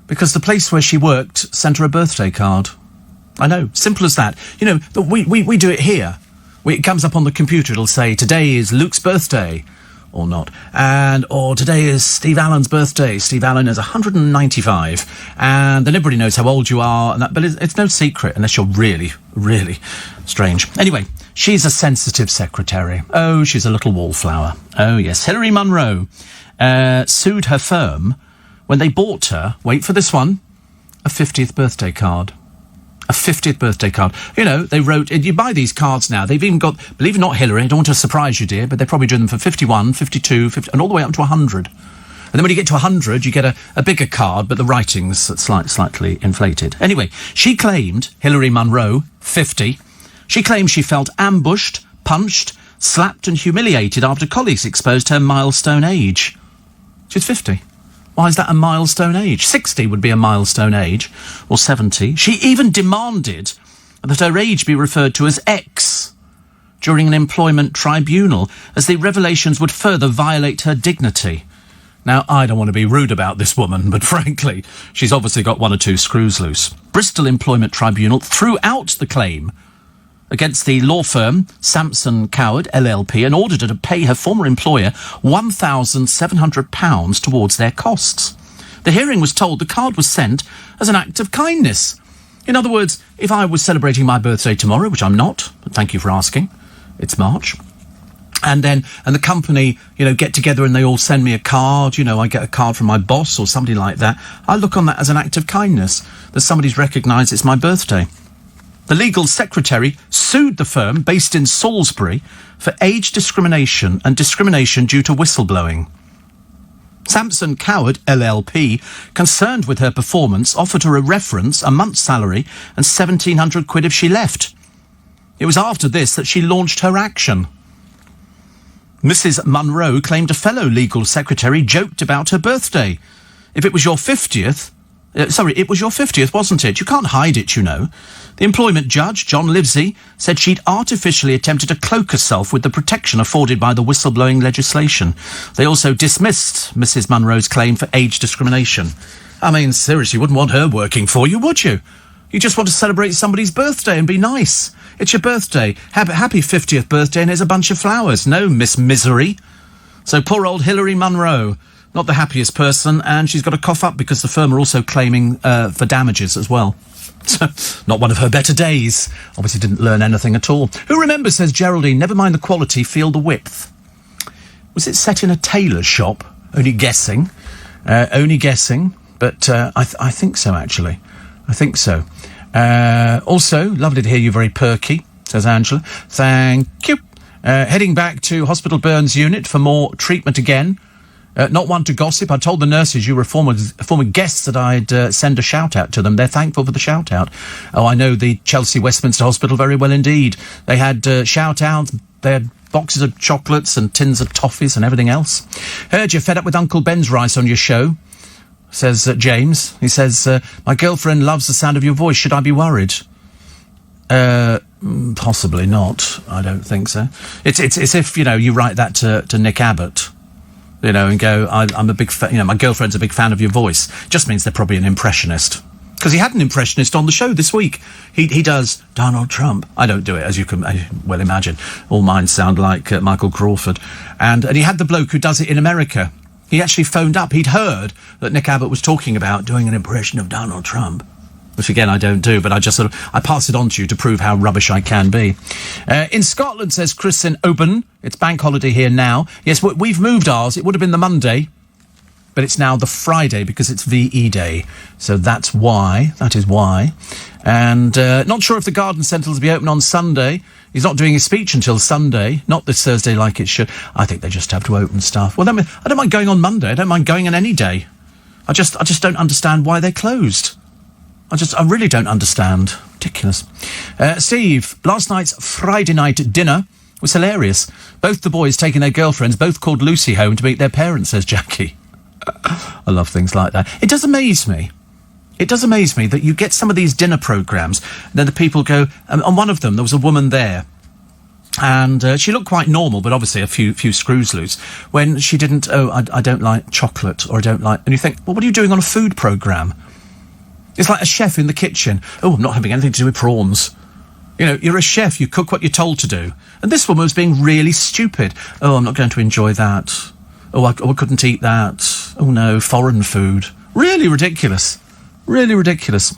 Because the place where she worked sent her a birthday card. I know, simple as that. We do it here. It comes up on the computer, it'll say, today is Luke's birthday. Or not. Or today is Steve Allen's birthday. Steve Allen is 195. And then everybody knows how old you are. But it's no secret unless you're really, really strange. Anyway, she's a sensitive secretary. Oh, she's a little wallflower. Oh, yes. Hilary Munro sued her firm when they bought her, wait for this one, a 50th birthday card. A 50th birthday card. They wrote... You buy these cards now. They've even got... Believe it or not, Hilary, I don't want to surprise you, dear, but they probably do them for 51, 52, 50, and all the way up to 100. And then when you get to 100, you get a bigger card, but the writing's slightly inflated. Anyway, she claimed, Hilary Munro, 50, she claimed she felt ambushed, punched, slapped and humiliated after colleagues exposed her milestone age. She's 50. Why is that a milestone age? 60 would be a milestone age, or 70. She even demanded that her age be referred to as X during an employment tribunal, as the revelations would further violate her dignity. Now, I don't want to be rude about this woman, but frankly, she's obviously got 1 or 2 screws loose. Bristol Employment Tribunal threw out the claim against the law firm Sampson Coward LLP and ordered her to pay her former employer £1,700 towards their costs. The hearing was told the card was sent as an act of kindness. In other words, if I was celebrating my birthday tomorrow, which I'm not, but thank you for asking, it's March, and the company, get together and they all send me a card, I get a card from my boss or somebody like that, I look on that as an act of kindness, that somebody's recognised it's my birthday. The legal secretary sued the firm, based in Salisbury, for age discrimination and discrimination due to whistleblowing. Sampson Coward, LLP, concerned with her performance, offered her a reference, a month's salary, and 1,700 quid if she left. It was after this that she launched her action. Mrs. Munro claimed a fellow legal secretary joked about her birthday. If it was your 50th... it was your 50th, wasn't it? You can't hide it, The employment judge, John Livesey, said she'd artificially attempted to cloak herself with the protection afforded by the whistleblowing legislation. They also dismissed Mrs. Munro's claim for age discrimination. I mean, seriously, you wouldn't want her working for you, would you? You just want to celebrate somebody's birthday and be nice. It's your birthday. Happy 50th birthday, and here's a bunch of flowers. No, Miss Misery. So poor old Hilary Munro, not the happiest person, and she's got to cough up because the firm are also claiming for damages as well. So, not one of her better days. Obviously didn't learn anything at all. Who remembers, says Geraldine, never mind the quality, feel the width. Was it set in a tailor's shop? Only guessing. But I think so, actually. I think so. Also, lovely to hear you, very perky, says Angela. Thank you. Heading back to Hospital Burns Unit for more treatment again. Not one to gossip. I told the nurses you were former guests that I'd send a shout-out to them. They're thankful for the shout-out. Oh, I know the Chelsea Westminster Hospital very well indeed. They had shout-outs, they had boxes of chocolates and tins of toffees and everything else. Heard you're fed up with Uncle Ben's rice on your show, says James. He says, my girlfriend loves the sound of your voice. Should I be worried? Possibly not. I don't think so. It's if, you write that to Nick Abbott, and go, I'm a big fan, my girlfriend's a big fan of your voice. Just means they're probably an impressionist. Because he had an impressionist on the show this week. He does Donald Trump. I don't do it, as you can well imagine. All mine sound like Michael Crawford. And he had the bloke who does it in America. He actually phoned up. He'd heard that Nick Abbott was talking about doing an impression of Donald Trump. Which, again, I don't do, but I just I pass it on to you to prove how rubbish I can be. In Scotland, says Chris in Oban, it's bank holiday here now. Yes, we've moved ours. It would have been the Monday, but it's now the Friday because it's VE Day. So that's why. That is why. And not sure if the garden centre will be open on Sunday. He's not doing his speech until Sunday, not this Thursday like it should. I think they just have to open stuff. Well, I don't mind going on Monday. I don't mind going on any day. I just don't understand why they're closed. I really don't understand. Ridiculous. Steve, last night's Friday night dinner was hilarious. Both the boys taking their girlfriends, both called Lucy home to meet their parents, says Jackie. I love things like that. It does amaze me. It does amaze me that you get some of these dinner programmes, and then the people go... on one of them, there was a woman there, and she looked quite normal, but obviously a few screws loose, when she didn't... I don't like chocolate, or I don't like... And you think, well, what are you doing on a food programme? It's like a chef in the kitchen. Oh, I'm not having anything to do with prawns. You're a chef. You cook what you're told to do. And this woman was being really stupid. Oh, I'm not going to enjoy that. Oh, I couldn't eat that. Oh, no, foreign food. Really ridiculous. Really ridiculous.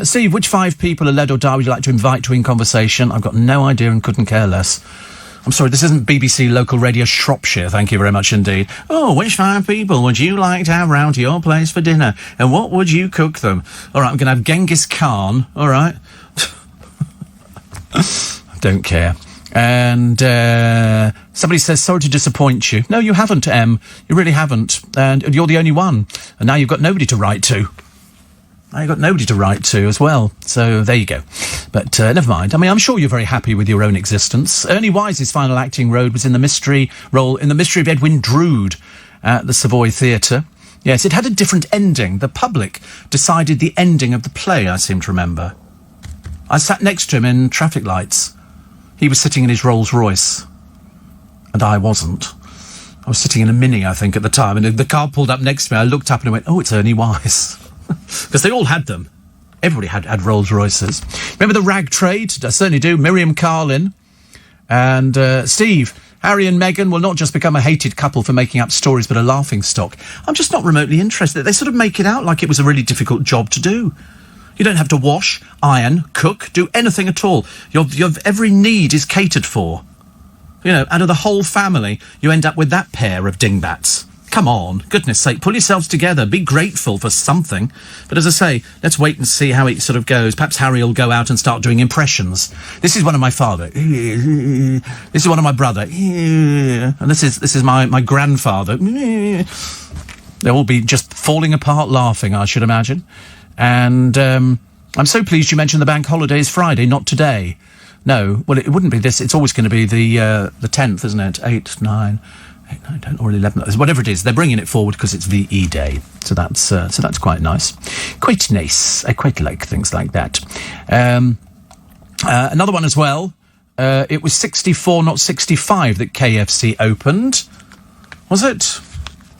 Steve, which 5 people are led or die would you like to invite to In Conversation? I've got no idea and couldn't care less. I'm sorry, this isn't BBC local radio Shropshire, thank you very much indeed. Oh, which 5 people would you like to have round to your place for dinner? And what would you cook them? All right, I'm going to have Genghis Khan, all right? Don't care. And somebody says, sorry to disappoint you. No, you haven't, Em. You really haven't. And you're the only one. And now you've got nobody to write to. I got nobody to write to as well. So there you go. But never mind. I mean, I'm sure you're very happy with your own existence. Ernie Wise's final acting role was in the mystery of Edwin Drood at the Savoy Theatre. Yes, it had a different ending. The public decided the ending of the play, I seem to remember. I sat next to him in traffic lights. He was sitting in his Rolls Royce. And I wasn't. I was sitting in a Mini, I think, at the time. And the car pulled up next to me. I looked up and I went, oh, it's Ernie Wise. Because they all had them. Everybody had Rolls Royces. Remember the rag trade? I certainly do. Miriam Carlin. And Steve, Harry and Meghan will not just become a hated couple for making up stories, but a laughing stock. I'm just not remotely interested. They sort of make it out like it was a really difficult job to do. You don't have to wash, iron, cook, do anything at all. Your every need is catered for. Out of the whole family, you end up with that pair of dingbats. Come on, goodness sake, pull yourselves together. Be grateful for something. But as I say, let's wait and see how it sort of goes. Perhaps Harry will go out and start doing impressions. This is one of my father. This is one of my brother. And this is my grandfather. They'll all be just falling apart laughing, I should imagine. And I'm so pleased you mentioned the bank holiday is Friday, not today. No, well, it wouldn't be this. It's always going to be the 10th, isn't it? 8, 9... 8, 9, 10, or 11, whatever it is, they're bringing it forward because it's VE Day, so that's quite nice, quite nice. I quite like things like that. Another one as well. It was 64, not 65, that KFC opened. Was it?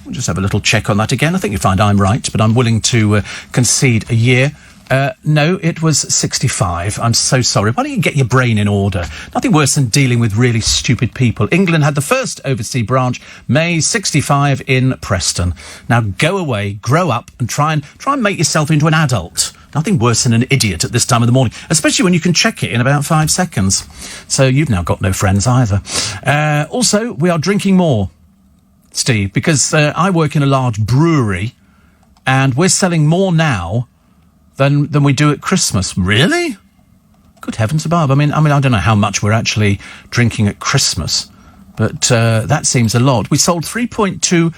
We'll just have a little check on that again. I think you find I'm right, but I'm willing to concede a year. No, it was 65. I'm so sorry. Why don't you get your brain in order? Nothing worse than dealing with really stupid people. England had the first overseas branch, May 65 in Preston. Now go away, grow up, and try and make yourself into an adult. Nothing worse than an idiot at this time of the morning, especially when you can check it in about 5 seconds. So you've now got no friends either. Also, we are drinking more, Steve, because I work in a large brewery, and we're selling more now than we do at Christmas. Really? Good heavens above. I mean, I don't know how much we're actually drinking at Christmas, but that seems a lot. We sold 3.2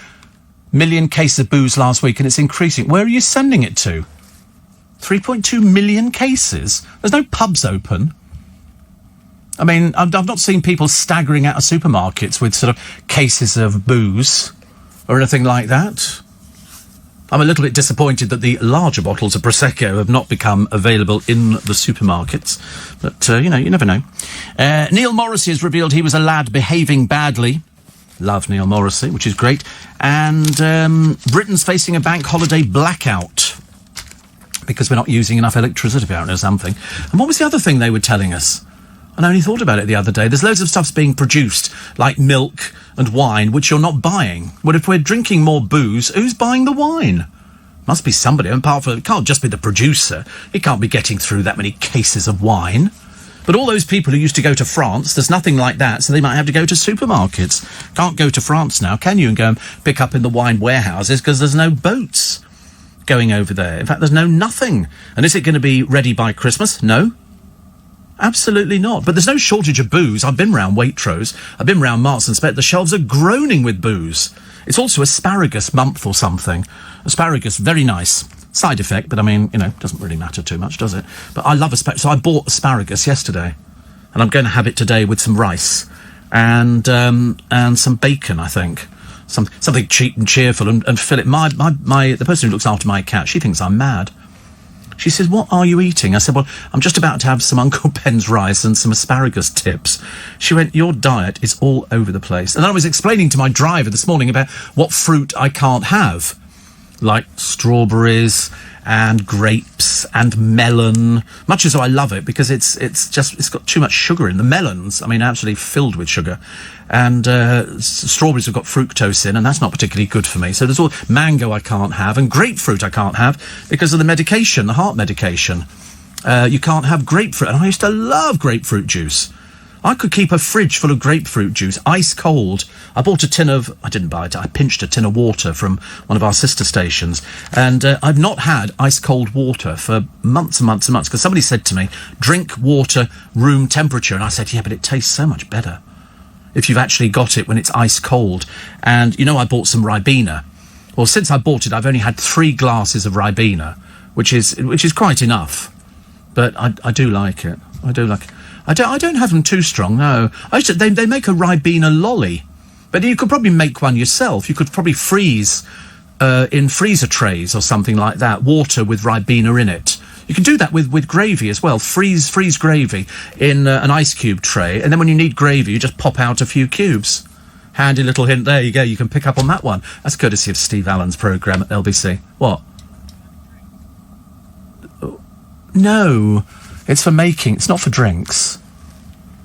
million cases of booze last week, and it's increasing. Where are you sending it to? 3.2 million cases? There's no pubs open. I mean, I've not seen people staggering out of supermarkets with sort of cases of booze or anything like that. I'm a little bit disappointed that the larger bottles of Prosecco have not become available in the supermarkets. But, you never know. Neil Morrissey has revealed he was a lad behaving badly. Love Neil Morrissey, which is great. And Britain's facing a bank holiday blackout because we're not using enough electricity, apparently, or something. And what was the other thing they were telling us? I only thought about it the other day. There's loads of stuff's being produced, like milk and wine, which you're not buying. Well, if we're drinking more booze, who's buying the wine? Must be somebody. And apart from it can't just be the producer. He can't be getting through that many cases of wine. But all those people who used to go to France, there's nothing like that, so they might have to go to supermarkets. Can't go to France now, can you, and go and pick up in the wine warehouses because there's no boats going over there. In fact, there's nothing. And is it going to be ready by Christmas? No. Absolutely not. But there's no shortage of booze. I've been round Waitrose. I've been round Marks and Spencer. The shelves are groaning with booze. It's also asparagus month or something. Asparagus, very nice. Side effect, but I mean, doesn't really matter too much, does it? But I love asparagus. So I bought asparagus yesterday. And I'm going to have it today with some rice. And some bacon, I think. Something cheap and cheerful and fill it. The person who looks after my cat, she thinks I'm mad. She says, what are you eating? I said, well, I'm just about to have some Uncle Ben's rice and some asparagus tips. She went, your diet is all over the place. And then I was explaining to my driver this morning about what fruit I can't have, like strawberries and grapes and melon, much as I love it because it's got too much sugar in. The melons, absolutely filled with sugar. And strawberries have got fructose in, and that's not particularly good for me. So there's all mango I can't have, and grapefruit I can't have because of the medication, the heart medication. You can't have grapefruit, and I used to love grapefruit juice. I could keep a fridge full of grapefruit juice, ice cold. I bought a tin of... I didn't buy it. I pinched a tin of water from one of our sister stations. And I've not had ice cold water for months and months and months because somebody said to me, drink water room temperature. And I said, yeah, but it tastes so much better if you've actually got it when it's ice cold. And, I bought some Ribena. Well, since I bought it, I've only had 3 glasses of Ribena, which is quite enough. But I do like it. I do like it. I don't have them too strong, no. They make a Ribena lolly, but you could probably make one yourself. You could probably freeze in freezer trays or something like that, water with Ribena in it. You can do that with gravy as well. Freeze gravy in an ice cube tray, and then when you need gravy, you just pop out a few cubes. Handy little hint. There you go. You can pick up on that one. That's courtesy of Steve Allen's programme at LBC. What? No. It's for making. It's not for drinks.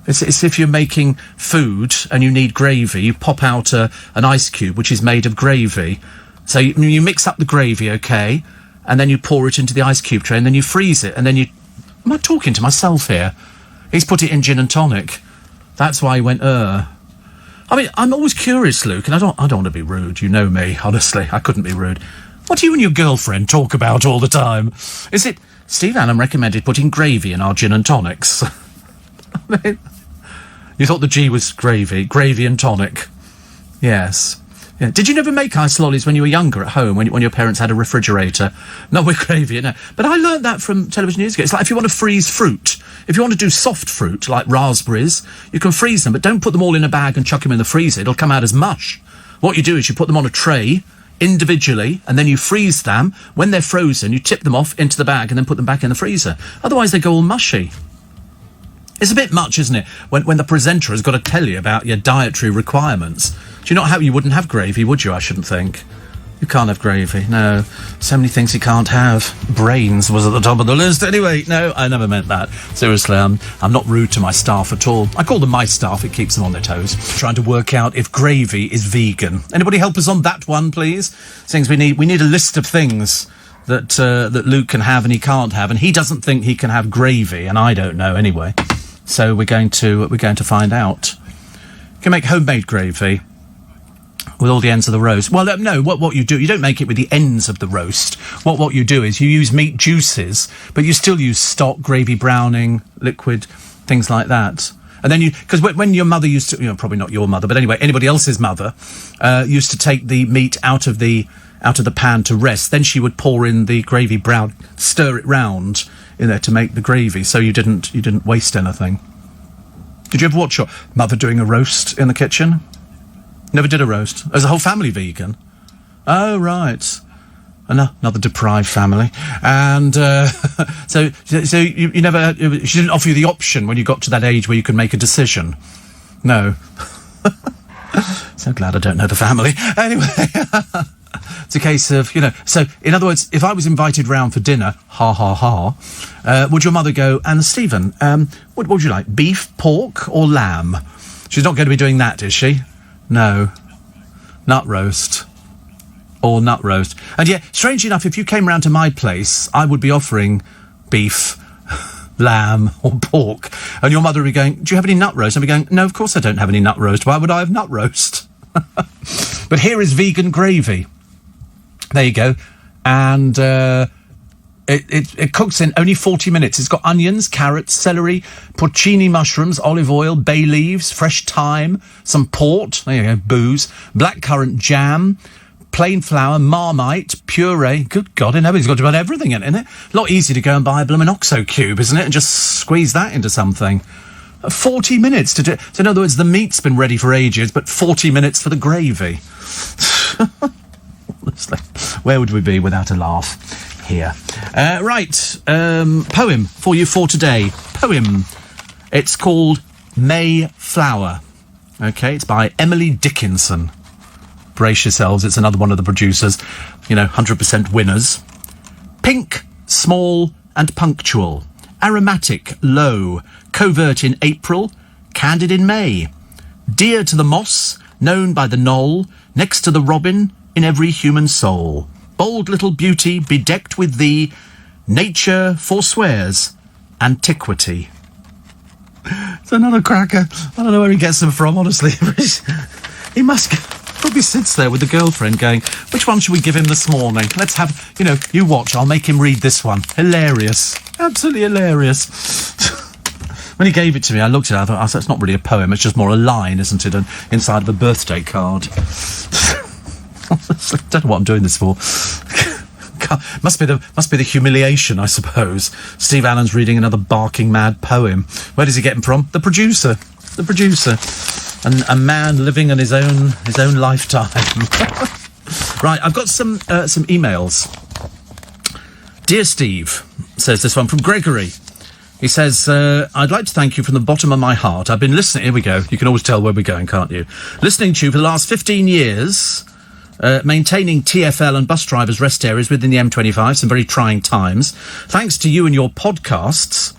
It's if you're making food and you need gravy, you pop out an ice cube, which is made of gravy. So you mix up the gravy, okay, and then you pour it into the ice cube tray, and then you freeze it, and then you... Am I talking to myself here? He's put it in gin and tonic. That's why he went, I'm always curious, Luke, and I don't want to be rude. You know me, honestly. I couldn't be rude. What do you and your girlfriend talk about all the time? Is it... Steve Allen recommended putting gravy in our gin and tonics. You thought the G was gravy and tonic. Yes. Yeah. Did you never make ice lollies when you were younger at home, when your parents had a refrigerator? Not with gravy, no. But I learnt that from television years ago. It's like if you want to freeze fruit, if you want to do soft fruit, like raspberries, you can freeze them, but don't put them all in a bag and chuck them in the freezer. It'll come out as mush. What you do is you put them on a tray individually, and then you freeze them. When they're frozen, you tip them off into the bag and then put them back in the freezer. Otherwise, they go all mushy. It's a bit much, isn't it, when the presenter has got to tell you about your dietary requirements. Do you know how you wouldn't have gravy, would you, I shouldn't think? You can't have gravy, no. So many things you can't have. Brains was at the top of the list. Anyway, no, I never meant that. Seriously, I'm not rude to my staff at all. I call them my staff, it keeps them on their toes. Trying to work out if gravy is vegan. Anybody help us on that one, please? Things we need a list of things that Luke can have and he can't have, and he doesn't think he can have gravy, and I don't know anyway. So we're going to find out. You can make homemade gravy with all the ends of the roast. Well, no, what you do, you don't make it with the ends of the roast. What you do is you use meat juices, but you still use stock, gravy browning, liquid, things like that. And then because when your mother used to, probably not your mother, but anyway, anybody else's mother, used to take the meat out of the pan to rest, then she would pour in the gravy brown, stir it round in there to make the gravy, so you didn't waste anything. Did you ever watch your mother doing a roast in the kitchen? Never did a roast. Is the whole family vegan? Oh, right. Another deprived family. And so you never... She didn't offer you the option when you got to that age where you could make a decision? No. So glad I don't know the family. Anyway, it's a case of, So, in other words, if I was invited round for dinner, would your mother go, and Stephen, what would you like, beef, pork or lamb? She's not going to be doing that, is she? No. Nut roast. Or nut roast. And yet, strangely enough, if you came round to my place, I would be offering beef, lamb or pork. And your mother would be going, do you have any nut roast? I'd be going, no, of course I don't have any nut roast. Why would I have nut roast? But here is vegan gravy. There you go. And it cooks in only 40 minutes. It's got onions, carrots, celery, porcini mushrooms, olive oil, bay leaves, fresh thyme, some port, there you go, booze, blackcurrant jam, plain flour, Marmite, puree. Good God, nobody's got to put everything in it? A lot easier to go and buy a blooming OXO cube, isn't it? And just squeeze that into something. 40 minutes to do... So in other words, the meat's been ready for ages, but 40 minutes for the gravy. Where would we be without a laugh here? Right, poem for you for today. Poem. It's called Mayflower. Okay, it's by Emily Dickinson. Brace yourselves, it's another one of the producers, 100% winners. Pink, small and punctual. Aromatic, low. Covert in April, candid in May. Dear to the moss, known by the knoll, next to the robin, in every human soul. Bold little beauty, bedecked with thee, nature forswears antiquity. It's another cracker. I don't know where he gets them from, honestly. He must... Probably sits there with the girlfriend going, which one should we give him this morning? Let's have, you watch, I'll make him read this one. Hilarious. Absolutely hilarious. When he gave it to me, I looked at it, I thought, it's not really a poem, it's just more a line, isn't it? Inside of a birthday card. I don't know what I'm doing this for. Must be the humiliation, I suppose. Steve Allen's reading another barking mad poem. Where does he get him from? The producer. And a man living in his own lifetime. Right, I've got some emails. Dear Steve, says this one from Gregory. He says, I'd like to thank you from the bottom of my heart. I've been listening... Here we go. You can always tell where we're going, can't you? Listening to you for the last 15 years, maintaining TfL and bus drivers' rest areas within the M25, some very trying times. Thanks to you and your podcasts...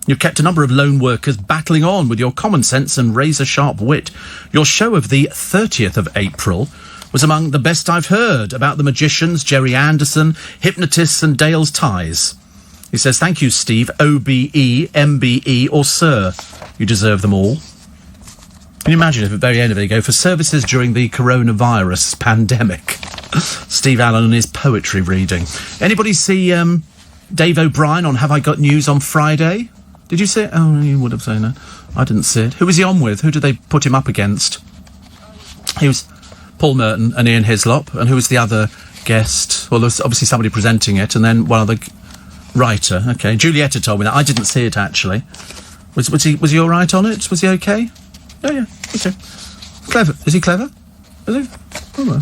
You've kept a number of lone workers battling on with your common sense and razor-sharp wit. Your show of the 30th of April was among the best I've heard about the magicians, Jerry Anderson, hypnotists and Dale's ties. He says, thank you, Steve, OBE, MBE or Sir. You deserve them all. Can you imagine if at the very end of it, you go, for services during the coronavirus pandemic? Steve Allen and his poetry reading. Anybody see Dave O'Brien on Have I Got News on Friday? Did you see it? Oh, you would have seen it. I didn't see it. Who was he on with? Who did they put him up against? He was Paul Merton and Ian Hislop. And who was the other guest? Well, there was obviously somebody presenting it, and then one other writer. Okay, Julietta told me that. I didn't see it, actually. Was he all right on it? Was he okay? Oh, yeah. Okay. Clever. Is he clever? Is he? Oh, well.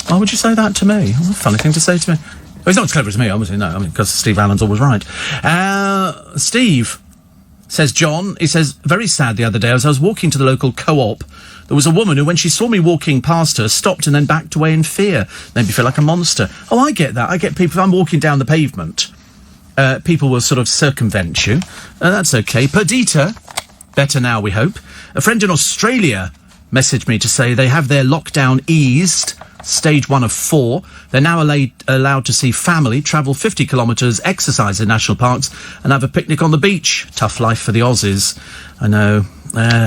Why would you say that to me? What a funny thing to say to me. Well, he's not as clever as me, obviously, no. Because Steve Allen's always right. Steve, says John, he says, very sad the other day, as I was walking to the local co-op, there was a woman who, when she saw me walking past her, stopped and then backed away in fear. Made me feel like a monster. Oh, I get that. I get people, if I'm walking down the pavement, people will sort of circumvent you. That's okay. Perdita, better now, we hope. A friend in Australia messaged me to say they have their lockdown eased, stage 1 of 4. They're now allowed to see family, travel 50 kilometres, exercise in national parks, and have a picnic on the beach. Tough life for the Aussies. I know.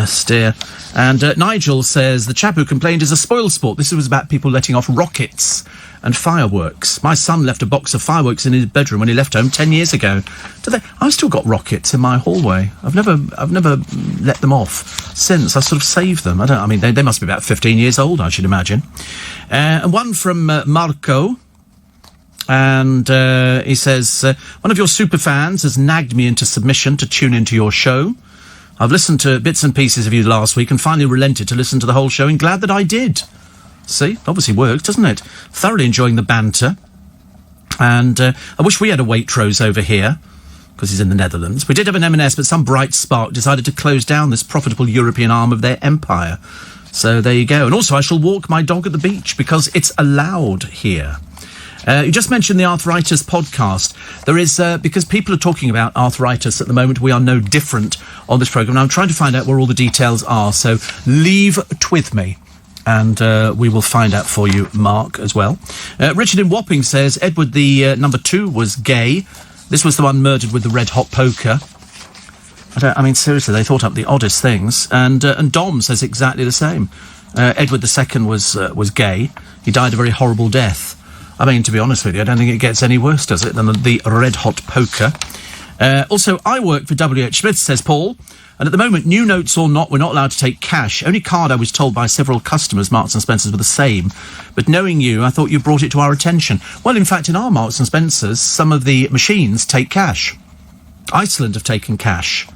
Steer. And Nigel says, the chap who complained is a spoilsport. This was about people letting off rockets and fireworks. My son left a box of fireworks in his bedroom when he left home 10 years ago. I've still got rockets in my hallway. I've never let them off since. I sort of saved them. They must be about 15 years old, I should imagine. And one from Marco. And he says, one of your super fans has nagged me into submission to tune into your show. I've listened to bits and pieces of you last week and finally relented to listen to the whole show, and glad that I did. See? Obviously works, doesn't it? Thoroughly enjoying the banter. And I wish we had a Waitrose over here, because he's in the Netherlands. We did have an M&S, but some bright spark decided to close down this profitable European arm of their empire. So there you go. And also, I shall walk my dog at the beach, because it's allowed here. You just mentioned the arthritis podcast. There is, because people are talking about arthritis at the moment, we are no different on this programme. And I'm trying to find out where all the details are. So leave it with me, and we will find out for you, Mark, as well. Richard in Wapping says, Edward the number 2 was gay. This was the one murdered with the red-hot poker. I mean, seriously, they thought up the oddest things. And Dom says exactly the same. Edward II was gay. He died a very horrible death. I mean, to be honest with you, I don't think it gets any worse, does it, than the red-hot poker. Also, I work for W.H. Smith, says Paul, and at the moment, new notes or not, we're not allowed to take cash. Only card I was told by several customers, Marks & Spencer's, were the same. But knowing you, I thought you brought it to our attention. Well, in fact, in our Marks & Spencer's, some of the machines take cash. Iceland have taken cash.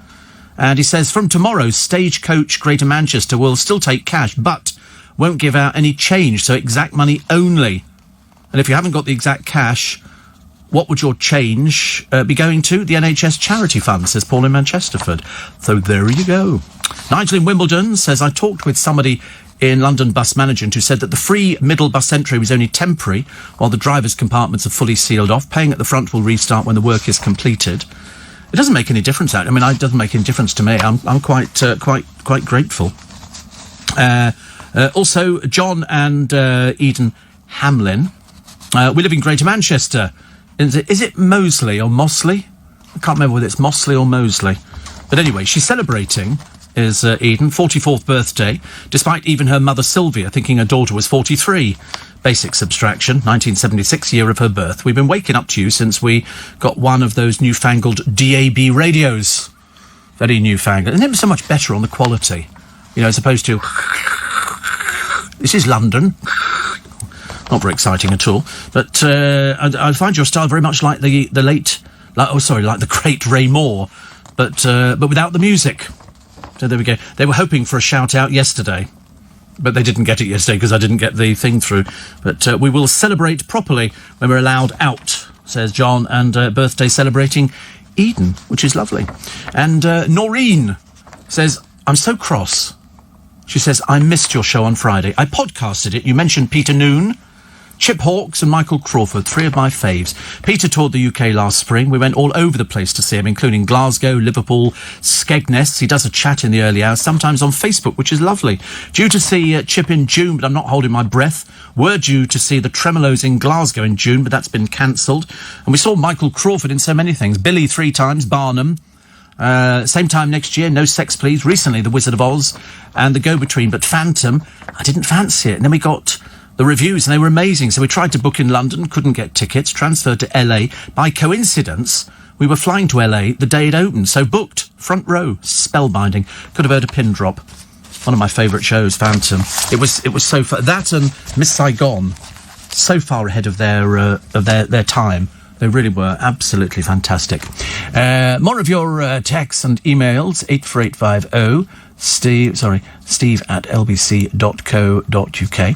And he says, from tomorrow, Stagecoach Greater Manchester will still take cash, but won't give out any change, so exact money only. And if you haven't got the exact cash, what would your change be going to? The NHS Charity Fund, says Paul in Manchesterford. So there you go. Nigel in Wimbledon says, I talked with somebody in London Bus Management who said that the free middle bus entry was only temporary while the driver's compartments are fully sealed off. Paying at the front will restart when the work is completed. It doesn't make any difference. I mean, it doesn't make any difference to me. I'm quite grateful. Also, John and Eden Hamlin. We live in Greater Manchester. Is it Moseley or Mosley? I can't remember whether it's Mosley or Moseley. But anyway, she's celebrating, is Eden, 44th birthday, despite even her mother Sylvia thinking her daughter was 43. Basic subtraction, 1976, year of her birth. We've been waking up to you since we got one of those newfangled DAB radios. Very newfangled. And it was so much better on the quality, you know, as opposed to... This is London. Not very exciting at all. But I find your style very much like the late... like the great Ray Moore, but without the music. So there we go. They were hoping for a shout-out yesterday, but they didn't get it yesterday because I didn't get the thing through. But we will celebrate properly when we're allowed out, says John, and birthday celebrating Eden, which is lovely. And Noreen says, I'm so cross. She says, I missed your show on Friday. I podcasted it. You mentioned Peter Noon, Chip Hawkes and Michael Crawford, 3 of my faves. Peter toured the UK last spring. We went all over the place to see him, including Glasgow, Liverpool, Skegness. He does a chat in the early hours, sometimes on Facebook, which is lovely. Due to see Chip in June, but I'm not holding my breath. We're due to see the Tremolos in Glasgow in June, but that's been cancelled. And we saw Michael Crawford in so many things. Billy 3 times, Barnum. Same time next year, No Sex Please. Recently, The Wizard of Oz and The Go-Between. But Phantom, I didn't fancy it. And then we got... the reviews, and they were amazing. So we tried to book in London, couldn't get tickets, transferred to LA. By coincidence, we were flying to LA the day it opened, so booked, front row, spellbinding. Could have heard a pin drop. One of my favourite shows, Phantom. It was so far. That and Miss Saigon, so far ahead of their time. They really were absolutely fantastic. More of your texts and emails, 84850. Steve at lbc.co.uk.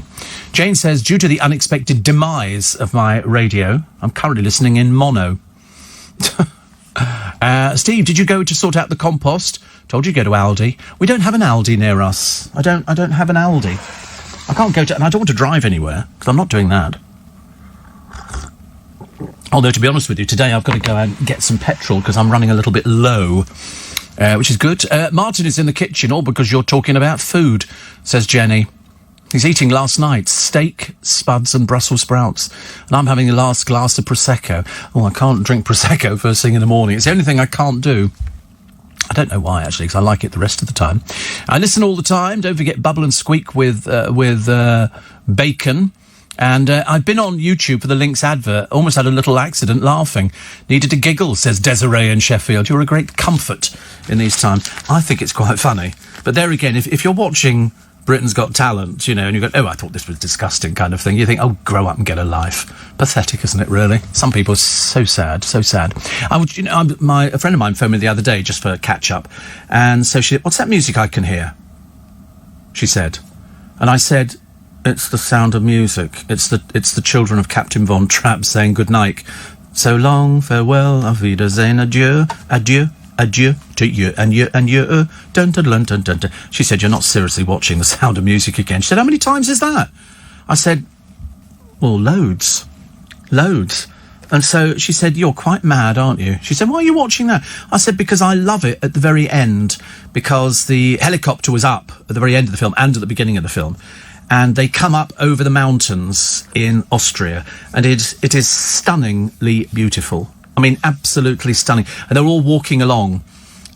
Jane says, due to the unexpected demise of my radio, I'm currently listening in mono. Steve, did you go to sort out the compost? Told you to go to Aldi. We don't have an Aldi near us. I don't have an Aldi. I can't go to... and I don't want to drive anywhere, because I'm not doing that. Although, to be honest with you, today I've got to go and get some petrol, because I'm running a little bit low. Which is good. Martin is in the kitchen, all because you're talking about food, says Jenny. He's eating last night's steak, spuds and Brussels sprouts. And I'm having the last glass of Prosecco. Oh, I can't drink Prosecco first thing in the morning. It's the only thing I can't do. I don't know why, actually, because I like it the rest of the time. I listen all the time. Don't forget Bubble and Squeak with bacon. And I've been on YouTube for the Lynx advert. Almost had a little accident laughing. Needed to giggle, says Desiree in Sheffield. You're a great comfort in these times. I think it's quite funny. But there again, if you're watching Britain's Got Talent, you know, and you go, oh, I thought this was disgusting kind of thing, you think, oh, grow up and get a life. Pathetic, isn't it, really? Some people are so sad, so sad. A friend of mine phoned me the other day just for a catch-up. And so she said, what's that music I can hear? She said. And I said... It's the Sound of Music. It's the children of Captain Von Trapp saying good night. So long, farewell, auf Wiedersehen, adieu, adieu, adieu to you and you and you. Dun, dun, dun, dun, dun, dun. She said, you're not seriously watching The Sound of Music again. She said, how many times is that? I said, well, loads. And so she said, you're quite mad, aren't you? She said, why are you watching that? I said, because I love it at the very end, because the helicopter was up at the very end of the film and at the beginning of the film. And they come up over the mountains in Austria, and it is stunningly beautiful. I mean, absolutely stunning. And they're all walking along,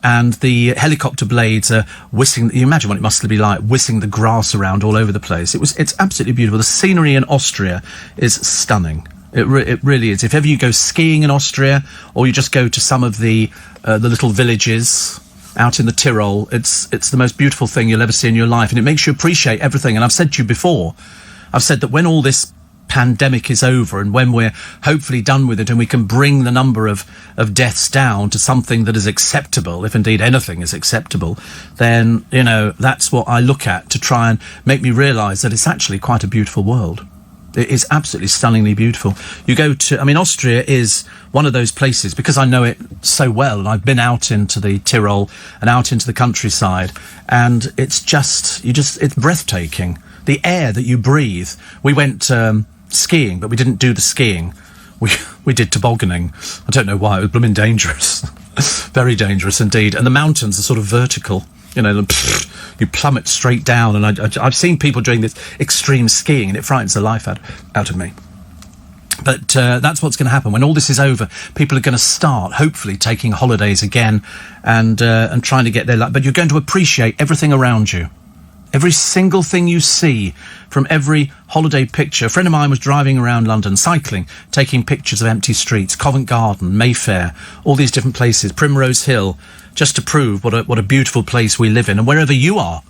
and the helicopter blades are whistling. You imagine what it must be like, whistling the grass around all over the place. It's absolutely beautiful. The scenery in Austria is stunning. It really is. If ever you go skiing in Austria, or you just go to some of the little villages out in the Tyrol, it's the most beautiful thing you'll ever see in your life, and it makes you appreciate everything. And I've said to you before, I've said that when all this pandemic is over, and when we're hopefully done with it, and we can bring the number of deaths down to something that is acceptable, if indeed anything is acceptable, then, you know, that's what I look at to try and make me realise that it's actually quite a beautiful world. It is absolutely stunningly beautiful. You go to, I mean, Austria is one of those places, because I know it so well, and I've been out into the Tyrol and out into the countryside, and it's breathtaking. The air that you breathe. We went skiing, but we didn't do the skiing. We did tobogganing. I don't know why. It was blooming dangerous. Very dangerous indeed. And the mountains are sort of vertical. You know, you plummet straight down, and I've seen people doing this extreme skiing, and it frightens the life out of me. But that's what's going to happen. When all this is over, people are going to start, hopefully, taking holidays again and trying to get their life. But you're going to appreciate everything around you. Every single thing you see from every holiday picture. A friend of mine was driving around London, cycling, taking pictures of empty streets, Covent Garden, Mayfair, all these different places, Primrose Hill, just to prove what a beautiful place we live in. And wherever you are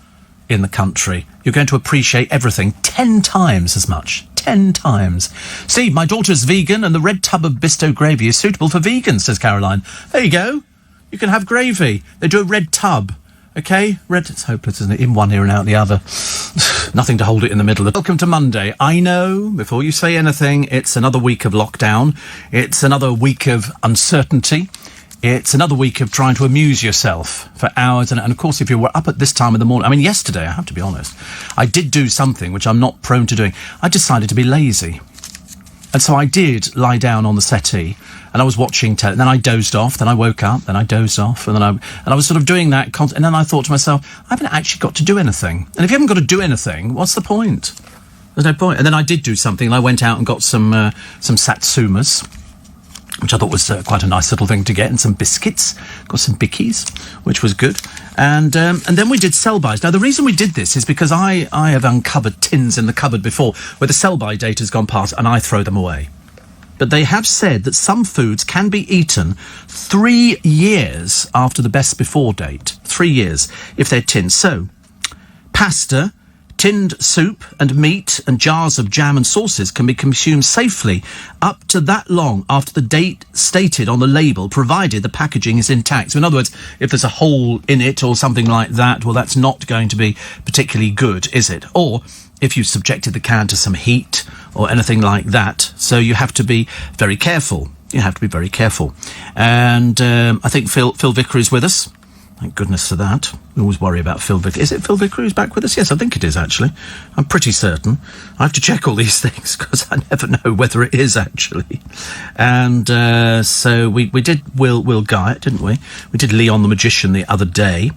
in the country, you're going to appreciate everything 10 times as much. 10 times. Steve, my daughter's vegan, and the red tub of Bisto gravy is suitable for vegans, says Caroline. There you go. You can have gravy. They do a red tub. Okay, red, it's hopeless, isn't it? In one ear and out the other. Nothing to hold it in the middle. Welcome to Monday. I know, before you say anything, it's another week of lockdown. It's another week of uncertainty. It's another week of trying to amuse yourself for hours. And of course, if you were up at this time of the morning, I mean, yesterday, I have to be honest, I did do something which I'm not prone to doing. I decided to be lazy. And so I did lie down on the settee, and I was watching telly, and then I dozed off, then I woke up, then I dozed off, and I was sort of doing that, and then I thought to myself, I haven't actually got to do anything. And if you haven't got to do anything, what's the point? There's no point. And then I did do something, and I went out and got some satsumas, which I thought was quite a nice little thing to get, and some biscuits. Got some bickies, which was good. And then we did sell-bys. Now, the reason we did this is because I have uncovered tins in the cupboard before where the sell-by date has gone past, and I throw them away. But they have said that some foods can be eaten 3 years after the best before date. 3 years, if they're tinned. So, pasta, tinned soup and meat and jars of jam and sauces can be consumed safely up to that long after the date stated on the label, provided the packaging is intact. So in other words, if there's a hole in it or something like that, well, that's not going to be particularly good, is it? Or if you subjected the can to some heat or anything like that. So you have to be very careful. You have to be very careful. And I think Phil Vicker is with us. Thank goodness for that. We always worry about Phil Vicker. Is it Phil Vicker who's back with us? Yes, I think it is, actually. I'm pretty certain. I have to check all these things because I never know whether it is, actually. And so we did Will Guy, didn't we? We did Leon the Magician the other day.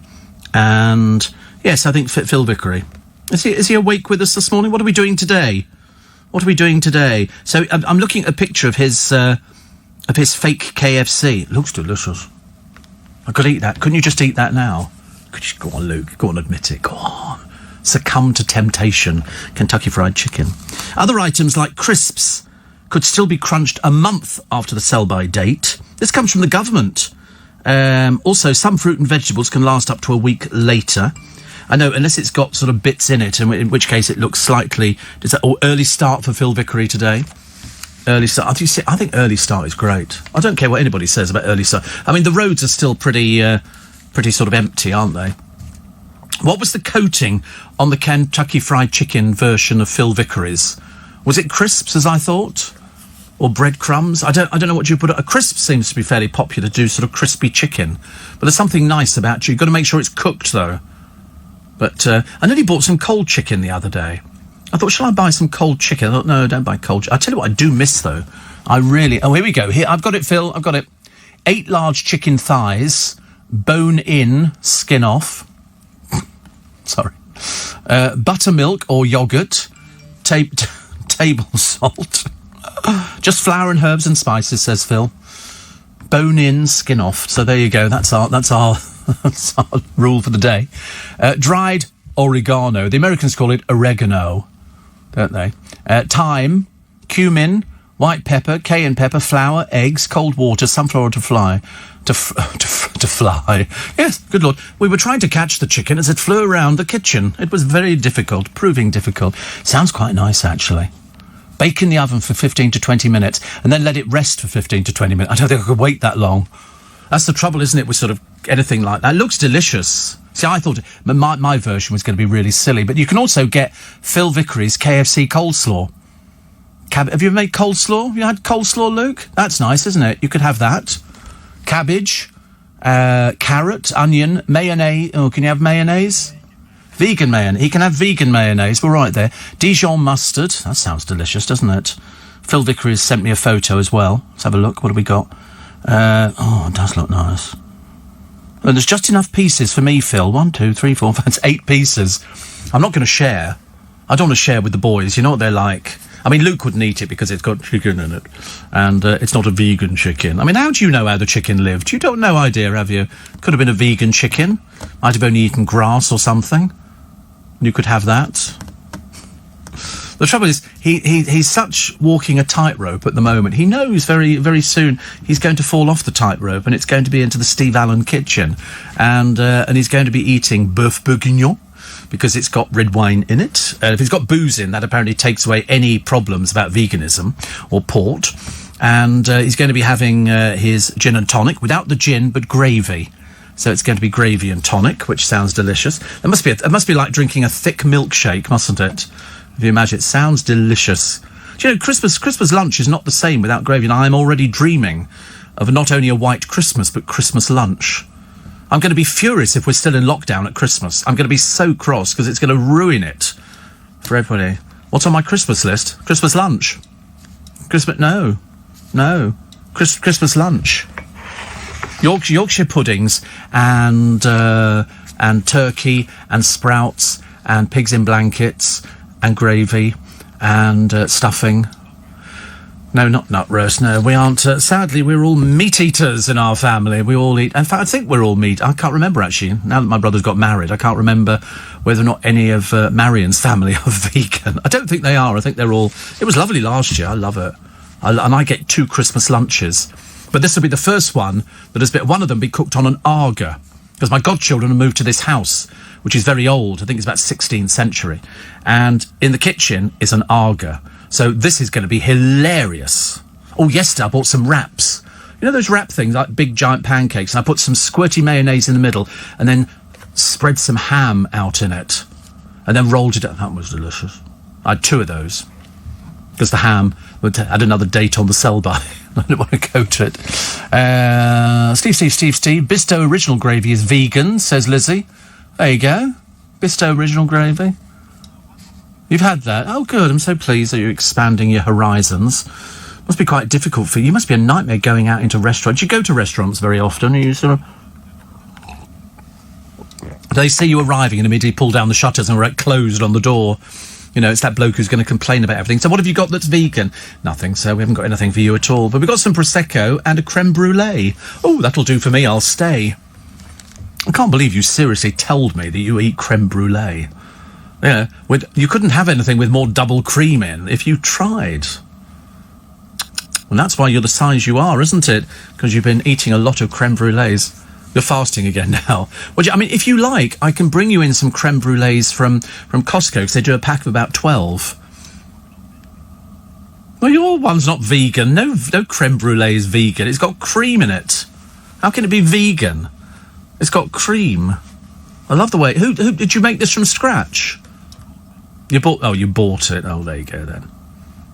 And, yes, I think Phil Vickery. Is he awake with us this morning? What are we doing today? What are we doing today? So I'm looking at a picture of his fake KFC. It looks delicious. I could eat that. Couldn't you just eat that now? Could you go on, Luke? Go on, admit it. Go on. Succumb to temptation. Kentucky Fried Chicken. Other items like crisps could still be crunched a month after the sell-by date. This comes from the government. Also, some fruit and vegetables can last up to a week later. I know, unless it's got sort of bits in it, in which case it looks slightly... early start for Phil Vickery today. Early start. I think early start is great. I don't care what anybody says about early start. I mean, the roads are still pretty sort of empty, aren't they? What was the coating on the Kentucky Fried Chicken version of Phil Vickery's? Was it crisps, as I thought? Or breadcrumbs? I don't know what you put. A crisp seems to be fairly popular to do sort of crispy chicken. But there's something nice about you. You've got to make sure it's cooked, though. But I nearly bought some cold chicken the other day. I thought, shall I buy some cold chicken? I thought, no, don't buy cold chicken. I tell you what I do miss, though. I really... Oh, here we go. Here, I've got it, Phil. I've got it. 8 large chicken thighs, bone in, skin off. Sorry. Buttermilk or yoghurt. Table salt. Just flour and herbs and spices, says Phil. Bone in, skin off. So there you go. That's our that's our rule for the day. Dried oregano. The Americans call it oregano, don't they? Thyme, cumin, white pepper, cayenne pepper, flour, eggs, cold water, sunflower to fly. To fly. Yes, good Lord. We were trying to catch the chicken as it flew around the kitchen. It was very difficult, proving difficult. Sounds quite nice, actually. Bake in the oven for 15 to 20 minutes and then let it rest for 15 to 20 minutes. I don't think I could wait that long. That's the trouble, isn't it, with sort of anything like that. It looks delicious. See, I thought my version was going to be really silly, but you can also get Phil Vickery's KFC coleslaw. Have you ever made coleslaw? Have you had coleslaw, Luke? That's nice, isn't it? You could have that. Cabbage, carrot, onion, mayonnaise. Oh, can you have mayonnaise? Vegan mayonnaise. He can have vegan mayonnaise. We're right there. Dijon mustard. That sounds delicious, doesn't it? Phil Vickery has sent me a photo as well. Let's have a look. What have we got? Oh, it does look nice. And there's just enough pieces for me, Phil. 1, 2, 3, 4, 5, that's 8 pieces. I'm not going to share. I don't want to share with the boys. You know what they're like. I mean, Luke wouldn't eat it because it's got chicken in it. And it's not a vegan chicken. I mean, how do you know how the chicken lived? You don't no idea, have you? Could have been a vegan chicken. Might have only eaten grass or something. You could have that. The trouble is, he's such walking a tightrope at the moment. He knows very, very soon he's going to fall off the tightrope and it's going to be into the Steve Allen kitchen. And he's going to be eating bœuf bourguignon, because it's got red wine in it. If it's got booze in, that apparently takes away any problems about veganism or port. And he's going to be having his gin and tonic without the gin, but gravy. So it's going to be gravy and tonic, which sounds delicious. It must be like drinking a thick milkshake, mustn't it? If you imagine, it sounds delicious. Do you know, Christmas lunch is not the same without gravy, and I'm already dreaming of not only a white Christmas, but Christmas lunch. I'm going to be furious if we're still in lockdown at Christmas. I'm going to be so cross because it's going to ruin it for everybody. What's on my Christmas list? Christmas lunch. No. Christmas lunch. Yorkshire puddings and turkey and sprouts and pigs in blankets and gravy and stuffing. No, not nut roast. No, we aren't. Sadly, we're all meat eaters in our family. We all eat. In fact, I think we're all meat. I can't remember, actually. Now that my brother's got married, I can't remember whether or not any of Marion's family are vegan. I don't think they are. I think they're all... It was lovely last year. I love it. And I get 2 Christmas lunches. But this will be the first one that has been... One of them be cooked on an Aga. Because my godchildren have moved to this house, which is very old. I think it's about 16th century. And in the kitchen is an Aga. So this is going to be hilarious. Oh, yesterday I bought some wraps. You know those wrap things, like big giant pancakes? And I put some squirty mayonnaise in the middle and then spread some ham out in it. And then rolled it up. That was delicious. I had 2 of those. Because the ham had another date on the sell-by. I didn't want to go to it. Steve. Bisto original gravy is vegan, says Lizzie. There you go. Bisto original gravy. You've had that? Oh, good. I'm so pleased that you're expanding your horizons. Must be quite difficult for you. You must be a nightmare going out into restaurants. You go to restaurants very often. You sort of... They see you arriving and immediately pull down the shutters and we're closed on the door. You know, it's that bloke who's going to complain about everything. So what have you got that's vegan? Nothing, sir. We haven't got anything for you at all. But we've got some Prosecco and a creme brulee. Oh, that'll do for me. I'll stay. I can't believe you seriously told me that you eat creme brulee. Yeah, you couldn't have anything with more double cream in if you tried. And that's why you're the size you are, isn't it? Because you've been eating a lot of creme brulees. You're fasting again now. Well, I mean, if you like, I can bring you in some creme brulees from Costco, because they do a pack of about 12. Well, your one's not vegan. No creme brulee is vegan. It's got cream in it. How can it be vegan? It's got cream. I love the way... Who did you make this from scratch? You bought it. Oh, there you go, then.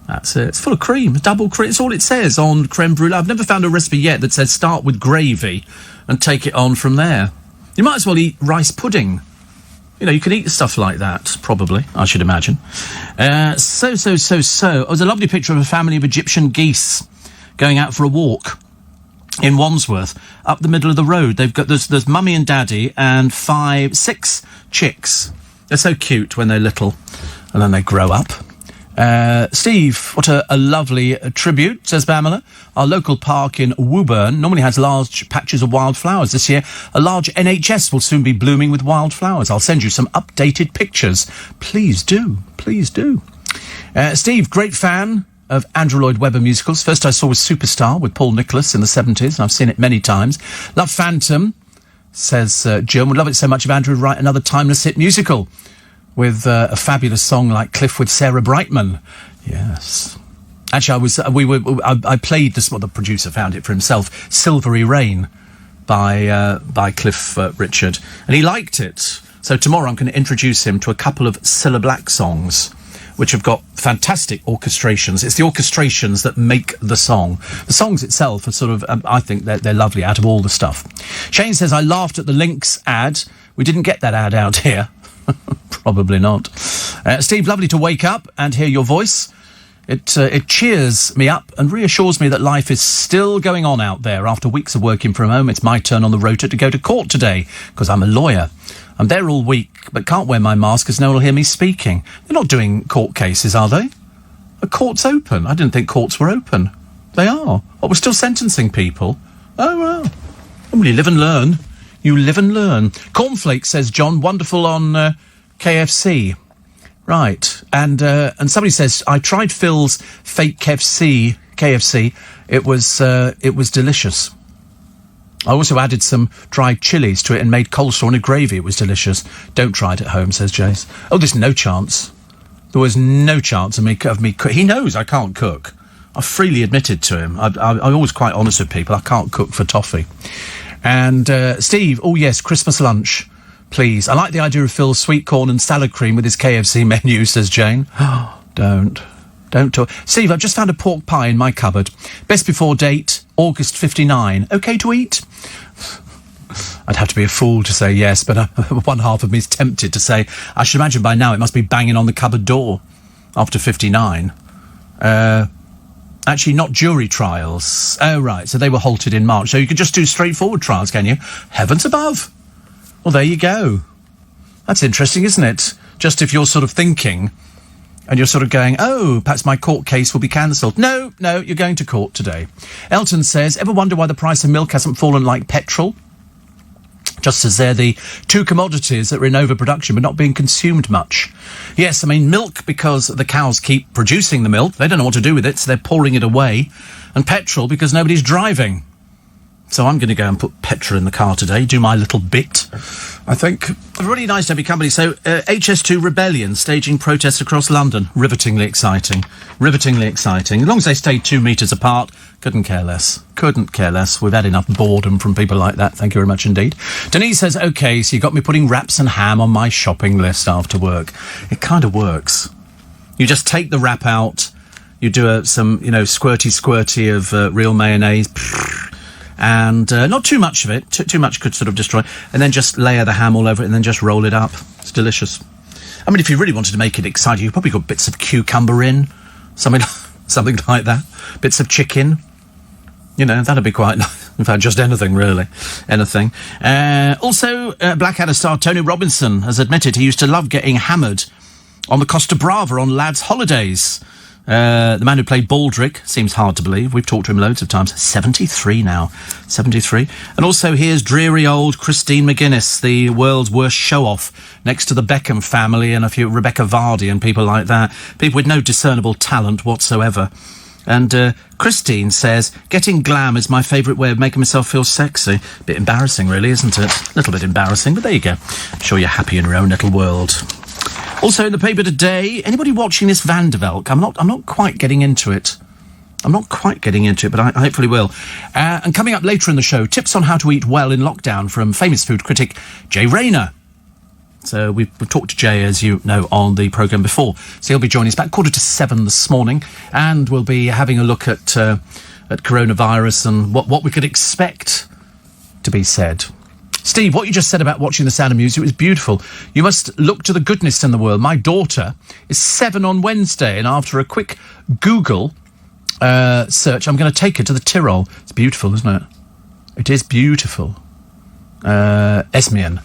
That's it. It's full of cream. Double cream. It's all it says on creme brulee. I've never found a recipe yet that says start with gravy and take it on from there. You might as well eat rice pudding. You know, you can eat stuff like that, probably, I should imagine. So. It was a lovely picture of a family of Egyptian geese going out for a walk in Wandsworth, up the middle of the road. There's mummy and daddy and 6 chicks. They're so cute when they're little, and then they grow up. Steve, what a lovely tribute, says Pamela. Our local park in Woburn normally has large patches of wildflowers. This year, a large NHS will soon be blooming with wildflowers. I'll send you some updated pictures. Please do. Steve, great fan of Andrew Lloyd Webber musicals. First I saw was Superstar with Paul Nicholas in the 70s, and I've seen it many times. Love Phantom, says Jill. Would love it so much if Andrew would write another timeless hit musical with a fabulous song like Cliff with Sarah Brightman. Yes. Actually, I played this. Well, the producer found it for himself. Silvery Rain by Cliff Richard, and he liked it. So tomorrow I'm going to introduce him to a couple of Cilla Black songs, which have got fantastic orchestrations. It's the orchestrations that make the song. The songs itself are sort of, I think they're lovely out of all the stuff. Shane says, I laughed at the Lynx ad. We didn't get that ad out here. Probably not. Steve, lovely to wake up and hear your voice. It cheers me up and reassures me that life is still going on out there. After weeks of working from home, it's my turn on the rota to go to court today, because I'm a lawyer. I'm there all week, but can't wear my mask because no one will hear me speaking. They're not doing court cases, are they? A court's open. I didn't think courts were open. They are. Oh, we're still sentencing people. Oh, well. Well, you live and learn. You live and learn. Cornflakes, says John, wonderful on KFC. Right. And somebody says, I tried Phil's fake KFC. It was delicious. I also added some dried chilies to it and made coleslaw and a gravy. It was delicious. Don't try it at home, says Jace. Oh, there's no chance. There was no chance of me cook. He knows I can't cook. I freely admitted to him. I'm always quite honest with people. I can't cook for toffee. And Steve, oh yes, Christmas lunch, please. I like the idea of Phil's sweet corn and salad cream with his KFC menu, says Jane. Don't talk. Steve, I've just found a pork pie in my cupboard. Best before date, August 59. Okay to eat? I'd have to be a fool to say yes, but one half of me is tempted to say, I should imagine by now it must be banging on the cupboard door after 59. Actually, not jury trials. Oh, right, so they were halted in March. So you could just do straightforward trials, can you? Heavens above. Well, there you go. That's interesting, isn't it? Just if you're sort of thinking and you're sort of going, oh, perhaps my court case will be cancelled. No, you're going to court today. Elton says, ever wonder why the price of milk hasn't fallen like petrol? Just as they're the two commodities that are in overproduction but not being consumed much. Yes, I mean, milk, because the cows keep producing the milk. They don't know what to do with it, so they're pouring it away. And petrol, because nobody's driving. So I'm going to go and put petrol in the car today, do my little bit, I think. Really nice to have your company. So, HS2 Rebellion staging protests across London. Rivetingly exciting. As long as they stay 2 metres apart, couldn't care less. We've had enough boredom from people like that. Thank you very much indeed. Denise says, OK, so you got me putting wraps and ham on my shopping list after work. It kind of works. You just take the wrap out, you do some, squirty of real mayonnaise, and not too much of it. Too much could sort of destroy. And then just layer the ham all over it and then just roll it up. It's delicious. I mean, if you really wanted to make it exciting, you've probably got bits of cucumber in, something like that. Bits of chicken. That'd be quite nice. In fact, just anything, really. Anything. Also, Blackadder star Tony Robinson has admitted he used to love getting hammered on the Costa Brava on lads' holidays. The man who played Baldrick, seems hard to believe. We've talked to him loads of times. 73 now. 73. And also here's dreary old Christine McGuinness, the world's worst show-off, next to the Beckham family and a few Rebecca Vardy and people like that. People with no discernible talent whatsoever. And Christine says, getting glam is my favourite way of making myself feel sexy. Bit embarrassing, really, isn't it? A little bit embarrassing, but there you go. I'm sure you're happy in your own little world. Also in the paper today, anybody watching this Van der Velk? I'm not quite getting into it. But I hopefully will. And coming up later in the show, tips on how to eat well in lockdown from famous food critic Jay Rayner. So we've talked to Jay, as you know, on the programme before. So he'll be joining us back 6:45 this morning, and we'll be having a look at coronavirus and what we could expect to be said. Steve, what you just said about watching The Sound of Music was beautiful. You must look to the goodness in the world. My daughter is 7 on Wednesday, and after a quick Google search, I'm going to take her to the Tyrol. It's beautiful, isn't it? It is beautiful. Esmian,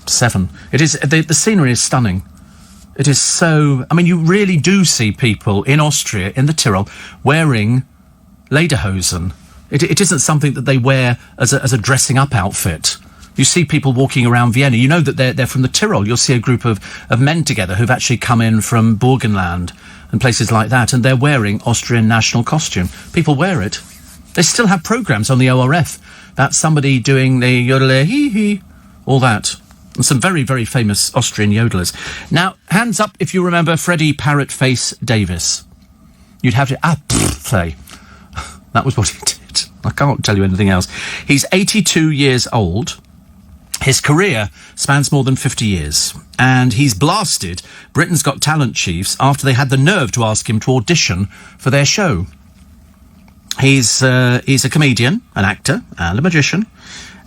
7. It is. The scenery is stunning. It is so... I mean, you really do see people in Austria, in the Tyrol, wearing lederhosen. It isn't something that they wear as a dressing-up outfit. You see people walking around Vienna. You know that they're from the Tyrol. You'll see a group of men together who've actually come in from Burgenland and places like that, and they're wearing Austrian national costume. People wear it. They still have programmes on the ORF. That's somebody doing the yodel hee-hee, all that. And some very, very famous Austrian yodelers. Now, hands up if you remember Freddie Parrotface Davis. You'd have to play. That was what he did. I can't tell you anything else. He's 82 years old. His career spans more than 50 years, and he's blasted Britain's Got Talent chiefs after they had the nerve to ask him to audition for their show. He's a comedian, an actor, and a magician,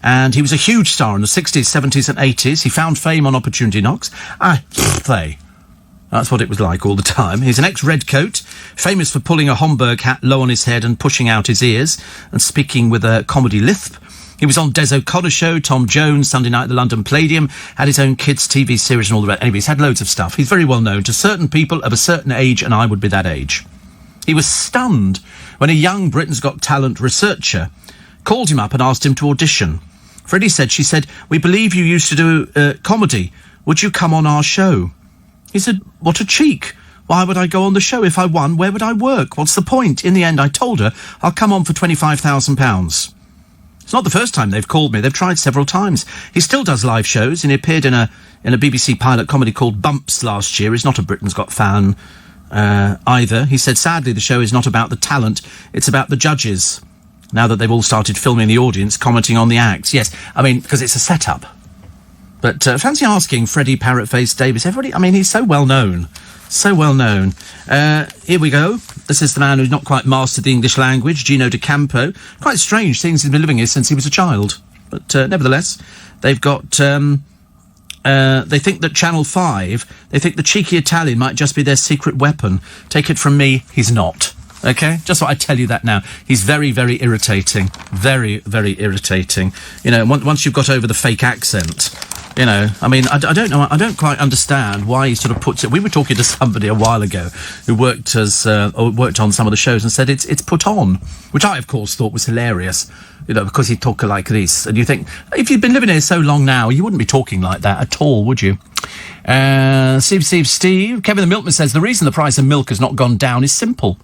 and he was a huge star in the 60s, 70s and 80s. He found fame on Opportunity Knocks. That's what it was like all the time. He's an ex-redcoat, famous for pulling a Homburg hat low on his head and pushing out his ears, and speaking with a comedy lisp. He was on Des O'Connor Show, Tom Jones, Sunday night at the London Palladium, had his own kids' TV series and all the rest. Anyway, he's had loads of stuff. He's very well known to certain people of a certain age, and I would be that age. He was stunned when a young Britain's Got Talent researcher called him up and asked him to audition. Freddie said, she said, "We believe you used to do comedy. Would you come on our show?" He said, "What a cheek. Why would I go on the show? If I won, where would I work? What's the point?" In the end, I told her, "I'll come on for £25,000. It's not the first time they've called me. They've tried several times. He still does live shows, and he appeared in a BBC pilot comedy called Bumps last year. He's not a Britain's Got fan either. He said, sadly, the show is not about the talent. It's about the judges. Now that they've all started filming the audience, commenting on the acts. Yes, I mean, because it's a setup. But fancy asking Freddie Parrotface Davis. Everybody, I mean, he's so well known. So well known. Here we go. This is the man who's not quite mastered the English language, Gino D'Acampo. Quite strange, seeing he's been living here since he was a child. But nevertheless, they've got... they think that Channel 5, they think the cheeky Italian might just be their secret weapon. Take it from me, he's not. OK? Just thought I'd tell you that now. He's very, very irritating. Very, very irritating. You know, once you've got over the fake accent... You know, I mean, I don't know. I don't quite understand why he sort of puts it. We were talking to somebody a while ago who worked on some of the shows and said it's put on, which I, of course, thought was hilarious. You know, because he'd talk like this, and you think if you've been living here so long now, you wouldn't be talking like that at all, would you? Steve. Kevin the Milkman says the reason the price of milk has not gone down is simple.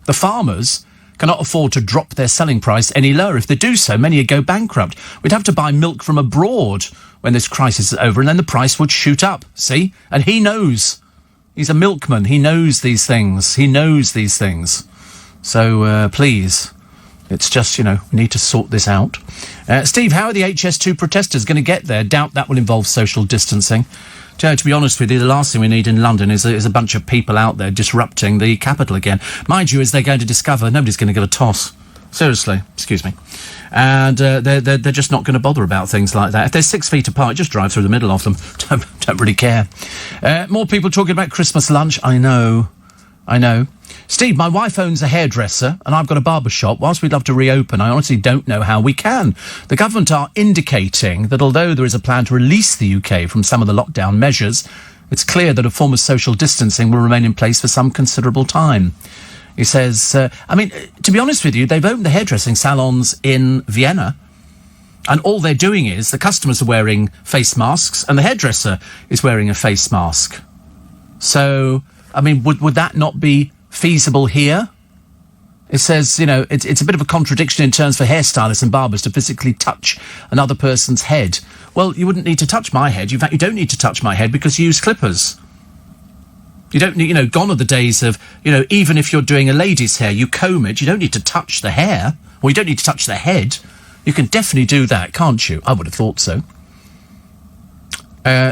The farmers cannot afford to drop their selling price any lower. If they do so, many would go bankrupt. We'd have to buy milk from abroad when this crisis is over, and then the price would shoot up. See? And he knows. He's a milkman. He knows these things. He knows these things. So, please, it's just, you know, we need to sort this out. Steve, how are the HS2 protesters going to get there? Doubt that will involve social distancing. To be honest with you, the last thing we need in London is a bunch of people out there disrupting the capital again. Mind you, as they're going to discover, nobody's going to give a toss. Seriously, excuse me. And they're just not going to bother about things like that. If they're 6 feet apart, just drive through the middle of them. Don't really care. More people talking about Christmas lunch. I know. Steve, my wife owns a hairdresser and I've got a barber shop. Whilst we'd love to reopen, I honestly don't know how we can. The government are indicating that although there is a plan to release the UK from some of the lockdown measures, it's clear that a form of social distancing will remain in place for some considerable time. He says, I mean, to be honest with you, they've opened the hairdressing salons in Vienna, and all they're doing is the customers are wearing face masks and the hairdresser is wearing a face mask. So, I mean, would that not be feasible here? It says, you know, it's a bit of a contradiction in terms for hairstylists and barbers to physically touch another person's head. Well, you wouldn't need to touch my head. In fact, you don't need to touch my head because you use clippers. You don't need, you know, gone are the days of, you know, even if you're doing a lady's hair, you comb it, you don't need to touch the hair, or you don't need to touch the head. You can definitely do that, can't you? I would have thought so.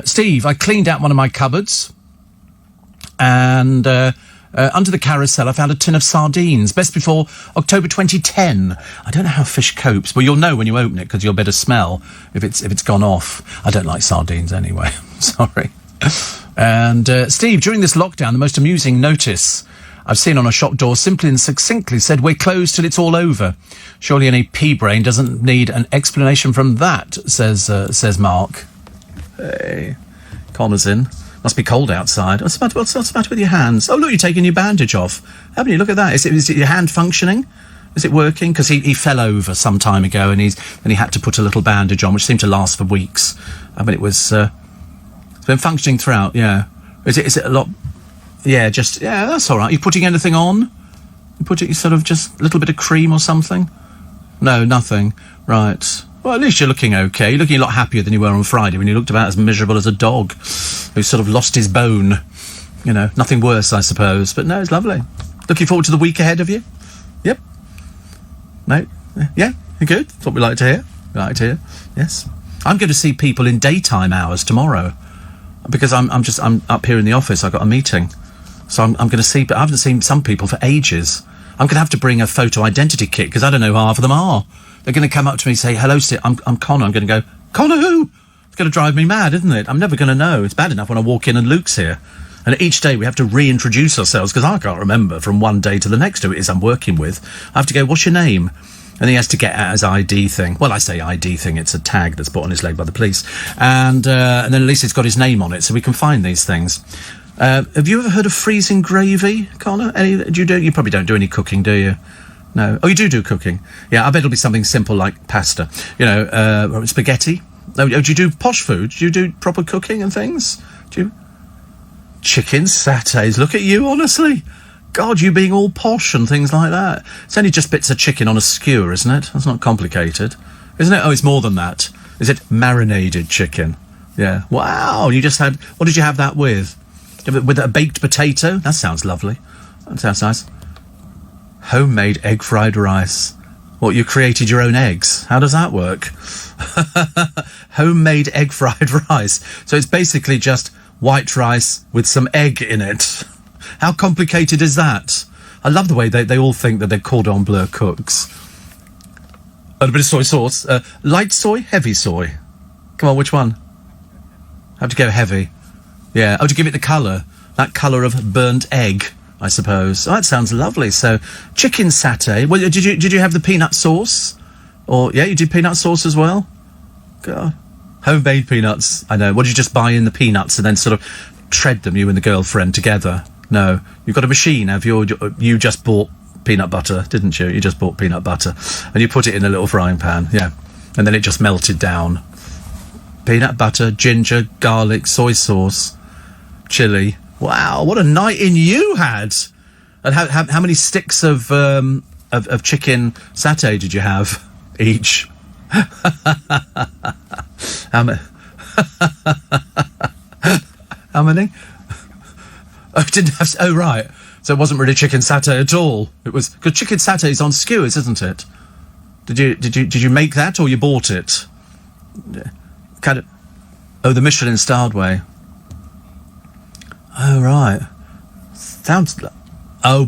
Steve, I cleaned out one of my cupboards, and under the carousel I found a tin of sardines, best before October 2010. I don't know how fish copes. Well, you'll know when you open it, because you'll better smell if it's gone off. I don't like sardines anyway. Sorry. And Steve, during this lockdown, the most amusing notice I've seen on a shop door simply and succinctly said, "We're closed till it's all over." Surely any pea-brain doesn't need an explanation from that, says Mark. Hey, Connor's in. Must be cold outside. What's the matter with your hands? Oh, look, you're taking your bandage off. Haven't you? Look at that. Is it your hand functioning? Is it working? Because he fell over some time ago, and he had to put a little bandage on, which seemed to last for weeks. I mean, it's been functioning throughout, yeah. Is it a lot... Yeah, that's all right. You putting anything on? You putting sort of just a little bit of cream or something? No, nothing. Right. Well, at least you're looking okay. You're looking a lot happier than you were on Friday, when you looked about as miserable as a dog who sort of lost his bone. You know, nothing worse, I suppose. But no, it's lovely. Looking forward to the week ahead of you? Yep. No? Yeah? You're good? That's what we like to hear. We like to hear. Yes. I'm going to see people in daytime hours tomorrow, because I'm up here in the office. I've got a meeting. So I'm going to see, but I haven't seen some people for ages. I'm going to have to bring a photo identity kit, because I don't know who half of them are. They're going to come up to me and say, "Hello, Steve, I'm Connor." I'm going to go, "Connor who?" It's going to drive me mad, isn't it? I'm never going to know. It's bad enough when I walk in and Luke's here. And each day we have to reintroduce ourselves, because I can't remember from one day to the next who it is I'm working with. I have to go, "What's your name?" And he has to get out his ID thing. Well, I say ID thing, it's a tag that's put on his leg by the police. And then at least it's got his name on it, so we can find these things. Have you ever heard of freezing gravy, Connor? You probably don't do any cooking, do you? No. Oh, you do cooking? Yeah, I bet it'll be something simple like pasta. You know, spaghetti. Oh, do you do posh food? Do you do proper cooking and things? Do you? Chicken satays. Look at you, honestly. God, you being all posh and things like that. It's only just bits of chicken on a skewer, isn't it? That's not complicated, isn't it? Oh, it's more than that. Is it marinated chicken? Yeah. Wow, you just had... What did you have that with? With a baked potato? That sounds lovely. That sounds nice. Homemade egg fried rice. What, you created your own eggs? How does that work? Homemade egg fried rice. So it's basically just white rice with some egg in it. How complicated is that? I love the way they all think that they're cordon bleu cooks. And a bit of soy sauce. Light soy, heavy soy. Come on, which one? Have to go heavy. Yeah. Oh, to give it the colour. That colour of burnt egg, I suppose. Oh, that sounds lovely. So, chicken satay. Well, did you have the peanut sauce? Or, yeah, you did peanut sauce as well? God. Homemade peanuts. I know. What, did you just buy in the peanuts and then sort of tread them, you and the girlfriend, together? No. You've got a machine, have you? You just bought peanut butter, didn't you? You just bought peanut butter. And you put it in a little frying pan, yeah. And then it just melted down. Peanut butter, ginger, garlic, soy sauce, chilli. Wow, what a night in you had! And how many sticks of chicken satay did you have each? How many? Oh, didn't have. Oh, right. So it wasn't really chicken satay at all. It was because chicken satay is on skewers, isn't it? Did you make that, or you bought it? Kind of. Oh, the Michelin-starred way. Oh, right. Sounds. Oh,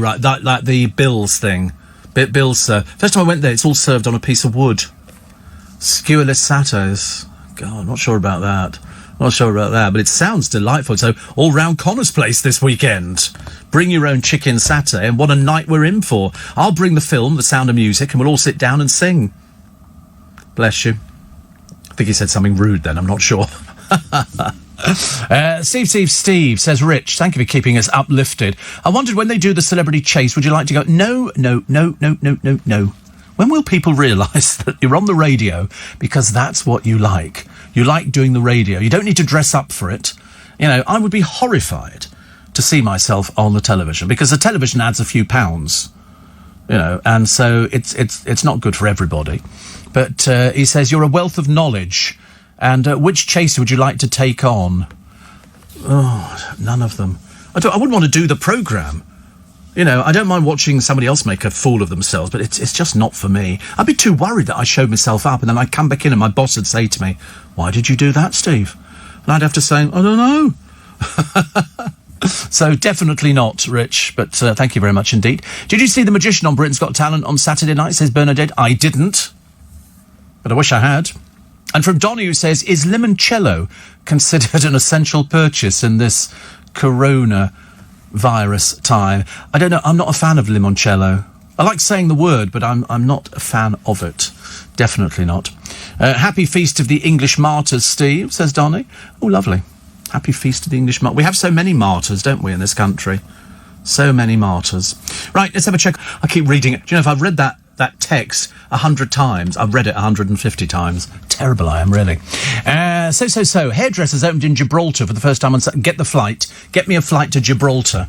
right. That like the Bill's thing. Bill's. First time I went there, it's all served on a piece of wood. Skewerless satays. God, I'm not sure about that. But it sounds delightful. So, all round Connor's place this weekend. Bring your own chicken satay, and what a night we're in for. I'll bring the film, The Sound of Music, and we'll all sit down and sing. Bless you. I think he said something rude then, I'm not sure. Steve says, "Rich, thank you for keeping us uplifted. I wondered, when they do the celebrity chase, would you like to go, no. When will people realise that you're on the radio because that's what you like? You like doing the radio. You don't need to dress up for it. You know, I would be horrified to see myself on the television, because the television adds a few pounds, you know, and so it's not good for everybody. But he says, you're a wealth of knowledge. And which chaser would you like to take on? Oh, none of them. I wouldn't want to do the programme. You know, I don't mind watching somebody else make a fool of themselves, but it's just not for me. I'd be too worried that I showed myself up and then I'd come back in and my boss would say to me, "Why did you do that, Steve?" And I'd have to say, I don't know. So definitely not, Rich, but thank you very much indeed. Did you see The Magician on Britain's Got Talent on Saturday night, says Bernadette? I didn't, but I wish I had. And from Donny, who says, is limoncello considered an essential purchase in this coronavirus time? I don't know. I'm not a fan of limoncello. I like saying the word, but I'm not a fan of it. Definitely not. Happy Feast of the English Martyrs, Steve, says Donny. Oh, lovely. Happy Feast of the English Martyrs. We have so many martyrs, don't we, in this country? So many martyrs. Right, let's have a check. I keep reading it. Do you know, if I've read that text 100 times, I've read it 150 times. Terrible I am, really. So. Hairdressers opened in Gibraltar for the first time on Saturday. Get the flight. Get me a flight to Gibraltar.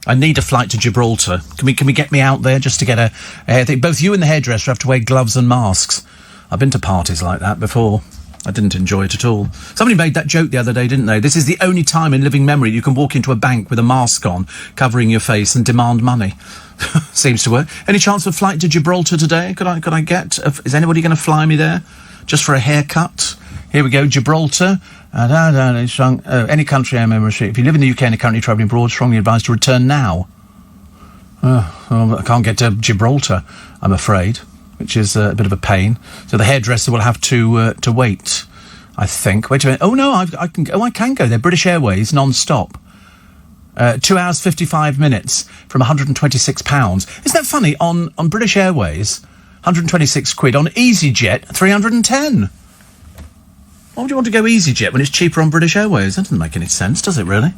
I need a flight to Gibraltar. Can we get me out there just to get a hair thing? Both you and the hairdresser have to wear gloves and masks. I've been to parties like that before. I didn't enjoy it at all. Somebody made that joke the other day, didn't they? This is the only time in living memory you can walk into a bank with a mask on, covering your face, and demand money. Seems to work. Any chance of a flight to Gibraltar today? Could I get... is anybody going to fly me there? Just for a haircut? Here we go, Gibraltar. Any country air membership. If you live in the UK and are currently travelling abroad, strongly advised to return now. I can't get to Gibraltar, I'm afraid, which is a bit of a pain. So the hairdresser will have to wait, I think. Wait a minute. Oh, no, I can go there. British Airways, non-stop. 2 hours, 55 minutes from £126. Isn't that funny? On British Airways, 126 quid. On EasyJet, 310. Why would you want to go EasyJet when it's cheaper on British Airways? That doesn't make any sense, does it, really?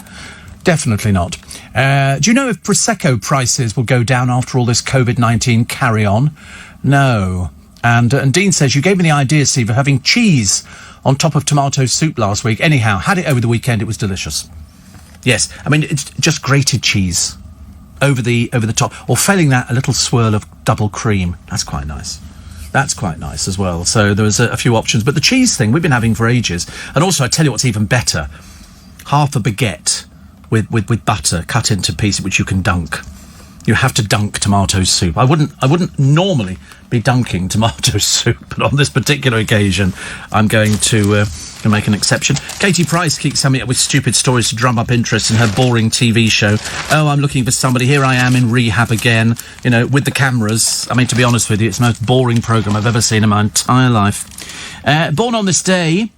Definitely not. Do you know if Prosecco prices will go down after all this COVID-19 carry-on? No. And Dean says, you gave me the idea, Steve, of having cheese on top of tomato soup last week. Anyhow, had it over the weekend. It was delicious. Yes, I mean, it's just grated cheese over the top. Or failing that, a little swirl of double cream. That's quite nice. That's quite nice as well. So there was a few options. But the cheese thing we've been having for ages. And also, I tell you what's even better. Half a baguette with butter cut into pieces, which you can dunk. You have to dunk tomato soup. I wouldn't normally be dunking tomato soup, but on this particular occasion, I'm going to make an exception. Katie Price keeps coming up with stupid stories to drum up interest in her boring TV show. Oh, I'm looking for somebody. Here I am in rehab again, you know, with the cameras. I mean, to be honest with you, it's the most boring programme I've ever seen in my entire life. Born on this day,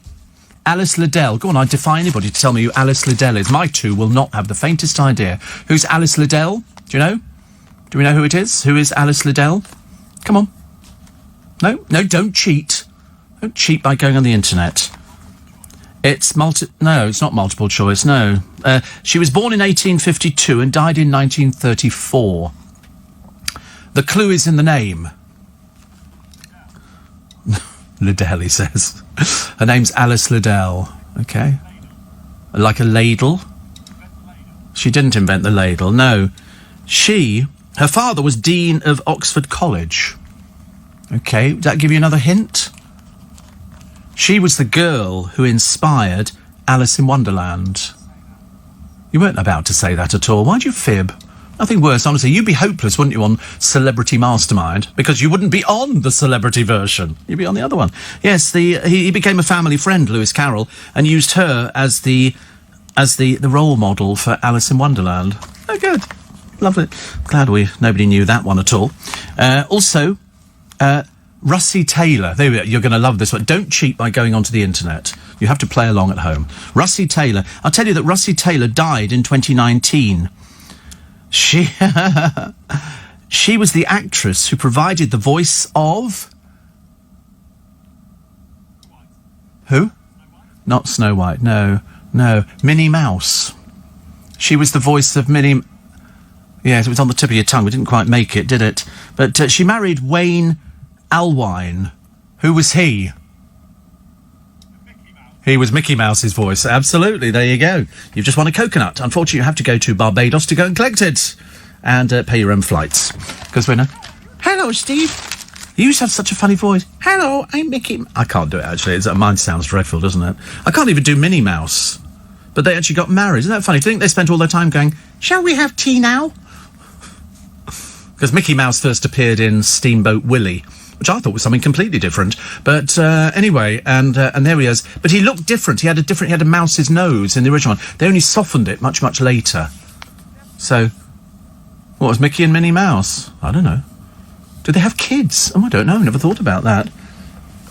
Alice Liddell. Go on, I defy anybody to tell me who Alice Liddell is. My two will not have the faintest idea. Who's Alice Liddell? Do you know? Do we know who it is? Who is Alice Liddell? Come on. No, don't cheat. Don't cheat by going on the internet. No, it's not multiple choice, no. She was born in 1852 and died in 1934. The clue is in the name. Liddell, he says. Her name's Alice Liddell. Okay. Like a ladle? She didn't invent the ladle, no. Her father was Dean of Oxford College. Okay, does that give you another hint? She was the girl who inspired Alice in Wonderland. You weren't about to say that at all. Why'd you fib? Nothing worse, honestly. You'd be hopeless, wouldn't you, on Celebrity Mastermind? Because you wouldn't be on the celebrity version. You'd be on the other one. Yes, he became a family friend, Lewis Carroll, and used her as the role model for Alice in Wonderland. Oh, good. Lovely. Glad nobody knew that one at all. Also, Russi Taylor. There we go. You're going to love this one. Don't cheat by going onto the internet. You have to play along at home. Russi Taylor. I'll tell you that Russi Taylor died in 2019. She was the actress who provided the voice of... Who? Not Snow White. No. Minnie Mouse. She was the voice of Minnie... Yes, it was on the tip of your tongue. We didn't quite make it, did it? But she married Wayne Allwine. Who was he? He was Mickey Mouse's voice. Absolutely. There you go. You've just won a coconut. Unfortunately, you have to go to Barbados to go and collect it. And pay your own flights. Because we're... Hello, Steve. You used to have such a funny voice. Hello, I'm Mickey... I can't do it, actually. Mine sounds dreadful, doesn't it? I can't even do Minnie Mouse. But they actually got married. Isn't that funny? Do you think they spent all their time going, shall we have tea now? Because Mickey Mouse first appeared in Steamboat Willie. which I thought was something completely different. But anyway, and there he is. But he looked different. He had a mouse's nose in the original one. They only softened it much, much later. So, what was Mickey and Minnie Mouse? I don't know. Do they have kids? Oh, I don't know. Never thought about that.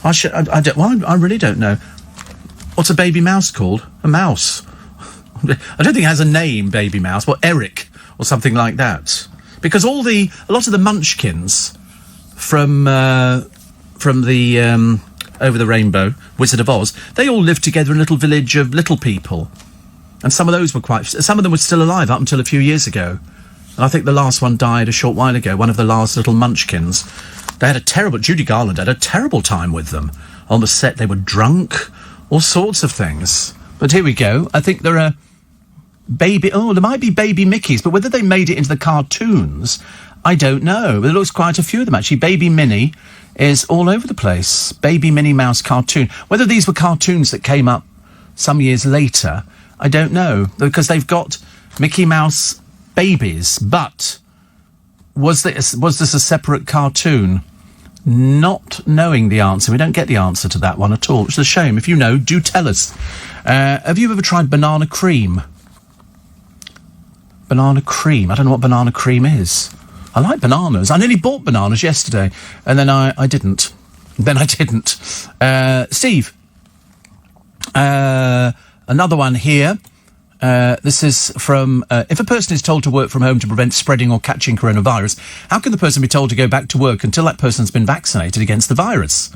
I really don't know. What's a baby mouse called? A mouse. I don't think it has a name, baby mouse. Well, Eric or something like that. Because a lot of the Munchkins from the Over the Rainbow, Wizard of Oz, they all lived together in a little village of little people, and some of them were still alive up until a few years ago. And I think the last one died a short while ago. One of the last little Munchkins. Judy Garland had a terrible time with them on the set. They were drunk, all sorts of things. But here we go. I think there are there might be baby Mickeys, but whether they made it into the cartoons, I don't know. There looks quite a few of them, actually. Baby Minnie is all over the place. Baby Minnie Mouse cartoon. Whether these were cartoons that came up some years later, I don't know, because they've got Mickey Mouse babies. But was this a separate cartoon? Not knowing the answer. We don't get the answer to that one at all, which is a shame. If you know, do tell us. Have you ever tried banana cream? Banana cream. I don't know what banana cream is. I like bananas. I nearly bought bananas yesterday, and then I didn't. Steve. Another one here. This is from, if a person is told to work from home to prevent spreading or catching coronavirus, how can the person be told to go back to work until that person's been vaccinated against the virus?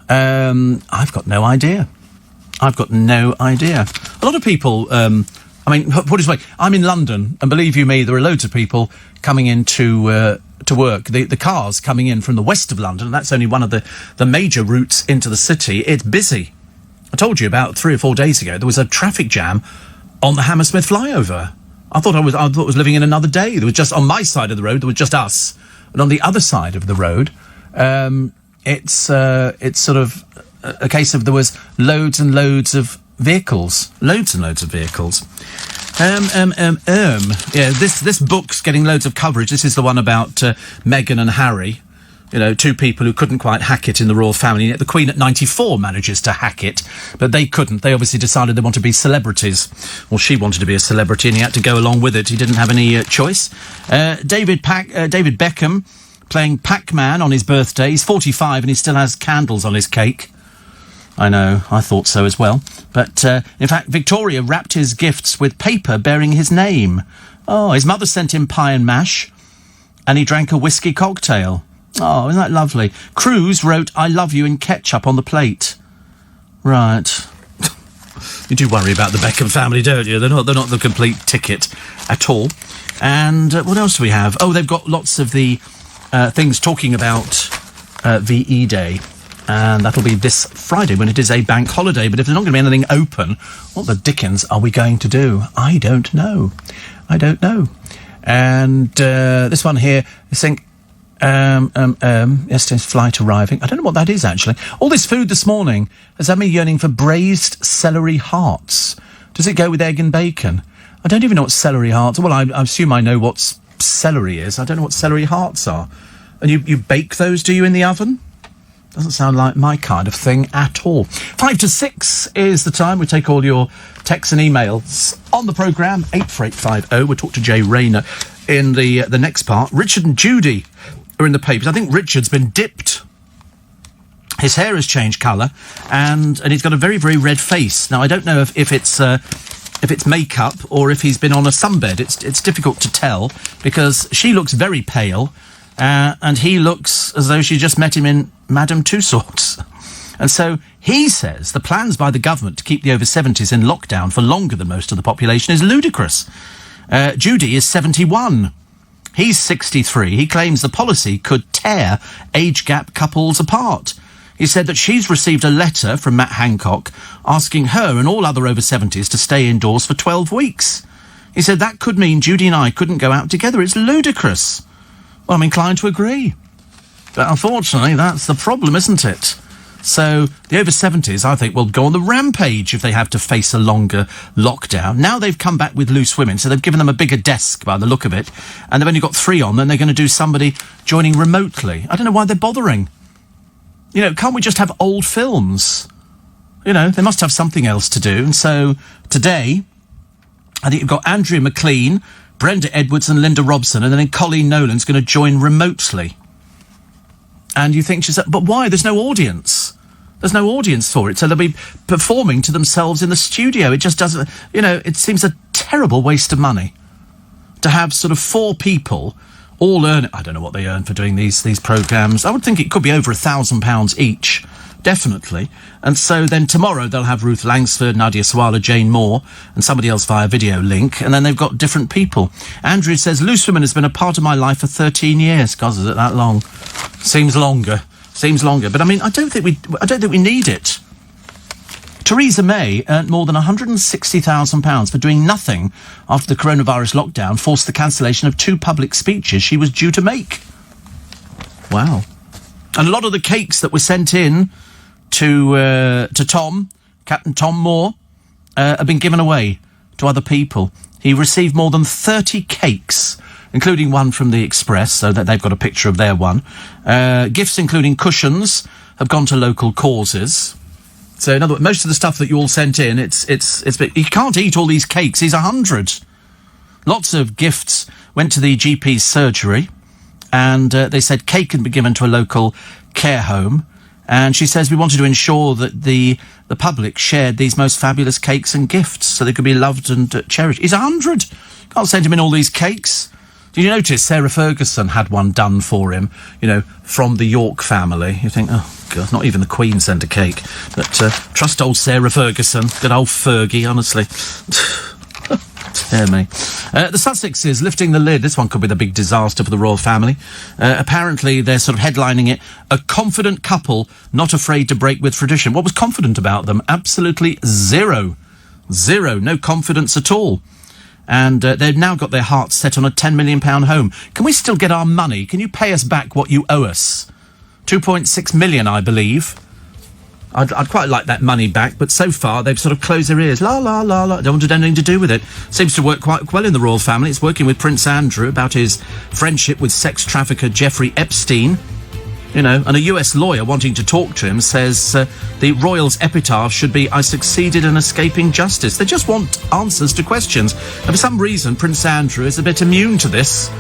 I've got no idea. A lot of people, put it this way, I'm in London, and believe you me, there are loads of people coming in to work. The cars coming in from the west of London, and that's only one of the major routes into the city. It's busy. I told you about 3 or 4 days ago, there was a traffic jam on the Hammersmith flyover. I thought I was living in another day. There was just, on my side of the road, there was just us. And on the other side of the road, it's sort of a case of there was loads and loads of vehicles. Yeah, this book's getting loads of coverage. This is the one about Meghan and Harry. You know, 2 people who couldn't quite hack it in the royal family. Yet the Queen at 94 manages to hack it, but they couldn't. They obviously decided they want to be celebrities. Well, she wanted to be a celebrity, and he had to go along with it. He didn't have any choice. David Beckham playing Pac-Man on his birthday. He's 45, and he still has candles on his cake. I know, I thought so as well. But, in fact, Victoria wrapped his gifts with paper bearing his name. Oh, his mother sent him pie and mash, and he drank a whiskey cocktail. Oh, isn't that lovely? Cruz wrote, "I love you" in ketchup on the plate. Right. You do worry about the Beckham family, don't you? They're not the complete ticket at all. And what else do we have? Oh, they've got lots of the things talking about VE Day. And that'll be this Friday when it is a bank holiday. But if there's not going to be anything open, what the dickens are we going to do? I don't know. And this one here, I think... yesterday's flight arriving. I don't know what that is, actually. All this food this morning has had me yearning for braised celery hearts. Does it go with egg and bacon? I don't even know what celery hearts... Well, I assume I know what celery is. I don't know what celery hearts are. And you bake those, do you, in the oven? Doesn't sound like my kind of thing at all. 5 to 6 is the time. We take all your texts and emails on the programme, 84850. We'll talk to Jay Rayner in the next part. Richard and Judy are in the papers. I think Richard's been dipped. His hair has changed colour, and he's got a very, very red face. Now, I don't know if it's makeup or if he's been on a sunbed. It's difficult to tell, because she looks very pale, and he looks as though she just met him in Madame Tussauds. And so he says the plans by the government to keep the over 70s in lockdown for longer than most of the population is ludicrous. Judy is 71. He's 63. He claims the policy could tear age gap couples apart. He said that she's received a letter from Matt Hancock asking her and all other over 70s to stay indoors for 12 weeks. He said that could mean Judy and I couldn't go out together. It's ludicrous. Well, I'm inclined to agree. But unfortunately, that's the problem, isn't it? So the over 70s, I think, will go on the rampage if they have to face a longer lockdown. Now they've come back with loose women, so they've given them a bigger desk by the look of it. And they've only got 3 on, then they're going to do somebody joining remotely. I don't know why they're bothering. can't we just have old films? They must have something else to do. And so today, I think you've got Andrea McLean, Brenda Edwards and Linda Robson, and then Colleen Nolan's going to join remotely. And you think, but why? There's no audience. There's no audience for it, so they'll be performing to themselves in the studio. It just doesn't, it seems a terrible waste of money to have sort of 4 people all earn, I don't know what they earn for doing these programmes. I would think it could be over £1,000 each, definitely. And so then tomorrow they'll have Ruth Langsford, Nadia Sawalha, Jane Moore, and somebody else via video link, and then they've got different people. Andrew says, Loose Women has been a part of my life for 13 years. God, is it that long? Seems longer. But I mean, I don't think we need it. Theresa May earned more than £160,000 for doing nothing after the coronavirus lockdown forced the cancellation of 2 public speeches she was due to make. Wow. And a lot of the cakes that were sent in to Captain Tom Moore, have been given away to other people. He received more than 30 cakes, including one from the Express, so that they've got a picture of their one. Gifts including cushions have gone to local causes. So in other words, most of the stuff that you all sent in, it's you can't eat all these cakes. He's 100. Lots of gifts went to the GP's surgery, and they said cake can be given to a local care home. And she says we wanted to ensure that the public shared these most fabulous cakes and gifts so they could be loved and cherished. He's 100. Can't send him in all these cakes. Did you notice Sarah Ferguson had one done for him, from the York family? You think, oh, God, not even the Queen sent a cake. But trust old Sarah Ferguson. Good old Fergie, honestly. Dear me. The Sussexes lifting the lid. This one could be the big disaster for the royal family. Apparently, they're sort of headlining it. A confident couple not afraid to break with tradition. What was confident about them? Absolutely zero. Zero. No confidence at all. And they've now got their hearts set on a £10 million home. Can we still get our money? Can you pay us back what you owe us? 2.6 million, I believe. I'd quite like that money back, but so far they've sort of closed their ears. La, la, la, la. Don't want anything to do with it. Seems to work quite well in the royal family. It's working with Prince Andrew about his friendship with sex trafficker Jeffrey Epstein. And a US lawyer wanting to talk to him says the royals' epitaph should be, I succeeded in escaping justice. They just want answers to questions. And for some reason, Prince Andrew is a bit immune to this.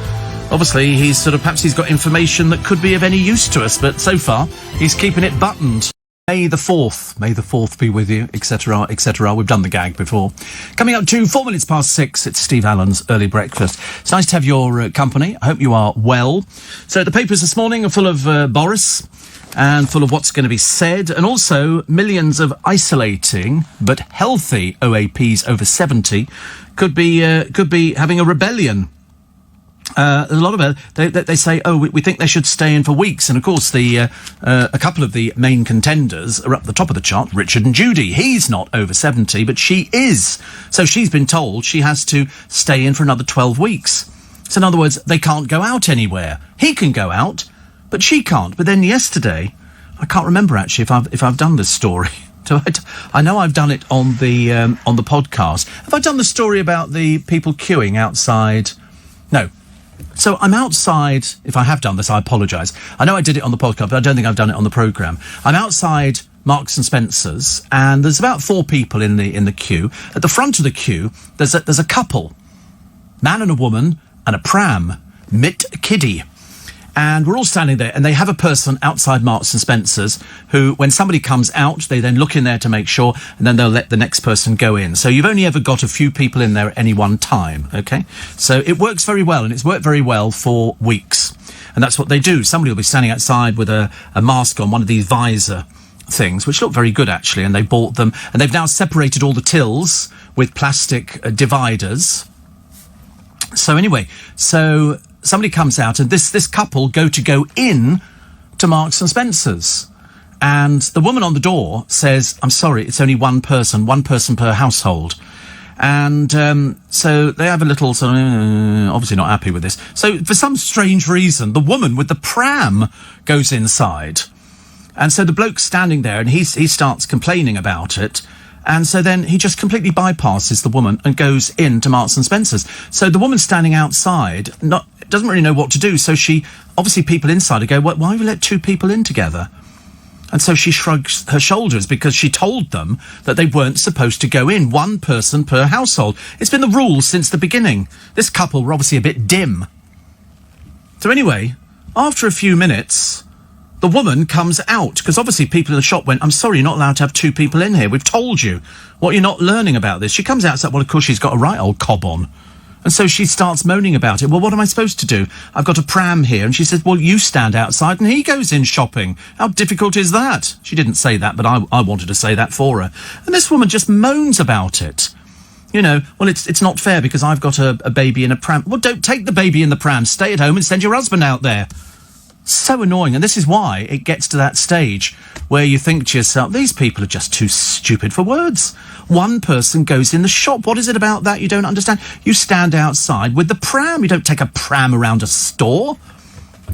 Obviously, perhaps he's got information that could be of any use to us, but so far, he's keeping it buttoned. May the 4th be with you, etc., etc. We've done the gag before. Coming up to 4 minutes past 6, it's Steve Allen's Early Breakfast. It's nice to have your company. I hope you are well. So the papers this morning are full of Boris and full of what's going to be said, and also millions of isolating but healthy OAPs over 70 could be having a rebellion. A lot of it, they say, we think they should stay in for weeks. And, of course, a couple of the main contenders are up the top of the chart. Richard and Judy. He's not over 70, but she is. So she's been told she has to stay in for another 12 weeks. So, in other words, they can't go out anywhere. He can go out, but she can't. But then yesterday, I can't remember, actually, if I've done this story. I know I've done it on the podcast. Have I done the story about the people queuing outside? No. So I'm outside. If I have done this, I apologise. I know I did it on the podcast, but I don't think I've done it on the programme. I'm outside Marks and Spencer's, and there's about 4 people in the queue. At the front of the queue, there's a couple, man and a woman, and a pram, mit kiddie. And we're all standing there, and they have a person outside Marks and Spencer's who, when somebody comes out, they then look in there to make sure, and then they'll let the next person go in. So you've only ever got a few people in there at any one time, okay? So it works very well, and it's worked very well for weeks. And that's what they do. Somebody will be standing outside with a mask on, one of these visor things, which look very good, actually, and they bought them. And they've now separated all the tills with plastic dividers. So anyway, somebody comes out, and this couple go in to Marks and Spencer's. And the woman on the door says, I'm sorry, it's only one person per household. And so they have a little obviously not happy with this. So for some strange reason, the woman with the pram goes inside. And so the bloke's standing there, and he starts complaining about it. And so then he just completely bypasses the woman and goes into Marks and Spencer's. So the woman standing outside doesn't really know what to do. So obviously people inside go, why have you let 2 people in together? And so she shrugs her shoulders because she told them that they weren't supposed to go in, one person per household. It's been the rule since the beginning. This couple were obviously a bit dim. So anyway, after a few minutes, the woman comes out, because obviously people in the shop went, I'm sorry, you're not allowed to have two people in here. We've told you. What, you're not learning about this? She comes out and says, well, of course, she's got a right old cob on. And so she starts moaning about it. Well, what am I supposed to do? I've got a pram here. And she says, well, you stand outside and he goes in shopping. How difficult is that? She didn't say that, but I wanted to say that for her. And this woman just moans about it. You know, well, it's not fair because I've got a baby in a pram. Well, don't take the baby in the pram. Stay at home and send your husband out there. So annoying. And this is why it gets to that stage where you think to yourself, these people are just too stupid for words. One person goes in the shop. What is it about that you don't understand? You stand outside with the pram. You don't take a pram around a store.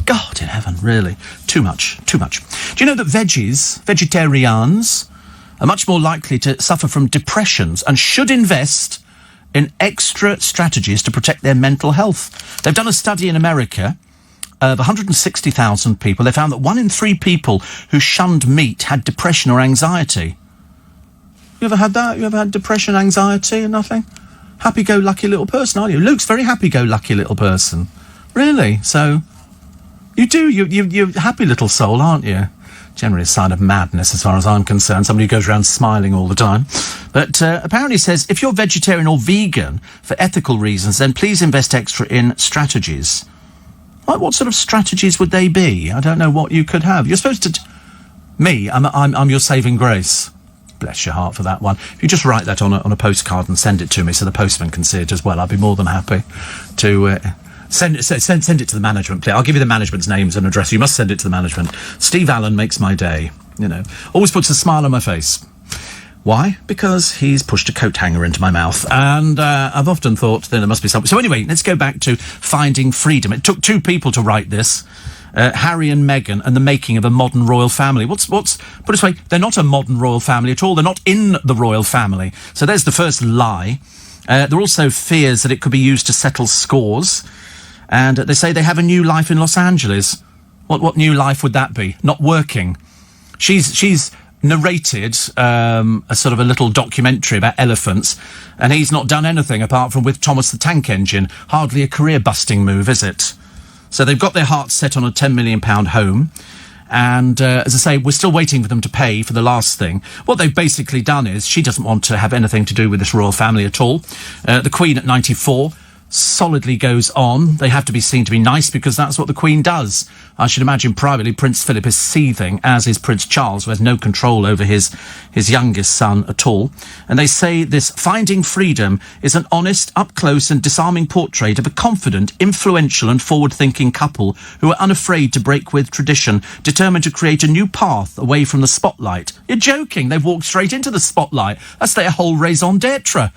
God in heaven, really. Too much, too much. Do you know that vegetarians, are much more likely to suffer from depressions and should invest in extra strategies to protect their mental health? They've done a study in America of 160,000 people. They found that 1 in 3 people who shunned meat had depression or anxiety. You ever had that? You ever had depression, anxiety and nothing? Happy-go-lucky little person, aren't you? Luke's a very happy-go-lucky little person. Really? So, you do. You're a happy little soul, aren't you? Generally a sign of madness as far as I'm concerned. Somebody who goes around smiling all the time. But apparently says, if you're vegetarian or vegan for ethical reasons, then please invest extra in strategies. What sort of strategies would they be? I don't know what you could have. You're supposed to... Me, I'm your saving grace. Bless your heart for that one. If you just write that on a postcard and send it to me so the postman can see it as well, I'd be more than happy to... Send it to the management, please. I'll give you the management's names and address. You must send it to the management. Steve Allen makes my day, you know. Always puts a smile on my face. Why? Because he's pushed a coat hanger into my mouth. And I've often thought that there must be something. So anyway, let's go back to Finding Freedom. It took 2 people to write this. Harry and Meghan and the making of a modern royal family. What's put it this way, they're not a modern royal family at all. They're not in the royal family. So there's the first lie. There are also fears that it could be used to settle scores. And they say they have a new life in Los Angeles. What new life would that be? Not working. She's narrated a sort of a little documentary about elephants, and he's not done anything apart from with Thomas the Tank Engine. Hardly a career-busting move, is it? So they've got their hearts set on a £10 million home. And, as I say, we're still waiting for them to pay for the last thing. What they've basically done is she doesn't want to have anything to do with this royal family at all. The Queen at 94... solidly goes on. They have to be seen to be nice because that's what the Queen does. I should imagine privately Prince Philip is seething, as is Prince Charles, who has no control over his youngest son at all. And they say this Finding Freedom is an honest, up-close and disarming portrait of a confident, influential and forward-thinking couple who are unafraid to break with tradition, determined to create a new path away from the spotlight. You're joking. They've walked straight into the spotlight. That's their whole raison d'etre,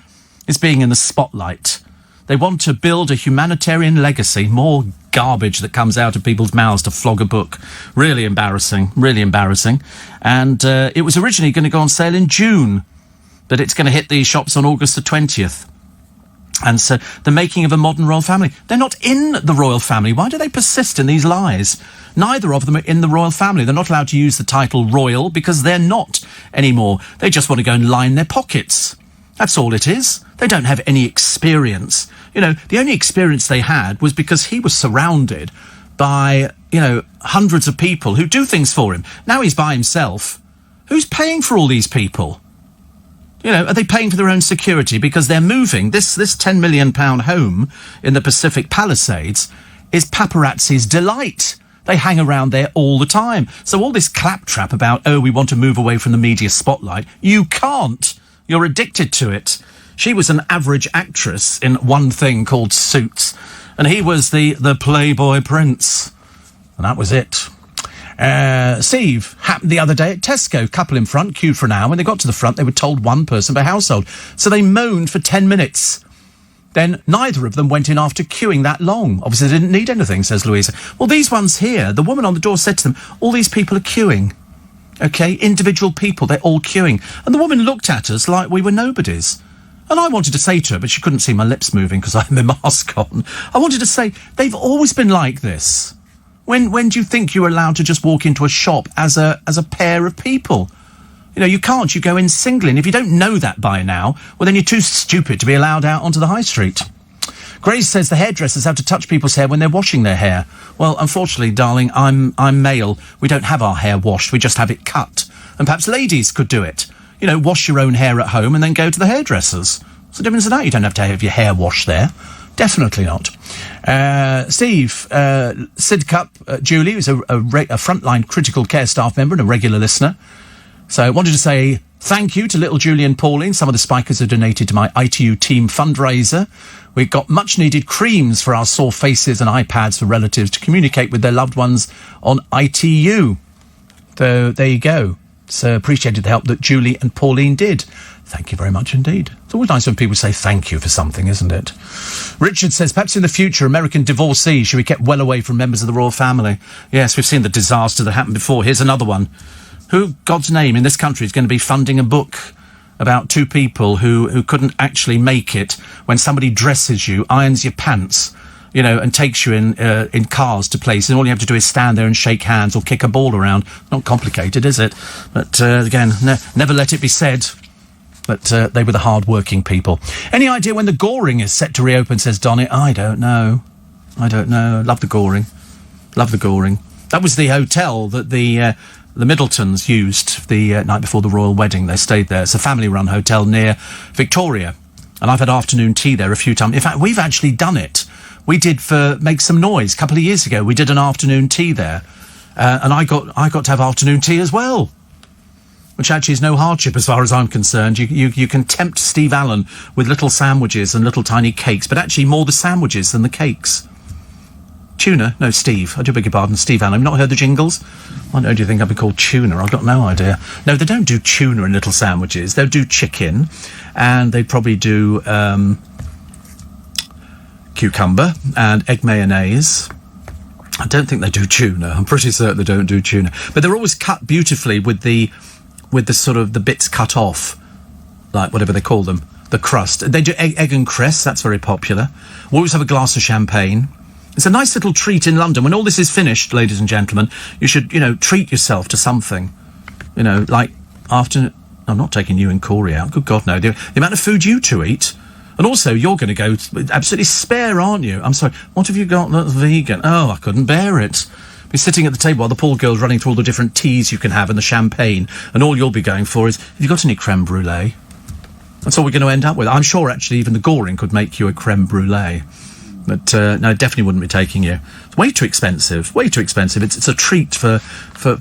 is being in the spotlight. They want to build a humanitarian legacy. More garbage that comes out of people's mouths to flog a book. Really embarrassing, really embarrassing. And it was originally going to go on sale in June, but it's going to hit the shops on August the 20th. And so the making of a modern royal family. They're not in the royal family. Why do they persist in these lies? Neither of them are in the royal family. They're not allowed to use the title royal because they're not anymore. They just want to go and line their pockets. That's all it is. They don't have any experience. You know, the only experience they had was because he was surrounded by, you know, hundreds of people who do things for him. Now he's by himself. Who's paying for all these people? You know, are they paying for their own security? Because they're moving. This £10 million home in the Pacific Palisades is paparazzi's delight. They hang around there all the time. So all this claptrap about, oh, we want to move away from the media spotlight, you can't. You're addicted to it. She was an average actress in one thing called Suits, and he was the Playboy Prince. And that was it. Steve, happened the other day at Tesco. Couple in front, queued for an hour. When they got to the front, they were told 1 person per household. So they moaned for 10 minutes. Then neither of them went in after queuing that long. Obviously, they didn't need anything, says Louisa. Well, these ones here, the woman on the door said to them, all these people are queuing. OK, individual people, they're all queuing. And the woman looked at us like we were nobodies. And I wanted to say to her, but she couldn't see my lips moving because I had my mask on. I wanted to say, they've always been like this. When do you think you're allowed to just walk into a shop as a pair of people? You know, you can't. You go in singly. And if you don't know that by now, well, then you're too stupid to be allowed out onto the high street. Grace says the hairdressers have to touch people's hair when they're washing their hair. Well, unfortunately, darling, I'm male. We don't have our hair washed. We just have it cut. And perhaps ladies could do it. You know, wash your own hair at home and then go to the hairdressers. What's the difference in that? You don't have to have your hair washed there. Definitely not. Steve, Sid Cup, Julie, who's a frontline critical care staff member and a regular listener. So I wanted to say thank you to little Julie and Pauline. Some of the spikers have donated to my ITU team fundraiser. We've got much needed creams for our sore faces and iPads for relatives to communicate with their loved ones on ITU. So there you go. So appreciated the help that Julie and Pauline did. Thank you very much indeed. It's always nice when people say thank you for something, isn't it? Richard says, perhaps in the future, American divorcees should be kept well away from members of the royal family. Yes, we've seen the disaster that happened before. Here's another one. Who, God's name, in this country is going to be funding a book about two people who couldn't actually make it when somebody dresses you, irons your pants, you know, and takes you in cars to places, and all you have to do is stand there and shake hands or kick a ball around. Not complicated, is it? But, again, never let it be said. But they were the hard-working people. Any idea when the Goring is set to reopen, says Donny? I don't know. Love the Goring. That was the hotel that the Middletons used the night before the royal wedding. They stayed there. It's a family-run hotel near Victoria. And I've had afternoon tea there a few times. In fact, we've actually done it. We did for Make Some Noise a couple of years ago. We did an afternoon tea there. And I got to have afternoon tea as well. Which actually is no hardship as far as I'm concerned. You can tempt Steve Allen with little sandwiches and little tiny cakes, but actually more the sandwiches than the cakes. Tuna? No, Steve. I do beg your pardon, Steve Allen. Have you not heard the jingles? Why do you think I've been called tuna? I've got no idea. No, they don't do tuna in little sandwiches. They'll do chicken, and they probably do cucumber and egg mayonnaise. I don't think they do tuna. I'm pretty certain they don't do tuna. But they're always cut beautifully with the sort of the bits cut off, like whatever they call them, the crust. They do egg and cress, that's very popular. We'll always have a glass of champagne. It's a nice little treat in London. When all this is finished, ladies and gentlemen, you should, treat yourself to something. Like after... I'm not taking you and Corey out. Good God, no. The amount of food you two eat. And also, you're going to go absolutely spare, aren't you? I'm sorry, what have you got that's vegan? Oh, I couldn't bear it. Be sitting at the table while the poor girl's running through all the different teas you can have and the champagne, and all you'll be going for is, have you got any creme brulee? That's all we're going to end up with. I'm sure, actually, even the Goring could make you a creme brulee. But, no, definitely wouldn't be taking you. It's way too expensive. Way too expensive. It's a treat for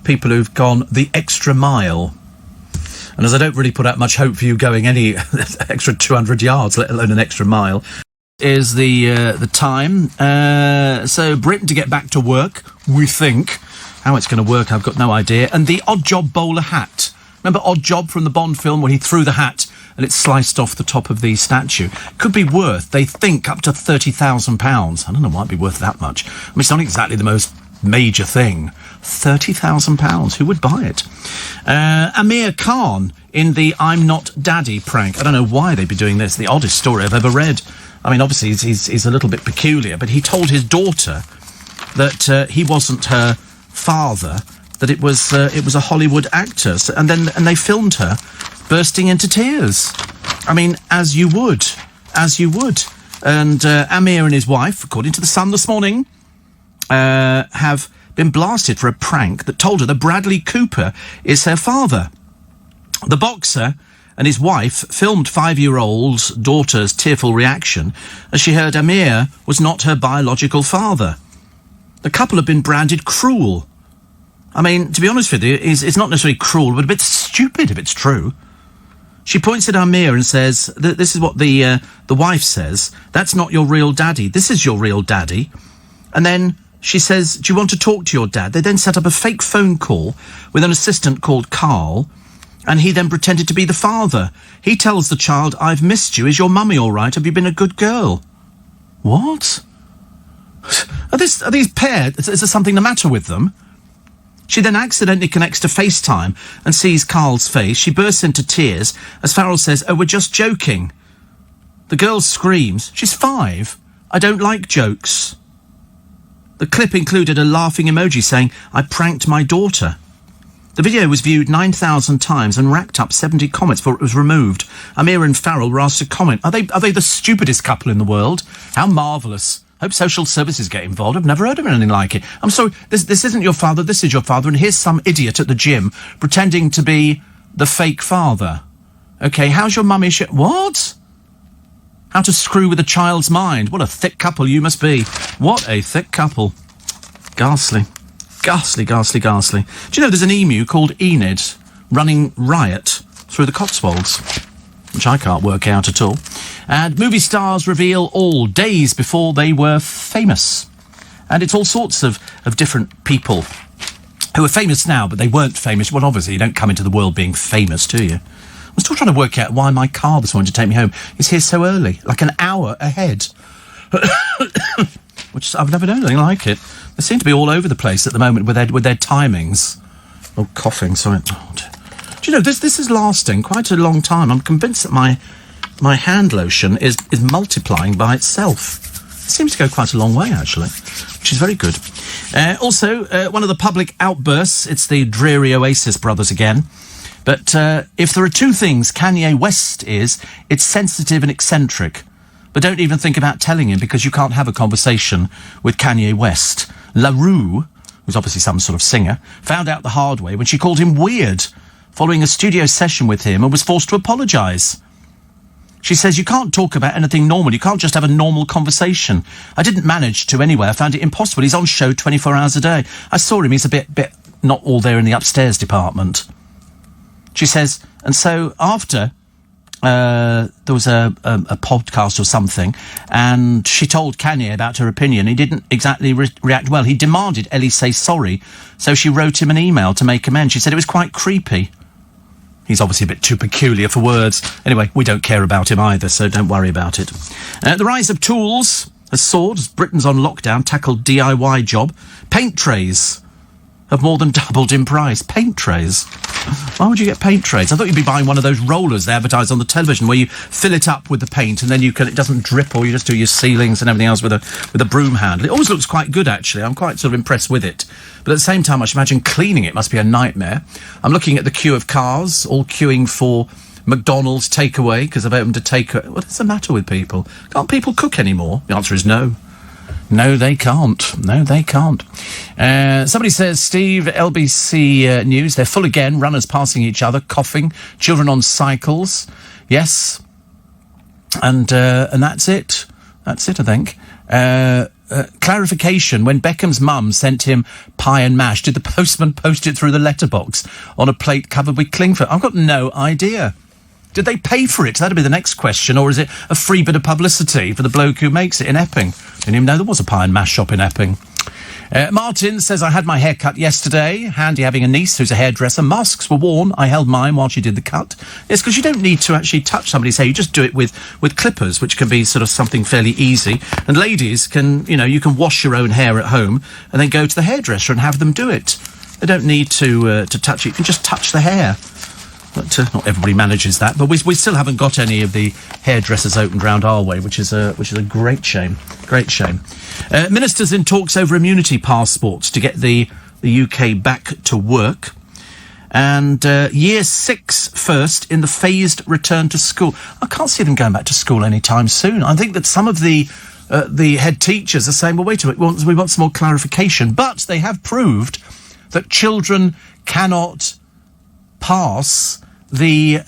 people who've gone the extra mile. And as I don't really put out much hope for you going any extra 200 yards, let alone an extra mile, is the time. So Britain to get back to work, we think. How it's going to work, I've got no idea. And the Odd Job bowler hat. Remember Odd Job from the Bond film when he threw the hat and it sliced off the top of the statue? Could be worth, they think, up to £30,000. I don't know why it'd be worth that much. I mean, it's not exactly the most major thing. £30,000. Who would buy it? Amir Khan in the I'm Not Daddy prank. I don't know why they'd be doing this. The oddest story I've ever read. I mean, obviously, he's a little bit peculiar, but he told his daughter that he wasn't her father, that it was a Hollywood actor, and they filmed her bursting into tears. I mean, as you would. And Amir and his wife, according to The Sun this morning, have been blasted for a prank that told her that Bradley Cooper is her father. The boxer and his wife filmed 5-year-old's daughter's tearful reaction as she heard Amir was not her biological father. The couple have been branded cruel. I mean, to be honest with you, it's not necessarily cruel, but a bit stupid if it's true. She points at Amir and says, this is what the wife says, that's not your real daddy, this is your real daddy. And then she says, do you want to talk to your dad? They then set up a fake phone call with an assistant called Carl, and he then pretended to be the father. He tells the child, I've missed you. Is your mummy all right? Have you been a good girl? What? Are these paired? Is there something the matter with them? She then accidentally connects to FaceTime and sees Carl's face. She bursts into tears as Farrell says, oh, we're just joking. The girl screams. She's 5. I don't like jokes. The clip included a laughing emoji saying, "I pranked my daughter." The video was viewed 9,000 times and racked up 70 comments before it was removed. Amir and Farrell were asked to comment. Are they the stupidest couple in the world? How marvellous. Hope social services get involved. I've never heard of anything like it. I'm sorry, this isn't your father, this is your father, and here's some idiot at the gym pretending to be the fake father. OK, how's your mummy What? How to screw with a child's mind. What a thick couple you must be. What a thick couple. Ghastly. Ghastly, ghastly, ghastly. Do you know there's an emu called Enid running riot through the Cotswolds? Which I can't work out at all. And movie stars reveal all days before they were famous. And it's all sorts of different people who are famous now, but they weren't famous. Well, obviously, you don't come into the world being famous, do you? I'm still trying to work out why my car this morning to take me home is here so early, like an hour ahead. Which I've never done anything like it. They seem to be all over the place at the moment with their timings. Oh, coughing, sorry. Oh, do you know, this is lasting quite a long time. I'm convinced that my hand lotion is multiplying by itself. It seems to go quite a long way, actually, which is very good. Also, one of the public outbursts, it's the dreary Oasis brothers again. But if there are two things Kanye West is, it's sensitive and eccentric. But don't even think about telling him, because you can't have a conversation with Kanye West. La Rue, who's obviously some sort of singer, found out the hard way when she called him weird following a studio session with him and was forced to apologise. She says, you can't talk about anything normal. You can't just have a normal conversation. I didn't manage to anyway. I found it impossible. He's on show 24 hours a day. I saw him. He's a bit not all there in the upstairs department. She says, and so after... there was a podcast or something, and she told Kanye about her opinion. He didn't exactly react well. He demanded Ellie say sorry, so she wrote him an email to make amends. She said it was quite creepy. He's obviously a bit too peculiar for words. Anyway, we don't care about him either, so don't worry about it. The rise of tools has soared as Britain's on lockdown tackled DIY job. Paint trays have more than doubled in price. Paint trays? Why would you get paint trays? I thought you'd be buying one of those rollers they advertise on the television where you fill it up with the paint and then it doesn't drip, or you just do your ceilings and everything else with a broom handle. It always looks quite good, actually. I'm quite sort of impressed with it. But at the same time, I should imagine cleaning it must be a nightmare. I'm looking at the queue of cars, all queuing for McDonald's takeaway, because they've opened a takeaway. What's the matter with people? Can't people cook anymore? The answer is no. No, they can't. No, they can't. Somebody says, Steve, LBC News, they're full again, runners passing each other, coughing, children on cycles. Yes. And that's it. That's it, I think. Clarification, when Beckham's mum sent him pie and mash, did the postman post it through the letterbox on a plate covered with cling film? I've got no idea. Did they pay for it? That'd be the next question. Or is it a free bit of publicity for the bloke who makes it in Epping? Didn't even know there was a pie and mash shop in Epping. Martin says, I had my hair cut yesterday. Handy having a niece who's a hairdresser. Masks were worn. I held mine while she did the cut. Yes, because you don't need to actually touch somebody's hair. You just do it with clippers, which can be sort of something fairly easy. And ladies can, you can wash your own hair at home and then go to the hairdresser and have them do it. They don't need to touch it. You can just touch the hair. But not everybody manages that. But we still haven't got any of the hairdressers opened round our way, which is a great shame. Great shame. Ministers in talks over immunity passports to get the UK back to work. And Year 6 first in the phased return to school. I can't see them going back to school anytime soon. I think that some of the head teachers are saying, well, wait a minute, we want some more clarification. But they have proved that children cannot pass the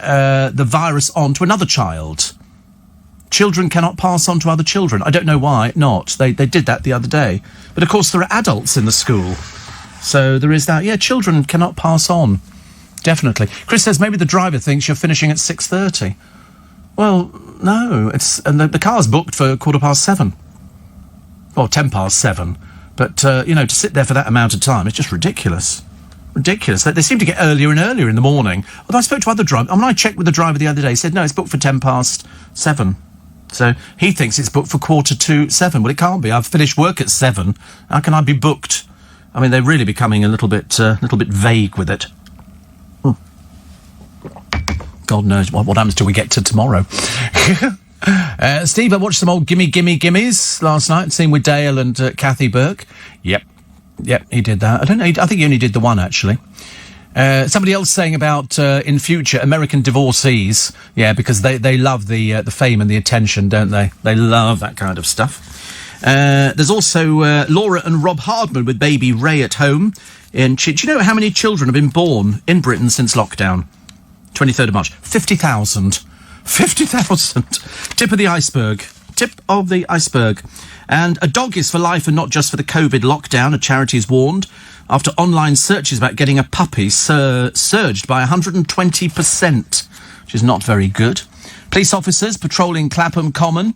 virus on to another child. Children cannot pass on to other children. I don't know why not. They did that the other day. But of course there are adults in the school. So there is that. Yeah, children cannot pass on. Definitely. Chris says maybe the driver thinks you're finishing at 6:30. Well, no. And the car's booked for 7:15. Or 7:10. But, to sit there for that amount of time, it's just ridiculous. Ridiculous. They seem to get earlier and earlier in the morning. Although I spoke to other drivers. I checked with the driver the other day. He said, no, it's booked for 7:10. So he thinks it's booked for 7:15. Well, it can't be. I've finished work at 7. How can I be booked? I mean, they're really becoming a little bit vague with it. God knows what happens till we get to tomorrow. Steve, I watched some old Gimmes last night, seen with Dale and Kathy Burke. Yep, he did that. I don't know, I think he only did the one, actually. Somebody else saying about, in future, American divorcees. Yeah, because they love the fame and the attention, don't they? They love that kind of stuff. There's also Laura and Rob Hardman with baby Ray at home. Do you know how many children have been born in Britain since lockdown? 23rd of March. 50,000. 50,000. Tip of the iceberg. Tip of the iceberg. And a dog is for life and not just for the COVID lockdown. A charity is warned after online searches about getting a puppy surged by 120%, which is not very good. Police officers patrolling Clapham Common.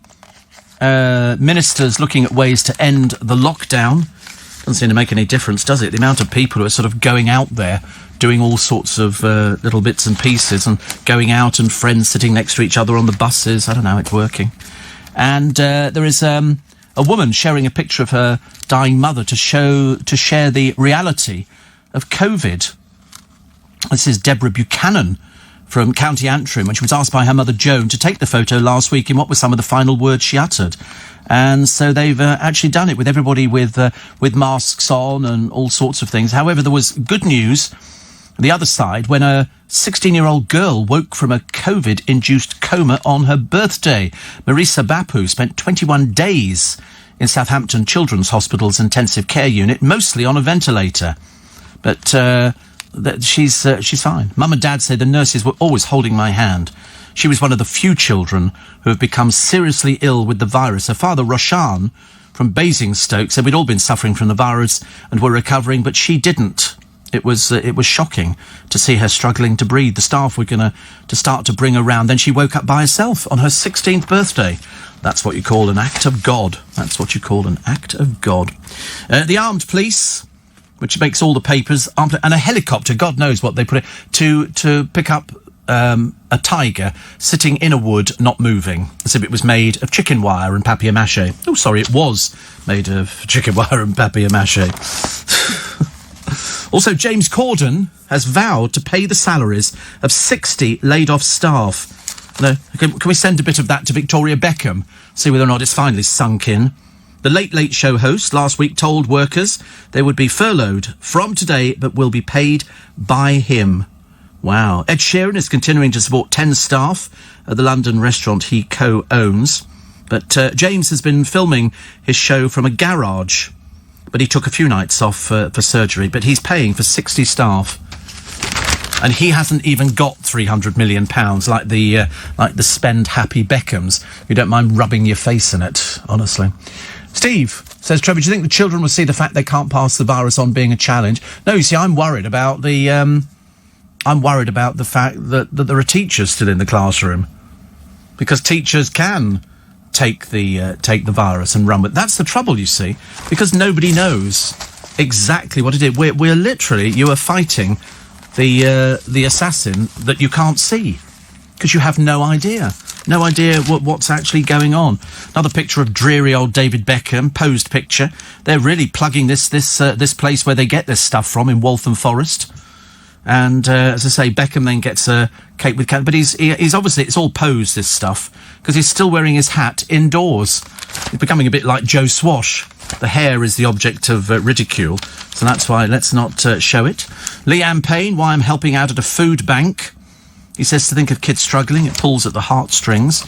Ministers looking at ways to end the lockdown. Doesn't seem to make any difference, does it? The amount of people who are sort of going out there, doing all sorts of little bits and pieces, and going out and friends sitting next to each other on the buses. I don't know, it's working. And there is a woman sharing a picture of her dying mother to share the reality of COVID. This is Deborah Buchanan from County Antrim, when she was asked by her mother Joan to take the photo last week in what were some of the final words she uttered. And so they've actually done it with everybody with masks on and all sorts of things. However, there was good news on the other side when a 16-year-old girl woke from a COVID-induced coma on her birthday. Marisa Bapu spent 21 days in Southampton Children's Hospital's intensive care unit, mostly on a ventilator. But she's fine. Mum and Dad say the nurses were always holding my hand. She was one of the few children who have become seriously ill with the virus. Her father, Roshan, from Basingstoke, said we'd all been suffering from the virus and were recovering, but she didn't. It was shocking to see her struggling to breathe. The staff were going to start to bring her round. Then she woke up by herself on her 16th birthday. That's what you call an act of God. That's what you call an act of God. The armed police, which makes all the papers, and a helicopter, God knows what they put it, to pick up a tiger sitting in a wood, not moving, as if it was made of chicken wire and papier-mâché. Oh, sorry, it was made of chicken wire and papier-mâché. Also, James Corden has vowed to pay the salaries of 60 laid-off staff. No, can we send a bit of that to Victoria Beckham, see whether or not it's finally sunk in? The Late Late Show host last week told workers they would be furloughed from today, but will be paid by him. Wow. Ed Sheeran is continuing to support 10 staff at the London restaurant he co-owns. But James has been filming his show from a garage. But he took a few nights off for surgery. But he's paying for 60 staff. And he hasn't even got £300 million like the spend-happy Beckhams, who don't mind rubbing your face in it, honestly. Steve says, Trevor, do you think the children will see the fact they can't pass the virus on being a challenge? No, you see, I'm worried about the fact that there are teachers still in the classroom, because teachers can take the virus and run with it. That's the trouble, you see, because nobody knows exactly what it is. We're literally, you are fighting the assassin that you can't see, because you have no idea what's actually going on. Another picture of dreary old David Beckham, posed picture. They're really plugging this place where they get this stuff from in Waltham Forest. And as I say, Beckham then gets a cake with cat, but he's obviously, it's all posed, this stuff, because he's still wearing his hat indoors. He's becoming a bit like Joe Swash. The hair is the object of ridicule, so that's why let's not show it. Liam Payne, why I'm helping out at a food bank. He says to think of kids struggling, it pulls at the heartstrings.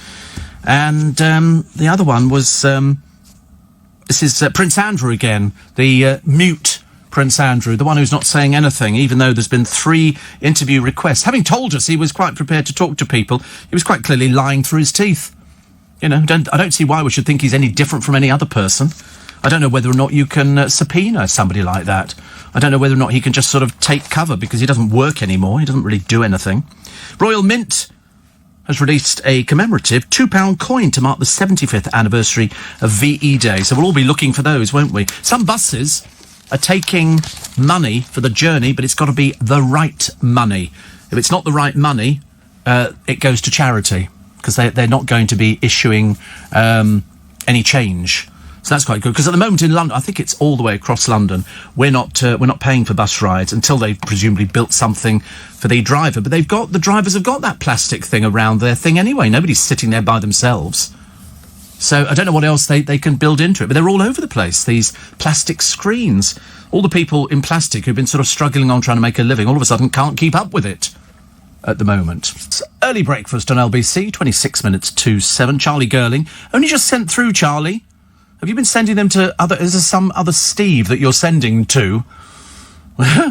And the other one was, this is Prince Andrew again, the mute Prince Andrew, the one who's not saying anything, even though there's been 3 interview requests. Having told us he was quite prepared to talk to people, he was quite clearly lying through his teeth. You know, I don't see why we should think he's any different from any other person. I don't know whether or not you can subpoena somebody like that. I don't know whether or not he can just sort of take cover, because he doesn't work anymore. He doesn't really do anything. Royal Mint has released a commemorative £2 coin to mark the 75th anniversary of VE Day. So we'll all be looking for those, won't we? Some buses are taking money for the journey, but it's got to be the right money. If it's not the right money, it goes to charity, because they're not going to be issuing any change. So that's quite good, because at the moment in London, I think it's all the way across London, we're not paying for bus rides until they've presumably built something for the driver. But the drivers have got that plastic thing around their thing anyway. Nobody's sitting there by themselves. So I don't know what else they can build into it, but they're all over the place, these plastic screens. All the people in plastic who've been sort of struggling on trying to make a living all of a sudden can't keep up with it at the moment. It's early breakfast on LBC, 26 minutes to 7. Charlie Girling. Only just sent through, Charlie. Have you been sending them to is there some other Steve that you're sending to?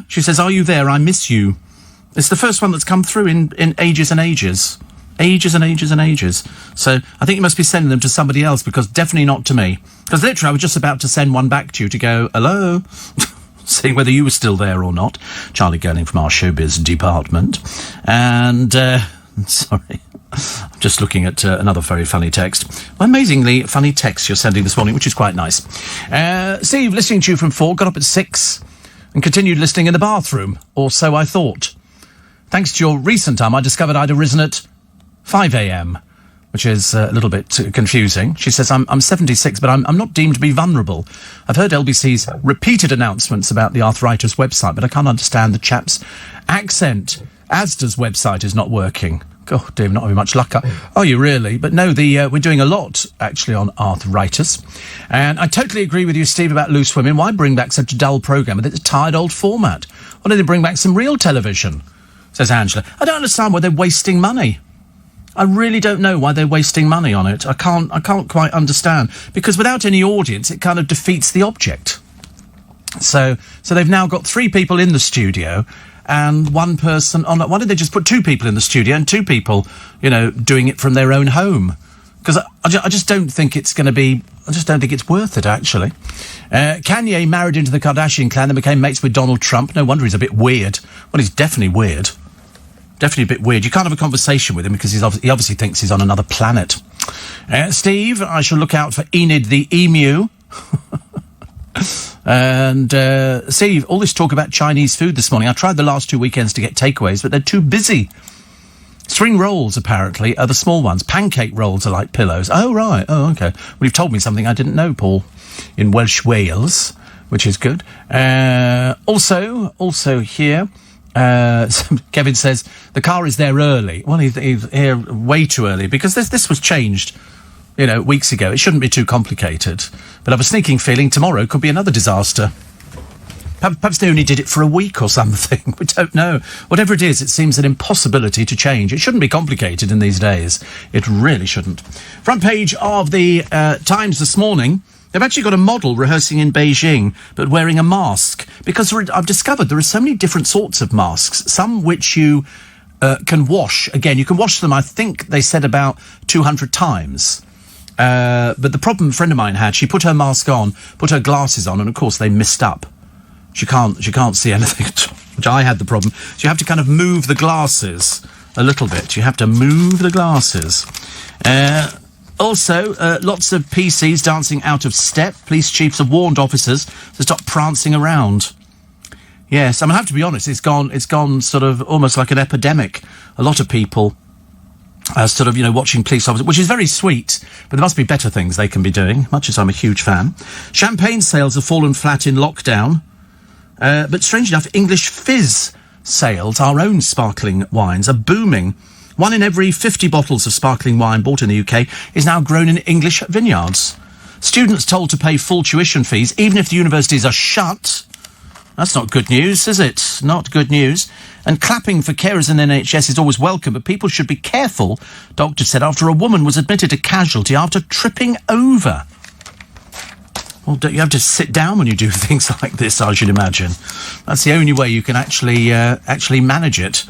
She says, are you there? I miss you. It's the first one that's come through in ages and ages. Ages and ages and ages. So I think you must be sending them to somebody else, because definitely not to me. Because literally I was just about to send one back to you to go, hello, seeing whether you were still there or not. Charlie Girling from our showbiz department. And, sorry. I'm just looking at another very funny text. Well, amazingly funny text you're sending this morning, which is quite nice. Steve, listening to you from 4, got up at 6 and continued listening in the bathroom, or so I thought. Thanks to your recent time, I discovered I'd arisen at 5 a.m, which is a little bit confusing. She says, I'm 76, but I'm not deemed to be vulnerable. I've heard LBC's repeated announcements about the arthritis website, but I can't understand the chap's accent. Asda's website is not working. God, dear, not having much luck. Are you really? But no, we're doing a lot, actually, on arthritis. And I totally agree with you, Steve, about Loose Women. Why bring back such a dull programme with its tired old format? Why don't they bring back some real television? Says Angela. I don't understand why they're wasting money. I really don't know why they're wasting money on it. I can't quite understand. Because without any audience, it kind of defeats the object. So they've now got 3 people in the studio and 1 person on... Why did they just put 2 people in the studio and 2 people, doing it from their own home? Because I just don't think it's going to be... I just don't think it's worth it, actually. Kanye married into the Kardashian clan and became mates with Donald Trump. No wonder he's a bit weird. Well, he's definitely weird. Definitely a bit weird. You can't have a conversation with him because he obviously thinks he's on another planet. Steve, I shall look out for Enid the emu. And, Steve, all this talk about Chinese food this morning. I tried the last 2 weekends to get takeaways, but they're too busy. Spring rolls, apparently, are the small ones. Pancake rolls are like pillows. Oh, right. Oh, OK. Well, you've told me something I didn't know, Paul, in Welsh Wales, which is good. Also here... Kevin says the car is there early. Well, he's here way too early because this was changed, weeks ago. It shouldn't be too complicated. But I have a sneaking feeling tomorrow could be another disaster. Perhaps they only did it for a week or something. We don't know. Whatever it is, it seems an impossibility to change. It shouldn't be complicated in these days. It really shouldn't. Front page of the Times this morning. They've actually got a model rehearsing in Beijing, but wearing a mask. Because I've discovered there are so many different sorts of masks, some which you can wash. Again, you can wash them, I think they said, about 200 times. But the problem a friend of mine had, she put her mask on, put her glasses on, and of course they missed up. She can't see anything, which I had the problem. So you have to kind of move the glasses a little bit. You have to move the glasses. Also, lots of PCs dancing out of step. Police chiefs have warned officers to stop prancing around. Yes, I mean, I have to be honest, it's gone sort of almost like an epidemic. A lot of people are sort of, watching police officers, which is very sweet, but there must be better things they can be doing, much as I'm a huge fan. Champagne sales have fallen flat in lockdown. But strange enough, English fizz sales, our own sparkling wines, are booming. 1 in every 50 bottles of sparkling wine bought in the UK is now grown in English vineyards. Students told to pay full tuition fees, even if the universities are shut. That's not good news, is it? Not good news. And clapping for carers in the NHS is always welcome, but people should be careful, doctors said, after a woman was admitted a casualty after tripping over. Well, don't you have to sit down when you do things like this, I should imagine. That's the only way you can actually manage it.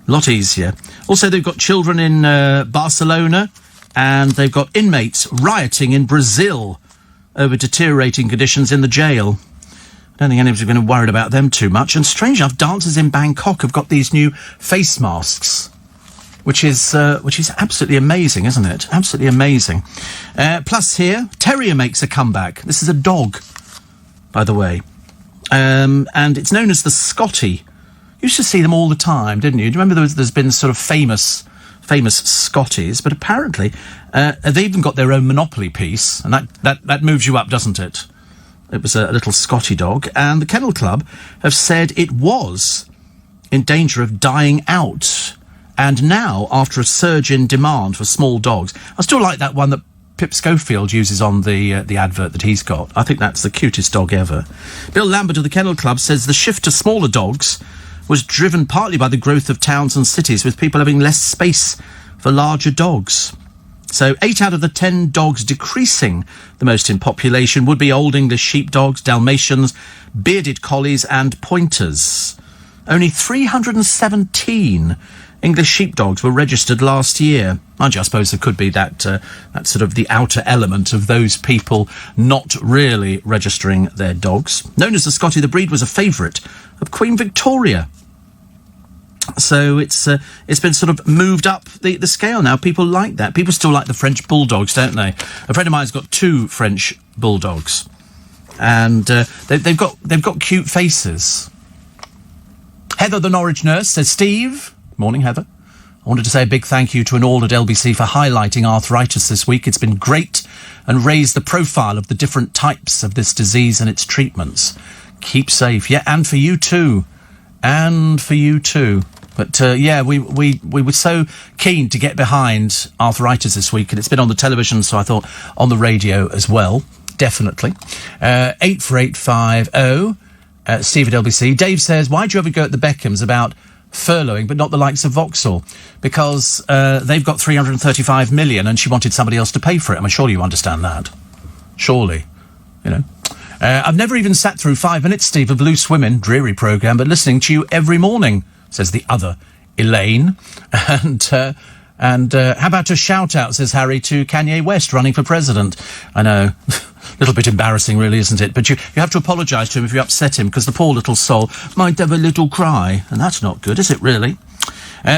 A lot easier. Also, they've got children in Barcelona, and they've got inmates rioting in Brazil over deteriorating conditions in the jail. I don't think anybody's going to be worried about them too much. And strange enough, dancers in Bangkok have got these new face masks, which is absolutely amazing, isn't it? Absolutely amazing. Plus here, Terrier makes a comeback. This is a dog, by the way. And it's known as the Scottie. You used to see them all the time, didn't you? Do you remember there's been sort of famous famous Scotties, but apparently they've even got their own Monopoly piece, and that moves you up, doesn't it? It was a little Scotty dog, and the Kennel Club have said it was in danger of dying out. And now, after a surge in demand for small dogs, I still like that one that Pip Schofield uses on the advert that he's got. I think that's the cutest dog ever. Bill Lambert of the Kennel Club says the shift to smaller dogs was driven partly by the growth of towns and cities, with people having less space for larger dogs. So 8 out of the 10 dogs decreasing the most in population would be Old English sheepdogs, Dalmatians, bearded collies and pointers. Only 317 English sheepdogs were registered last year. I suppose there could be that sort of the outer element of those people not really registering their dogs. Known as the Scottie, the breed was a favourite of Queen Victoria. So it's been sort of moved up the scale now. People like that. People still like the French bulldogs, don't they? A friend of mine's got 2 French bulldogs, and they've got cute faces. Heather, the Norwich nurse, says, Steve. Morning, Heather. I wanted to say a big thank you to an all at LBC for highlighting arthritis this week. It's been great and raised the profile of the different types of this disease and its treatments. Keep safe. Yeah, and for you too. And for you too. But, we were so keen to get behind arthritis this week, and it's been on the television, so I thought on the radio as well. Definitely. 84850, Steve at LBC. Dave says, why do you ever go at the Beckhams about furloughing, but not the likes of Vauxhall? Because they've got 335 million and she wanted somebody else to pay for it. I mean, surely you understand that. Surely, you know. I've never even sat through 5 minutes, Steve, of Loose Women, dreary programme, but listening to you every morning, says the other Elaine. And how about a shout-out, says Harry, to Kanye West running for president? I know, a little bit embarrassing, really, isn't it? But you have to apologise to him if you upset him, because the poor little soul might have a little cry, and that's not good, is it, really?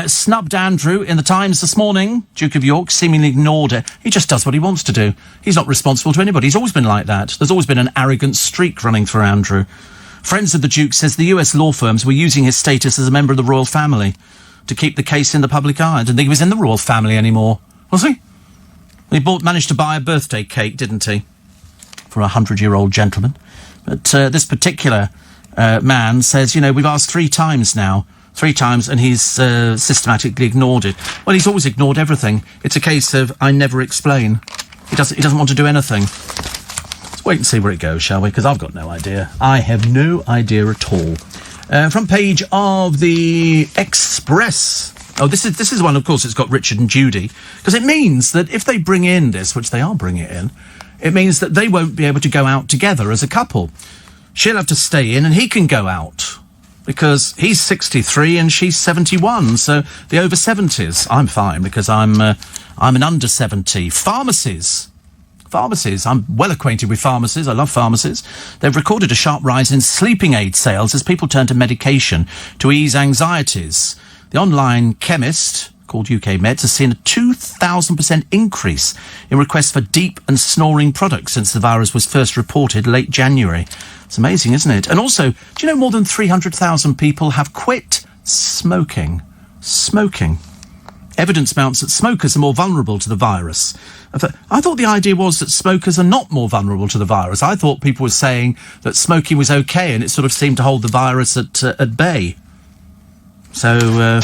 Snubbed Andrew in the Times this morning. Duke of York seemingly ignored it. He just does what he wants to do. He's not responsible to anybody. He's always been like that. There's always been an arrogant streak running through Andrew. Friends of the Duke says the US law firms were using his status as a member of the royal family to keep the case in the public eye. I didn't think he was in the royal family anymore. Was he? He managed to buy a birthday cake, didn't he? For a 100-year-old gentleman. But this particular man says, we've asked 3 times now. 3 times, and he's systematically ignored it. Well, he's always ignored everything. It's a case of I never explain. He doesn't want to do anything. Let's wait and see where it goes, shall we? Because I've got no idea. I have no idea at all. Front page of the Express. Oh, this is one, of course, it's got Richard and Judy. Because it means that if they bring in this, which they are bringing it in, it means that they won't be able to go out together as a couple. She'll have to stay in and he can go out. Because he's 63 and she's 71, so the over 70s. I'm fine because I'm an under 70. Pharmacies. I'm well acquainted with pharmacies. I love pharmacies. They've recorded a sharp rise in sleeping aid sales as people turn to medication to ease anxieties. The online chemist, called UK Meds, has seen a 2,000% increase in requests for deep and snoring products since the virus was first reported late January. It's amazing, isn't it? And also, do you know more than 300,000 people have quit smoking? Smoking. Evidence mounts that smokers are more vulnerable to the virus. I thought the idea was that smokers are not more vulnerable to the virus. I thought people were saying that smoking was okay and it sort of seemed to hold the virus at bay. So, a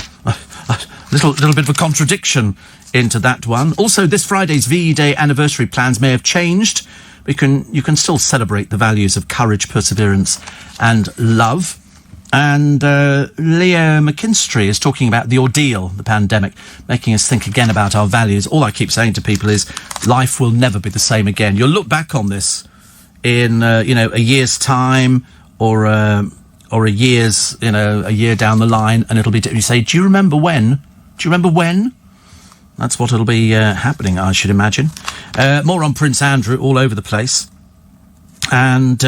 little bit of a contradiction into that one. Also, this Friday's VE Day anniversary plans may have changed. You can still celebrate the values of courage, perseverance and love. And Leo McKinstry is talking about the ordeal, the pandemic, making us think again about our values. All I keep saying to people is life will never be the same again. You'll look back on this in, a year's time or a year down the line, and it'll be, you say, do you remember when? Do you remember when? That's what it'll be happening, I should imagine. More on Prince Andrew all over the place. And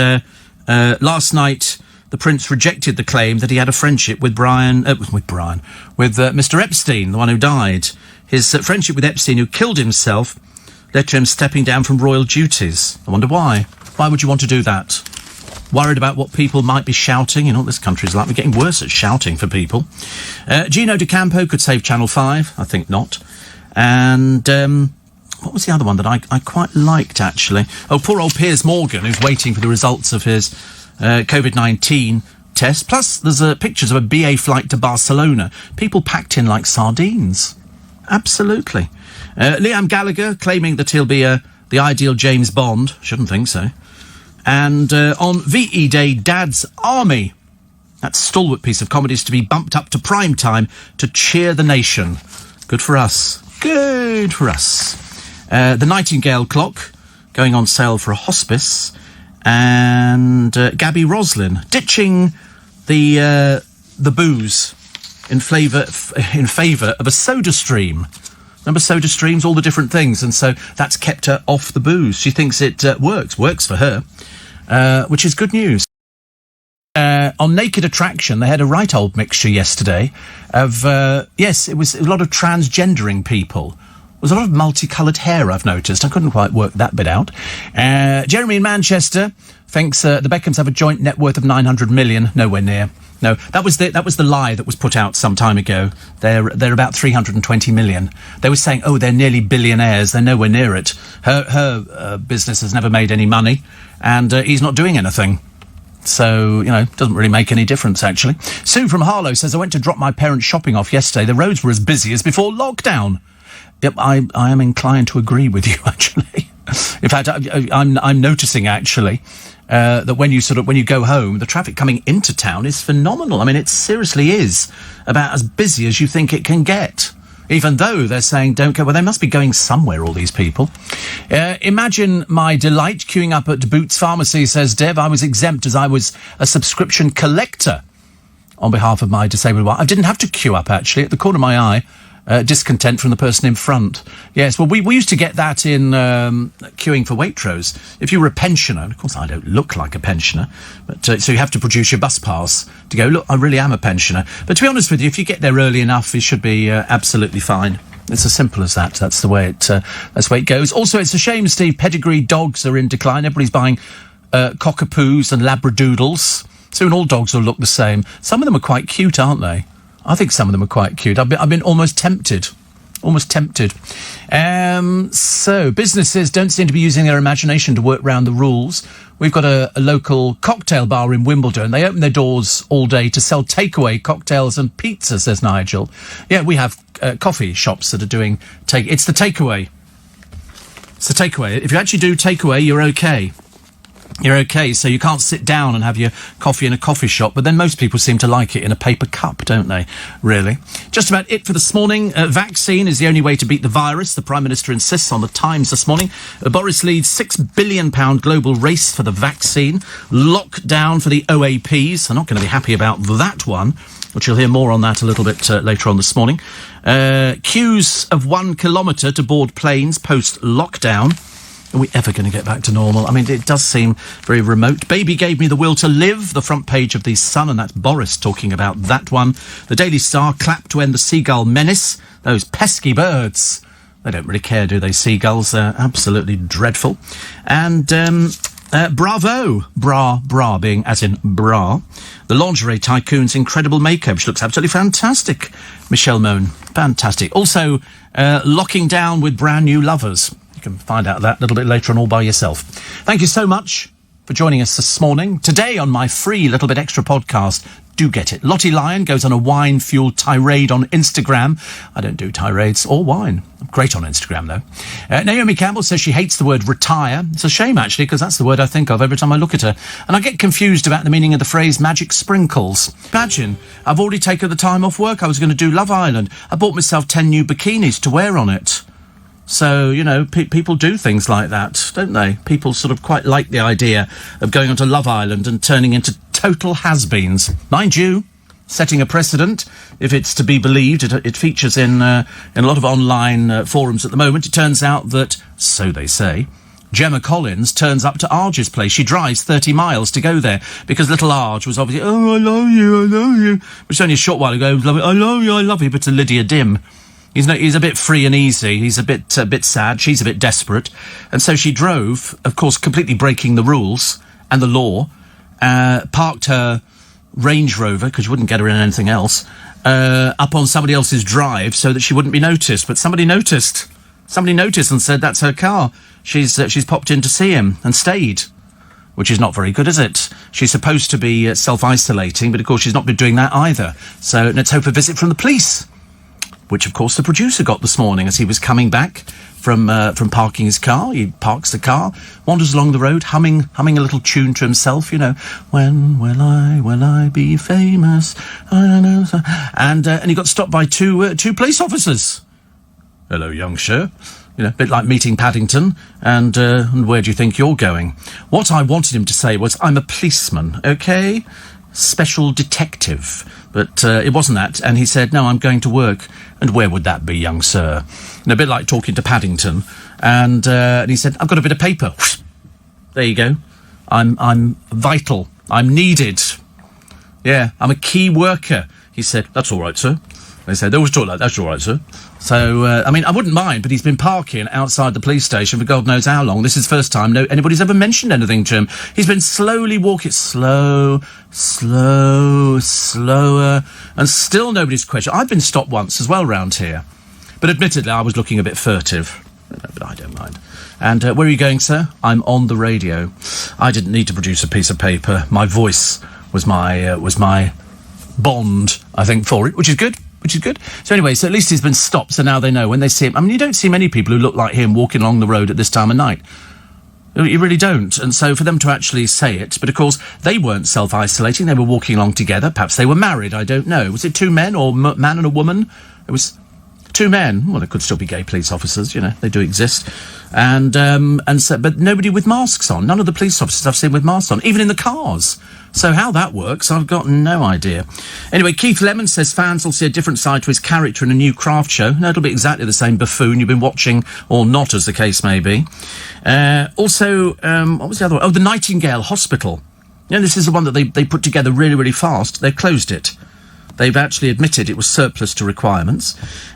last night, the Prince rejected the claim that he had a friendship with Mr. Epstein, the one who died. His friendship with Epstein, who killed himself, led to him stepping down from royal duties. I wonder why. Why would you want to do that? worried about what people might be shouting. You know what this country's like. We're getting worse at shouting for people. Gino D'Acampo could save Channel 5. I think not. And what was the other one that I quite liked, actually? Oh, poor old Piers Morgan, who's waiting for the results of his COVID-19 test. Plus, there's pictures of a BA flight to Barcelona. People packed in like sardines. Absolutely. Liam Gallagher claiming that he'll be the ideal James Bond. Shouldn't think so. And on VE Day, Dad's Army. That stalwart piece of comedy is to be bumped up to prime time to cheer the nation. Good for us. Good for us. The Nightingale clock going on sale for a hospice. And Gabby Roslin ditching the booze in favour of a soda stream. Remember soda streams, all the different things, and so that's kept her off the booze. She thinks it works for her, which is good news. On Naked Attraction, they had a right old mixture yesterday of, yes, it was a lot of transgendering people. There was a lot of multicoloured hair, I've noticed. I couldn't quite work that bit out. Jeremy in Manchester thinks the Beckhams have a joint net worth of 900 million. Nowhere near. No, that was the lie that was put out some time ago. They're about 320 million. They were saying, oh, they're nearly billionaires. They're nowhere near it. Her business has never made any money, and he's not doing anything. So, you know, it doesn't really make any difference, actually. Sue from Harlow says, I went to drop my parents shopping off yesterday. The roads were as busy as before lockdown. Yep, I am inclined to agree with you, actually. In fact, I'm noticing, actually, that when you go home, the traffic coming into town is phenomenal. I mean, it seriously is about as busy as you think it can get. Even though they're saying don't go, well, they must be going somewhere, all these people. Imagine my delight queuing up at Boots Pharmacy, says Dev. I was exempt as I was a subscription collector on behalf of my disabled wife. I didn't have to queue up, actually, at the corner of my eye. Discontent from the person in front. Yes, well, we used to get that in queuing for Waitrose. If you were a pensioner, and of course I don't look like a pensioner, but so you have to produce your bus pass to go, look, I really am a pensioner. But to be honest with you, if you get there early enough, it should be absolutely fine. It's as simple as that. That's the way it goes. Also, it's a shame, Steve, pedigree dogs are in decline. Everybody's buying cockapoos and labradoodles. Soon all dogs will look the same. Some of them are quite cute, aren't they? I think some of them are quite cute. I've been almost tempted. So, businesses don't seem to be using their imagination to work around the rules. We've got a local cocktail bar in Wimbledon. They open their doors all day to sell takeaway cocktails and pizza, says Nigel. Yeah, we have coffee shops that are doing It's the takeaway. It's the takeaway. If you actually do takeaway, you're okay. You're okay, so you can't sit down and have your coffee in a coffee shop, but then most people seem to like it in a paper cup, don't they, really? Just about it for this morning. Vaccine is the only way to beat the virus, the Prime Minister insists on the Times this morning. Boris leads £6 billion global race for the vaccine. Lockdown for the OAPs. They're not going to be happy about that one, which you'll hear more on that a little bit later on this morning. Queues of 1 kilometre to board planes post-lockdown. Are we ever going to get back to normal? I mean, it does seem very remote. Baby gave me the will to live, the front page of the Sun, and that's Boris talking about that one. The Daily Star clapped to end the seagull menace. Those pesky birds. They don't really care, do they, seagulls? They're absolutely dreadful. And bravo, bra being as in bra. The lingerie tycoon's incredible makeup. She looks absolutely fantastic. Michelle Moan, fantastic. Also, locking down with brand new lovers. You can find out that a little bit later on all by yourself. Thank you so much for joining us this morning. Today on my free Little Bit Extra podcast, do get it. Lottie Lyon goes on a wine-fueled tirade on Instagram. I don't do tirades or wine. I'm great on Instagram, though. Naomi Campbell says she hates the word retire. It's a shame, actually, because that's the word I think of every time I look at her. And I get confused about the meaning of the phrase magic sprinkles. Imagine, I've already taken the time off work. I was going to do Love Island. I bought myself 10 new bikinis to wear on it. So, you know, people do things like that, don't they? People sort of quite like the idea of going onto Love Island and turning into total has-beens. Mind you, setting a precedent, if it's to be believed. It features in a lot of online forums at the moment. It turns out that, so they say, Gemma Collins turns up to Arge's place. She drives 30 miles to go there because little Arge was obviously, oh, I love you, which only a short while ago, I love you, but to Lydia Dim. He's a bit free and easy. He's a bit sad. She's a bit desperate. And so she drove, of course, completely breaking the rules and the law. parked her Range Rover, because you wouldn't get her in anything else, up on somebody else's drive so that she wouldn't be noticed. But somebody noticed. Somebody noticed and said, that's her car. She's popped in to see him and stayed. Which is not very good, is it? She's supposed to be self-isolating, but of course she's not been doing that either. So let's hope a visit from the police, which of course the producer got this morning as he was coming back from parking his car. He parks the car, wanders along the road, humming a little tune to himself, you know, when will I be famous? I don't know. And he got stopped by two police officers. Hello, young sir. You know, a bit like meeting Paddington, and where do you think you're going? What I wanted him to say was, I'm a policeman, okay? Special detective. But it wasn't that, and he said, no, I'm going to work. And where would that be, young sir? And a bit like talking to Paddington. And he said, I've got a bit of paper. There you go. I'm vital. I'm needed. Yeah, I'm a key worker. He said, that's all right, sir. They said, they always talk like that. That's all right, sir. So, I mean, I wouldn't mind, but he's been parking outside the police station for God knows how long. This is the first time anybody's ever mentioned anything to him. He's been slowly walking, slower, and still nobody's questioned. I've been stopped once as well round here. But admittedly, I was looking a bit furtive. But I don't mind. And where are you going, sir? I'm on the radio. I didn't need to produce a piece of paper. My voice was my bond, I think, for it, which is good. So anyway, so at least he's been stopped, so now they know when they see him. I mean, you don't see many people who look like him walking along the road at this time of night. You really don't. And so for them to actually say it, but of course, they weren't self-isolating, they were walking along together. Perhaps they were married, I don't know. Was it two men, or man and a woman? It was two men. Well, there could still be gay police officers, you know, they do exist. And so, but nobody with masks on. None of the police officers I've seen with masks on, even in the cars. So how that works, I've got no idea. Anyway, Keith Lemon says fans will see a different side to his character in a new Craft show. No, it'll be exactly the same buffoon you've been watching, or not, as the case may be. Also, what was the other one? Oh, the Nightingale Hospital. You know, this is the one that they put together really, really fast. They closed it. They've actually admitted it was surplus to requirements.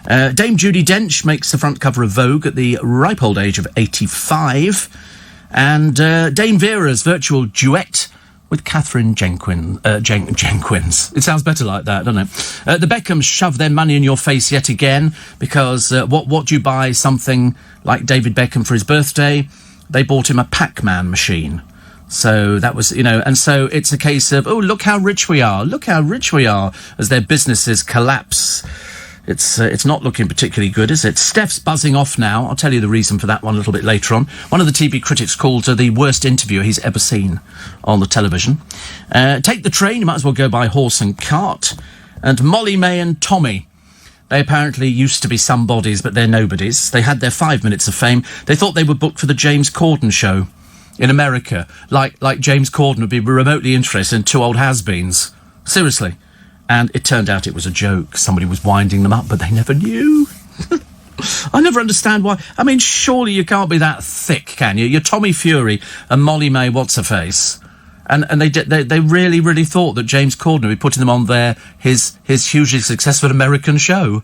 Dame Judi Dench makes the front cover of Vogue at the ripe old age of 85. And Dame Vera's virtual duet with Catherine Jenkins. It sounds better like that, doesn't it? The Beckhams shove their money in your face yet again, because what do you buy something like David Beckham for his birthday? They bought him a Pac-Man machine. So that was, you know, and so it's a case of, oh, look how rich we are, as their businesses collapse. It's not looking particularly good, is it? Steph's buzzing off now. I'll tell you the reason for that one a little bit later on. One of the TV critics called her the worst interviewer he's ever seen on the television. Take the train, you might as well go by horse and cart. And Molly May and Tommy. They apparently used to be somebodies, but they're nobodies. They had their 5 minutes of fame. They thought they were booked for the James Corden show in America. Like James Corden would be remotely interested in two old has-beens. Seriously. And it turned out it was a joke. Somebody was winding them up, but they never knew. I never understand why. I mean, surely you can't be that thick, can you? You're Tommy Fury and Molly May what's-her-face. And they really, really thought that James Corden would be putting them on his hugely successful American show.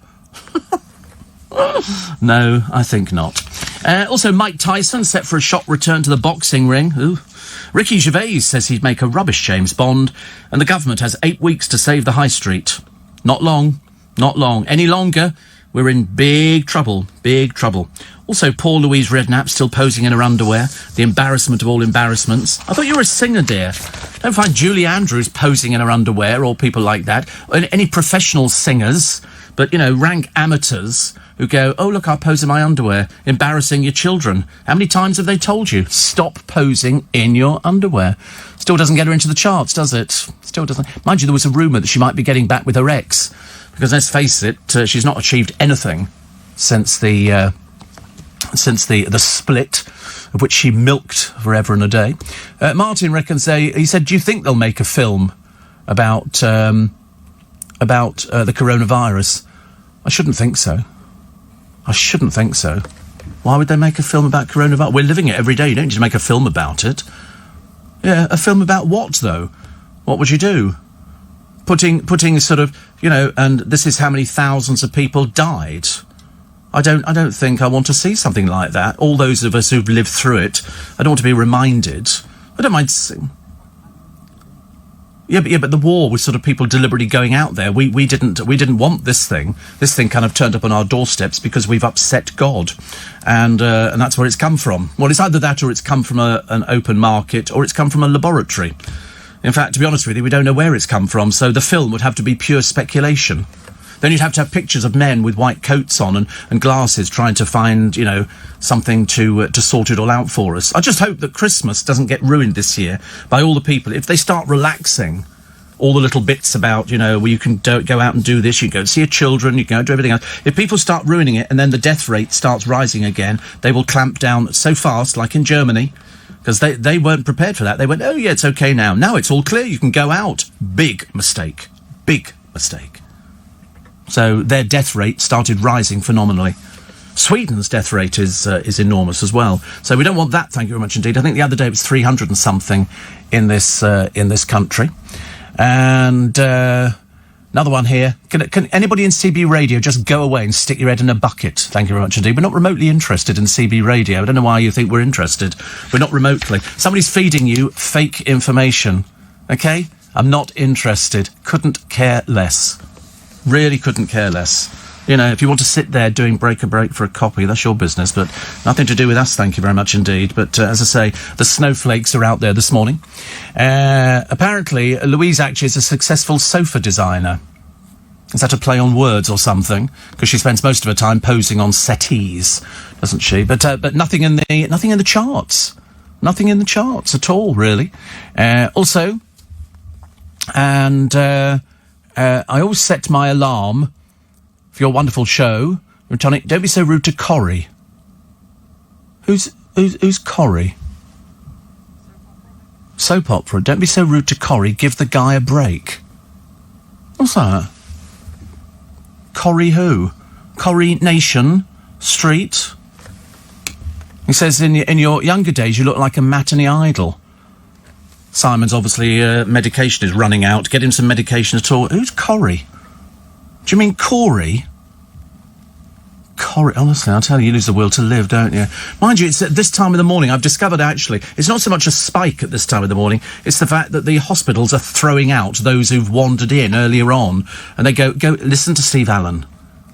No, I think not. Also, Mike Tyson set for a shock return to the boxing ring. Ooh. Ricky Gervais says he'd make a rubbish James Bond, and the government has 8 weeks to save the high street. Not long. Any longer, we're in big trouble. Also, Paul Louise Redknapp still posing in her underwear. The embarrassment of all embarrassments. I thought you were a singer, dear. Don't find Julie Andrews posing in her underwear, or people like that. Any professional singers, but, you know, rank amateurs who go, oh, look, I'll pose in my underwear, embarrassing your children. How many times have they told you? Stop posing in your underwear. Still doesn't get her into the charts, does it? Still doesn't. Mind you, there was a rumour that she might be getting back with her ex, because let's face it, she's not achieved anything since the split, of which she milked forever and a day. Martin reckons he said, do you think they'll make a film about the coronavirus? I shouldn't think so. Why would they make a film about coronavirus? We're living it every day. You don't need to make a film about it. Yeah, a film about what, though? What would you do? Putting sort of, you know, and this is how many thousands of people died. I don't think I want to see something like that. All those of us who've lived through it, I don't want to be reminded. I don't mind seeing. Yeah, but the war was sort of people deliberately going out there. We didn't want this thing. This thing kind of turned up on our doorsteps because we've upset God, and that's where it's come from. Well, it's either that or it's come from an open market, or it's come from a laboratory. In fact, to be honest with you, we don't know where it's come from, so the film would have to be pure speculation. Then you'd have to have pictures of men with white coats on and glasses trying to find, something to sort it all out for us. I just hope that Christmas doesn't get ruined this year by all the people. If they start relaxing all the little bits about, where you can go out and do this, you can go see your children, you can go do everything else. If people start ruining it and then the death rate starts rising again, they will clamp down so fast, like in Germany, because they weren't prepared for that. They went, oh yeah, it's okay now. Now it's all clear, you can go out. Big mistake. Big mistake. So their death rate started rising phenomenally. Sweden's death rate is enormous as well. So we don't want that, thank you very much indeed. I think the other day it was 300 and something in this country. And another one here. Can anybody in CB Radio just go away and stick your head in a bucket? Thank you very much indeed. We're not remotely interested in CB Radio. I don't know why you think we're interested. We're not remotely. Somebody's feeding you fake information. Okay? I'm not interested. Couldn't care less. Really couldn't care less. If you want to sit there doing break for a copy, that's your business, but nothing to do with us, thank you very much indeed. But as I say, the snowflakes are out there this morning. Apparently, Louise actually is a successful sofa designer. Is that a play on words or something? Because she spends most of her time posing on settees, doesn't she? But nothing in the charts. Nothing in the charts at all, really. Also, I always set my alarm for your wonderful show. Don't be so rude to Corrie. Who's Corrie? Soap opera. Don't be so rude to Corrie. Give the guy a break. What's that? Corrie who? Corrie Nation Street. He says in your younger days you look like a matinee idol. Simon's obviously medication is running out. Get him some medication at all. Who's Corrie? Do you mean Corey? Corrie, honestly, I'll tell you, you lose the will to live, don't you? Mind you, it's at this time of the morning, I've discovered actually, it's not so much a spike at this time of the morning, it's the fact that the hospitals are throwing out those who've wandered in earlier on, and they go, listen to Steve Allen.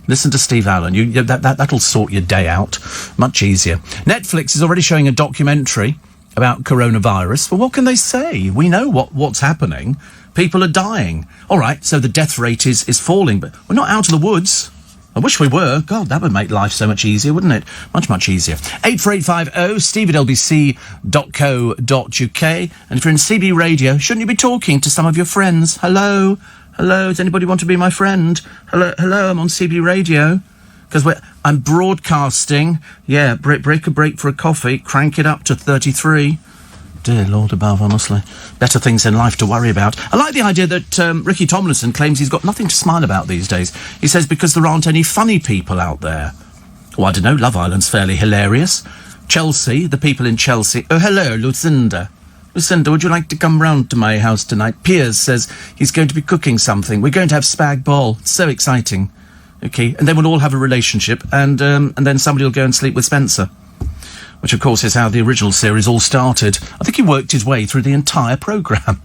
Listen to Steve Allen. That'll sort your day out much easier. Netflix is already showing a documentary about coronavirus. Well, what can they say? We know what's happening. People are dying. All right, so the death rate is falling, but we're not out of the woods. I wish we were. God, that would make life so much easier, wouldn't it? Much, much easier. 84850 steve@lbc.co.uk. And if you're in CB Radio, shouldn't you be talking to some of your friends? Hello? Hello? Does anybody want to be my friend? Hello, I'm on CB Radio. Because I'm broadcasting. Yeah, break a break for a coffee. Crank it up to 33. Dear Lord above, honestly. Better things in life to worry about. I like the idea that Ricky Tomlinson claims he's got nothing to smile about these days. He says because there aren't any funny people out there. Oh, I don't know, Love Island's fairly hilarious. Chelsea, the people in Chelsea. Oh, hello, Lucinda. Lucinda, would you like to come round to my house tonight? Piers says he's going to be cooking something. We're going to have spag bol. It's so exciting. Okay, and then we'll all have a relationship, and then somebody will go and sleep with Spencer. Which, of course, is how the original series all started. I think he worked his way through the entire programme.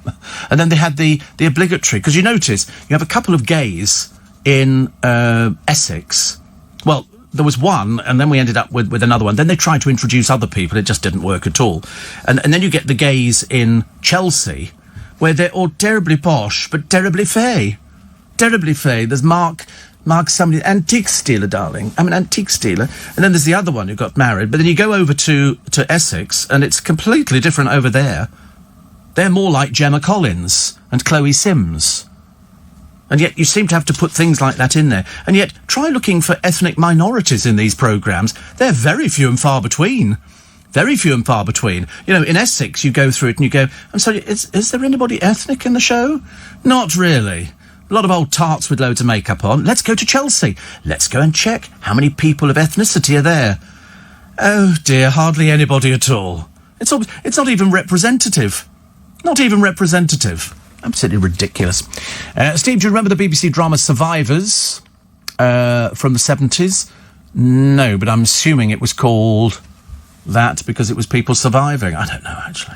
And then they had the obligatory... Because you notice, you have a couple of gays in Essex. Well, there was one, and then we ended up with another one. Then they tried to introduce other people. It just didn't work at all. And then you get the gays in Chelsea, where they're all terribly posh, but terribly fey. Terribly fey. There's Mark, somebody, antique stealer, darling. I'm an antique stealer. And then there's the other one who got married. But then you go over to Essex, and it's completely different over there. They're more like Gemma Collins and Chloe Sims. And yet you seem to have to put things like that in there. And yet, try looking for ethnic minorities in these programmes. They're very few and far between. Very few and far between. You know, in Essex, you go through it and you go, I'm sorry, is there anybody ethnic in the show? Not really. A lot of old tarts with loads of makeup on. Let's go to Chelsea. Let's go and check how many people of ethnicity are there. Oh dear, hardly anybody at all. It's not even representative. Not even representative. Absolutely ridiculous. Steve, do you remember the BBC drama Survivors from the 70s? No, but I'm assuming it was called that because it was people surviving. I don't know, actually.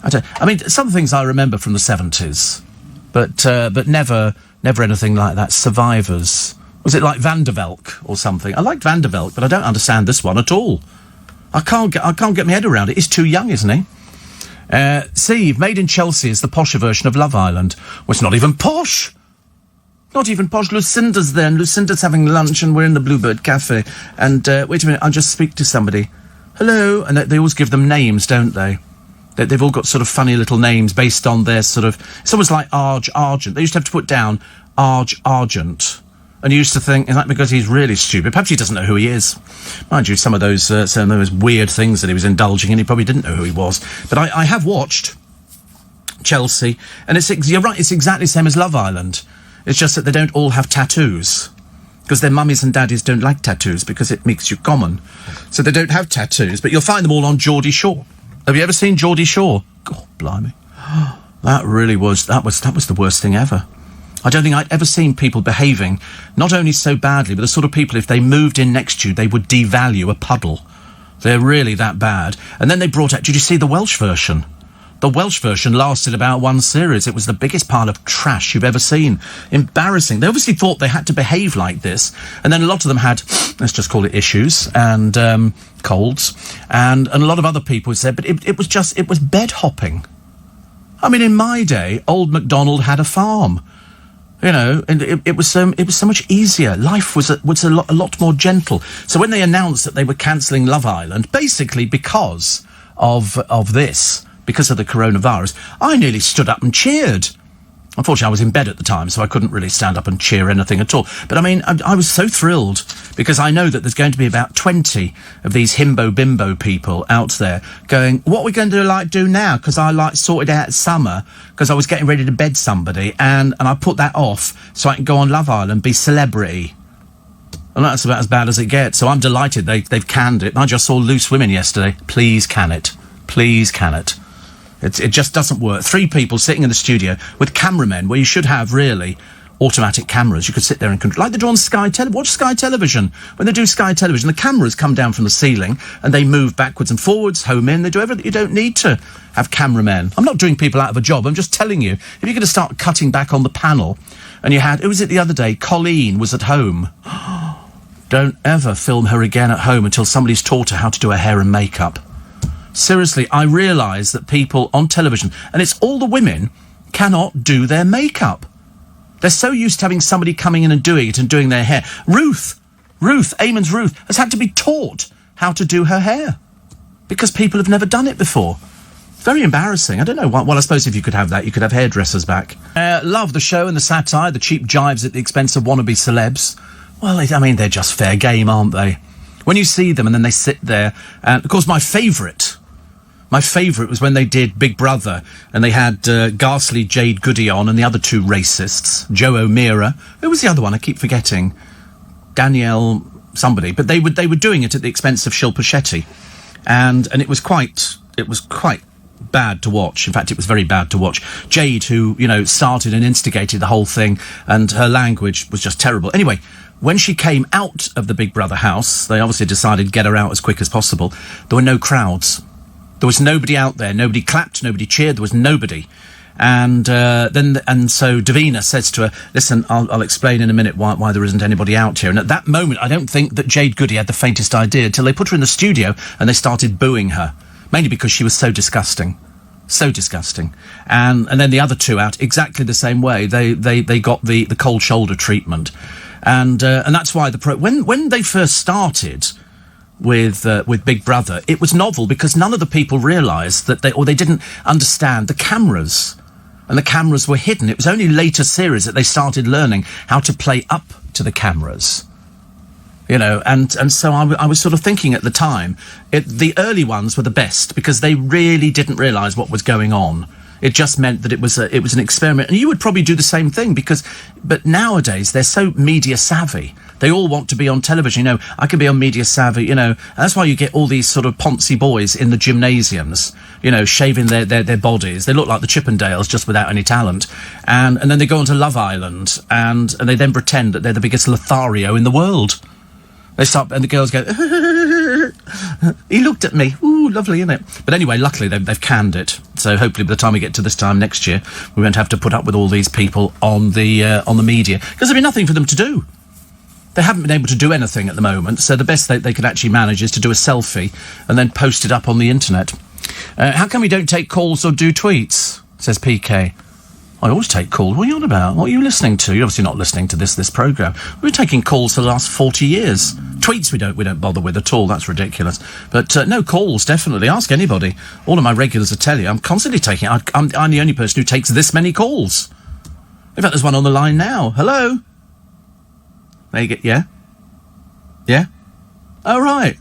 I mean, some things I remember from the 70s. but never anything like that. Survivors. Was it like Van der Velk or something? I liked Van der Velk, but I don't understand this one at all. I can't get my head around it. He's too young, isn't he? Steve, Made in Chelsea is the posher version of Love Island. Well, it's not even posh. Not even posh. Lucinda's there, and Lucinda's having lunch, and we're in the Bluebird Cafe. And, wait a minute, I'll just speak to somebody. Hello? And they always give them names, don't they? They've all got sort of funny little names based on their sort of... It's almost like Argent. They used to have to put down Argent. And you used to think, is that because he's really stupid? Perhaps he doesn't know who he is. Mind you, some of those weird things that he was indulging in, he probably didn't know who he was. But I have watched Chelsea, and you're right, it's exactly the same as Love Island. It's just that they don't all have tattoos. Because their mummies and daddies don't like tattoos, because it makes you common. So they don't have tattoos, but you'll find them all on Geordie Shore. Have you ever seen Geordie Shore? God, blimey. That was the worst thing ever. I don't think I'd ever seen people behaving not only so badly, but the sort of people, if they moved in next to you, they would devalue a puddle. They're really that bad. And then they brought out... Did you see the Welsh version? The Welsh version lasted about one series. It was the biggest pile of trash you've ever seen. Embarrassing. They obviously thought they had to behave like this. And then a lot of them had, let's just call it issues, and colds. And a lot of other people said, but it was bed hopping. I mean, in my day, old MacDonald had a farm. You know, and it was so much easier. Life was a lot more gentle. So when they announced that they were cancelling Love Island, basically because of this, because of the coronavirus, I nearly stood up and cheered. Unfortunately, I was in bed at the time, so I couldn't really stand up and cheer anything at all. But I mean, I was so thrilled, because I know that there's going to be about 20 of these himbo-bimbo people out there going, what are we going to do now? Because I sorted out summer, because I was getting ready to bed somebody, and I put that off so I can go on Love Island, be celebrity. And that's about as bad as it gets. So I'm delighted they've canned it. I just saw Loose Women yesterday. Please can it. Please can it. It just doesn't work. 3 people sitting in the studio with cameramen, where you should have, really, automatic cameras. You could sit there and control... Like they do on Sky Television. Watch Sky Television. When they do Sky Television, the cameras come down from the ceiling, and they move backwards and forwards, home in. They do everything. You don't need to have cameramen. I'm not doing people out of a job. I'm just telling you, if you're going to start cutting back on the panel, and you had... Who was it the other day? Colleen was at home. Don't ever film her again at home until somebody's taught her how to do her hair and makeup. Seriously, I realise that people on television, and it's all the women, cannot do their makeup. They're so used to having somebody coming in and doing it and doing their hair. Ruth, Eamon's Ruth, has had to be taught how to do her hair. Because people have never done it before. Very embarrassing. I don't know. Well, I suppose if you could have that, you could have hairdressers back. Love the show and the satire, the cheap jibes at the expense of wannabe celebs. Well, I mean, they're just fair game, aren't they? When you see them and then they sit there, and of course my favourite was when they did Big Brother, and they had ghastly Jade Goody on, and the other 2 racists, Joe O'Meara. Who was the other one? I keep forgetting. Danielle somebody. But they were doing it at the expense of Shilpa Shetty, and it was quite bad to watch. In fact, it was very bad to watch. Jade, who started and instigated the whole thing, and her language was just terrible. Anyway, when she came out of the Big Brother house, they obviously decided to get her out as quick as possible. There were no crowds. There was nobody out there. Nobody clapped. Nobody cheered. There was nobody. And so Davina says to her, "Listen, I'll explain in a minute why there isn't anybody out here." And at that moment, I don't think that Jade Goody had the faintest idea until they put her in the studio and they started booing her, mainly because she was so disgusting. So disgusting. And then the other 2 out exactly the same way. They got the cold shoulder treatment, and that's why when they first started with Big Brother, it was novel because none of the people realised that they didn't understand the cameras, and the cameras were hidden. It was only later series that they started learning how to play up to the cameras. And so I was sort of thinking at the time, the early ones were the best because they really didn't realise what was going on. It just meant that it was an experiment, and you would probably do the same thing but nowadays they're so media savvy. They all want to be on television. I can be on media savvy. And that's why you get all these sort of poncy boys in the gymnasiums, shaving their bodies. They look like the Chippendales just without any talent, and then they go onto Love Island and they then pretend that they're the biggest Lothario in the world. They start, and the girls go, he looked at me. Ooh, lovely, isn't it? But anyway, luckily they've canned it. So hopefully by the time we get to this time next year, we won't have to put up with all these people on the media. Because there'll be nothing for them to do. They haven't been able to do anything at the moment, so the best they could actually manage is to do a selfie and then post it up on the internet. How come we don't take calls or do tweets? Says PK. I always take calls. What are you on about? What are you listening to? You're obviously not listening to this programme. We've been taking calls for the last 40 years. Tweets we don't bother with at all. That's ridiculous. But no, calls, definitely. Ask anybody. All of my regulars will tell you. I'm constantly taking... I'm the only person who takes this many calls. In fact, there's one on the line now. Hello? There you go. Yeah? Yeah? Oh, right.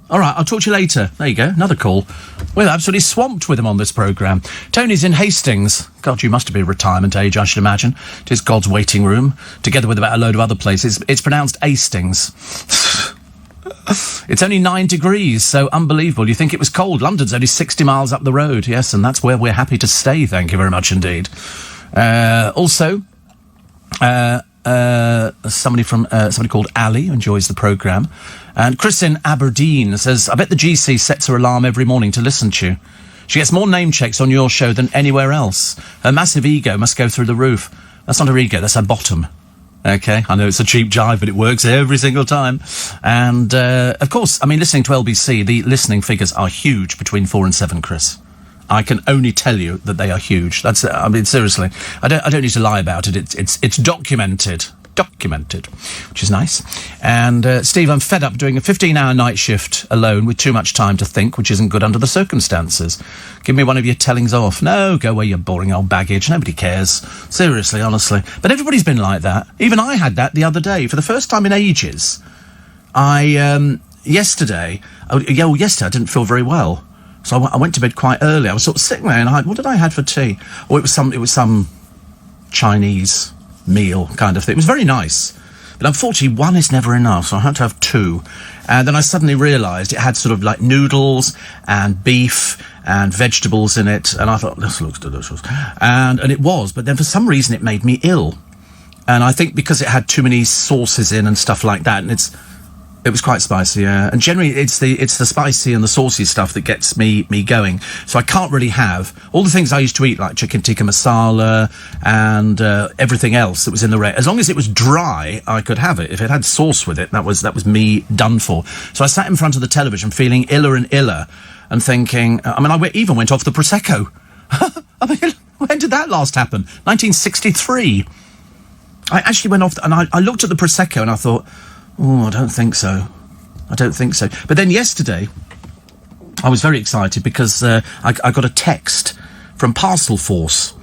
All right, I'll talk to you later. There you go, another call. We're absolutely swamped with them on this programme. Tony's in Hastings. God, you must be retirement age, I should imagine. It is God's waiting room, together with about a load of other places. It's pronounced Hastings. It's only 9 degrees, so unbelievable. You think it was cold. London's only 60 miles up the road. Yes, and that's where we're happy to stay, thank you very much indeed. Also... somebody called Ali enjoys the programme. And Chris in Aberdeen says, I bet the GC sets her alarm every morning to listen to you. She gets more name checks on your show than anywhere else. Her massive ego must go through the roof. That's not her ego, that's her bottom. Okay, I know it's a cheap jive, but it works every single time. And, of course, I mean, listening to LBC, the listening figures are huge between 4 and 7, Chris. I can only tell you that they are huge. That's, I mean, seriously, I don't need to lie about it. It's documented, which is nice. And Steve, I'm fed up doing a 15-hour night shift alone with too much time to think, which isn't good under the circumstances. Give me one of your tellings off. No, go away, you boring old baggage. Nobody cares. Seriously, honestly. But everybody's been like that. Even I had that the other day for the first time in ages. Yesterday I didn't feel very well. So I went to bed quite early. I was sort of sitting there and what did I have for tea? Oh, it was some Chinese meal kind of thing. It was very nice. But unfortunately, one is never enough, so I had to have 2. And then I suddenly realised it had sort of like noodles and beef and vegetables in it. And I thought, this looks delicious. And it was, but then for some reason it made me ill. And I think because it had too many sauces in and stuff like that, and it was quite spicy, yeah. And generally, it's the spicy and the saucy stuff that gets me going. So I can't really have all the things I used to eat, like chicken tikka masala and everything else that was in the as long as it was dry, I could have it. If it had sauce with it, that was me done for. So I sat in front of the television, feeling iller and iller, and thinking. I mean, I even went off the prosecco. I mean, when did that last happen? 1963. I actually went off, and I looked at the prosecco, and I thought. Oh, I don't think so. But then yesterday, I was very excited because I got a text from Parcel Force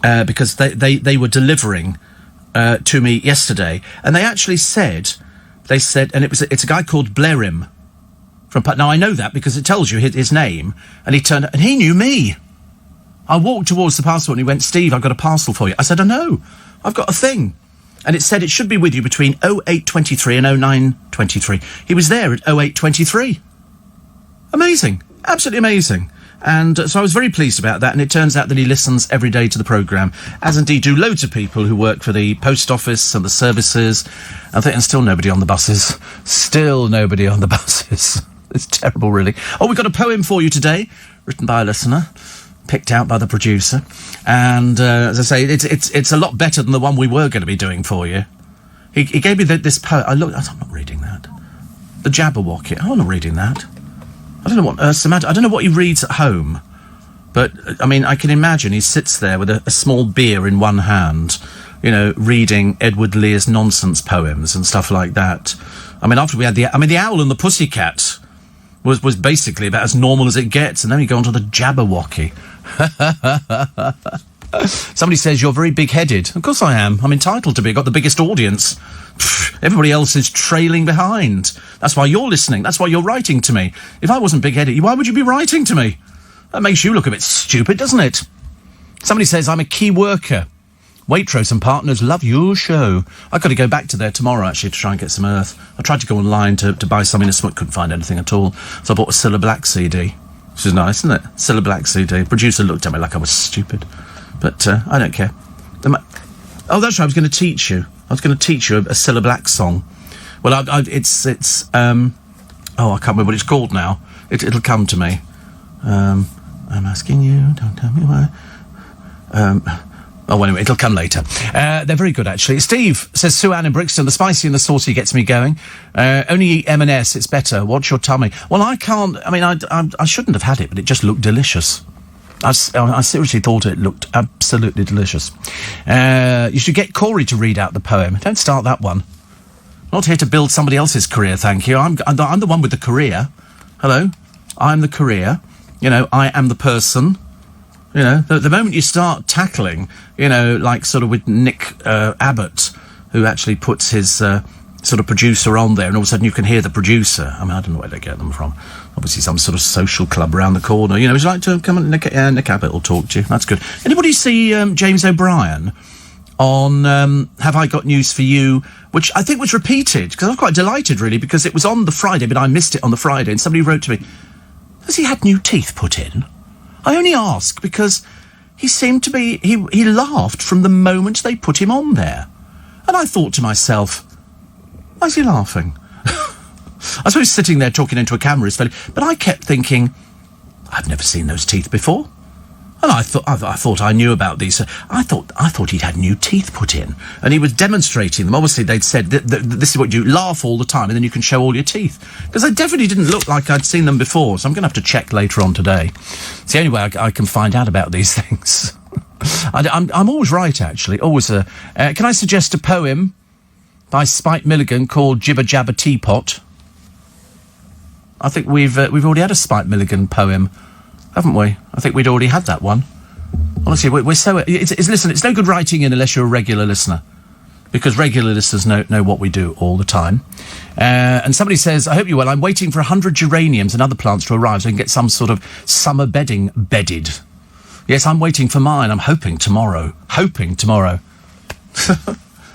because they were delivering to me yesterday, and they actually said, and it's a guy called Blerim from. Now I know that because it tells you his name, and he turned and he knew me. I walked towards the parcel and he went, Steve, I've got a parcel for you. I said, I know, I've got a thing. And it said it should be with you between 08:23 and 09:23. He was there at 08:23. Amazing. Absolutely amazing. And so I was very pleased about that. And it turns out that he listens every day to the programme, as indeed do loads of people who work for the post office and the services. And still nobody on the buses. Still nobody on the buses. It's terrible, really. Oh, we've got a poem for you today, written by a listener. Picked out by the producer, and as I say, it's a lot better than the one we were going to be doing for you. He gave me this poem. I'm not reading that. The Jabberwocky. I'm not reading that. I don't know what I don't know what he reads at home, but I mean, I can imagine he sits there with a small beer in one hand, you know, reading Edward Lear's nonsense poems and stuff like that. I mean, after we had the Owl and the Pussycat was basically about as normal as it gets, and then we go on to the Jabberwocky. Somebody says you're very big-headed. Of course I am. I'm entitled to be. I've got the biggest audience. Everybody else is trailing behind. That's why you're listening. That's why you're writing to me. If I wasn't big-headed, why would you be writing to me? That makes you look a bit stupid, doesn't it? Somebody says I'm a key worker. Waitrose and Partners love your show. I've got to go back to there tomorrow, actually, to try and get some earth. I tried to go online to buy something in Smut, couldn't find anything at all. So I bought a Cilla Black CD. Which is nice, isn't it? Cilla Black CD. Producer looked at me like I was stupid. But I don't care. Oh, that's right, I was going to teach you. a Cilla Black song. Well, it's I can't remember what it's called now. It'll come to me. I'm asking you, don't tell me why. Anyway, it'll come later. They're very good, actually. Steve says, Sue Ann in Brixton, the spicy and the saucy gets me going. Only eat M&S, it's better. Watch your tummy. Well, I can't... I mean, I shouldn't have had it, but it just looked delicious. I seriously thought it looked absolutely delicious. You should get Corey to read out the poem. Don't start that one. Not here to build somebody else's career, thank you. I'm the one with the career. Hello? I'm the career. You know, I am the person. You know, the moment you start tackling, you know, like sort of with Nick Abbott, who actually puts his sort of producer on there, and all of a sudden you can hear the producer. I mean, I don't know where they get them from. Obviously some sort of social club around the corner. You know, would you like to come and Nick Abbott will talk to you. That's good. Anybody see James O'Brien on Have I Got News For You, which I think was repeated, because I was quite delighted, really, because it was on the Friday, but I missed it on the Friday, and somebody wrote to me, has he had new teeth put in? I only ask because he seemed to be... He laughed from the moment they put him on there. And I thought to myself, why is he laughing? I suppose sitting there talking into a camera is funny, but I kept thinking, I've never seen those teeth before. And I thought I knew about these. I thought he'd had new teeth put in, and he was demonstrating them. Obviously, they'd said this is what you do: laugh all the time, and then you can show all your teeth. Because they definitely didn't look like I'd seen them before. So I'm going to have to check later on today. It's the only way I can find out about these things. I'm always right, actually. Always. Can I suggest a poem by Spike Milligan called Jibber Jabber Teapot? I think we've already had a Spike Milligan poem, haven't we? I think we'd already had that one. Honestly, we're so... Listen, it's no good writing in unless you're a regular listener, because regular listeners know what we do all the time. And somebody says, I hope you're well. I'm waiting for 100 geraniums and other plants to arrive so I can get some sort of summer bedding bedded. Yes, I'm waiting for mine. I'm hoping tomorrow.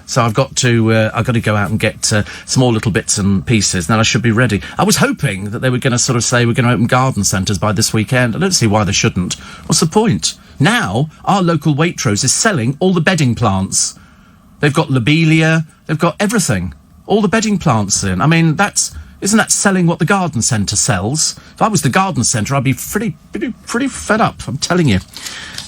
So I've got to go out and get some more little bits and pieces. Then I should be ready. I was hoping that they were going to sort of say we're going to open garden centres by this weekend. I don't see why they shouldn't. What's the point? Now, our local Waitrose is selling all the bedding plants. They've got lobelia. They've got everything. All the bedding plants in. I mean, isn't that selling what the garden centre sells? If I was the garden centre, I'd be pretty fed up, I'm telling you.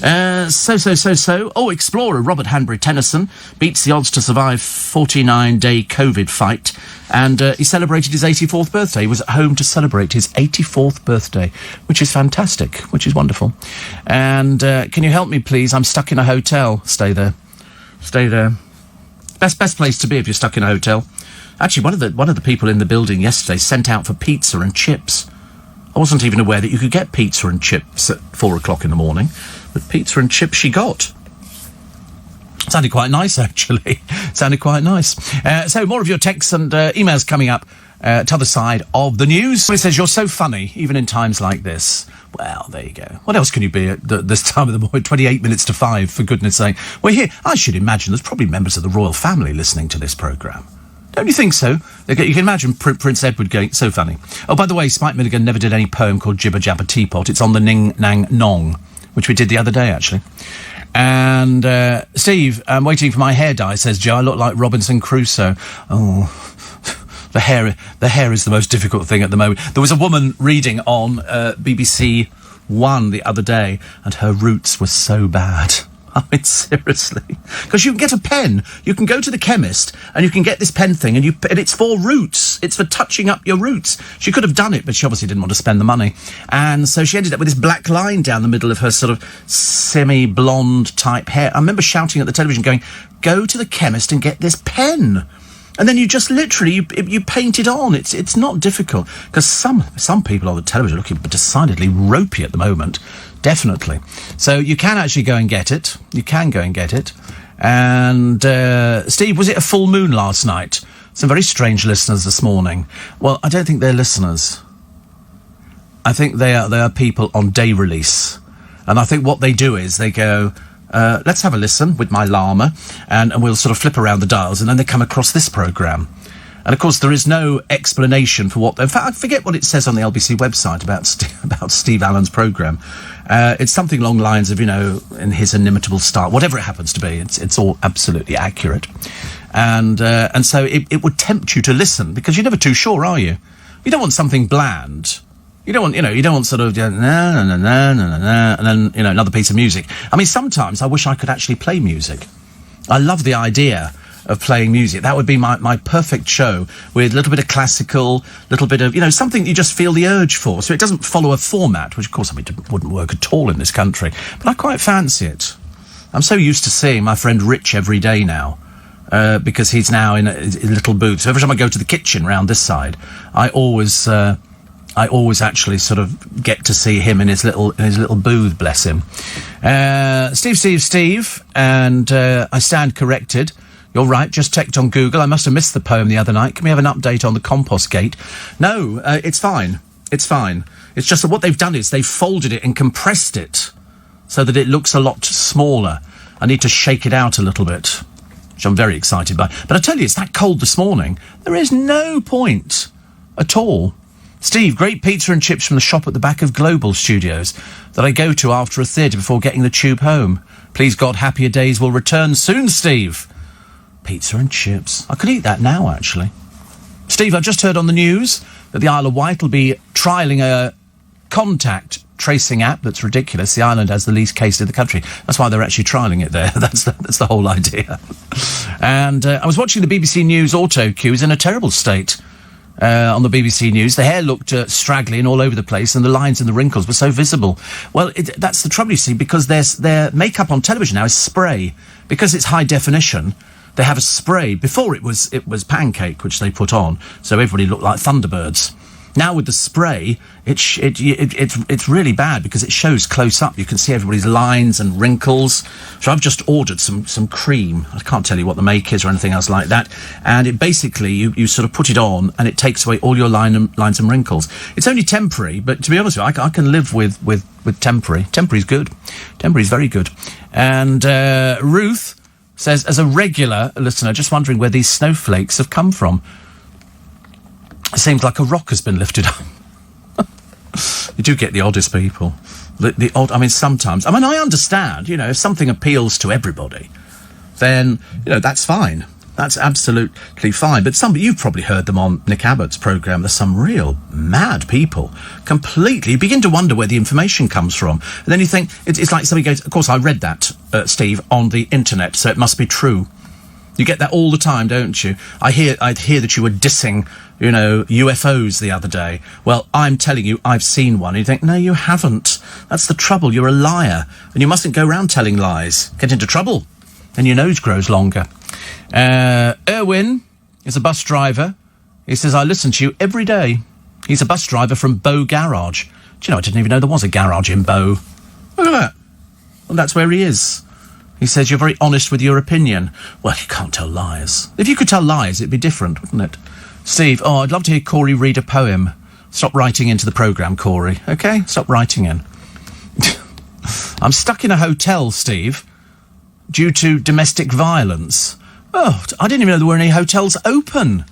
So. Explorer Robert Hanbury Tennyson beats the odds to survive 49-day COVID fight, and he celebrated his 84th birthday. He was at home to celebrate his 84th birthday, which is fantastic, which is wonderful. And can you help me, please? I'm stuck in a hotel. Stay there. Best place to be if you're stuck in a hotel. Actually, one of the people in the building yesterday sent out for pizza and chips. I wasn't even aware that you could get pizza and chips at 4 o'clock in the morning, but pizza and chips she got. Sounded quite nice, actually. Sounded quite nice. So more of your texts and emails coming up to other side of the news. It says, you're so funny, even in times like this. Well, there you go. What else can you be at this time of the morning? 28 minutes to 5, for goodness sake. We're here. I should imagine there's probably members of the royal family listening to this programme. Don't you think so? You can imagine Prince Edward going, so funny. Oh, by the way, Spike Milligan never did any poem called Jibber Jabber Teapot. It's on the Ning Nang Nong, which we did the other day, actually. And Steve, I'm waiting for my hair dye, says Joe. I look like Robinson Crusoe. Oh, the hair is the most difficult thing at the moment. There was a woman reading on BBC One the other day, and her roots were so bad. I mean, seriously. Because you can get a pen. You can go to the chemist and you can get this pen thing and it's for roots. It's for touching up your roots. She could have done it, but she obviously didn't want to spend the money. And so she ended up with this black line down the middle of her sort of semi-blonde type hair. I remember shouting at the television going, go to the chemist and get this pen. And then you just literally, you paint it on. It's not difficult. Because some people on the television are looking decidedly ropey at the moment. Definitely. So you can actually go and get it. You can go and get it. And, Steve, was it a full moon last night? Some very strange listeners this morning. Well, I don't think they're listeners. I think they are people on day release. And I think what they do is they go, let's have a listen with my llama, and we'll sort of flip around the dials, and then they come across this programme. And, of course, there is no explanation for what... In fact, I forget what it says on the LBC website about Steve Allen's programme. It's something along the lines of, you know, in his inimitable style, whatever it happens to be. It's all absolutely accurate. And so it would tempt you to listen, because you're never too sure, are you? You don't want something bland. You don't want sort of, and then, another piece of music. I mean, sometimes I wish I could actually play music. I love the idea of playing music. That would be my perfect show, with a little bit of classical, little bit of, something you just feel the urge for. So it doesn't follow a format, which of course wouldn't work at all in this country. But I quite fancy it. I'm so used to seeing my friend Rich every day now, because he's now in a little booth. So every time I go to the kitchen round this side, I always actually sort of get to see him in his little booth, bless him. Steve, and I stand corrected. You're right, just checked on Google. I must have missed the poem the other night. Can we have an update on the compost gate? No, it's fine. It's fine. It's just that what they've done is they've folded it and compressed it so that it looks a lot smaller. I need to shake it out a little bit, which I'm very excited by. But I tell you, it's that cold this morning. There is no point at all. Steve, great pizza and chips from the shop at the back of Global Studios that I go to after a theatre before getting the tube home. Please God, happier days will return soon, Steve. Pizza and chips. I could eat that now, actually. Steve, I've just heard on the news that the Isle of Wight will be trialling a contact tracing app that's ridiculous. The island has the least cases in the country. That's why they're actually trialling it there. That's the whole idea. And I was watching the BBC News auto cues in a terrible state on the BBC News. The hair looked straggly and all over the place, and the lines and the wrinkles were so visible. Well, that's the trouble, you see, because their makeup on television now is spray. Because it's high definition, they have a spray. Before it was Pancake, which they put on, so everybody looked like Thunderbirds. Now with the spray, it's really bad because it shows close up. You can see everybody's lines and wrinkles. So I've just ordered some cream. I can't tell you what the make is or anything else like that. And it basically, you sort of put it on and it takes away all your lines and wrinkles. It's only temporary, but to be honest with you, I can live with temporary. Temporary's good. Temporary's very good. And Ruth says, as a regular listener, just wondering where these snowflakes have come from. It seems like a rock has been lifted up. You do get the oddest people. The odd, I mean, sometimes. I mean, I understand, if something appeals to everybody, then, that's fine. That's absolutely fine. But you've probably heard them on Nick Abbott's programme. There's some real mad people. Completely. You begin to wonder where the information comes from. And then you think, it's like somebody goes, of course, I read that, Steve, on the internet, so it must be true. You get that all the time, don't you? I'd hear that you were dissing, UFOs the other day. Well, I'm telling you, I've seen one. And you think, no, you haven't. That's the trouble. You're a liar. And you mustn't go around telling lies. Get into trouble. Then your nose grows longer. Erwin is a bus driver. He says, I listen to you every day. He's a bus driver from Bow Garage. Do you know, I didn't even know there was a garage in Bow. Look at that. Well, that's where he is. He says, you're very honest with your opinion. Well, you can't tell lies. If you could tell lies, it'd be different, wouldn't it? Steve, I'd love to hear Corey read a poem. Stop writing into the programme, Corey, OK? Stop writing in. I'm stuck in a hotel, Steve, due to domestic violence. Oh, I didn't even know there were any hotels open.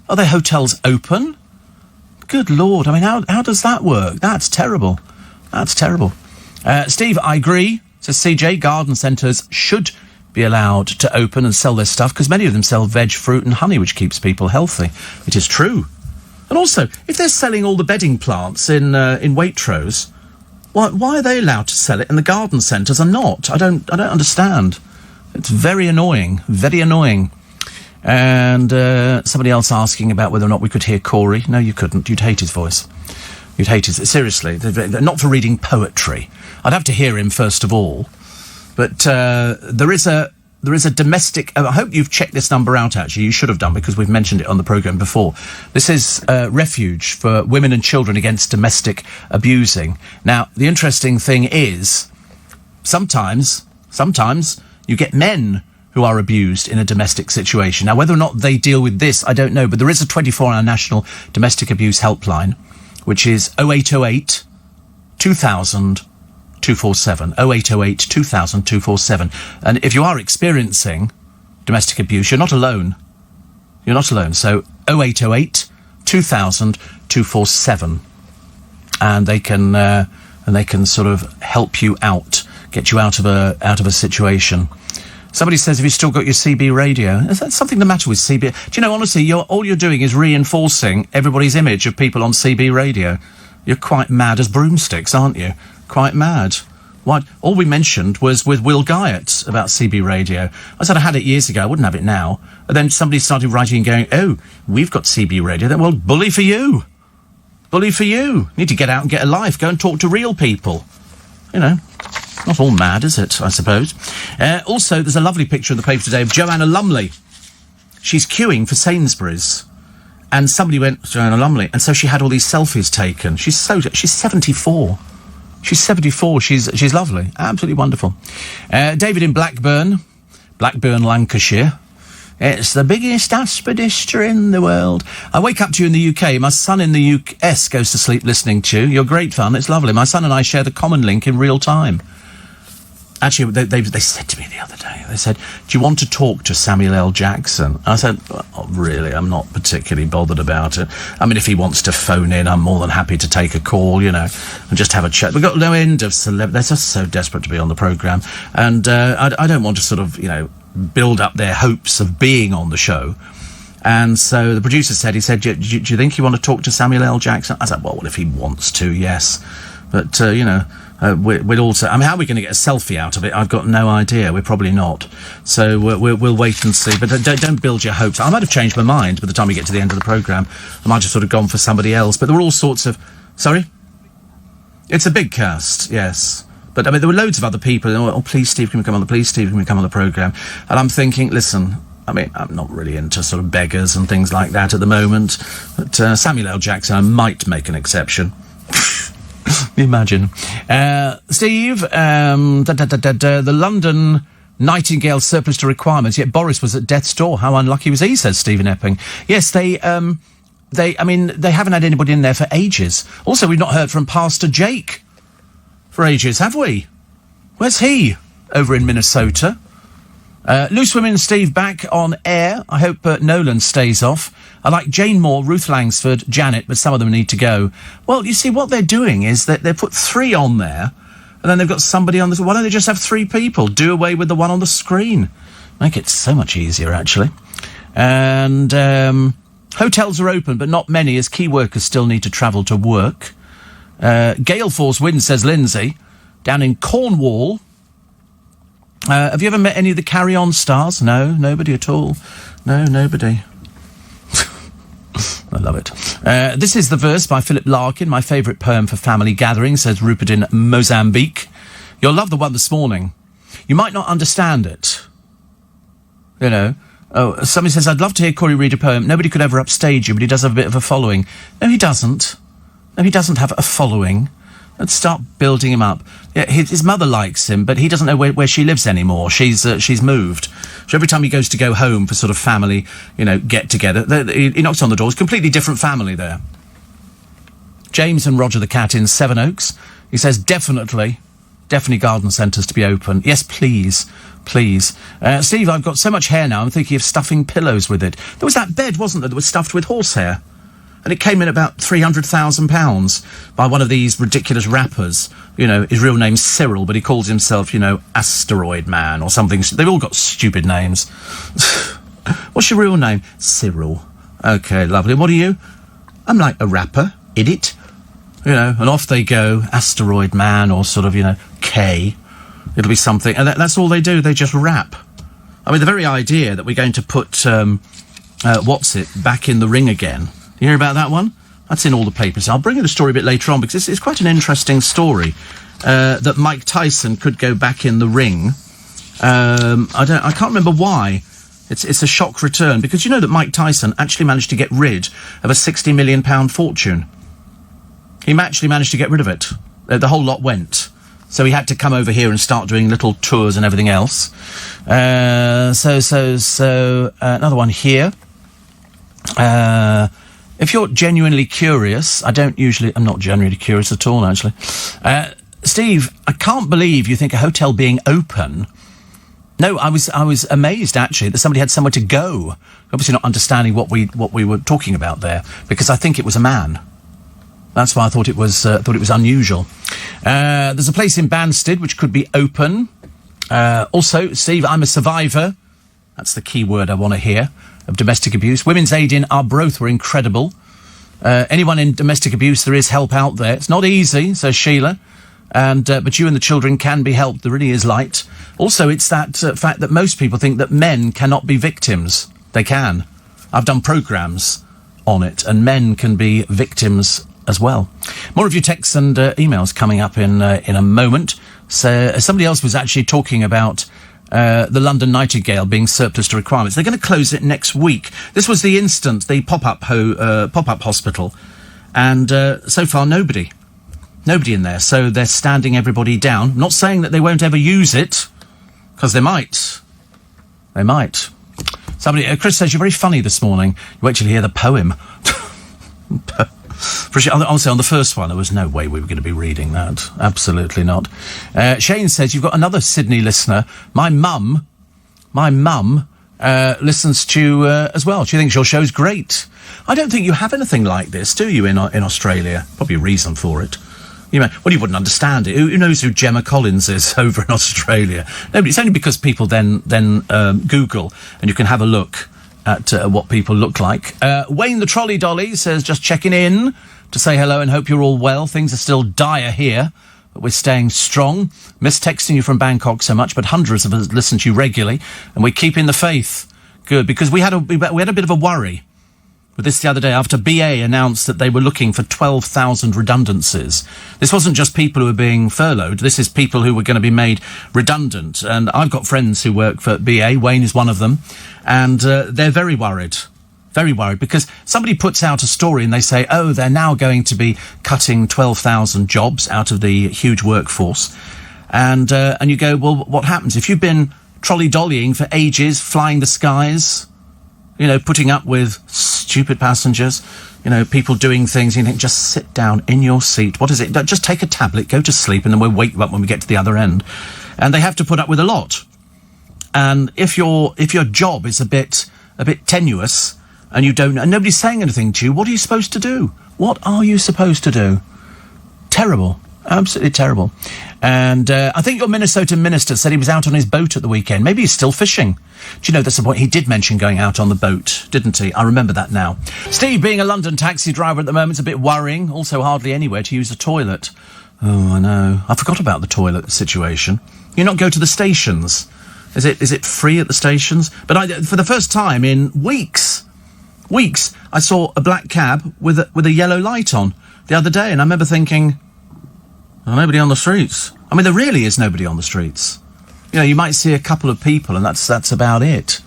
Are there hotels open? Good Lord, I mean, how does that work? That's terrible. That's terrible. Steve, I agree. Says CJ, garden centres should be allowed to open and sell their stuff because many of them sell veg, fruit and honey, which keeps people healthy. It is true. And also, if they're selling all the bedding plants in Waitrose, why are they allowed to sell it and the garden centres are not? I don't understand. It's very annoying, very annoying. And somebody else asking about whether or not we could hear Corey. No, you couldn't. You'd hate his voice. You'd hate his... Seriously, they're not for reading poetry. I'd have to hear him first of all. But there is a domestic... I hope you've checked this number out, actually. You should have done, because we've mentioned it on the programme before. This is Refuge for Women and Children Against Domestic Abusing. Now, the interesting thing is, sometimes you get men who are abused in a domestic situation. Now, whether or not they deal with this, I don't know. But there is a 24-hour national domestic abuse helpline, which is 0808 2000 247, 0808 2000 247. And if you are experiencing domestic abuse, you're not alone. You're not alone. So 0808 2000 247. And they can sort of help you out, get you out of a situation. Somebody says, have you still got your CB radio? Is that something the matter with CB? Do you know, honestly, all you're doing is reinforcing everybody's image of people on CB radio. You're quite mad as broomsticks, aren't you? Quite mad. What? All we mentioned was with Will Guyot about CB radio. I said I had it years ago, I wouldn't have it now. And then somebody started writing and going, oh, we've got CB radio. Then, well, bully for you. Bully for you. Need to get out and get a life. Go and talk to real people. You know. Not all mad, is it, I suppose? Also, there's a lovely picture in the paper today of Joanna Lumley. She's queuing for Sainsbury's. And somebody went, Joanna Lumley, and so she had all these selfies taken. She's 74. She's 74. She's lovely. Absolutely wonderful. David in Blackburn, Lancashire. It's the biggest aspidistra in the world. I wake up to you in the UK. My son in the US goes to sleep listening to you. You're great fun. It's lovely. My son and I share the common link in real time. Actually, they said to me the other day, they said, do you want to talk to Samuel L. Jackson? I said, oh, really, I'm not particularly bothered about it. I mean, if he wants to phone in, I'm more than happy to take a call, you know, and just have a chat. We've got no end of They're just so desperate to be on the programme. And I don't want to sort of, you know, build up their hopes of being on the show. And so the producer said, do you think you want to talk to Samuel L. Jackson? I said, well, if he wants to, yes. But, you know... we'll also... I mean, how are we going to get a selfie out of it? I've got no idea. We're probably not. So we'll wait and see. But don't build your hopes. I might have changed my mind by the time we get to the end of the programme. I might have sort of gone for somebody else. But there were all sorts of... Sorry? It's a big cast, yes. But, I mean, there were loads of other people. Oh, please, Steve, can we come on the... Please, Steve, can we come on the programme? And I'm thinking, listen... I mean, I'm not really into sort of beggars and things like that at the moment. But Samuel L. Jackson, I might make an exception. Imagine. Steve, the London Nightingale surplus to requirements, yet Boris was at death's door. How unlucky was he, says Stephen Epping. Yes, they haven't had anybody in there for ages. Also, we've not heard from Pastor Jake for ages, have we? Where's he? Over in Minnesota. Loose Women, Steve, back on air. I hope Nolan stays off. I like Jane Moore, Ruth Langsford, Janet, but some of them need to go. Well, you see, what they're doing is that they put 3 on there, and then they've got somebody on the... Why don't they just have 3 people? Do away with the one on the screen. Make it so much easier, actually. And hotels are open, but not many, as key workers still need to travel to work. Gale Force Wind, says Lindsay, down in Cornwall. Have you ever met any of the Carry On stars? No, nobody at all. No, nobody. I love it. This is The Verse by Philip Larkin, my favourite poem for family gatherings, says Rupert in Mozambique. You'll love the one this morning. You might not understand it. You know. Oh, somebody says, I'd love to hear Corey read a poem. Nobody could ever upstage you, but he does have a bit of a following. No, he doesn't. No, he doesn't have a following. Let's start building him up. Yeah, his mother likes him, but he doesn't know where she lives anymore. She's moved. So every time he goes to go home for sort of family, you know, get-together, he knocks on the door. It's a completely different family there. James and Roger the Cat in Sevenoaks. He says, definitely garden centres to be open. Yes, please. Steve, I've got so much hair now, I'm thinking of stuffing pillows with it. There was that bed, wasn't there, that was stuffed with horsehair? And it came in about £300,000 by one of these ridiculous rappers. You know, his real name's Cyril, but he calls himself, you know, Asteroid Man or something. They've all got stupid names. What's your real name? Cyril. Okay, lovely. What are you? I'm like a rapper, idiot. You know, and off they go, Asteroid Man or sort of, you know, K. It'll be something. And that's all they do. They just rap. I mean, the very idea that we're going to put, back in the ring again. You hear about that one? That's in all the papers. I'll bring you the story a bit later on because it's quite an interesting story that Mike Tyson could go back in the ring. I can't remember why. It's a shock return because you know that Mike Tyson actually managed to get rid of a £60 million fortune. He actually managed to get rid of it. The whole lot went. So he had to come over here and start doing little tours and everything else. So another one here. If you're genuinely curious, I'm not genuinely curious at all, actually. Steve, I can't believe you think a hotel being open... No, I was amazed, actually, that somebody had somewhere to go. Obviously not understanding what we were talking about there, because I think it was a man. That's why I thought it was unusual. There's a place in Banstead which could be open. Also, Steve, I'm a survivor. That's the key word I want to hear, of domestic abuse. Women's Aid in Arbroath were incredible. Anyone in domestic abuse, there is help out there. It's not easy, says Sheila. But you and the children can be helped. There really is light. Also, it's that fact that most people think that men cannot be victims. They can. I've done programmes on it, and men can be victims as well. More of your texts and emails coming up in a moment. So somebody else was actually talking about the London Nightingale being surplus to requirements. They're going to close it next week. This was the pop-up hospital, and so far nobody in there. So they're standing everybody down. I'm not saying that they won't ever use it, because they might. They might. Somebody, Chris says, you're very funny this morning. You actually hear the poem. Honestly, on the first one, there was no way we were going to be reading that. Absolutely not. Shane says, you've got another Sydney listener. My mum listens to you as well. She thinks your show's great. I don't think you have anything like this, do you, in Australia? Probably a reason for it. You wouldn't understand it. Who knows who Gemma Collins is over in Australia? No, but it's only because people then Google, and you can have a look at what people look like. Wayne the Trolley Dolly says, just checking in to say hello and hope you're all well. Things are still dire here, but we're staying strong. Miss texting you from Bangkok so much, but hundreds of us listen to you regularly, and we're keeping the faith. Good, because we had a bit of a worry with this the other day after BA announced that they were looking for 12,000 redundancies. This wasn't just people who were being furloughed. This is people who were going to be made redundant. And I've got friends who work for BA. Wayne is one of them. And they're very worried. Very worried, because somebody puts out a story and they say, oh, they're now going to be cutting 12,000 jobs out of the huge workforce. And you go, well, what happens? If you've been trolley-dollying for ages, flying the skies, putting up with stupid passengers, people doing things, you think, just sit down in your seat. What is it? Just take a tablet, go to sleep, and then we'll wake you up when we get to the other end. And they have to put up with a lot. And if your job is a bit tenuous, and and nobody's saying anything to you, what are you supposed to do? What are you supposed to do? Terrible. Absolutely terrible. And I think your Minnesota minister said he was out on his boat at the weekend. Maybe he's still fishing. Do you know, that's the point. He did mention going out on the boat, didn't he? I remember that now. Steve, being a London taxi driver at the moment, is a bit worrying. Also hardly anywhere to use the toilet. Oh, I know. I forgot about the toilet situation. You not go to the stations? Is it free at the stations? But for the first time in weeks, I saw a black cab with a yellow light on the other day, and I remember thinking, nobody on the streets. I mean, there really is nobody on the streets. You might see a couple of people, and that's about it.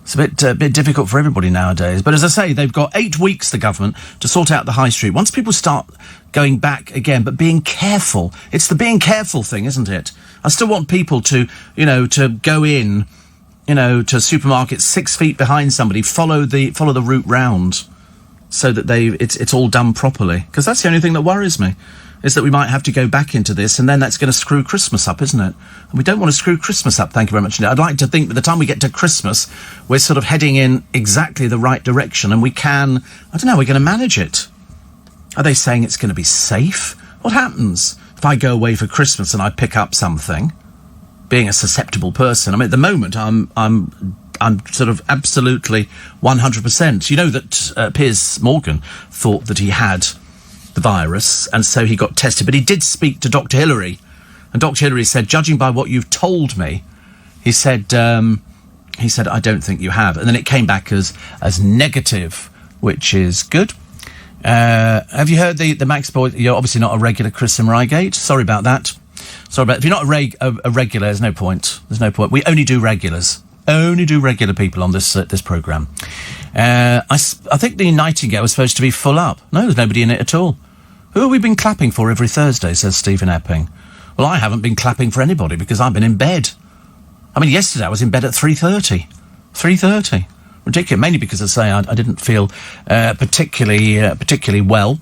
It's a bit difficult for everybody nowadays. But as I say, they've got 8 weeks, the government, to sort out the high street. Once people start going back again, but being careful. It's the being careful thing, isn't it? I still want people to go in, to supermarkets 6 feet behind somebody, follow the route round, so that it's all done properly. Because that's the only thing that worries me, is that we might have to go back into this, and then that's going to screw Christmas up, isn't it? And we don't want to screw Christmas up, thank you very much. I'd like to think by the time we get to Christmas, we're sort of heading in exactly the right direction, and we're going to manage it. Are they saying it's going to be safe? What happens if I go away for Christmas and I pick up something? Being a susceptible person, I mean, at the moment, I'm sort of absolutely 100%. You know that Piers Morgan thought that he had the virus, and so he got tested. But he did speak to Dr. Hillary, and Dr. Hillary said, judging by what you've told me, he said, I don't think you have. And then it came back as negative, which is good. Have you heard the Max Boy? You're obviously not a regular, Chris and Reigate. Sorry about that. If you're not a regular, there's no point. We only do regulars. Only do regular people on this programme. I think the Nightingale was supposed to be full up. No, there's nobody in it at all. Who have we been clapping for every Thursday, says Stephen Epping. Well, I haven't been clapping for anybody because I've been in bed. I mean, yesterday I was in bed at 3:30. 3:30. Ridiculous. Mainly because, as I say, I didn't feel particularly well.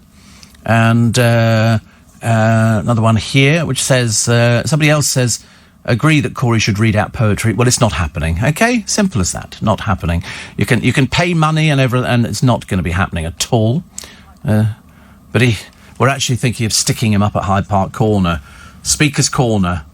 And another one here, which says, somebody else says, agree that Corey should read out poetry. Well, it's not happening. Okay, simple as that. Not happening. You can pay money and it's not going to be happening at all. But we're actually thinking of sticking him up at Hyde Park Corner, Speaker's Corner,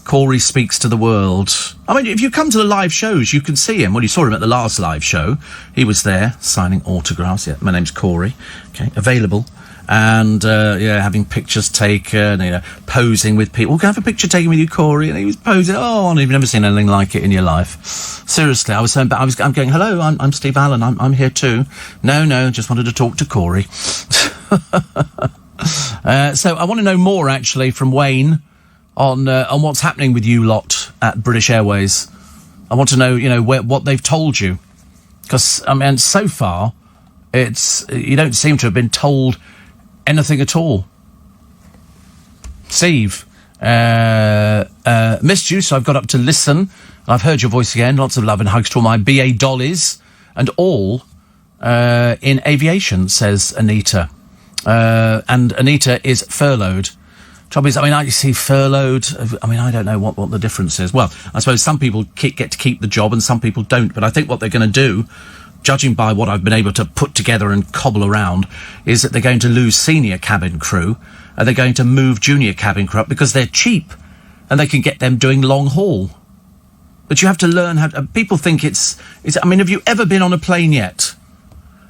Corey speaks to the world. I mean, if you come to the live shows, you can see him. Well, you saw him at the last live show. He was there signing autographs. Yeah, my name's Corey. Okay, available. And, having pictures taken, posing with people. Can I have a picture taken with you, Corey? And he was posing. Oh, you've never seen anything like it in your life. Seriously, I'm going, hello, I'm Steve Allen. I'm here too. No, just wanted to talk to Corey. So I want to know more, actually, from Wayne on what's happening with you lot at British Airways. I want to know, what they've told you. Because, I mean, so far, you don't seem to have been told anything at all. Steve, missed you, so I've got up to listen. I've heard your voice again. Lots of love and hugs to all my BA dollies and all in aviation, says Anita. And Anita is furloughed. Trouble is, I see furloughed. I don't know what the difference is. Well, I suppose some people get to keep the job and some people don't. But I think what they're going to do, judging by what I've been able to put together and cobble around, is that they're going to lose senior cabin crew and they're going to move junior cabin crew up because they're cheap and they can get them doing long haul. But you have to learn how to... People think it's... have you ever been on a plane yet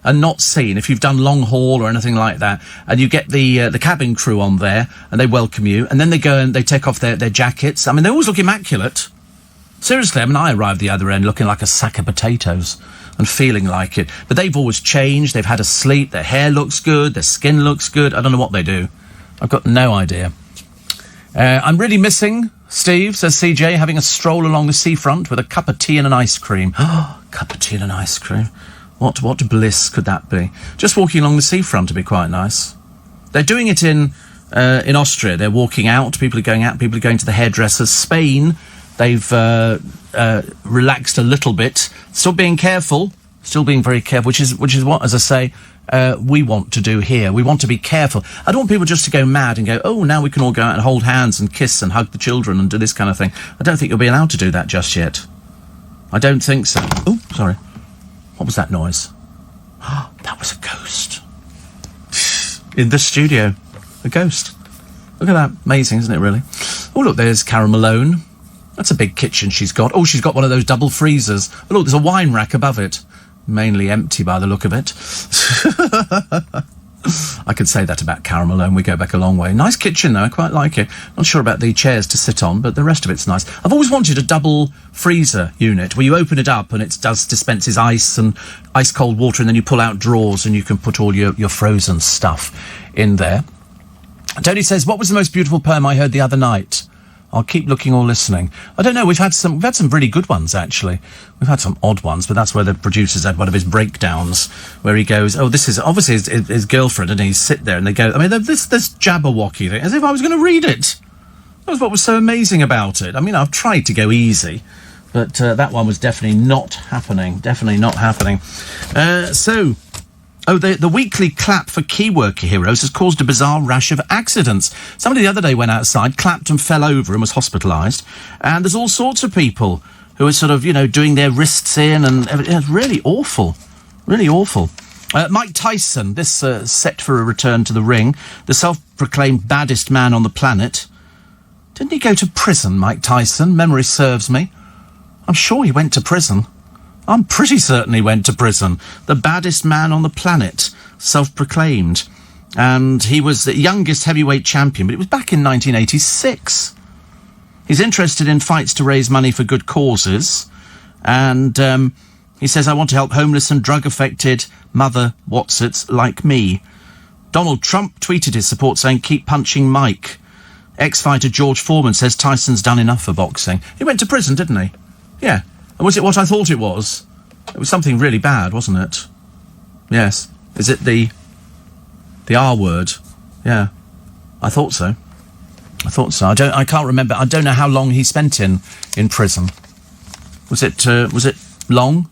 and not seen, if you've done long haul or anything like that, and you get the cabin crew on there and they welcome you, and then they go and they take off their jackets. They always look immaculate. Seriously, I arrived the other end looking like a sack of potatoes and feeling like it. But they've always changed, they've had a sleep, their hair looks good, their skin looks good. I don't know what they do. I've got no idea. I'm really missing, Steve, says CJ, having a stroll along the seafront with a cup of tea and an ice cream. Oh, cup of tea and an ice cream. What bliss could that be? Just walking along the seafront would be quite nice. They're doing it in Austria. They're walking out. People are going out. People are going to the hairdressers. Spain, they've relaxed a little bit. Still being careful. Still being very careful, which is what, as I say, we want to do here. We want to be careful. I don't want people just to go mad and go, oh, now we can all go out and hold hands and kiss and hug the children and do this kind of thing. I don't think you'll be allowed to do that just yet. I don't think so. Oh, sorry. What was that noise? That was a ghost. In the studio. A ghost. Look at that. Amazing, isn't it, really? Oh, look, there's Carol Malone. That's a big kitchen she's got. Oh, she's got one of those double freezers. Oh, look, there's a wine rack above it. Mainly empty by the look of it. I could say that about Carol Malone. We go back a long way. Nice kitchen, though. I quite like it. Not sure about the chairs to sit on, but the rest of it's nice. I've always wanted a double freezer unit where you open it up and it dispenses ice and ice-cold water, and then you pull out drawers and you can put all your frozen stuff in there. Tony says, what was the most beautiful poem I heard the other night? I'll keep looking or listening. I don't know. We've had some really good ones, actually. We've had some odd ones, but that's where the producers had one of his breakdowns where he goes, oh, this is obviously his girlfriend, and he's sit there and they go, this Jabberwocky thing, as if I was going to read it. That was what was so amazing about it. I've tried to go easy, but that one was definitely not happening. Definitely not happening. The weekly clap for key worker heroes has caused a bizarre rash of accidents. Somebody the other day went outside, clapped and fell over and was hospitalised. And there's all sorts of people who are sort of, doing their wrists in and it's really awful. Really awful. Mike Tyson, this set for a return to the ring, the self-proclaimed baddest man on the planet. Didn't he go to prison, Mike Tyson? Memory serves me. I'm sure he went to prison. I'm pretty certain he went to prison. The baddest man on the planet, self-proclaimed. And he was the youngest heavyweight champion, but it was back in 1986. He's interested in fights to raise money for good causes. And he says, I want to help homeless and drug-affected mother Watsits like me. Donald Trump tweeted his support saying, keep punching Mike. Ex-fighter George Foreman says Tyson's done enough for boxing. He went to prison, didn't he? Yeah. And was it what I thought it was? It was something really bad, wasn't it? Yes. Is it the R word? Yeah. I thought so. I can't remember. I don't know how long he spent in prison. Was it long?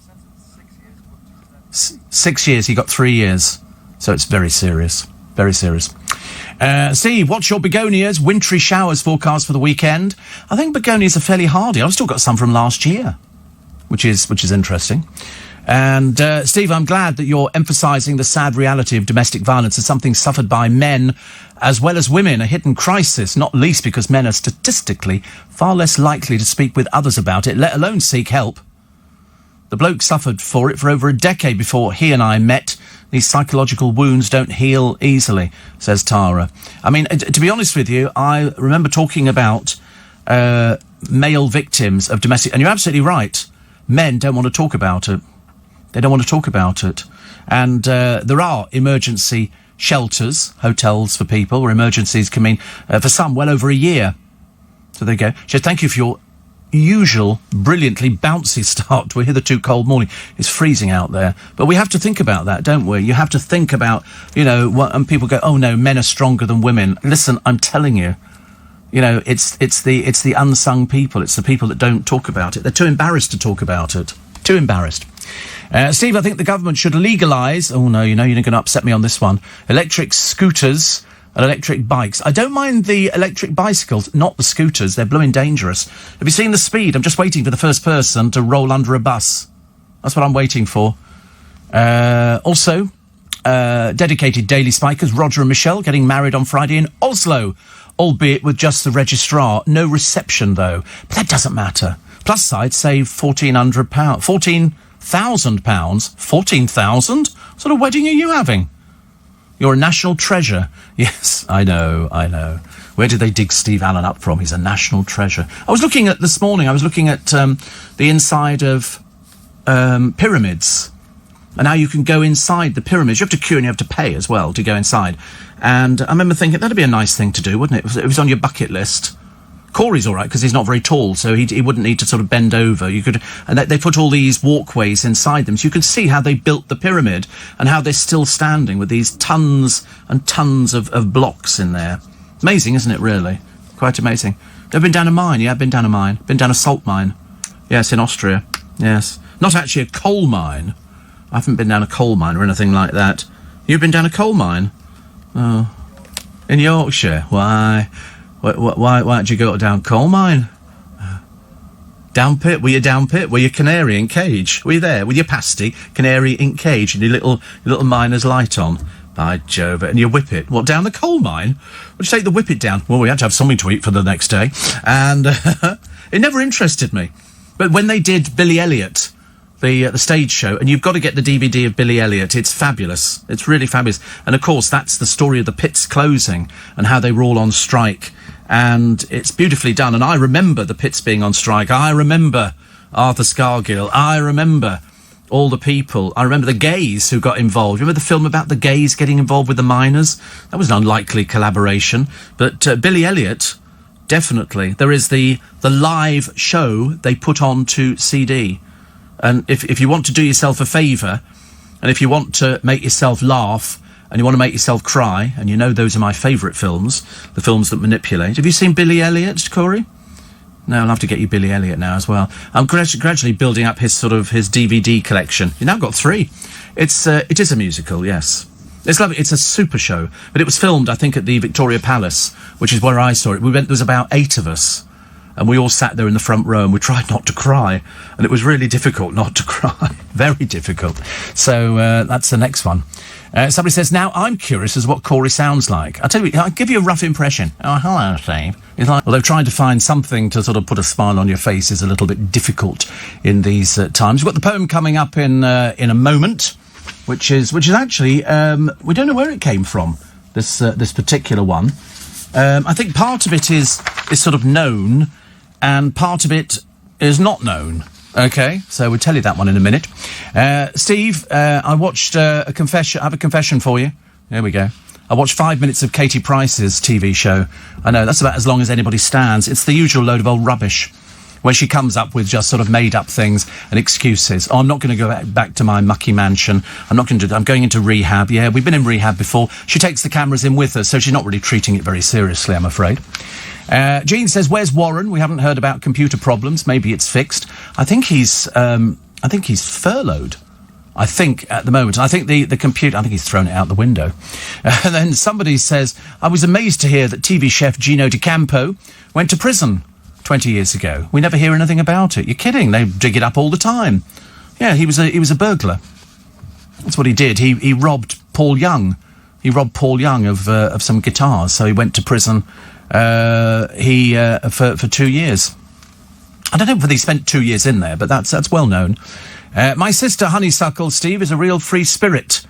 6 years. He got 3 years. So it's very serious. Very serious. Steve, what's your begonias? Wintry showers forecast for the weekend. I think begonias are fairly hardy. I've still got some from last year, which is interesting. And, Steve, I'm glad that you're emphasising the sad reality of domestic violence as something suffered by men as well as women, a hidden crisis, not least because men are statistically far less likely to speak with others about it, let alone seek help. The bloke suffered for it for over a decade before he and I met. These psychological wounds don't heal easily, says Tara. I mean, to be honest with you, I remember talking about male victims of domestic... And you're absolutely right. Men don't want to talk about it. They don't want to talk about it. And there are emergency shelters, hotels for people, where emergencies can mean, for some, well over a year. So there you go. She said, thank you for your usual, brilliantly bouncy start to a hitherto cold morning. It's freezing out there. But we have to think about that, don't we? You have to think about, you know, what, and people go, oh no, men are stronger than women. Listen, I'm telling you, you know, it's the unsung people. It's the people that don't talk about it. They're too embarrassed to talk about it. Too embarrassed. Steve, I think the government should legalise... Oh, no, you know, you're going to upset me on this one. Electric scooters and electric bikes. I don't mind the electric bicycles, not the scooters. They're blooming dangerous. Have you seen the speed? I'm just waiting for the first person to roll under a bus. That's what I'm waiting for. Also, dedicated daily spikers, Roger and Michelle, getting married on Friday in Oslo, albeit with just the registrar. No reception, though. But that doesn't matter. Plus side, save £1,400. £14,000? 14,000? What sort of wedding are you having? You're a national treasure. Yes, I know. Where did they dig Steve Allen up from? He's a national treasure. This morning, I was looking at the inside of pyramids. And how you can go inside the pyramids. You have to queue and you have to pay as well to go inside. And I remember thinking, that'd be a nice thing to do, wouldn't it? It was on your bucket list. Corey's all right because he's not very tall, so he wouldn't need to sort of bend over. You could, and they put all these walkways inside them, so you can see how they built the pyramid and how they're still standing with these tons and tons of blocks in there. Amazing, isn't it? Really, quite amazing. I've been down a mine. Yeah, I've been down a mine. Been down a salt mine. Yes, in Austria. Yes, not actually a coal mine. I haven't been down a coal mine or anything like that. You've been down a coal mine? Oh, in Yorkshire. Why did you go down coal mine? Down pit? Were you down pit? Were you canary in cage? Were you there with your pasty, canary in cage, and your little miner's light on? By Jove, and you whip it. What, down the coal mine? Would you take the whip it down? Well, we had to have something to eat for the next day. And it never interested me. But when they did Billy Elliot, the stage show, and you've got to get the DVD of Billy Elliot. It's fabulous. It's really fabulous. And, of course, that's the story of the pits closing and how they were all on strike. And it's beautifully done. And I remember the pits being on strike. I remember Arthur Scargill. I remember all the people. I remember the gays who got involved. Remember the film about the gays getting involved with the miners? That was an unlikely collaboration. But Billy Elliot, definitely. There is the live show they put on to CD. And if you want to do yourself a favour, and if you want to make yourself laugh, and you want to make yourself cry, and you know those are my favourite films, the films that manipulate. Have you seen Billy Elliot, Corey? No, I'll have to get you Billy Elliot now as well. I'm gradually building up his DVD collection. You've now got 3. It is a musical, yes. It's lovely. It's a super show. But it was filmed, I think, at the Victoria Palace, which is where I saw it. There was about 8 of us. And we all sat there in the front row and we tried not to cry. And it was really difficult not to cry. Very difficult. So that's the next one. Somebody says, now I'm curious as what Corey sounds like. I'll give you a rough impression. Oh, hello, Steve. It's like, although trying to find something to sort of put a smile on your face is a little bit difficult in these times. We've got the poem coming up in a moment, which is actually, we don't know where it came from, this particular one. I think part of it is sort of known, and part of it is not known. Okay, so we'll tell you that one in a minute. Steve, I watched a confession. I have a confession for you. There we go. I watched 5 minutes of Katie Price's TV show. I know, that's about as long as anybody stands. It's the usual load of old rubbish, where she comes up with just sort of made-up things and excuses. Oh, I'm not going to go back to my mucky mansion. I'm not going to do that. I'm going into rehab. Yeah, we've been in rehab before. She takes the cameras in with her, so she's not really treating it very seriously, I'm afraid. Jean says, where's Warren? We haven't heard about computer problems. Maybe it's fixed. I think he's furloughed. I think at the moment. I think the computer, I think he's thrown it out the window. And then somebody says, I was amazed to hear that TV chef Gino D'Acampo went to prison 20 years ago. We never hear anything about it. You're kidding. They dig it up all the time. Yeah, he was a burglar. That's what he did. He robbed Paul Young. He robbed Paul Young of some guitars, so he went to prison for 2 years. I don't know whether he spent 2 years in there, but that's well known. My sister Honeysuckle, Steve, is a real free spirit.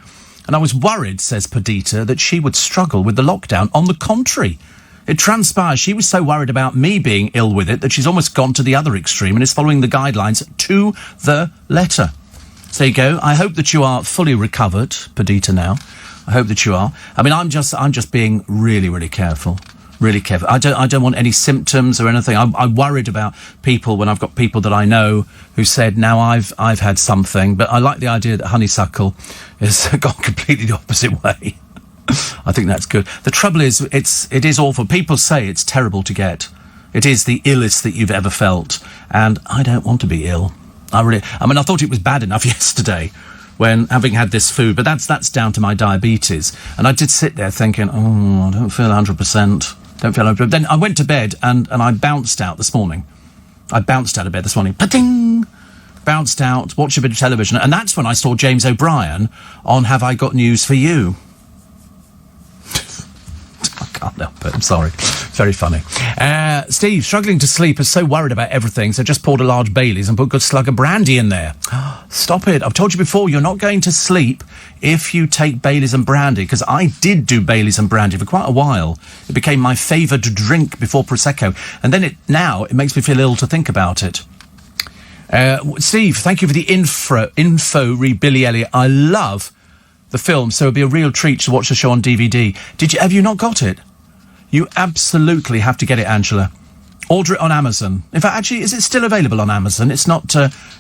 And I was worried, says Perdita, that she would struggle with the lockdown. On the contrary, it transpires she was so worried about me being ill with it that she's almost gone to the other extreme and is following the guidelines to the letter. So there you go. I hope that you are fully recovered, Perdita, now. I hope that you are. I mean, I'm just being really, really careful. Really careful. I don't want any symptoms or anything. I'm worried about people when I've got people that I know who said, now I've had something. But I like the idea that Honeysuckle has gone completely the opposite way. I think that's good. The trouble is, it is awful. People say it's terrible to get. It is the illest that you've ever felt. And I don't want to be ill. I thought it was bad enough yesterday when having had this food, but that's down to my diabetes. And I did sit there thinking, I don't feel 100%. Don't feel 100%. Then I went to bed and I bounced out this morning. I bounced out of bed this morning. Pa-ding! Bounced out, watched a bit of television, and that's when I saw James O'Brien on Have I Got News for You? I can't help it, I'm sorry. Very funny. Steve, struggling to sleep, is so worried about everything, so just poured a large Baileys and put a good slug of brandy in there. Stop it. I've told you before, you're not going to sleep if you take Baileys and brandy, because I did do Baileys and brandy for quite a while. It became my favoured drink before Prosecco, and then now it makes me feel ill to think about it. Steve, thank you for the info, re Billy Elliot. I love the film, so it'll be a real treat to watch the show on DVD. Have you not got it? You absolutely have to get it, Angela. Order it on Amazon. In fact, actually, is it still available on Amazon? It's not.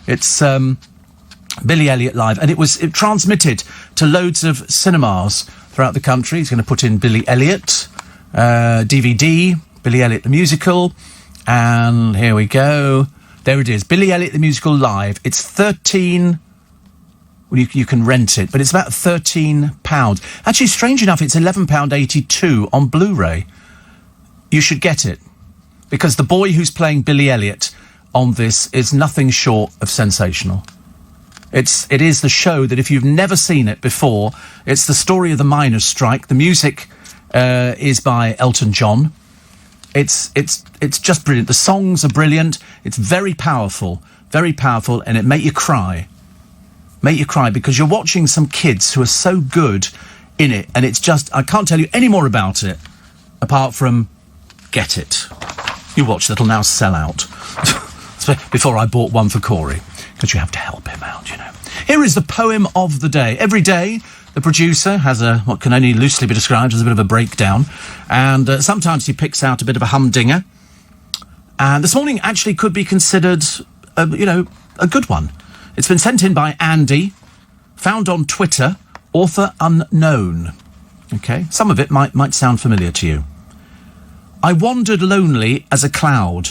It's Billy Elliot Live, and it transmitted to loads of cinemas throughout the country. He's going to put in Billy Elliot DVD, Billy Elliot the Musical, and here we go. There it is, Billy Elliot the Musical Live. It's 13. Well, you can rent it, but it's about £13. Actually, strange enough, it's £11.82 on Blu-ray. You should get it, because the boy who's playing Billy Elliot on this is nothing short of sensational. It is the show that, if you've never seen it before, it's the story of the miners' strike. The music is by Elton John. It's just brilliant. The songs are brilliant. It's very powerful, and it make you cry. Make you cry, because you're watching some kids who are so good in it, and it's just, I can't tell you any more about it, apart from get it. You watch, that'll now sell out. Before I bought one for Corey, because you have to help him out, you know. Here is the poem of the day. Every day, the producer has what can only loosely be described as a bit of a breakdown, and sometimes he picks out a bit of a humdinger. And this morning actually could be considered, a good one. It's been sent in by Andy, found on Twitter, author unknown. Okay, some of it might sound familiar to you. I wandered lonely as a cloud,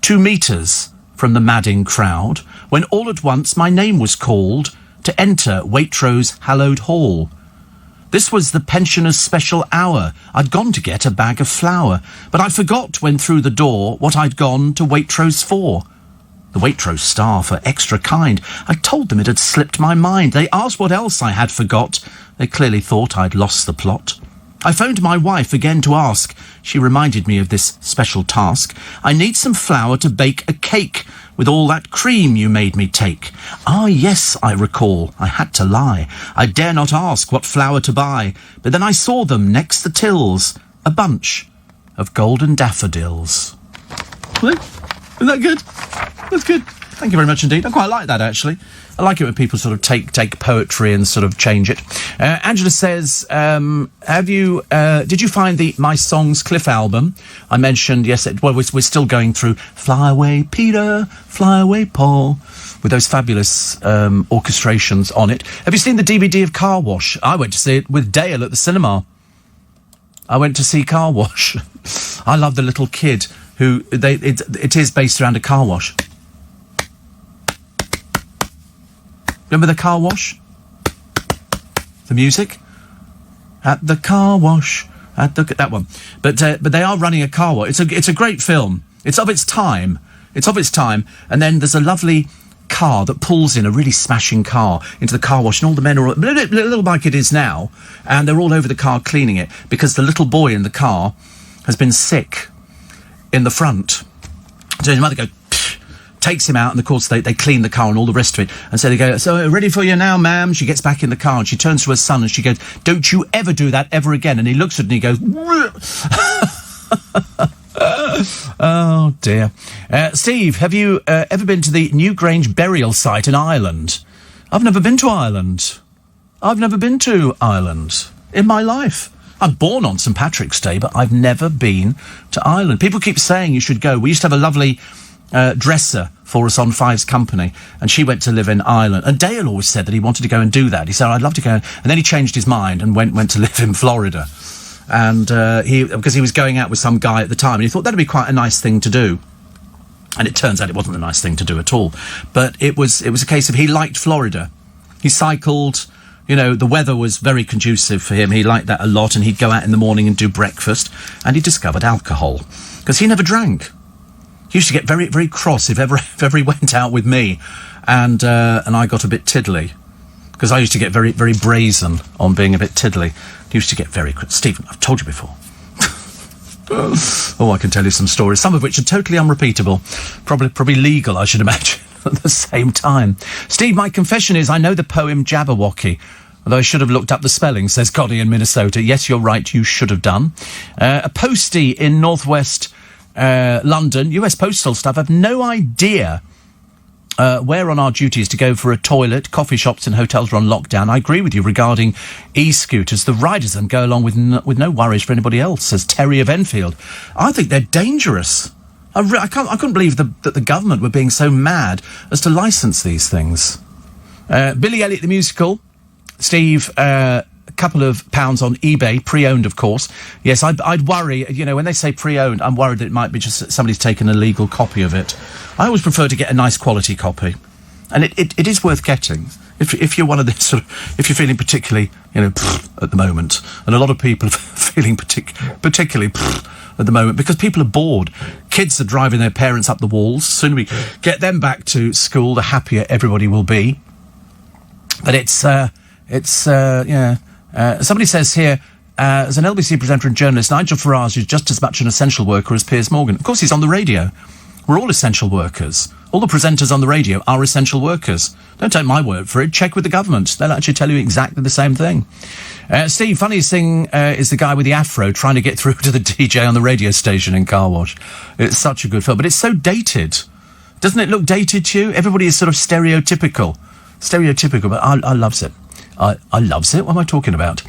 2 meters from the madding crowd, when all at once my name was called to enter Waitrose hallowed hall. This was the pensioner's special hour. I'd gone to get a bag of flour, but I forgot when through the door what I'd gone to Waitrose for. The Waitrose staff are extra kind. I told them it had slipped my mind. They asked what else I had forgot. They clearly thought I'd lost the plot. I phoned my wife again to ask. She reminded me of this special task. I need some flour to bake a cake with all that cream you made me take. Ah, yes, I recall. I had to lie. I dare not ask what flour to buy. But then I saw them next the tills. A bunch of golden daffodils. Isn't that good? That's good. Thank you very much indeed. I quite like that, actually. I like it when people sort of take poetry and sort of change it. Angela says, did you find the My Songs Cliff album? I mentioned, yes, we're still going through Fly Away Peter, Fly Away Paul, with those fabulous orchestrations on it. Have you seen the DVD of Car Wash? I went to see it with Dale at the cinema. I went to see Car Wash. I love the little kid who, it is based around a car wash. Remember the car wash? The music? At the car wash. That one. But they are running a car wash. It's a great film. It's of its time. And then there's a lovely car that pulls in, a really smashing car, into the car wash, and all the men are little like it is now, and they're all over the car cleaning it because the little boy in the car has been sick in the front. So his mother goes, takes him out, and of course they clean the car and all the rest of it. And so they go, so ready for you now, ma'am? She gets back in the car and she turns to her son and she goes, don't you ever do that ever again. And he looks at it and he goes, oh dear. Steve, have you ever been to the Newgrange burial site in Ireland? I've never been to Ireland. I've never been to Ireland in my life. I'm born on St Patrick's Day, but I've never been to Ireland. People keep saying you should go. We used to have a lovely dresser for us on Fives Company, and she went to live in Ireland. And Dale always said that he wanted to go and do that. He said, I'd love to go. And then he changed his mind and went to live in Florida. And because he was going out with some guy at the time, and he thought that'd be quite a nice thing to do. And it turns out it wasn't a nice thing to do at all. But it was a case of he liked Florida. He cycled. You know, the weather was very conducive for him. He liked that a lot, and he'd go out in the morning and do breakfast, and he discovered alcohol because he never drank. He used to get very, very cross if ever he went out with me, and I got a bit tiddly because I used to get very, very brazen on being a bit tiddly. He used to get very Stephen, I've told you before. Oh, I can tell you some stories, some of which are totally unrepeatable, probably legal, I should imagine. At the same time. Steve, my confession is I know the poem Jabberwocky, although I should have looked up the spelling, says Connie in Minnesota. Yes, you're right, you should have done. A postie in northwest London, US postal staff have no idea where on our duty is to go for a toilet. Coffee shops and hotels are on lockdown. I agree with you regarding e-scooters. The riders then go along with no worries for anybody else, says Terry of Enfield. I think they're dangerous. I couldn't believe that the government were being so mad as to licence these things. Billy Elliot the musical. Steve, a couple of pounds on eBay, pre-owned, of course. Yes, I'd worry, you know, when they say pre-owned, I'm worried that it might be just that somebody's taken a legal copy of it. I always prefer to get a nice quality copy. And it is worth getting. If you're one of the sort of, if you're feeling particularly, you know, at the moment, and a lot of people are feeling particularly at the moment because people are bored. Kids are driving their parents up the walls. Soon we get them back to school, the happier everybody will be. But somebody says here, as an LBC presenter and journalist, Nigel Farage is just as much an essential worker as Piers Morgan. Of course, he's on the radio. We're all essential workers. All the presenters on the radio are essential workers. Don't take my word for it. Check with the government. They'll actually tell you exactly the same thing. Steve, funniest thing is the guy with the afro trying to get through to the DJ on the radio station in Car Wash. It's such a good film, but it's so dated. Doesn't it look dated to you? Everybody is sort of stereotypical, but I loves it. I loves it. What am I talking about?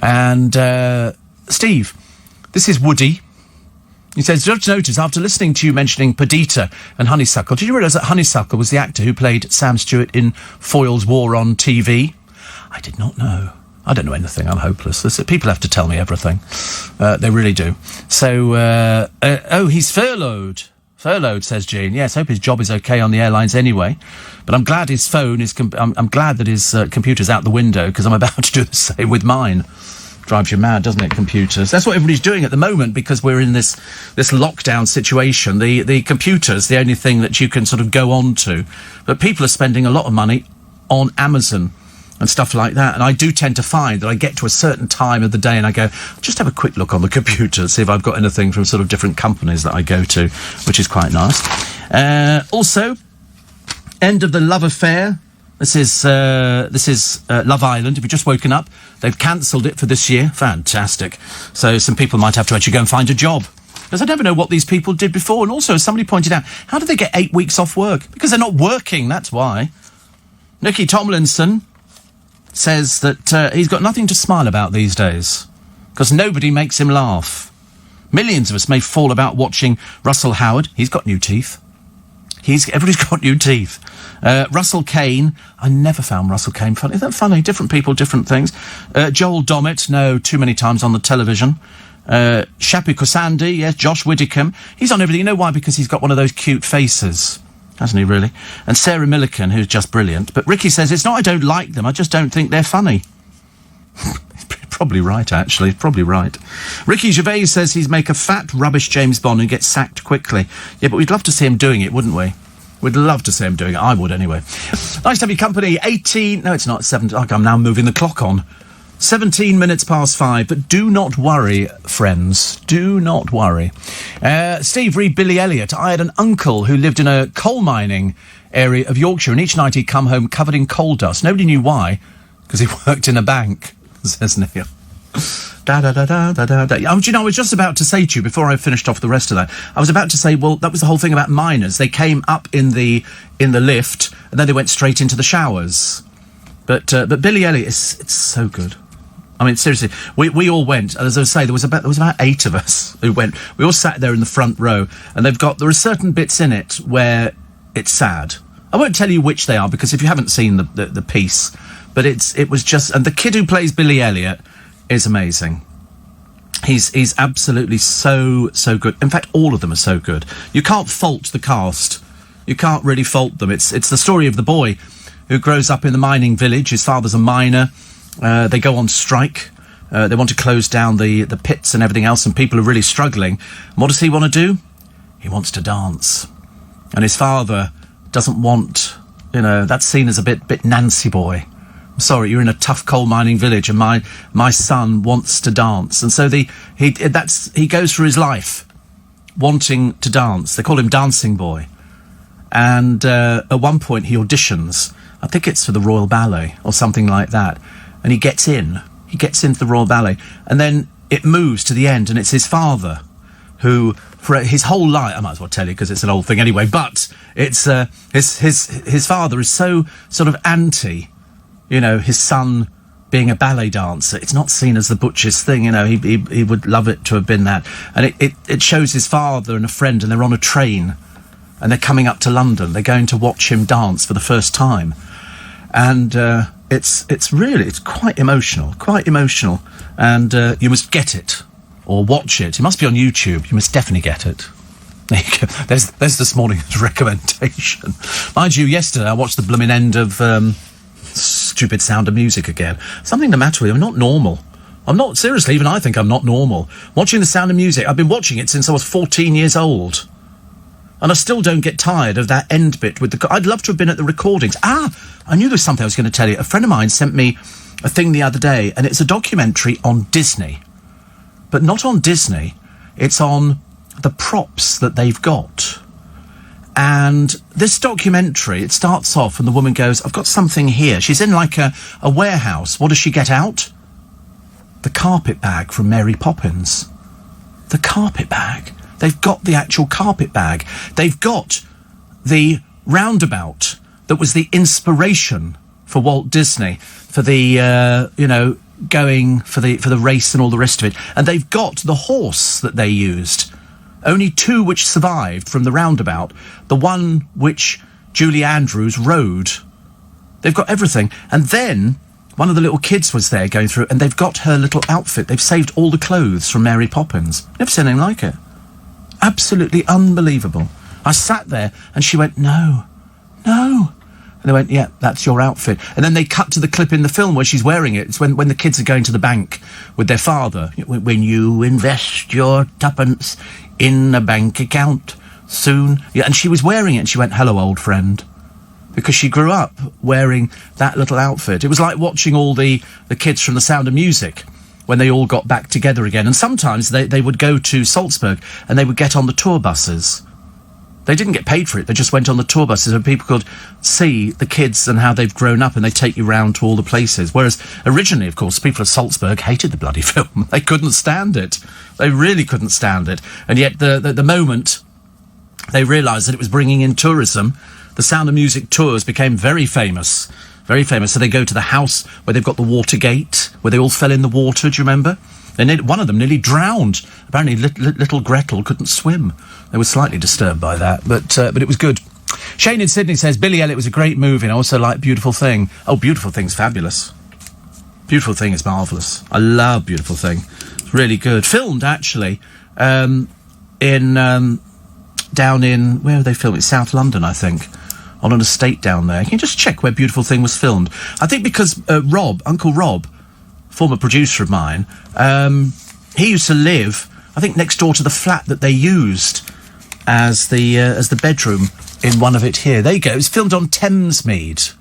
And Steve, this is Woody. He says, just notice, after listening to you mentioning Perdita and Honeysuckle, did you realise that Honeysuckle was the actor who played Sam Stewart in Foyle's War on TV? I did not know. I don't know anything. I'm hopeless. People have to tell me everything. They really do. So, he's furloughed. Furloughed, says Jean. Yes, hope his job is okay on the airlines anyway. But I'm glad his phone is... I'm glad that his computer's out the window, because I'm about to do the same with mine. Drives you mad, doesn't it, computers? That's what everybody's doing at the moment, because we're in this lockdown situation. The computer's the only thing that you can sort of go on to. But people are spending a lot of money on Amazon and stuff like that. And I do tend to find that I get to a certain time of the day and I go, just have a quick look on the computer, see if I've got anything from sort of different companies that I go to, which is quite nice. Also, end of the love affair. This is Love Island. If you've just woken up, they've cancelled it for this year. Fantastic. So some people might have to actually go and find a job. Because I never know what these people did before. And also, as somebody pointed out, how do they get 8 weeks off work? Because they're not working, that's why. Nicky Tomlinson says that he's got nothing to smile about these days. Because nobody makes him laugh. Millions of us may fall about watching Russell Howard. He's got new teeth. Everybody's got new teeth. Russell Kane. I never found Russell Kane funny. Isn't that funny? Different people, different things. Joel Dommett. No, too many times on the television. Shapi Kosandi. Yes, Josh Widdicombe. He's on everything. You know why? Because he's got one of those cute faces. Hasn't he, really? And Sarah Millican, who's just brilliant. But Ricky says, it's not I don't like them, I just don't think they're funny. Probably right, actually. Probably right. Ricky Gervais says he'd make a fat, rubbish James Bond and get sacked quickly. Yeah, but we'd love to see him doing it, wouldn't we? We'd love to see him doing it. I would, anyway. Nice to have your company. 18... No, it's not. 17... I'm now moving the clock on. 17 minutes past 5. But do not worry, friends. Do not worry. Steve, read Billy Elliot. I had an uncle who lived in a coal mining area of Yorkshire, and each night he'd come home covered in coal dust. Nobody knew why, because he worked in a bank, says Neil. Do you know, I was just about to say to you, before I finished off the rest of that, I was about to say, well, that was the whole thing about miners. They came up in the lift, and then they went straight into the showers. But Billy Elliot, it's so good. I mean, seriously, we all went, as I say, there was about 8 of us who went. We all sat there in the front row, and there are certain bits in it where it's sad. I won't tell you which they are, because if you haven't seen the piece, but it was just, and the kid who plays Billy Elliot is amazing. He's absolutely so good. In fact, all of them are so good. You can't fault the cast. You can't really fault them. It's the story of the boy who grows up in the mining village. His father's a miner. They go on strike. They want to close down the pits and everything else, and people are really struggling. And what does he want to do? He wants to dance. And his father doesn't want, that's seen as a bit Nancy boy. I'm sorry, you're in a tough coal mining village, and my son wants to dance. And so he goes through his life wanting to dance. They call him Dancing Boy. And at one point he auditions. I think it's for the Royal Ballet or something like that. And he gets in. He gets into the Royal Ballet. And then it moves to the end, and it's his father who, for his whole life, I might as well tell you because it's an old thing anyway, but it's his father is so sort of anti, his son being a ballet dancer. It's not seen as the butchest thing, he would love it to have been that. And it shows his father and a friend, and they're on a train, and they're coming up to London. They're going to watch him dance for the first time. And it's quite emotional, and you must get it, or watch it. It must be on YouTube. You must definitely get it. There you go. There's this morning's recommendation. Mind you, yesterday I watched the blooming end of stupid Sound of Music again. Something the matter with me. I'm not normal. I'm not, seriously, even I think I'm not normal. Watching the Sound of Music, I've been watching it since I was 14 years old. And I still don't get tired of that end bit with I'd love to have been at the recordings. I knew there was something I was going to tell you. A friend of mine sent me a thing the other day, and it's a documentary on Disney. But not on Disney. It's on the props that they've got. And this documentary, it starts off and the woman goes, I've got something here. She's in like a warehouse. What does she get out? The carpet bag from Mary Poppins. The carpet bag. They've got the actual carpet bag. They've got the roundabout that was the inspiration for Walt Disney, for the, going for the race and all the rest of it. And they've got the horse that they used. Only 2 which survived from the roundabout. The one which Julie Andrews rode. They've got everything. And then one of the little kids was there going through, and they've got her little outfit. They've saved all the clothes from Mary Poppins. Never seen anything like it. Absolutely unbelievable. I sat there and she went, no. And they went, yeah, that's your outfit. And then they cut to the clip in the film where she's wearing it. It's when the kids are going to the bank with their father. When you invest your tuppence in a bank account soon. Yeah, and she was wearing it and she went, hello, old friend. Because she grew up wearing that little outfit. It was like watching all the kids from The Sound of Music when they all got back together again. And sometimes they would go to Salzburg and they would get on the tour buses. They didn't get paid for it. They just went on the tour buses and people could see the kids and how they've grown up, and they take you round to all the places. Whereas originally, of course, people at Salzburg hated the bloody film. They couldn't stand it. They really couldn't stand it. And yet the moment they realised that it was bringing in tourism, the Sound of Music tours became very famous. Very famous. So they go to the house where they've got the Watergate, where they all fell in the water, do you remember? And one of them nearly drowned. Apparently little Gretel couldn't swim. They were slightly disturbed by that, but it was good. Shane in Sydney says, Billy Elliot was a great movie, and I also like Beautiful Thing. Oh, Beautiful Thing's fabulous. Beautiful Thing is marvellous. I love Beautiful Thing. It's really good. Filmed, actually, down in, where were they filming? South London, I think. On an estate down there. Can you just check where Beautiful Thing was filmed? I think because Uncle Rob, former producer of mine, he used to live, I think, next door to the flat that they used as the bedroom in one of it here. There you go. It was filmed on Thamesmead.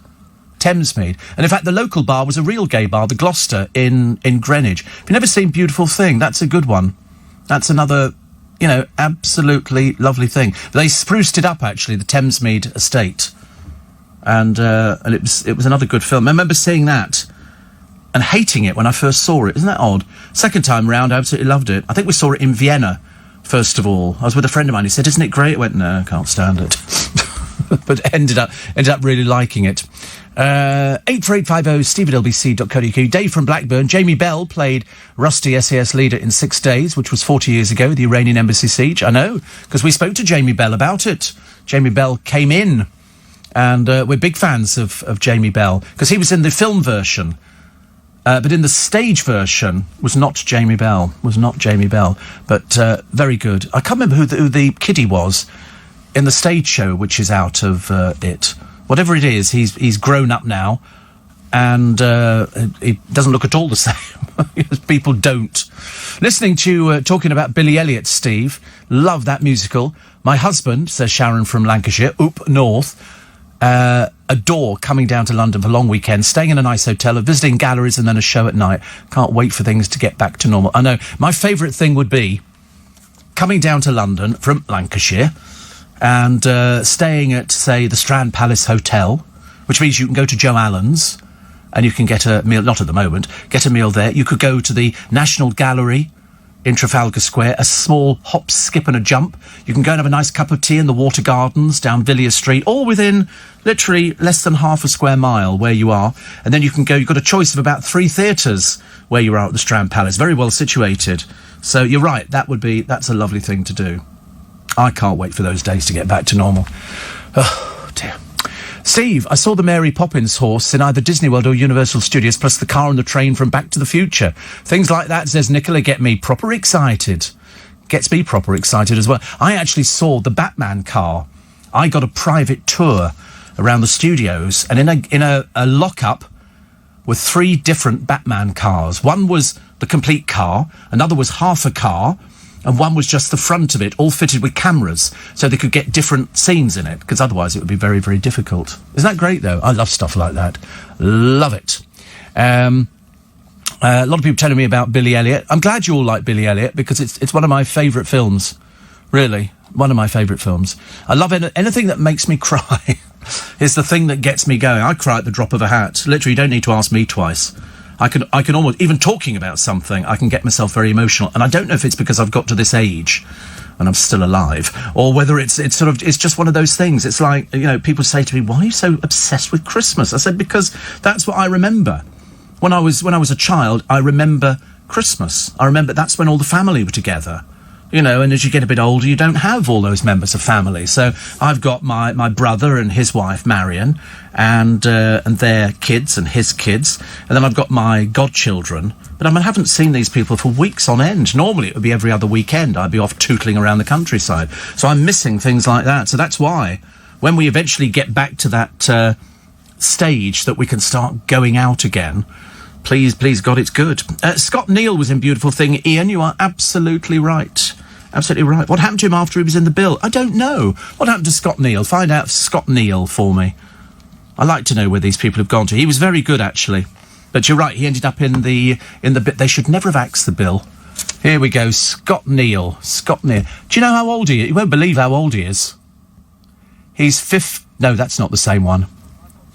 Thamesmead. And in fact, the local bar was a real gay bar, the Gloucester in Greenwich. If you've never seen Beautiful Thing, that's a good one. That's another, absolutely lovely thing. They spruced it up, actually, the Thamesmead estate. And it was another good film. I remember seeing that and hating it when I first saw it. Isn't that odd? Second time round, I absolutely loved it. I think we saw it in Vienna, first of all. I was with a friend of mine. He said, "Isn't it great?" I went, "No, I can't stand it." But ended up really liking it. 84850 steve@lbc.co.uk. Dave from Blackburn. Jamie Bell played Rusty SAS leader in 6 Days, which was 40 years ago, the Iranian embassy siege. I know, because we spoke to Jamie Bell about it. Jamie Bell came in, and we're big fans of Jamie Bell, because he was in the film version. But in the stage version was not Jamie Bell. But very good. I can't remember who the kiddie was in the stage show, which is out of it. Whatever it is, he's grown up now, and it doesn't look at all the same. People don't. Listening to talking about Billy Elliot, Steve. Love that musical. My husband, says Sharon from Lancashire, up north, adore coming down to London for long weekends, staying in a nice hotel, visiting galleries, and then a show at night. Can't wait for things to get back to normal. I know. My favourite thing would be coming down to London from Lancashire and staying at, say, the Strand Palace Hotel, which means you can go to Joe Allen's and you can get a meal, not at the moment, get a meal there. You could go to the National Gallery in Trafalgar Square, a small hop, skip and a jump. You can go and have a nice cup of tea in the Water Gardens down Villiers Street, all within literally less than half a square mile where you are. And then you can go, you've got a choice of about 3 theatres where you are at the Strand Palace, very well situated. So you're right, that's a lovely thing to do. I can't wait for those days to get back to normal. Oh, dear. Steve, I saw the Mary Poppins horse in either Disney World or Universal Studios, plus the car and the train from Back to the Future. Things like that, says Nicola, get me proper excited. Gets me proper excited as well. I actually saw the Batman car. I got a private tour around the studios, and in a lock-up were 3 different Batman cars. One was the complete car, another was half a car, and one was just the front of it, all fitted with cameras, so they could get different scenes in it, because otherwise it would be very, very difficult. Isn't that great, though? I love stuff like that. Love it. A lot of people telling me about Billy Elliot. I'm glad you all like Billy Elliot, because it's one of my favourite films. Really, one of my favourite films. I love anything that makes me cry. Is the thing that gets me going. I cry at the drop of a hat. Literally, you don't need to ask me twice. I can almost, even talking about something, I can get myself very emotional. And I don't know if it's because I've got to this age and I'm still alive, or whether it's just one of those things. It's like, people say to me, "Why are you so obsessed with Christmas?" I said, because that's what I remember. When I was a child, I remember Christmas. I remember that's when all the family were together. And as you get a bit older, you don't have all those members of family. So I've got my brother and his wife, Marion, and their kids and his kids. And then I've got my godchildren. But I haven't seen these people for weeks on end. Normally it would be every other weekend. I'd be off tootling around the countryside. So I'm missing things like that. So that's why when we eventually get back to that stage that we can start going out again, please, God, it's good. Scott Neal was in Beautiful Thing. Ian, you are absolutely right. Absolutely right. What happened to him after he was in the bill? I don't know. What happened to Scott Neal? Find out Scott Neal for me. I'd like to know where these people have gone to. He was very good, actually. But you're right, he ended up in the bit. They should never have axed the bill. Here we go, Scott Neal. Scott Neal. Do you know how old he is? You won't believe how old he is. He's No, that's not the same one.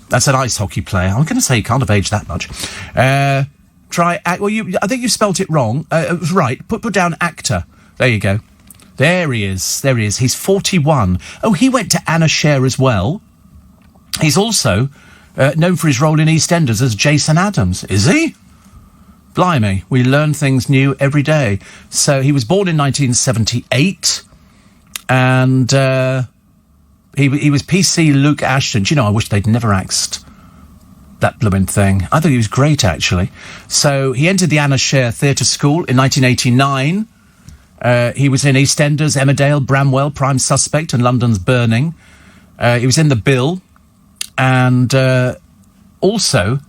That's an ice hockey player. I'm going to say he can't have aged that much. I think you spelt it wrong. It was right. Put down actor. There you go. There he is. He's 41. Oh, he went to Anna Scher as well. He's also known for his role in EastEnders as Jason Adams. Is he? Blimey, we learn things new every day. So he was born in 1978, and he was PC Luke Ashton. Do you know, I wish they'd never axed that blooming thing. I thought he was great, actually. So he entered the Anna Scher Theatre School in 1989. He was in EastEnders, Emmerdale, Bramwell, Prime Suspect, and London's Burning. He was in The Bill, and also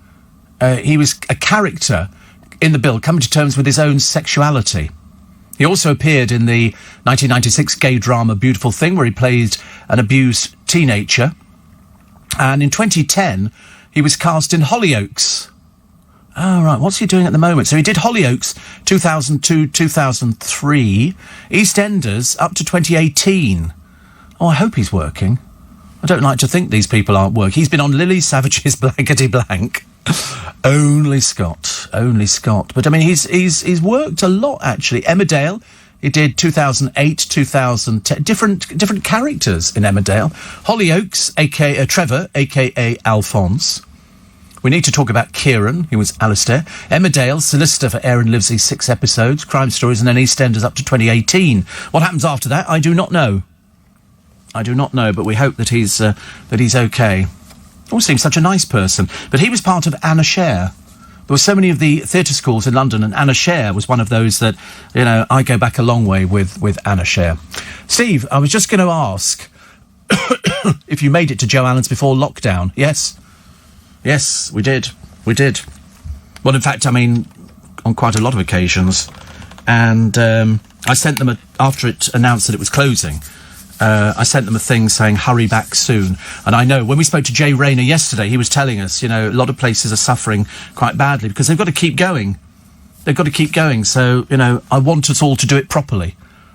he was a character in The Bill, coming to terms with his own sexuality. He also appeared in the 1996 gay drama Beautiful Thing, where he played an abused teenager. And in 2010, he was cast in Hollyoaks. Oh, right. What's he doing at the moment? So he did Hollyoaks 2002-2003, EastEnders up to 2018. Oh, I hope he's working. I don't like to think these people aren't working. He's been on Lily Savage's Blankety Blank. Only Scott. But I mean, he's worked a lot, actually. Emmerdale, he did 2008, 2010, different characters in Emmerdale. Hollyoaks, aka Trevor, aka Alphonse. We need to talk about Kieran, he was Alistair. Emmerdale, solicitor for Aaron Livesey, 6 episodes, crime stories, and then EastEnders up to 2018. What happens after that, I do not know. But we hope that he's okay. He seems such a nice person. But he was part of Anna Scher. There were so many of the theatre schools in London, and Anna Scher was one of those that, you know, I go back a long way with Anna Scher. Steve, I was just going to ask if you made it to Joe Allen's before lockdown. Yes, we did. Well, in fact, I mean, on quite a lot of occasions. And I sent them, after it announced that it was closing, I sent them a thing saying, hurry back soon. And I know, when we spoke to Jay Rayner yesterday, he was telling us, you know, a lot of places are suffering quite badly because they've got to keep going. So, you know, I want us all to do it properly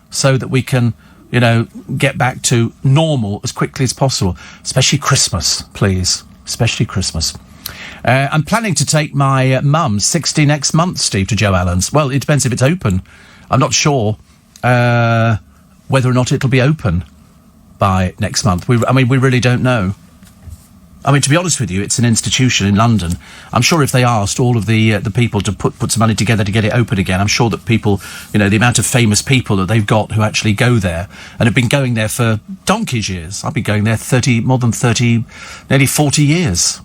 so that we can, you know, get back to normal as quickly as possible. Especially Christmas, please. Especially Christmas. I'm planning to take my mum 60 next month, Steve, to Joe Allen's. Well, it depends if it's open. I'm not sure whether or not it'll be open by next month. We really don't know. I mean, to be honest with you, it's an institution in London. I'm sure if they asked all of the people to put some money together to get it open again, I'm sure that people, you know, the amount of famous people that they've got who actually go there and have been going there for donkey's years. I've been going there nearly 40 years.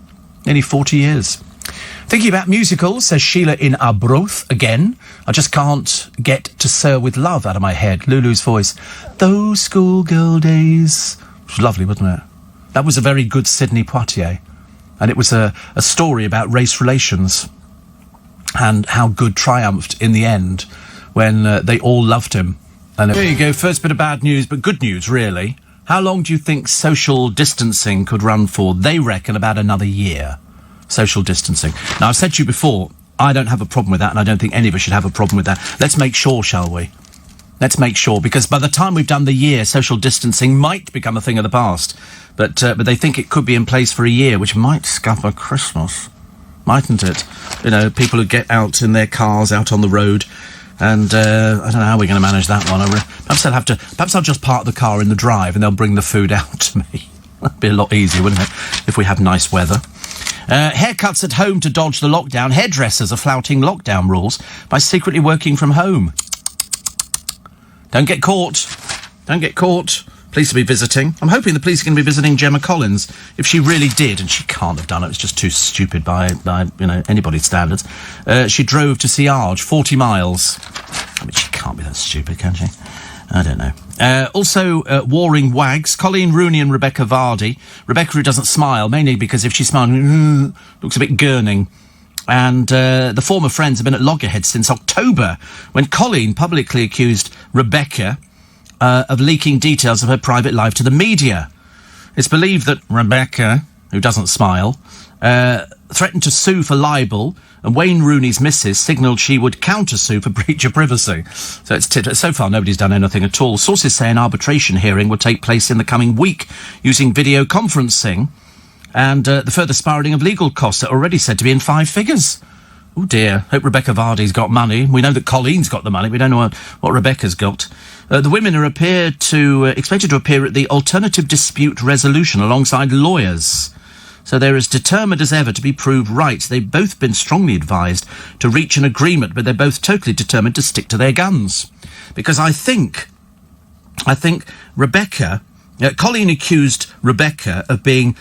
Thinking about musicals, says Sheila in Arbroath again. I just can't get to Sir with Love out of my head. Lulu's voice. Those schoolgirl days. It was lovely, wasn't it? That was a very good Sidney Poitier. And it was a story about race relations and how good triumphed in the end when they all loved him. And there you go, first bit of bad news, but good news, really. How long do you think social distancing could run for? They reckon about another year. Social distancing. Now, I've said to you before, I don't have a problem with that, and I don't think any of us should have a problem with that. Let's make sure, shall we? Let's make sure, because by the time we've done the year, social distancing might become a thing of the past. But they think it could be in place for a year, which might scupper Christmas, mightn't it? You know, people who get out in their cars, out on the road, and I don't know how we're going to manage that one. Perhaps I'll just park the car in the drive, and they'll bring the food out to me. That'd be a lot easier, wouldn't it, if we had nice weather? Haircuts at home to dodge the lockdown. Hairdressers are flouting lockdown rules by secretly working from home. Don't get caught. Police will be visiting. I'm hoping the police are going to be visiting Gemma Collins. If she really did, and she can't have done it, it's just too stupid by you know, anybody's standards. She drove to Siage, 40 miles. I mean, she can't be that stupid, can she? I don't know. Also, warring wags, Colleen Rooney and Rebecca Vardy. Rebecca, who doesn't smile, mainly because if she smiles, looks a bit gurning. And the former friends have been at loggerheads since October, when Colleen publicly accused Rebecca of leaking details of her private life to the media. It's believed that Rebecca, who doesn't smile, threatened to sue for libel, and Wayne Rooney's missus signalled she would counter-sue for breach of privacy. So so far, nobody's done anything at all. Sources say an arbitration hearing will take place in the coming week using video conferencing, and the further spiralling of legal costs are already said to be in 5 figures. Oh dear, hope Rebecca Vardy's got money. We know that Colleen's got the money, we don't know what Rebecca's got. The women are expected to appear at the Alternative Dispute Resolution alongside lawyers. So they're as determined as ever to be proved right. They've both been strongly advised to reach an agreement, but they're both totally determined to stick to their guns. Because I think Rebecca... Colleen accused Rebecca of being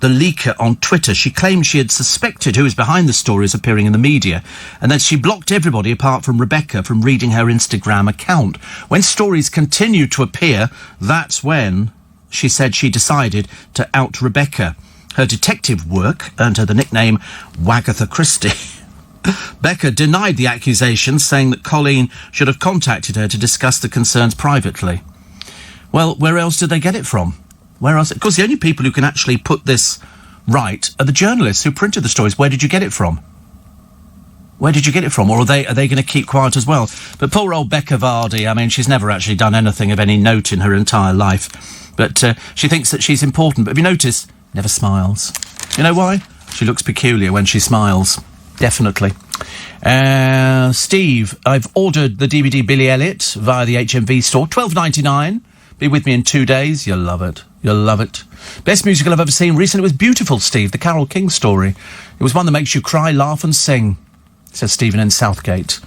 the leaker on Twitter. She claimed she had suspected who was behind the stories appearing in the media, and that she blocked everybody apart from Rebecca from reading her Instagram account. When stories continued to appear, that's when she said she decided to out Rebecca. Her detective work earned her the nickname Wagatha Christie. Becca denied the accusation, saying that Colleen should have contacted her to discuss the concerns privately. Well, where else did they get it from? Where else? Of course, the only people who can actually put this right are the journalists who printed the stories. Where did you get it from? Where did you get it from? Or are they going to keep quiet as well? But poor old Becca Vardy, I mean, she's never actually done anything of any note in her entire life. But she thinks that she's important. But have you noticed? Never smiles. You know why? She looks peculiar when she smiles. Definitely. Steve, I've ordered the DVD Billy Elliot via the HMV store. $12.99. Be with me in 2 days. You'll love it. You'll love it. Best musical I've ever seen recently was Beautiful, Steve, the Carole King story. It was one that makes you cry, laugh and sing, says Stephen in Southgate.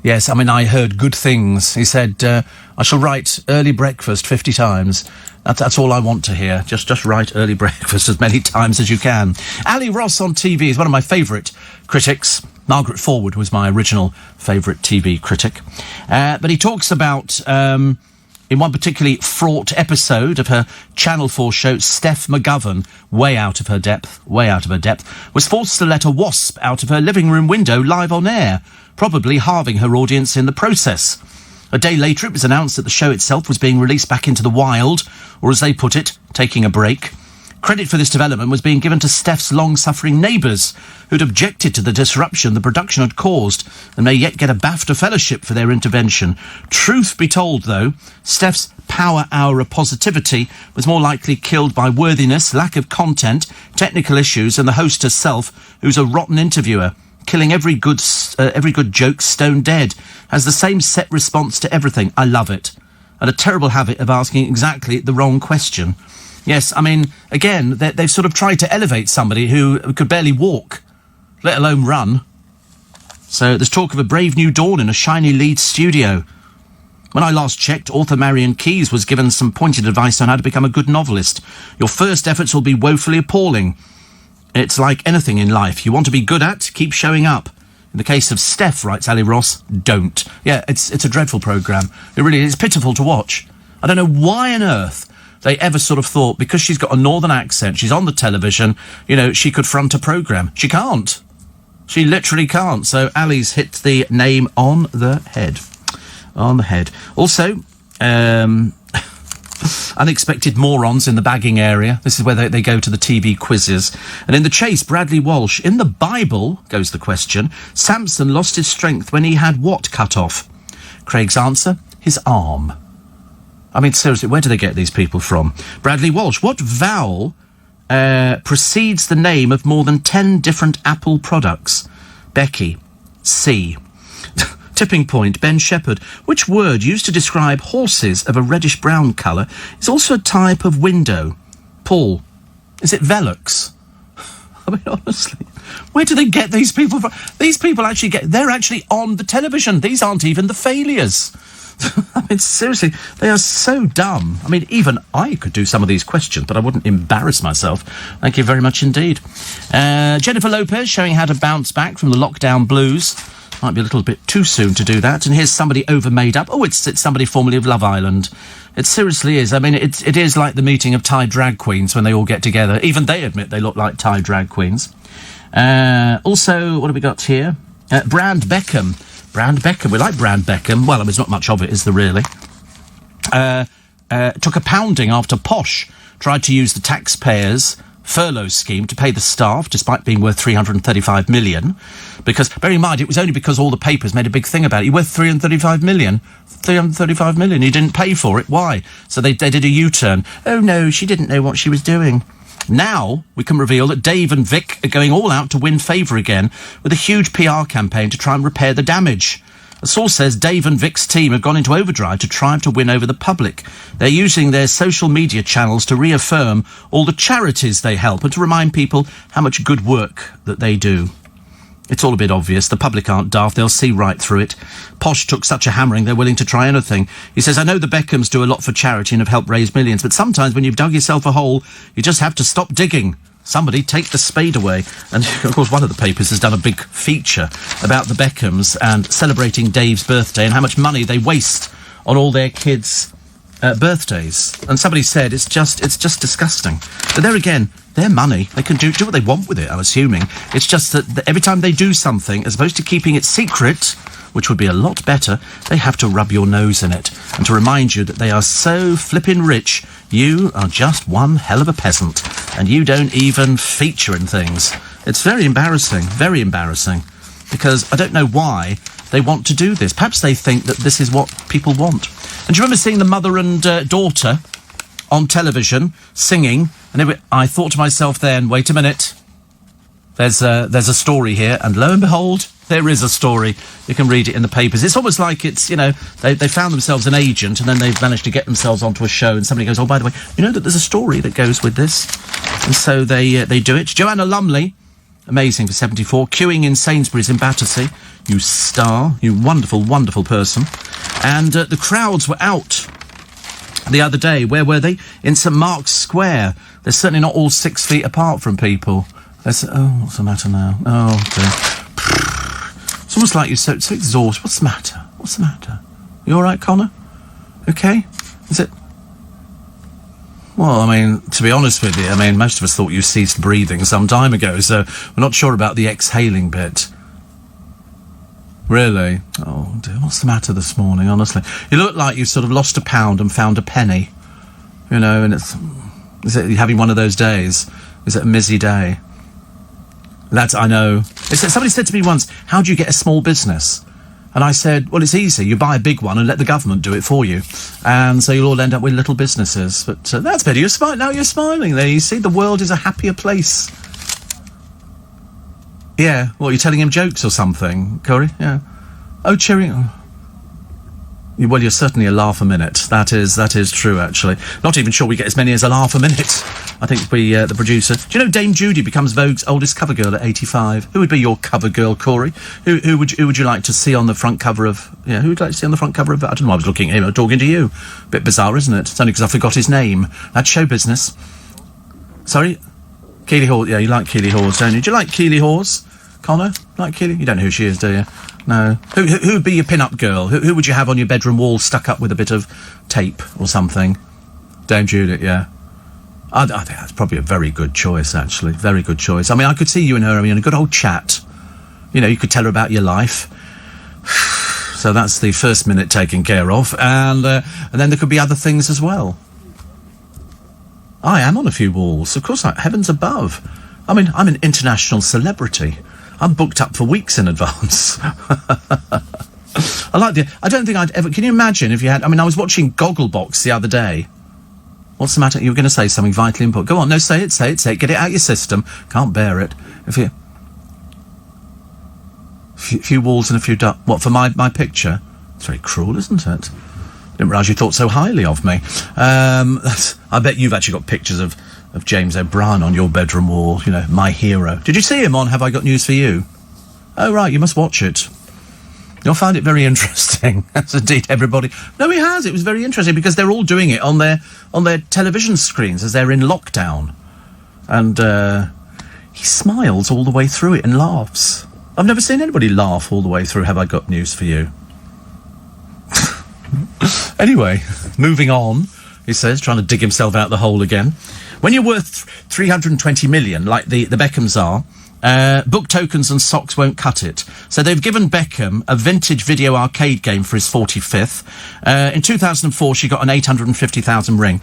Yes, I mean, I heard good things. He said, I shall write early breakfast 50 times. That's all I want to hear. Just write early breakfast as many times as you can. Ali Ross on TV is one of my favourite critics. Margaret Forward was my original favourite TV critic. But he talks about, in one particularly fraught episode of her Channel 4 show, Steph McGovern, way out of her depth, was forced to let a wasp out of her living room window live on air, probably halving her audience in the process. A day later, it was announced that the show itself was being released back into the wild, or as they put it, taking a break. Credit for this development was being given to Steph's long-suffering neighbours, who'd objected to the disruption the production had caused, and may yet get a BAFTA fellowship for their intervention. Truth be told, though, Steph's power hour of positivity was more likely killed by worthiness, lack of content, technical issues, and the host herself, who's a rotten interviewer, killing every good joke stone dead, has the same set response to everything. I love it. And a terrible habit of asking exactly the wrong question. Yes, I mean, again, they've sort of tried to elevate somebody who could barely walk, let alone run. So there's talk of a brave new dawn in a shiny Leeds studio. When I last checked, author Marion Keyes was given some pointed advice on how to become a good novelist. Your first efforts will be woefully appalling. It's like anything in life. You want to be good at, keep showing up. In the case of Steph, writes Ali Ross, don't. Yeah, it's a dreadful programme. It really is pitiful to watch. I don't know why on earth they ever sort of thought, because she's got a northern accent, she's on the television, you know, she could front a programme. She can't. She literally can't. So Ali's hit the name on the head. On the head. Also, unexpected morons in the bagging area. This is where they go to the TV quizzes. And in the chase, Bradley Walsh. In the Bible, goes the question, Samson lost his strength when he had what cut off? Craig's answer, his arm. I mean, seriously, where do they get these people from? Bradley Walsh, what vowel precedes the name of more than 10 different Apple products? Becky. C. Tipping point, Ben Shepherd. Which word used to describe horses of a reddish-brown colour is also a type of window? Paul. Is it Velux? I mean, honestly, where do they get these people from? These people they're actually on the television. These aren't even the failures. I mean, seriously, they are so dumb. I mean, even I could do some of these questions, but I wouldn't embarrass myself. Thank you very much indeed. Jennifer Lopez showing how to bounce back from the lockdown blues. Might be a little bit too soon to do that. And here's somebody over-made up. Oh, it's somebody formerly of Love Island. It seriously is. I mean, it is like the meeting of Thai drag queens when they all get together. Even they admit they look like Thai drag queens. Also, what have we got here? Brand Beckham. Brand Beckham. We like Brand Beckham. Well, there's not much of it, is there really? Took a pounding after Posh tried to use the taxpayers' furlough scheme to pay the staff, despite being worth $335 million. Because, bear in mind, it was only because all the papers made a big thing about it. You're worth $335 million. $335 million. You didn't pay for it. Why? So they did a U-turn. Oh, no, she didn't know what she was doing. Now, we can reveal that Dave and Vic are going all out to win favour again with a huge PR campaign to try and repair the damage. A source says Dave and Vic's team have gone into overdrive to try to win over the public. They're using their social media channels to reaffirm all the charities they help and to remind people how much good work that they do. It's all a bit obvious. The public aren't daft. They'll see right through it. Posh took such a hammering, they're willing to try anything. He says, I know the Beckhams do a lot for charity and have helped raise millions, but sometimes when you've dug yourself a hole, you just have to stop digging. Somebody take the spade away. And, of course, one of the papers has done a big feature about the Beckhams and celebrating Dave's birthday and how much money they waste on all their kids' birthdays. And somebody said it's just disgusting. But there again, their money. They can do what they want with it, I'm assuming. It's just that every time they do something, as opposed to keeping it secret, which would be a lot better, they have to rub your nose in it. And to remind you that they are so flippin' rich, you are just one hell of a peasant. And you don't even feature in things. It's very embarrassing, because I don't know why they want to do this. Perhaps they think that this is what people want. And do you remember seeing the mother and daughter on television singing? And I thought to myself then, wait a minute, there's a story here, and lo and behold, there is a story. You can read it in the papers. It's almost like it's, they found themselves an agent, and then they've managed to get themselves onto a show, and somebody goes, oh, by the way, you know that there's a story that goes with this? And so they do it. Joanna Lumley, amazing for 74, queuing in Sainsbury's in Battersea. You star, you wonderful, wonderful person. And the crowds were out the other day. Where were they? In St Mark's Square. They're certainly not all 6 feet apart from people. What's the matter now? Oh, dear. It's almost like you're so exhausted. What's the matter? You all right, Connor? Okay? Is it? Well, I mean, to be honest with you, most of us thought you ceased breathing some time ago, so we're not sure about the exhaling bit. Really? Oh, dear, what's the matter this morning, honestly? You look like you've sort of lost £1 and found a penny. And is it having one of those days? Is it a mizzy day? I know. Somebody said to me once, how do you get a small business? And I said, well, it's easy. You buy a big one and let the government do it for you. And so you'll all end up with little businesses. But that's better. Now you're smiling there. You see, the world is a happier place. Yeah. What, you're telling him jokes or something, Corey? Yeah. Oh, cheering. Well, you're certainly a laugh a minute. That is true, actually. Not even sure we get as many as a laugh a minute. I think the producer... Do you know Dame Judy becomes Vogue's oldest cover girl at 85? Who would be your cover girl, Corey? Who would you like to see on the front cover of... Yeah, who would you like to see on the front cover of... I don't know, I was looking at him, I'm talking to you. Bit bizarre, isn't it? It's only because I forgot his name. That's show business. Sorry? Keeley Hawes. Yeah, you like Keeley Hawes, don't you? Do you like Keeley Hawes? Connor? Like Keeley? You don't know who she is, do you? No. Who would be your pin-up girl? Who would you have on your bedroom wall stuck up with a bit of tape or something? Dame Judith, yeah. I think that's probably a very good choice, actually. Very good choice. I could see you and her having a good old chat. You could tell her about your life. So that's the first minute taken care of. And then there could be other things as well. I am on a few walls. Of course, heavens above. I'm an international celebrity. I'm booked up for weeks in advance. I don't think I'd ever... Can you imagine if you had... I was watching Gogglebox the other day. What's the matter? You were going to say something vitally important. Go on, no, say it. Get it out your system. Can't bear it. A few walls and a few... What, for my picture? It's very cruel, isn't it? Didn't realise you thought so highly of me. I bet you've actually got pictures of James O'Brien on your bedroom wall, my hero. Did you see him on Have I Got News for You? Oh, right, you must watch it. You'll find it very interesting. That's indeed everybody. No, he has. It was very interesting because they're all doing it on their television screens as they're in lockdown. And he smiles all the way through it and laughs. I've never seen anybody laugh all the way through Have I Got News for You. Anyway, moving on, he says, trying to dig himself out the hole again. When you're worth 320 million, like the Beckhams are, book tokens and socks won't cut it. So they've given Beckham a vintage video arcade game for his 45th. In 2004, she got an 850,000 ring.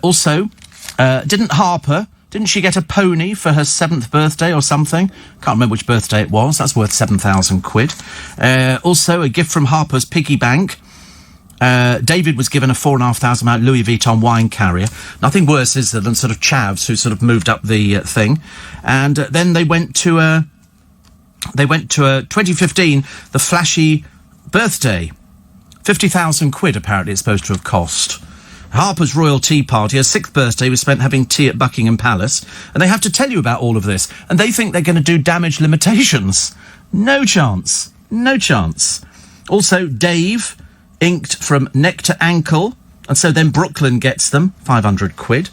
Also, didn't she get a pony for her 7th birthday or something? Can't remember which birthday it was. That's worth 7,000 quid. Also, a gift from Harper's Piggy Bank. David was given a £4,500 Louis Vuitton wine carrier. Nothing worse is than sort of chavs who sort of moved up the thing. And then they went to 2015, the flashy birthday. 50,000 quid apparently it's supposed to have cost. Harper's Royal Tea Party, her 6th birthday, was spent having tea at Buckingham Palace. And they have to tell you about all of this. And they think they're going to do damage limitations. No chance. No chance. Also, Dave... inked from neck to ankle, and so then Brooklyn gets them, 500 quid.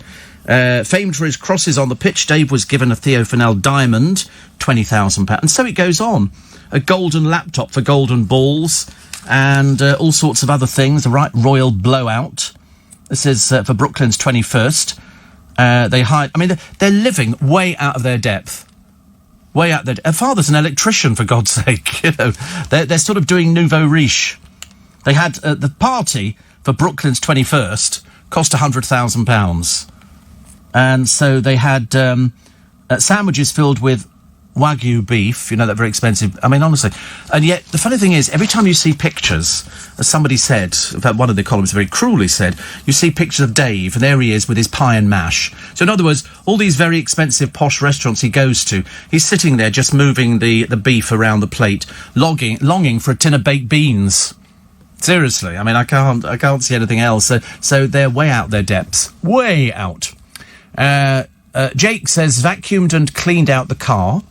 Famed for his crosses on the pitch, Dave was given a Theo Fennell diamond, £20,000. And so it goes on. A golden laptop for golden balls, and all sorts of other things. A right royal blowout. This is for Brooklyn's 21st. They hide. I mean, they're living way out of their depth. Way out there. Her father's an electrician, for God's sake. You know, they're sort of doing nouveau riche. They had the party for Brooklyn's 21st cost £100,000, and so they had sandwiches filled with Wagyu beef. You know, that very expensive. I mean, honestly. And yet, the funny thing is, every time you see pictures, as somebody said, in fact, one of the columns very cruelly said, you see pictures of Dave, and there he is with his pie and mash. So, in other words, all these very expensive posh restaurants he goes to, he's sitting there just moving the beef around the plate, longing for a tin of baked beans. Seriously, I mean, I can't see anything else. So they're way out their depths. Way out. Jake says, vacuumed and cleaned out the car.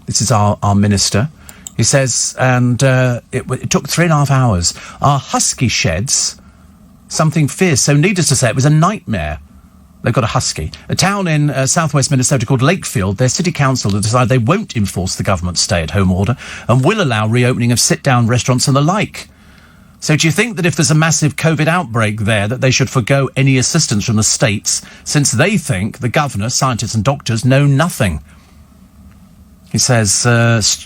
This is our minister. He says, and it took 3.5 hours. Our husky sheds, something fierce. So needless to say, it was a nightmare. They've got a husky. A town in southwest Minnesota called Lakefield, their city council have decided they won't enforce the government's stay-at-home order and will allow reopening of sit-down restaurants and the like. So do you think that if there's a massive COVID outbreak there, that they should forgo any assistance from the states, since they think the governor, scientists and doctors know nothing? He says,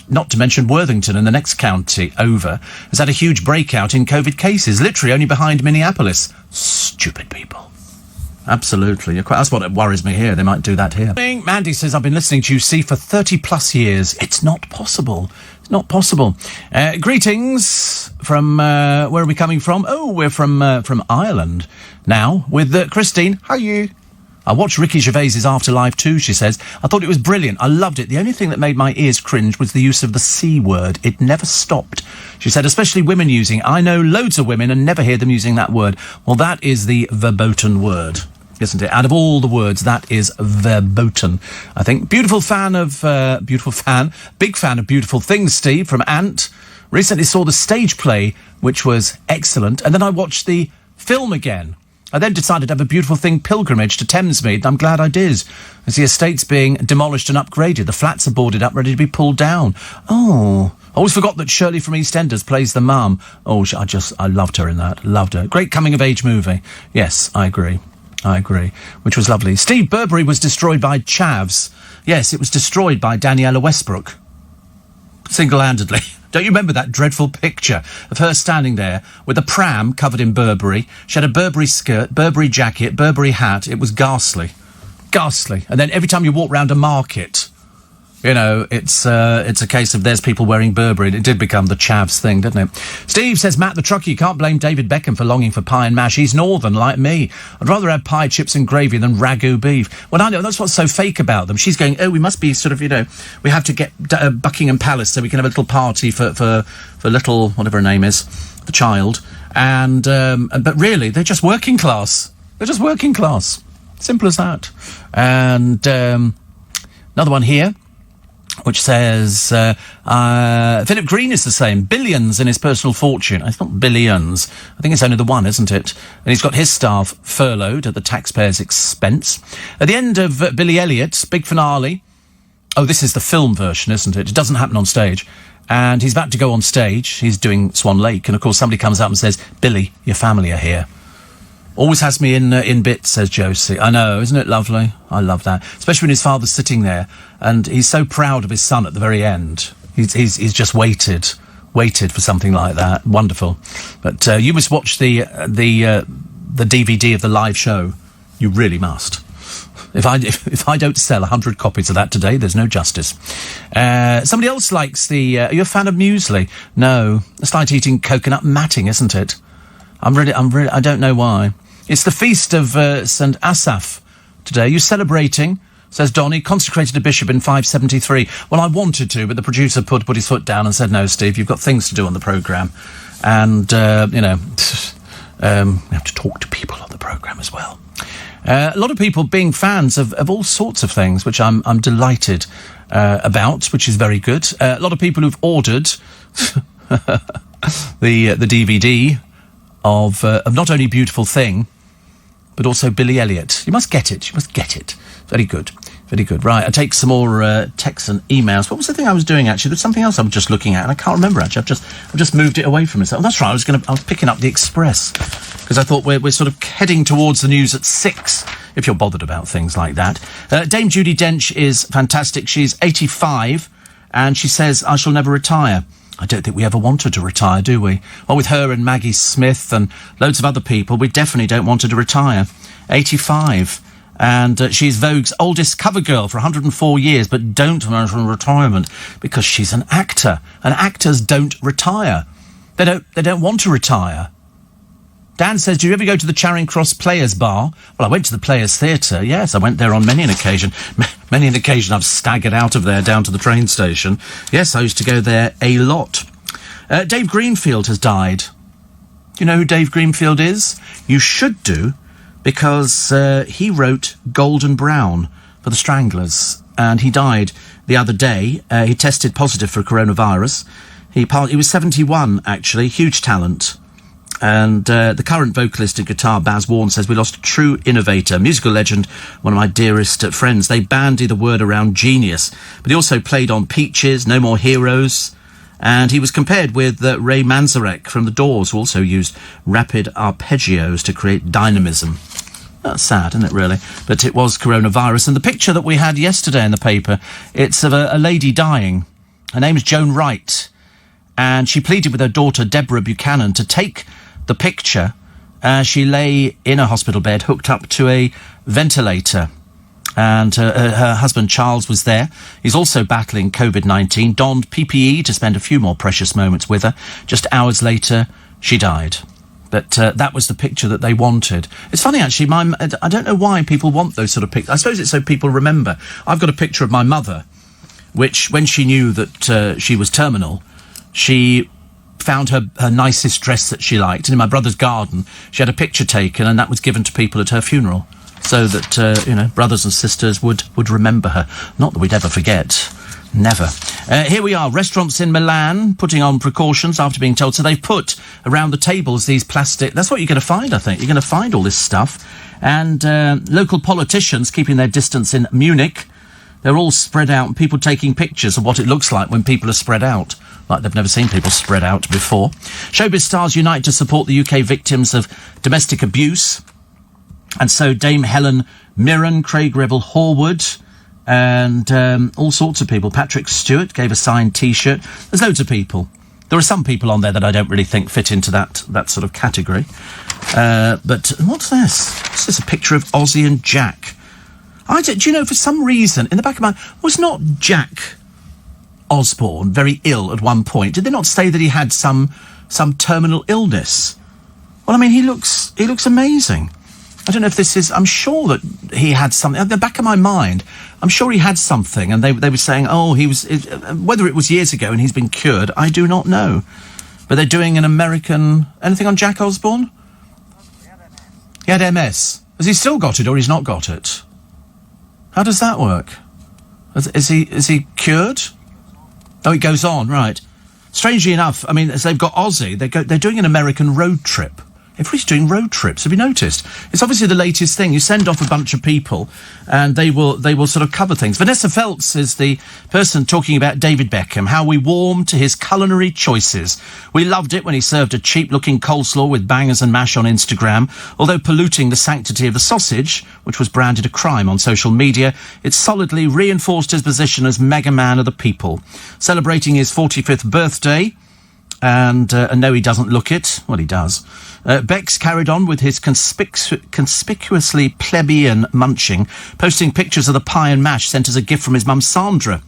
not to mention Worthington in the next county over has had a huge breakout in COVID cases, literally only behind Minneapolis. Stupid people. Absolutely. That's what worries me here. They might do that here. Mandy says, I've been listening to you, see, for 30 plus years. It's not possible. It's not possible. Greetings from, where are we coming from? Oh, we're from Ireland now with Christine. How are you? I watched Ricky Gervais's Afterlife too, she says. I thought it was brilliant. I loved it. The only thing that made my ears cringe was the use of the C word. It never stopped. She said, especially women using. I know loads of women and never hear them using that word. Well, that is the verboten word, isn't it? Out of all the words, that is verboten, I think. Big fan of Beautiful Things, Steve, from Ant. Recently saw the stage play, which was excellent. And then I watched the film again. I then decided to have a Beautiful Thing pilgrimage to Thamesmead, and I'm glad I did. As the estate's being demolished and upgraded, the flats are boarded up, ready to be pulled down. Oh, I always forgot that Shirley from EastEnders plays the mum. Oh, I loved her in that. Loved her. Great coming-of-age movie. Yes, I agree. Which was lovely. Steve Burberry was destroyed by chavs. Yes, it was destroyed by Daniela Westbrook. Single-handedly. Don't you remember that dreadful picture of her standing there with a pram covered in Burberry? She had a Burberry skirt, Burberry jacket, Burberry hat. It was ghastly. Ghastly. And then every time you walk round a market, you know, it's a case of there's people wearing Burberry. It did become the chavs thing, didn't it? Steve says, Matt the Trucker, you can't blame David Beckham for longing for pie and mash. He's northern, like me. I'd rather have pie, chips and gravy than ragu beef. Well, I know, that's what's so fake about them. She's going, oh, we must be sort of, you know, we have to get Buckingham Palace so we can have a little party for little, whatever her name is, the child. And, but really, they're just working class. They're just working class. Simple as that. And another one here, which says, Philip Green is the same. Billions in his personal fortune. It's not billions. I think it's only the one, isn't it? And he's got his staff furloughed at the taxpayer's expense. At the end of Billy Elliot's big finale. Oh, this is the film version, isn't it? It doesn't happen on stage. And he's about to go on stage. He's doing Swan Lake. And, of course, somebody comes up and says, Billy, your family are here. Always has me in bits, says Josie. I know, isn't it lovely? I love that. Especially when his father's sitting there and he's so proud of his son at the very end. He's just waited for something like that. Wonderful. But you must watch the DVD of the live show. You really must. If I don't sell 100 copies of that today, there's no justice. Somebody else likes the... are you a fan of muesli? No. It's like eating coconut matting, isn't it? I don't know why. It's the feast of St. Asaph today. You celebrating, says Donny, consecrated a bishop in 573. Well, I wanted to, but the producer put his foot down and said, no, Steve, you've got things to do on the programme. And, you know, we have to talk to people on the programme as well. A lot of people being fans of all sorts of things, which I'm delighted about, which is very good. A lot of people who've ordered the DVD of not only Beautiful Thing, but also Billy Elliot. You must get it. Very good. Very good. Right, I'll take some more texts and emails. What was the thing I was doing, actually? There's something else I'm just looking at, and I can't remember, actually. I've just moved it away from myself. Oh, that's right, I was picking up the Express, because I thought we're sort of heading towards the news at 6 if you're bothered about things like that. Dame Judi Dench is fantastic. She's 85, and she says, I shall never retire. I don't think we ever want her to retire, do we? Well, with her and Maggie Smith and loads of other people, we definitely don't want her to retire. 85. And she's Vogue's oldest cover girl for 104 years, but don't mention retirement because she's an actor. And actors don't retire. They don't want to retire. Dan says, do you ever go to the Charing Cross Players Bar? Well, I went to the Players Theatre. Yes, I went there on many an occasion. Many an occasion I've staggered out of there down to the train station. Yes, I used to go there a lot. Dave Greenfield has died. Do you know who Dave Greenfield is? You should do, because he wrote Golden Brown for the Stranglers, and he died the other day. He tested positive for coronavirus. He was 71, actually, huge talent. And the current vocalist and guitar, Baz Warren, says, we lost a true innovator, musical legend, one of my dearest friends. They bandy the word around genius, but he also played on Peaches, No More Heroes, and he was compared with Ray Manzarek from The Doors, who also used rapid arpeggios to create dynamism. That's sad, isn't it, really? But it was coronavirus. And the picture that we had yesterday in the paper, it's of a lady dying. Her name is Joan Wright, and she pleaded with her daughter, Deborah Buchanan, to take the picture. She lay in a hospital bed hooked up to a ventilator, and her husband Charles was there. He's also battling COVID-19, donned PPE to spend a few more precious moments with her. Just hours later, she died. But that was the picture that they wanted. It's funny, actually, I don't know why people want those sort of pictures. I suppose it's so people remember. I've got a picture of my mother, which, when she knew that she was terminal, she found her nicest dress that she liked, and in my brother's garden she had a picture taken, and that was given to people at her funeral, so that brothers and sisters would remember her. Not that we'd ever forget. Never. Here we are, restaurants in Milan putting on precautions after being told. So they've put around the tables these plastic... That's what you're going to find, I think. You're going to find all this stuff. And local politicians keeping their distance in Munich. They're all spread out, and people taking pictures of what it looks like when people are spread out, like they've never seen people spread out before. Showbiz stars unite to support the UK victims of domestic abuse. And so Dame Helen Mirren, Craig Revel Horwood, and all sorts of people. Patrick Stewart gave a signed T-shirt. There's loads of people. There are some people on there that I don't really think fit into that sort of category. But what's this? This is a picture of Ozzy and Jack. Do you know, for some reason, in the back of my... Was not Jack Osborne very ill at one point? Did they not say that he had some terminal illness? Well, I mean, he looks amazing. I don't know if this is... I'm sure that he had something... At the back of my mind, I'm sure he had something, and they were saying, oh, he was... Whether it was years ago and he's been cured, I do not know. But they're doing an American... Anything on Jack Osborne? He had MS. Has he still got it, or he's not got it? How does that work? Is he cured? Oh, it goes on, right. Strangely enough, I mean, as they've got Ozzy, they're doing an American road trip. Everybody's doing road trips. Have you noticed? It's obviously the latest thing. You send off a bunch of people, and they will sort of cover things. Vanessa Phelps is the person talking about David Beckham, how we warmed to his culinary choices. We loved it when he served a cheap-looking coleslaw with bangers and mash on Instagram. Although polluting the sanctity of the sausage, which was branded a crime on social media, it solidly reinforced his position as mega man of the people. Celebrating his 45th birthday, and no, he doesn't look it. Well, he does. Bex carried on with his conspicuously plebeian munching, posting pictures of the pie and mash sent as a gift from his mum Sandra.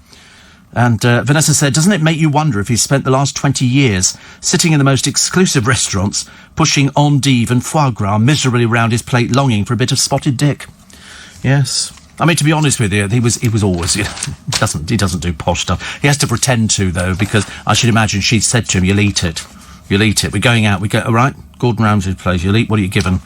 And Vanessa said, doesn't it make you wonder if he's spent the last 20 years sitting in the most exclusive restaurants, pushing endive and foie gras miserably around his plate, longing for a bit of spotted dick? Yes. I mean, to be honest with you, he was always, he doesn't do posh stuff. He has to pretend to, though, because I should imagine she said to him, you'll eat it. You'll eat it. We're going out. We go, all right, Gordon Ramsay's place. You'll eat. What are you given?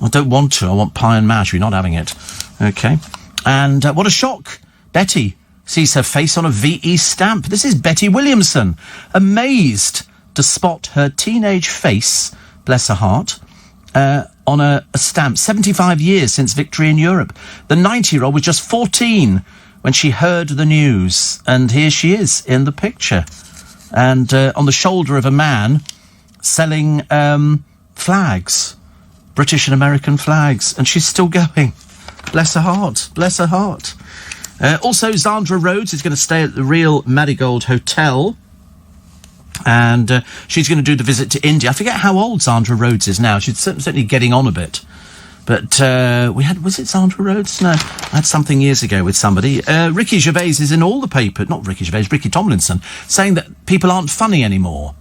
I don't want to. I want pie and mash. You're not having it. Okay. And what a shock. Betty sees her face on a VE stamp. This is Betty Williamson, amazed to spot her teenage face, bless her heart, on a stamp. 75 years since victory in Europe. The 90-year-old was just 14 when she heard the news. And here she is in the picture. And on the shoulder of a man selling flags, British and American flags, and she's still going. Bless her heart. Bless her heart. Also, Zandra Rhodes is going to stay at the Real Marigold Hotel. And she's going to do the visit to India. I forget how old Zandra Rhodes is now. She's certainly getting on a bit. But was it Zandra Rhodes? No, I had something years ago with somebody. Ricky Gervais is in all the papers, not Ricky Gervais, Ricky Tomlinson, saying that people aren't funny anymore.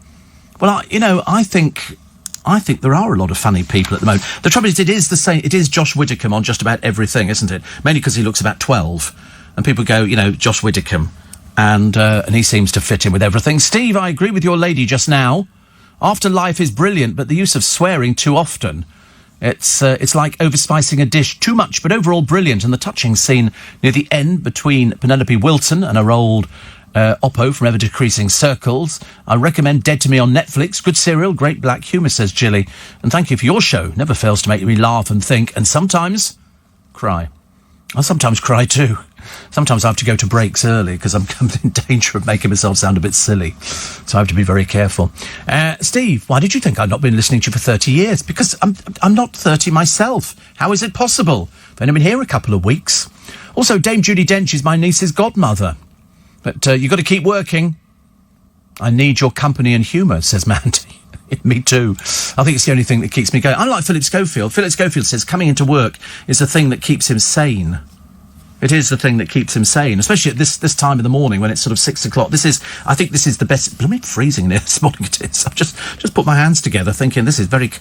Well, I think there are a lot of funny people at the moment. The trouble is, it is the same. It is Josh Widdicombe on just about everything, isn't it? Mainly because he looks about 12, and people go, Josh Widdicombe, and he seems to fit in with everything. Steve, I agree with your lady just now. Afterlife is brilliant, but the use of swearing too often. It's like overspicing a dish too much, but overall brilliant. And the touching scene near the end between Penelope Wilton and her old Oppo from Ever Decreasing Circles. I recommend Dead to Me on Netflix. Good serial, great black humour, says Jilly. And thank you for your show. Never fails to make me laugh and think, and sometimes cry. I sometimes cry too. Sometimes I have to go to breaks early because I'm in danger of making myself sound a bit silly. So I have to be very careful. Steve, why did you think I've not been listening to you for 30 years? Because I'm not 30 myself. How is it possible? I've only been here a couple of weeks. Also, Dame Judi Dench is my niece's godmother. But you've got to keep working. I need your company and humour, says Mandy. Me too. I think it's the only thing that keeps me going. Unlike Philip Schofield. Philip Schofield says coming into work is the thing that keeps him sane. It is the thing that keeps him sane, especially at this time of the morning when it's sort of 6 o'clock. I think this is the best. Blooming freezing there this morning it is. I've just put my hands together thinking this is very,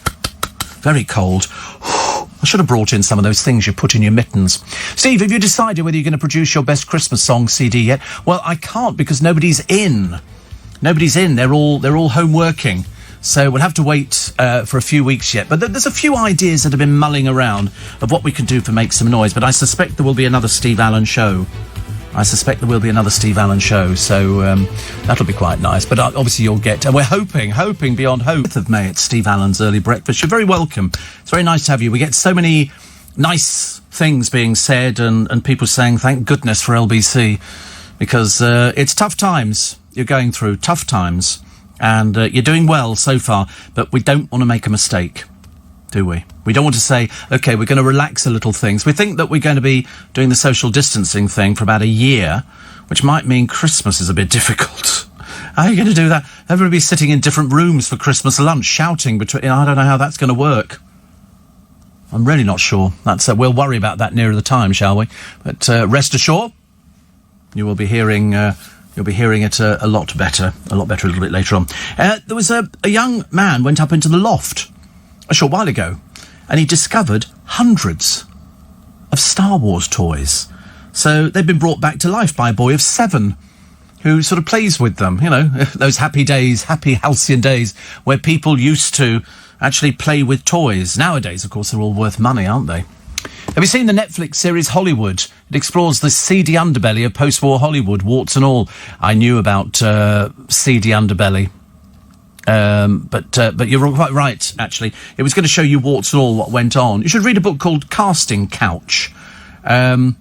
very cold. I should have brought in some of those things you put in your mittens. Steve, have you decided whether you're going to produce your best Christmas song CD yet? Well, I can't because nobody's in. Nobody's in. They're all home working. So we'll have to wait for a few weeks yet. But there's a few ideas that have been mulling around of what we can do for Make Some Noise. But I suspect there will be another Steve Allen show. So that'll be quite nice. But obviously you'll get... And we're hoping beyond hope of May at Steve Allen's Early Breakfast. You're very welcome. It's very nice to have you. We get so many nice things being said and people saying thank goodness for LBC. Because it's tough times you're going through. Tough times. And you're doing well so far, but we don't want to make a mistake, do we? We don't want to say, OK, we're going to relax a little things. We think that we're going to be doing the social distancing thing for about a year, which might mean Christmas is a bit difficult. How are you going to do that? Everybody be sitting in different rooms for Christmas lunch, shouting between... I don't know how that's going to work. I'm really not sure. We'll worry about that nearer the time, shall we? But rest assured, you will be hearing... You'll be hearing it a lot better a little bit later on. There was a young man went up into the loft a short while ago, and he discovered hundreds of Star Wars toys. So they've been brought back to life by a boy of 7 who sort of plays with them. Those happy halcyon days where people used to actually play with toys. Nowadays, of course, they're all worth money, aren't they? Have you seen the Netflix series Hollywood? It explores the seedy underbelly of post-war Hollywood, warts and all. I knew about seedy underbelly. But you're quite right, actually. It was going to show you warts and all what went on. You should read a book called Casting Couch. And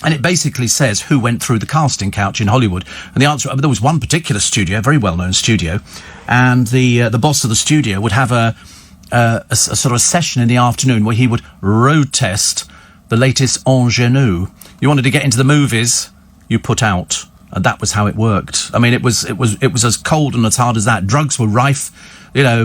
it basically says who went through the casting couch in Hollywood. And the answer, there was one particular studio, a very well-known studio, and the boss of the studio would have a sort of a session in the afternoon where he would road test the latest ingenue. You wanted to get into the movies, you put out, and that was how it worked. I mean, it was as cold and as hard as that. Drugs were rife,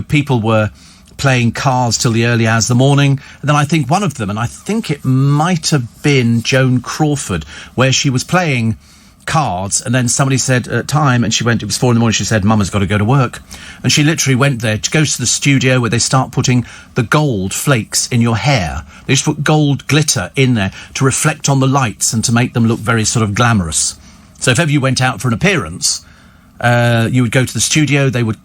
people were playing cards till the early hours of the morning. And then I think one of them, and I think it might have been Joan Crawford, where she was playing cards, and then somebody said time, and she went, it was 4 a.m, she said, Mama's got to go to work. And she literally went there, goes to the studio where they start putting the gold flakes in your hair. They just put gold glitter in there to reflect on the lights and to make them look very sort of glamorous. So if ever you went out for an appearance, you would go to the studio, they would,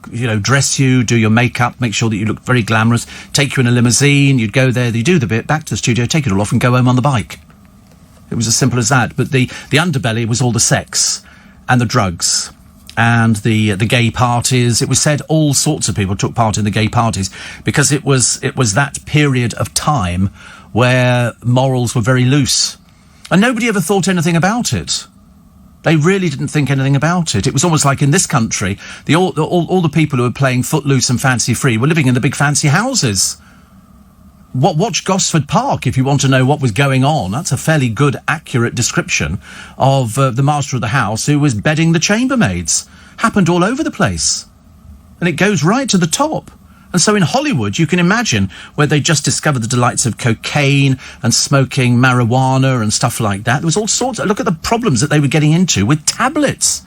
dress you, do your makeup, make sure that you looked very glamorous, take you in a limousine, you'd go there, you do the bit, back to the studio, take it all off and go home on the bike. It was as simple as that. But the underbelly was all the sex and the drugs and the gay parties. It was said all sorts of people took part in the gay parties because it was that period of time where morals were very loose. And nobody ever thought anything about it. They really didn't think anything about it. It was almost like in this country, all the people who were playing footloose and fancy free were living in the big fancy houses. Watch Gosford Park if you want to know what was going on. That's a fairly good, accurate description of the master of the house who was bedding the chambermaids. Happened all over the place. And it goes right to the top. And so in Hollywood, you can imagine where they just discovered the delights of cocaine and smoking marijuana and stuff like that. There was all sorts of... Look at the problems that they were getting into with tablets.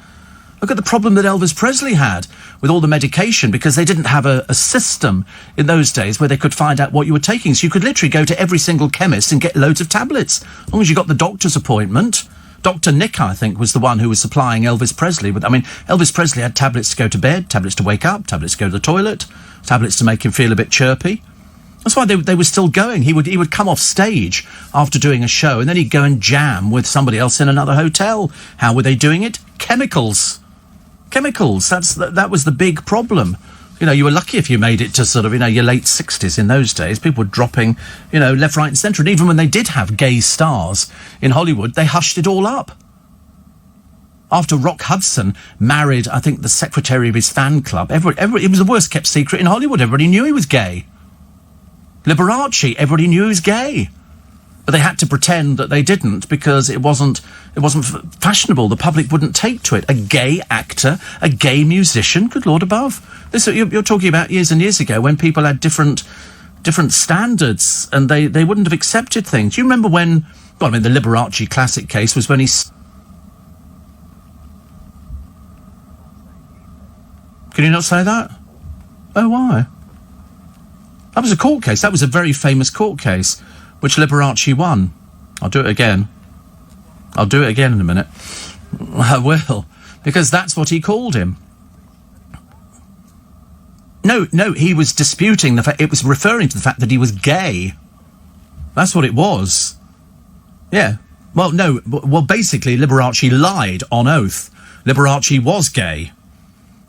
Look at the problem that Elvis Presley had with all the medication, because they didn't have a system in those days where they could find out what you were taking. So you could literally go to every single chemist and get loads of tablets, as long as you got the doctor's appointment. Dr. Nick, I think, was the one who was supplying Elvis Presley with... I mean, Elvis Presley had tablets to go to bed, tablets to wake up, tablets to go to the toilet, tablets to make him feel a bit chirpy. That's why they were still going. He would come off stage after doing a show, and then he'd go and jam with somebody else in another hotel. How were they doing it? Chemicals. Chemicals. That was the big problem. You know, you were lucky if you made it to sort of, your late 60s in those days. People were dropping, left, right and centre. And even when they did have gay stars in Hollywood, they hushed it all up. After Rock Hudson married, I think, the secretary of his fan club, it was the worst kept secret in Hollywood. Everybody knew he was gay. Liberace, everybody knew he was gay. But they had to pretend that they didn't, because it wasn't fashionable. The public wouldn't take to it. A gay actor, a gay musician, good Lord above. You're talking about years and years ago when people had different standards and they wouldn't have accepted things. Do you remember when... Well, I mean, the Liberace classic case was when he... Can you not say that? Oh, why? That was a court case. That was a very famous court case, which Liberace won. I'll do it again. I'll do it again in a minute. I will. Because that's what he called him. No, he was disputing the fact... It was referring to the fact that he was gay. That's what it was. Yeah. Well, no. Well, basically, Liberace lied on oath. Liberace was gay.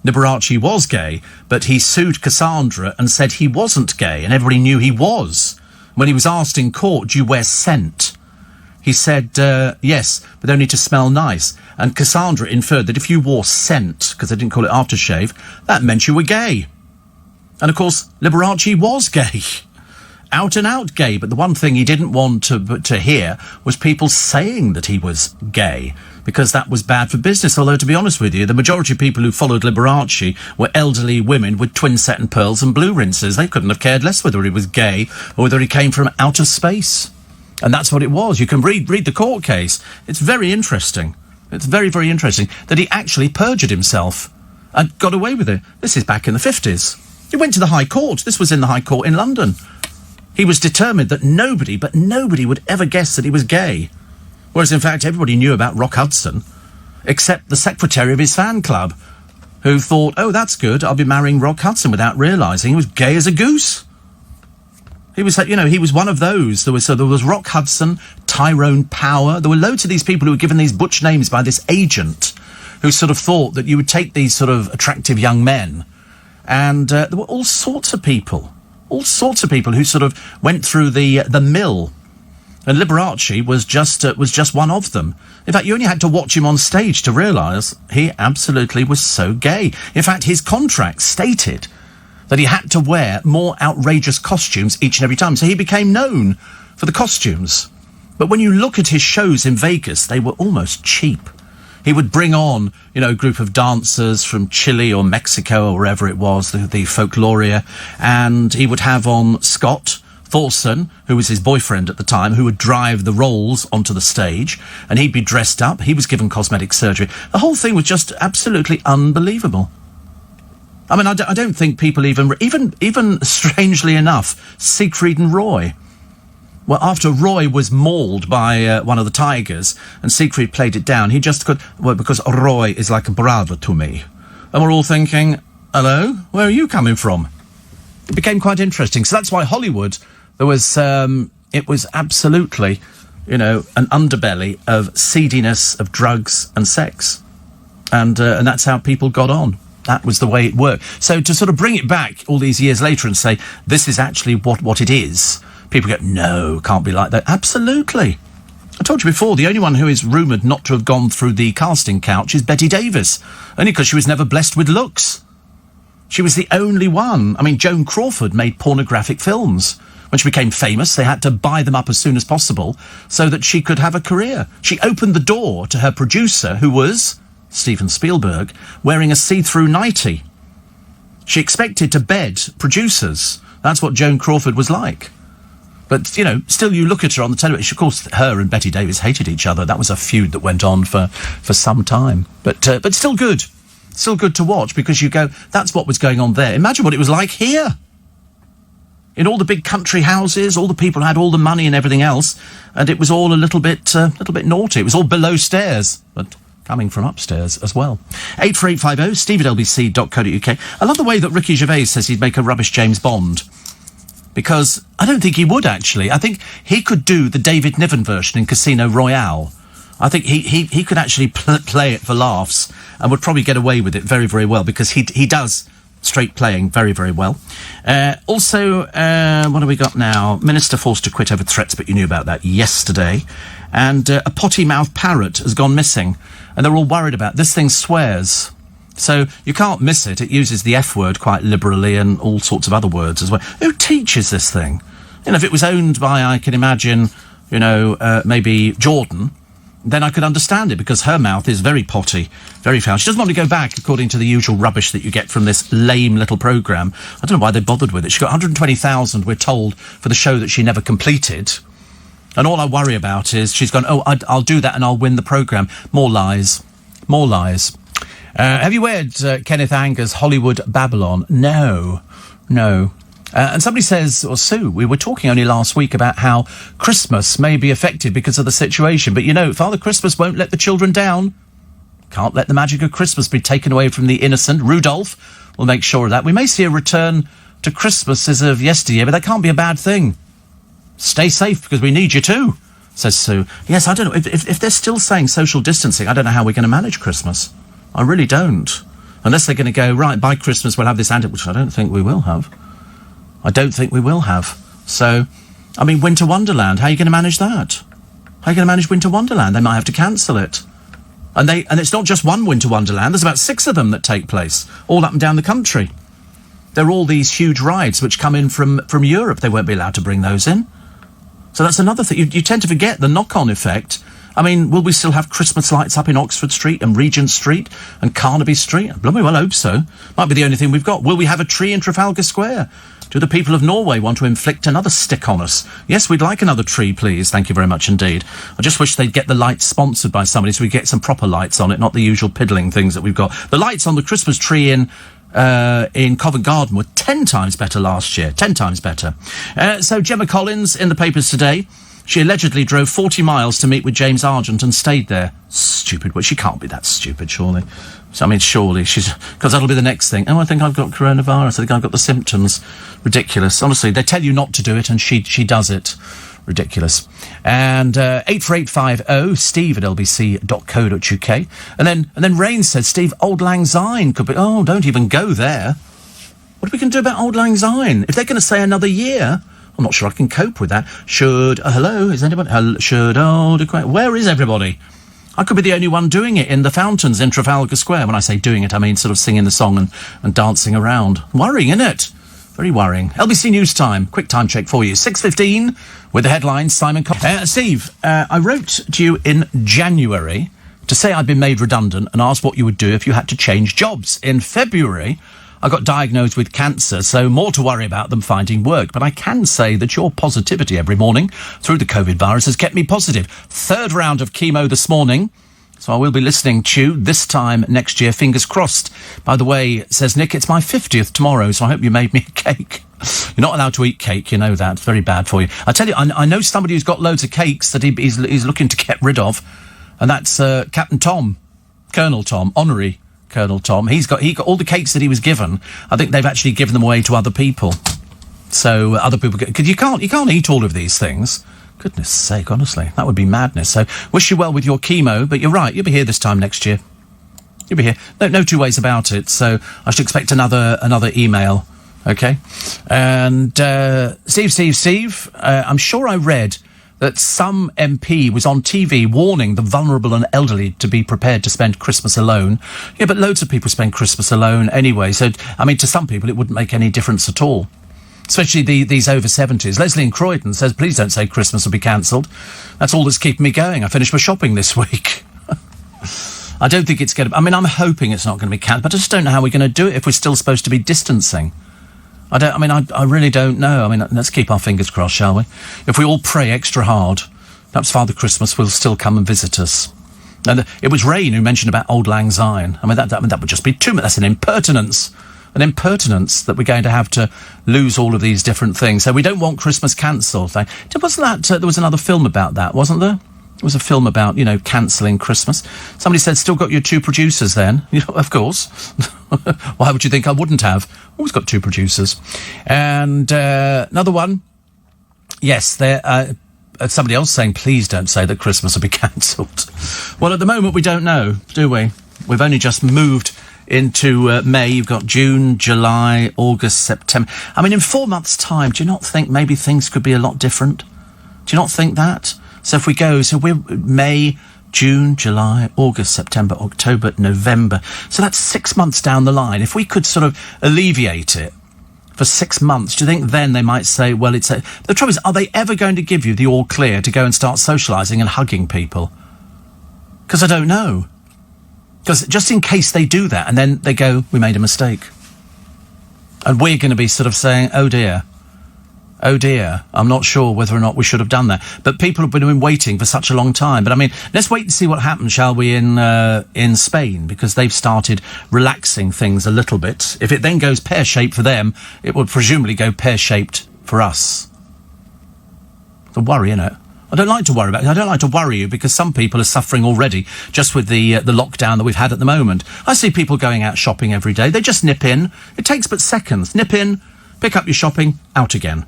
Liberace was gay, but he sued Cassandra and said he wasn't gay, and everybody knew he was. When he was asked in court, do you wear scent? He said, yes, but only to smell nice. And Cassandra inferred that if you wore scent, because they didn't call it aftershave, that meant you were gay. And of course, Liberace was gay. Out and out gay, but the one thing he didn't want to hear was people saying that he was gay, because that was bad for business. Although, to be honest with you, the majority of people who followed Liberace were elderly women with twin satin pearls and blue rinses. They couldn't have cared less whether he was gay or whether he came from outer space. And that's what it was. You can read the court case. It's very interesting. It's very, very interesting that he actually perjured himself and got away with it. This is back in the 50s. He went to the High Court. This was in the High Court in London. He was determined that nobody would ever guess that he was gay. Whereas, in fact, everybody knew about Rock Hudson, except the secretary of his fan club, who thought, oh, that's good, I'll be marrying Rock Hudson, without realising he was gay as a goose. He was, he was one of those. There was Rock Hudson, Tyrone Power. There were loads of these people who were given these butch names by this agent, who sort of thought that you would take these sort of attractive young men, and there were all sorts of people who sort of went through the mill. And Liberace was just one of them. In fact, you only had to watch him on stage to realise he absolutely was so gay. In fact, his contract stated that he had to wear more outrageous costumes each and every time. So he became known for the costumes. But when you look at his shows in Vegas, they were almost cheap. He would bring on, a group of dancers from Chile or Mexico or wherever it was, the folkloria, and he would have on Scott Thorson, who was his boyfriend at the time, who would drive the rolls onto the stage, and he'd be dressed up. He was given cosmetic surgery. The whole thing was just absolutely unbelievable. I mean, I don't think people even strangely enough, Siegfried and Roy. Well, after Roy was mauled by one of the tigers and Siegfried played it down, he just could... Well, because Roy is like a brother to me. And we're all thinking, hello, where are you coming from? It became quite interesting. So that's why Hollywood, there was... it was absolutely, an underbelly of seediness, of drugs and sex. And that's how people got on. That was the way it worked. So to sort of bring it back all these years later and say, this is actually what it is... People go, no, can't be like that. Absolutely. I told you before, the only one who is rumoured not to have gone through the casting couch is Bette Davis, only because she was never blessed with looks. She was the only one. I mean, Joan Crawford made pornographic films when she became famous, they had to buy them up as soon as possible so that she could have a career. She opened the door to her producer, who was Steven Spielberg, wearing a see-through nightie. She expected to bed producers. That's what Joan Crawford was like. But, you know, still you look at her on the television. Of course, her and Betty Davis hated each other. That was a feud that went on for some time. But still good. Still good to watch, because you go, that's what was going on there. Imagine what it was like here. In all the big country houses, all the people had all the money and everything else, and it was all a little bit naughty. It was all below stairs, but coming from upstairs as well. 84850, steve@lbc.co.uk. I love the way that Ricky Gervais says he'd make a rubbish James Bond, because I don't think he would, actually. I think he could do the David Niven version in Casino Royale. I think he could actually play it for laughs and would probably get away with it very, very well, because he does straight playing very, very well. Also, what have we got now? Minister forced to quit over threats, but you knew about that yesterday. And a potty-mouthed parrot has gone missing, and they're all worried about it. This thing swears. So you can't miss it. It uses the F word quite liberally and all sorts of other words as well. Who teaches this thing? You know, if it was owned by, I can imagine, you know, maybe Jordan, then I could understand it, because her mouth is very potty, very foul. She doesn't want to go back, according to the usual rubbish that you get from this lame little programme. I don't know why they bothered with it. She got 120,000, we're told, for the show that she never completed. And all I worry about is she's gone, I'll do that and I'll win the programme. More lies. More lies. Have you read Kenneth Anger's Hollywood Babylon? No. And somebody says, or Sue, we were talking only last week about how Christmas may be affected because of the situation. But, you know, Father Christmas won't let the children down. Can't let the magic of Christmas be taken away from the innocent. Rudolph will make sure of that. We may see a return to Christmases of yesteryear, but that can't be a bad thing. Stay safe, because we need you too, says Sue. Yes, I don't know. If they're still saying social distancing, I don't know how we're going to manage Christmas. I really don't. Unless they're going to go, right, by Christmas we'll have this antidote, which I don't think we will have. So, I mean, Winter Wonderland, how are you going to manage that? How are you going to manage Winter Wonderland? They might have to cancel it. And it's not just one Winter Wonderland. There's about 6 of them that take place, all up and down the country. They're all these huge rides which come in from Europe. They won't be allowed to bring those in. So that's another thing. You tend to forget the knock-on effect. I mean, will we still have Christmas lights up in Oxford Street and Regent Street and Carnaby Street? Bloody well hope so. Might be the only thing we've got. Will we have a tree in Trafalgar Square? Do the people of Norway want to inflict another stick on us? Yes, we'd like another tree, please. Thank you very much indeed. I just wish they'd get the lights sponsored by somebody so we get some proper lights on it, not the usual piddling things that we've got. The lights on the Christmas tree in Covent Garden were 10 times better last year. 10 times better. So Gemma Collins in the papers today. She allegedly drove 40 miles to meet with James Argent and stayed there. Stupid. Well, she can't be that stupid, surely. So, I mean, surely she's... Because that'll be the next thing. Oh, I think I've got coronavirus. I think I've got the symptoms. Ridiculous. Honestly, they tell you not to do it and she does it. Ridiculous. And 84850 steve@lbc.co.uk. And then Rain said, Steve, Auld Lang Syne could be... Oh, don't even go there. What are we going to do about Auld Lang Syne? If they're going to say another year... I'm not sure I can cope with that. Hello, is anyone? Where is everybody? I could be the only one doing it in the fountains in Trafalgar Square. When I say doing it, I mean sort of singing the song and dancing around. Worrying, isn't it? Very worrying. LBC News Time. Quick time check for you. 6:15 with the headlines. Simon Steve, I wrote to you in January to say I'd been made redundant and asked what you would do if you had to change jobs. In February, I got diagnosed with cancer, so more to worry about than finding work. But I can say that your positivity every morning through the COVID virus has kept me positive. 3rd round of chemo this morning, so I will be listening to you this time next year, fingers crossed. By the way, says Nick, it's my 50th tomorrow, so I hope you made me a cake. You're not allowed to eat cake, you know that. It's very bad for you. I tell you, I know somebody who's got loads of cakes that he's looking to get rid of, and that's Captain Tom, Colonel Tom, Honorary Colonel Tom. He got all the cakes that he was given. I think they've actually given them away to other people. So other people because you can't eat all of these things. Goodness sake, honestly, that would be madness. So wish you well with your chemo, but you're right, you'll be here this time next year. You'll be here. No two ways about it. So I should expect another email. Okay. And Steve, I'm sure I read that some MP was on TV warning the vulnerable and elderly to be prepared to spend Christmas alone. Yeah, but loads of people spend Christmas alone anyway. So, I mean, to some people, it wouldn't make any difference at all. especially these over 70s. Leslie in Croydon says, please don't say Christmas will be cancelled. That's all that's keeping me going. I finished my shopping this week. I don't think it's going to... I mean, I'm hoping it's not going to be cancelled, but I just don't know how we're going to do it if we're still supposed to be distancing. I really don't know. I mean, let's keep our fingers crossed, shall we? If we all pray extra hard, perhaps Father Christmas will still come and visit us. And it was Rain who mentioned about Old Lang Syne. I mean, that would just be too much. That's an impertinence that we're going to have to lose all of these different things. So we don't want Christmas cancelled. Wasn't that, there was another film about that, wasn't there? There was a film about, cancelling Christmas. Somebody said, still got your 2 producers then? Of course. Why would you think I wouldn't have? Always got 2 producers. And another one. Yes, somebody else saying, please don't say that Christmas will be cancelled. Well, at the moment, we don't know, do we? We've only just moved into May. You've got June, July, August, September. I mean, in 4 months' time, do you not think maybe things could be a lot different? Do you not think that? So if we go, we're May, June, July, August, September, October, November. So that's 6 months down the line. If we could sort of alleviate it for 6 months, do you think then they might say, well, the trouble is, are they ever going to give you the all clear to go and start socialising and hugging people? Because I don't know. Because just in case they do that, and then they go, we made a mistake. And we're going to be sort of saying, oh dear, I'm not sure whether or not we should have done that. But people have been waiting for such a long time. But I mean, let's wait and see what happens, shall we, in Spain, because they've started relaxing things a little bit. If it then goes pear-shaped for them, it would presumably go pear-shaped for us. It's a worry, isn't it? I don't like to worry about it. I don't like to worry you because some people are suffering already just with the lockdown that we've had at the moment. I see people going out shopping every day. They just nip in. It takes but seconds. Nip in, pick up your shopping, out again.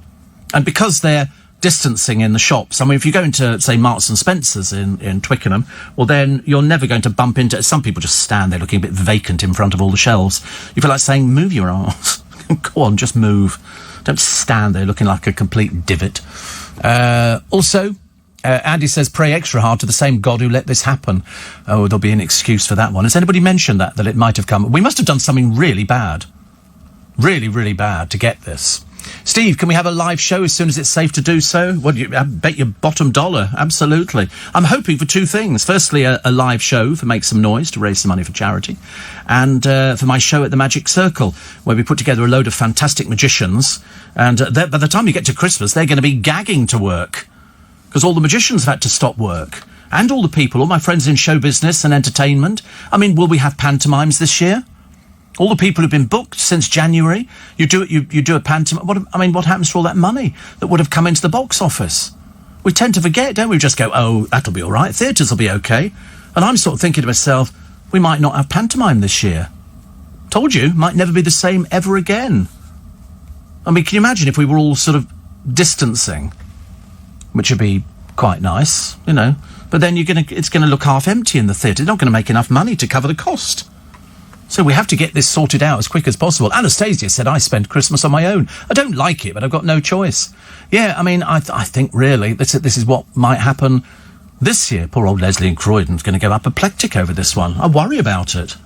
And because they're distancing in the shops, I mean, if you go into, say, Marks and Spencer's in Twickenham, well, then you're never going to bump into... Some people just stand there looking a bit vacant in front of all the shelves. You feel like saying, move your arse. Go on, just move. Don't stand there looking like a complete divot. Also, Andy says, pray extra hard to the same God who let this happen. Oh, there'll be an excuse for that one. Has anybody mentioned that it might have come... We must have done something really bad. Really, really bad to get this. Steve, can we have a live show as soon as it's safe to do so? Well, I bet your bottom dollar. Absolutely. I'm hoping for 2 things. Firstly, a live show for Make Some Noise to raise some money for charity. And for my show at the Magic Circle, where we put together a load of fantastic magicians. And by the time you get to Christmas, they're going to be gagging to work. Because all the magicians have had to stop work. And all the people, all my friends in show business and entertainment. I mean, will we have pantomimes this year? All the people who've been booked since January, you do a pantomime. What happens to all that money that would have come into the box office? We tend to forget, don't we? We just go, oh, that'll be all right. Theatres will be okay. And I'm sort of thinking to myself, we might not have pantomime this year. Told you, might never be the same ever again. I mean, can you imagine if we were all sort of distancing, which would be quite nice, But then it's going to look half empty in the theatre. It's not going to make enough money to cover the cost. So we have to get this sorted out as quick as possible. Anastasia said, I spent Christmas on my own. I don't like it, but I've got no choice. Yeah, I mean, I think really this is what might happen this year. Poor old Leslie in Croydon's going to go apoplectic over this one. I worry about it.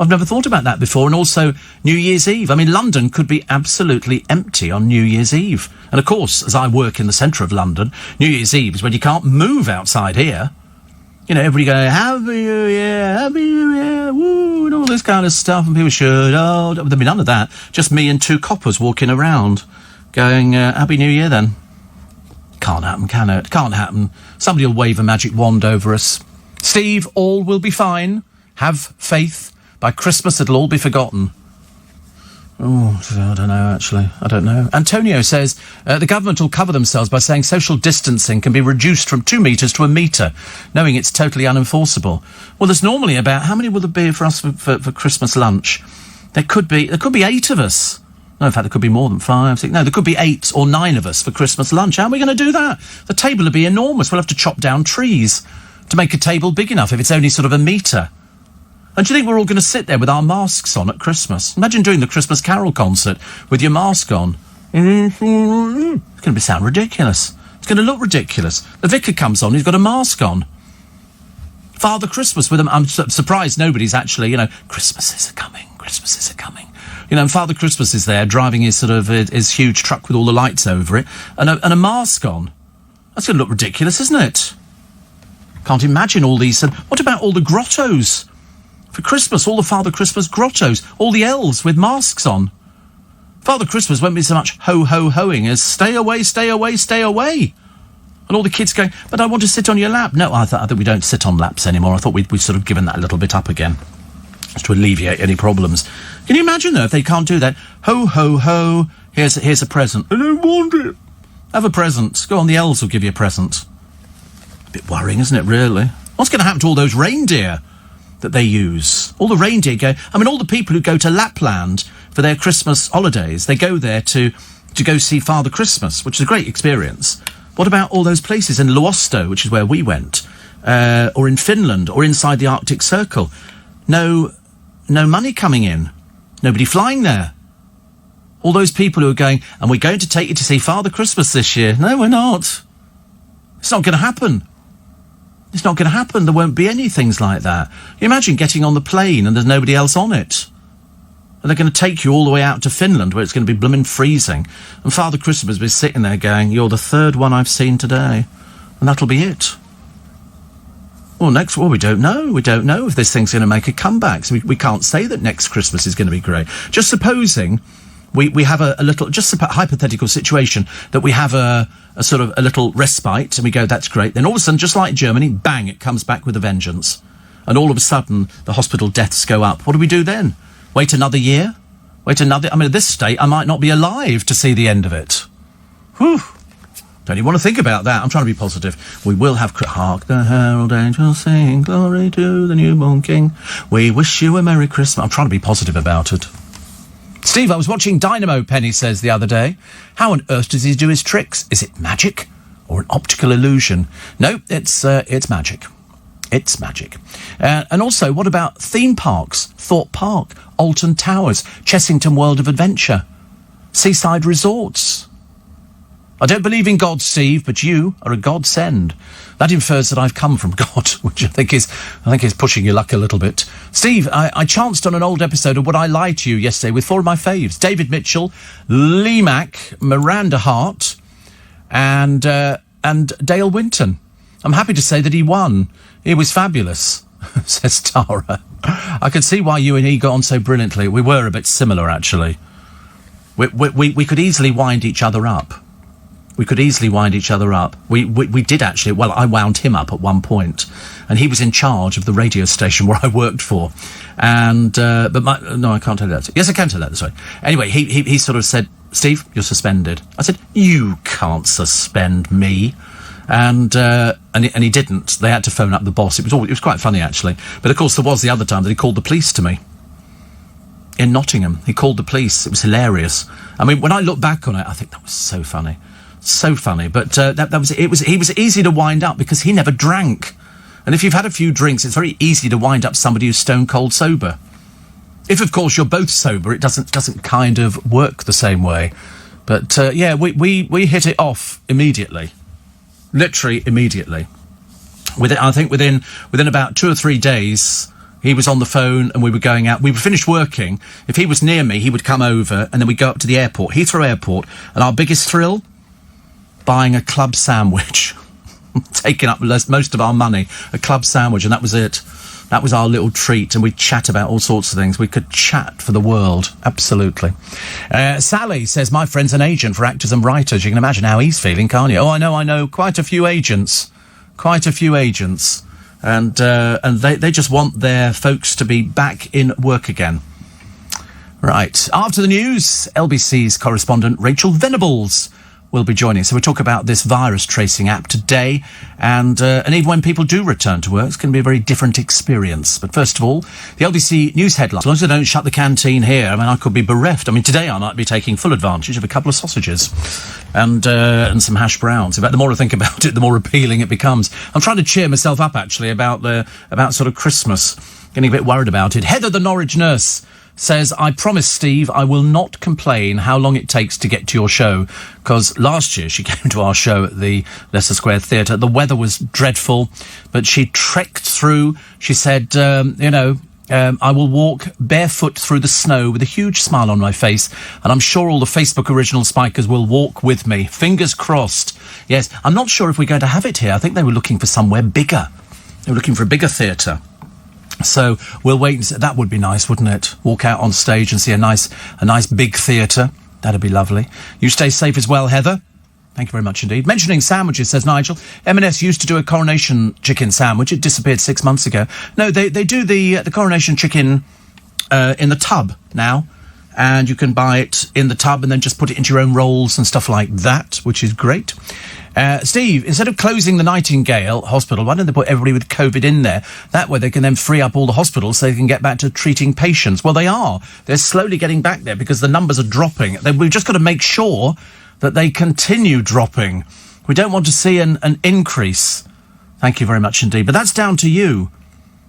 I've never thought about that before. And also New Year's Eve. I mean, London could be absolutely empty on New Year's Eve. And of course, as I work in the centre of London, New Year's Eve is when you can't move outside here. Everybody going, Happy New Year, woo, and all this kind of stuff. And people should, there'll be none of that. Just me and 2 coppers walking around going, Happy New Year then. Can't happen, can it? Can't happen. Somebody will wave a magic wand over us. Steve, all will be fine. Have faith. By Christmas, it'll all be forgotten. Oh, I don't know, actually. I don't know. Antonio says the government will cover themselves by saying social distancing can be reduced from 2 metres to 1 metre, knowing it's totally unenforceable. Well, there's normally about... How many will there be for us for Christmas lunch? There could be 8 of us. No, in fact, there could be more than 5, 6... No, there could be 8 or 9 of us for Christmas lunch. How are we going to do that? The table will be enormous. We'll have to chop down trees to make a table big enough if it's only sort of 1 metre. And do you think we're all going to sit there with our masks on at Christmas? Imagine doing the Christmas Carol concert with your mask on. It's going to sound ridiculous. It's going to look ridiculous. The vicar comes on, he's got a mask on. Father Christmas with him. I'm surprised nobody's actually, Christmases are coming. Christmases are coming. You know, and Father Christmas is there driving his sort of his huge truck with all the lights over it and a mask on. That's going to look ridiculous, isn't it? Can't imagine all these. What about all the grottos for Christmas? All the Father Christmas grottos, all the elves with masks on. Father Christmas won't be so much ho-ho-hoing as stay away, stay away, stay away. And all the kids going, but I want to sit on your lap. No, I think we don't sit on laps anymore. I thought we'd sort of given that a little bit up again, just to alleviate any problems. Can you imagine, though, if they can't do that? Ho-ho-ho, here's a present. I don't want it. Have a present. Go on, the elves will give you a present. A bit worrying, isn't it, really? What's going to happen to all those reindeer that they use? All the reindeer go... I mean, all the people who go to Lapland for their Christmas holidays, they go there to go see Father Christmas, which is a great experience. What about all those places in Luosto, which is where we went, or in Finland, or inside the Arctic Circle? No money coming in. Nobody flying there. All those people who are going, and we're going to take you to see Father Christmas this year. No, we're not. It's not going to happen. It's not going to happen. There won't be any things like that. You imagine getting on the plane and there's nobody else on it. And they're going to take you all the way out to Finland where it's going to be blooming freezing. And Father Christmas will be sitting there going, you're the third one I've seen today. And that'll be it. Well, we don't know. We don't know if this thing's going to make a comeback. So we can't say that next Christmas is going to be great. Just supposing we have a little, just a hypothetical situation, that we have a sort of a little respite and we go, that's great. Then all of a sudden, just like Germany, bang, it comes back with a vengeance. And all of a sudden, the hospital deaths go up. What do we do then? Wait another year? I mean, at this state, I might not be alive to see the end of it. Whew. Don't even want to think about that. I'm trying to be positive. We will have... Hark the herald angels sing, glory to the newborn king. We wish you a Merry Christmas. I'm trying to be positive about it. Steve, I was watching Dynamo, Penny says the other day. How on earth does he do his tricks? Is it magic or an optical illusion? No, it's magic. It's magic. And also, what about theme parks? Thorpe Park, Alton Towers, Chessington World of Adventure, seaside resorts. I don't believe in God, Steve, but you are a godsend. That infers that I've come from God, which I think is pushing your luck a little bit. Steve, I chanced on an old episode of Would I Lie to You yesterday with four of my faves: David Mitchell, Lee Mack, Miranda Hart, and Dale Winton. I'm happy to say that he won. He was fabulous, says Tara. I can see why you and he got on so brilliantly. We were a bit similar, actually. We could easily wind each other up. We could easily wind each other up. We did actually. Well, I wound him up at one point, and he was in charge of the radio station where I worked for. And no, I can't tell you that. Yes, I can tell that. Sorry. Anyway, he sort of said, "Steve, you're suspended." I said, "You can't suspend me." And he didn't. They had to phone up the boss. It was quite funny, actually. But of course, there was the other time that he called the police to me in Nottingham. He called the police. It was hilarious. I mean, when I look back on it, I think that was so funny. So funny, but he was easy to wind up because he never drank. And if you've had a few drinks, it's very easy to wind up somebody who's stone cold sober. If, of course, you're both sober, it doesn't kind of work the same way. But yeah, we hit it off immediately, literally immediately. I think within about 2 or 3 days, he was on the phone and we were going out. We were finished working. If he was near me, he would come over and then we'd go up to the airport, Heathrow Airport, and our biggest thrill, buying a club sandwich, taking up most of our money, a club sandwich, and that was it. That was our little treat, and we'd chat about all sorts of things. We could chat for the world, absolutely. Sally says, my friend's an agent for actors and writers. You can imagine how he's feeling, can't you? Oh, I know, quite a few agents. And they just want their folks to be back in work again. Right, after the news, LBC's correspondent Rachel Venables will be joining. So we talk about this virus tracing app today, and even when people do return to work, it's going to be a very different experience. But first of all, the LBC news headlines. As long as they don't shut the canteen here, I mean, I could be bereft. I mean, today I might be taking full advantage of a couple of sausages and some hash browns. In fact, the more I think about it, the more appealing it becomes. I'm trying to cheer myself up, actually, about sort of Christmas. Getting a bit worried about it. Heather, the Norwich nurse, says, I promise, Steve, I will not complain how long it takes to get to your show, because last year she came to our show at the Leicester Square Theatre. The weather was dreadful, but she trekked through. She said, I will walk barefoot through the snow with a huge smile on my face, and I'm sure all the Facebook original Spikers will walk with me. Fingers crossed. Yes, I'm not sure if we're going to have it here. I think they were looking for somewhere bigger. They were looking for a bigger theatre. So we'll wait and see. That would be nice, wouldn't it? Walk out on stage and see a nice big theatre. That'd be lovely. You stay safe as well, Heather. Thank you very much indeed. Mentioning sandwiches, says Nigel, M&S used to do a coronation chicken sandwich. It disappeared 6 months ago. No, they do the coronation chicken in the tub now, and you can buy it in the tub and then just put it into your own rolls and stuff like that, which is great. Steve, instead of closing the Nightingale Hospital, why don't they put everybody with COVID in there? That way they can then free up all the hospitals so they can get back to treating patients. Well, they are. They're slowly getting back there because the numbers are dropping. We've just got to make sure that they continue dropping. We don't want to see an increase. Thank you very much indeed. But that's down to you.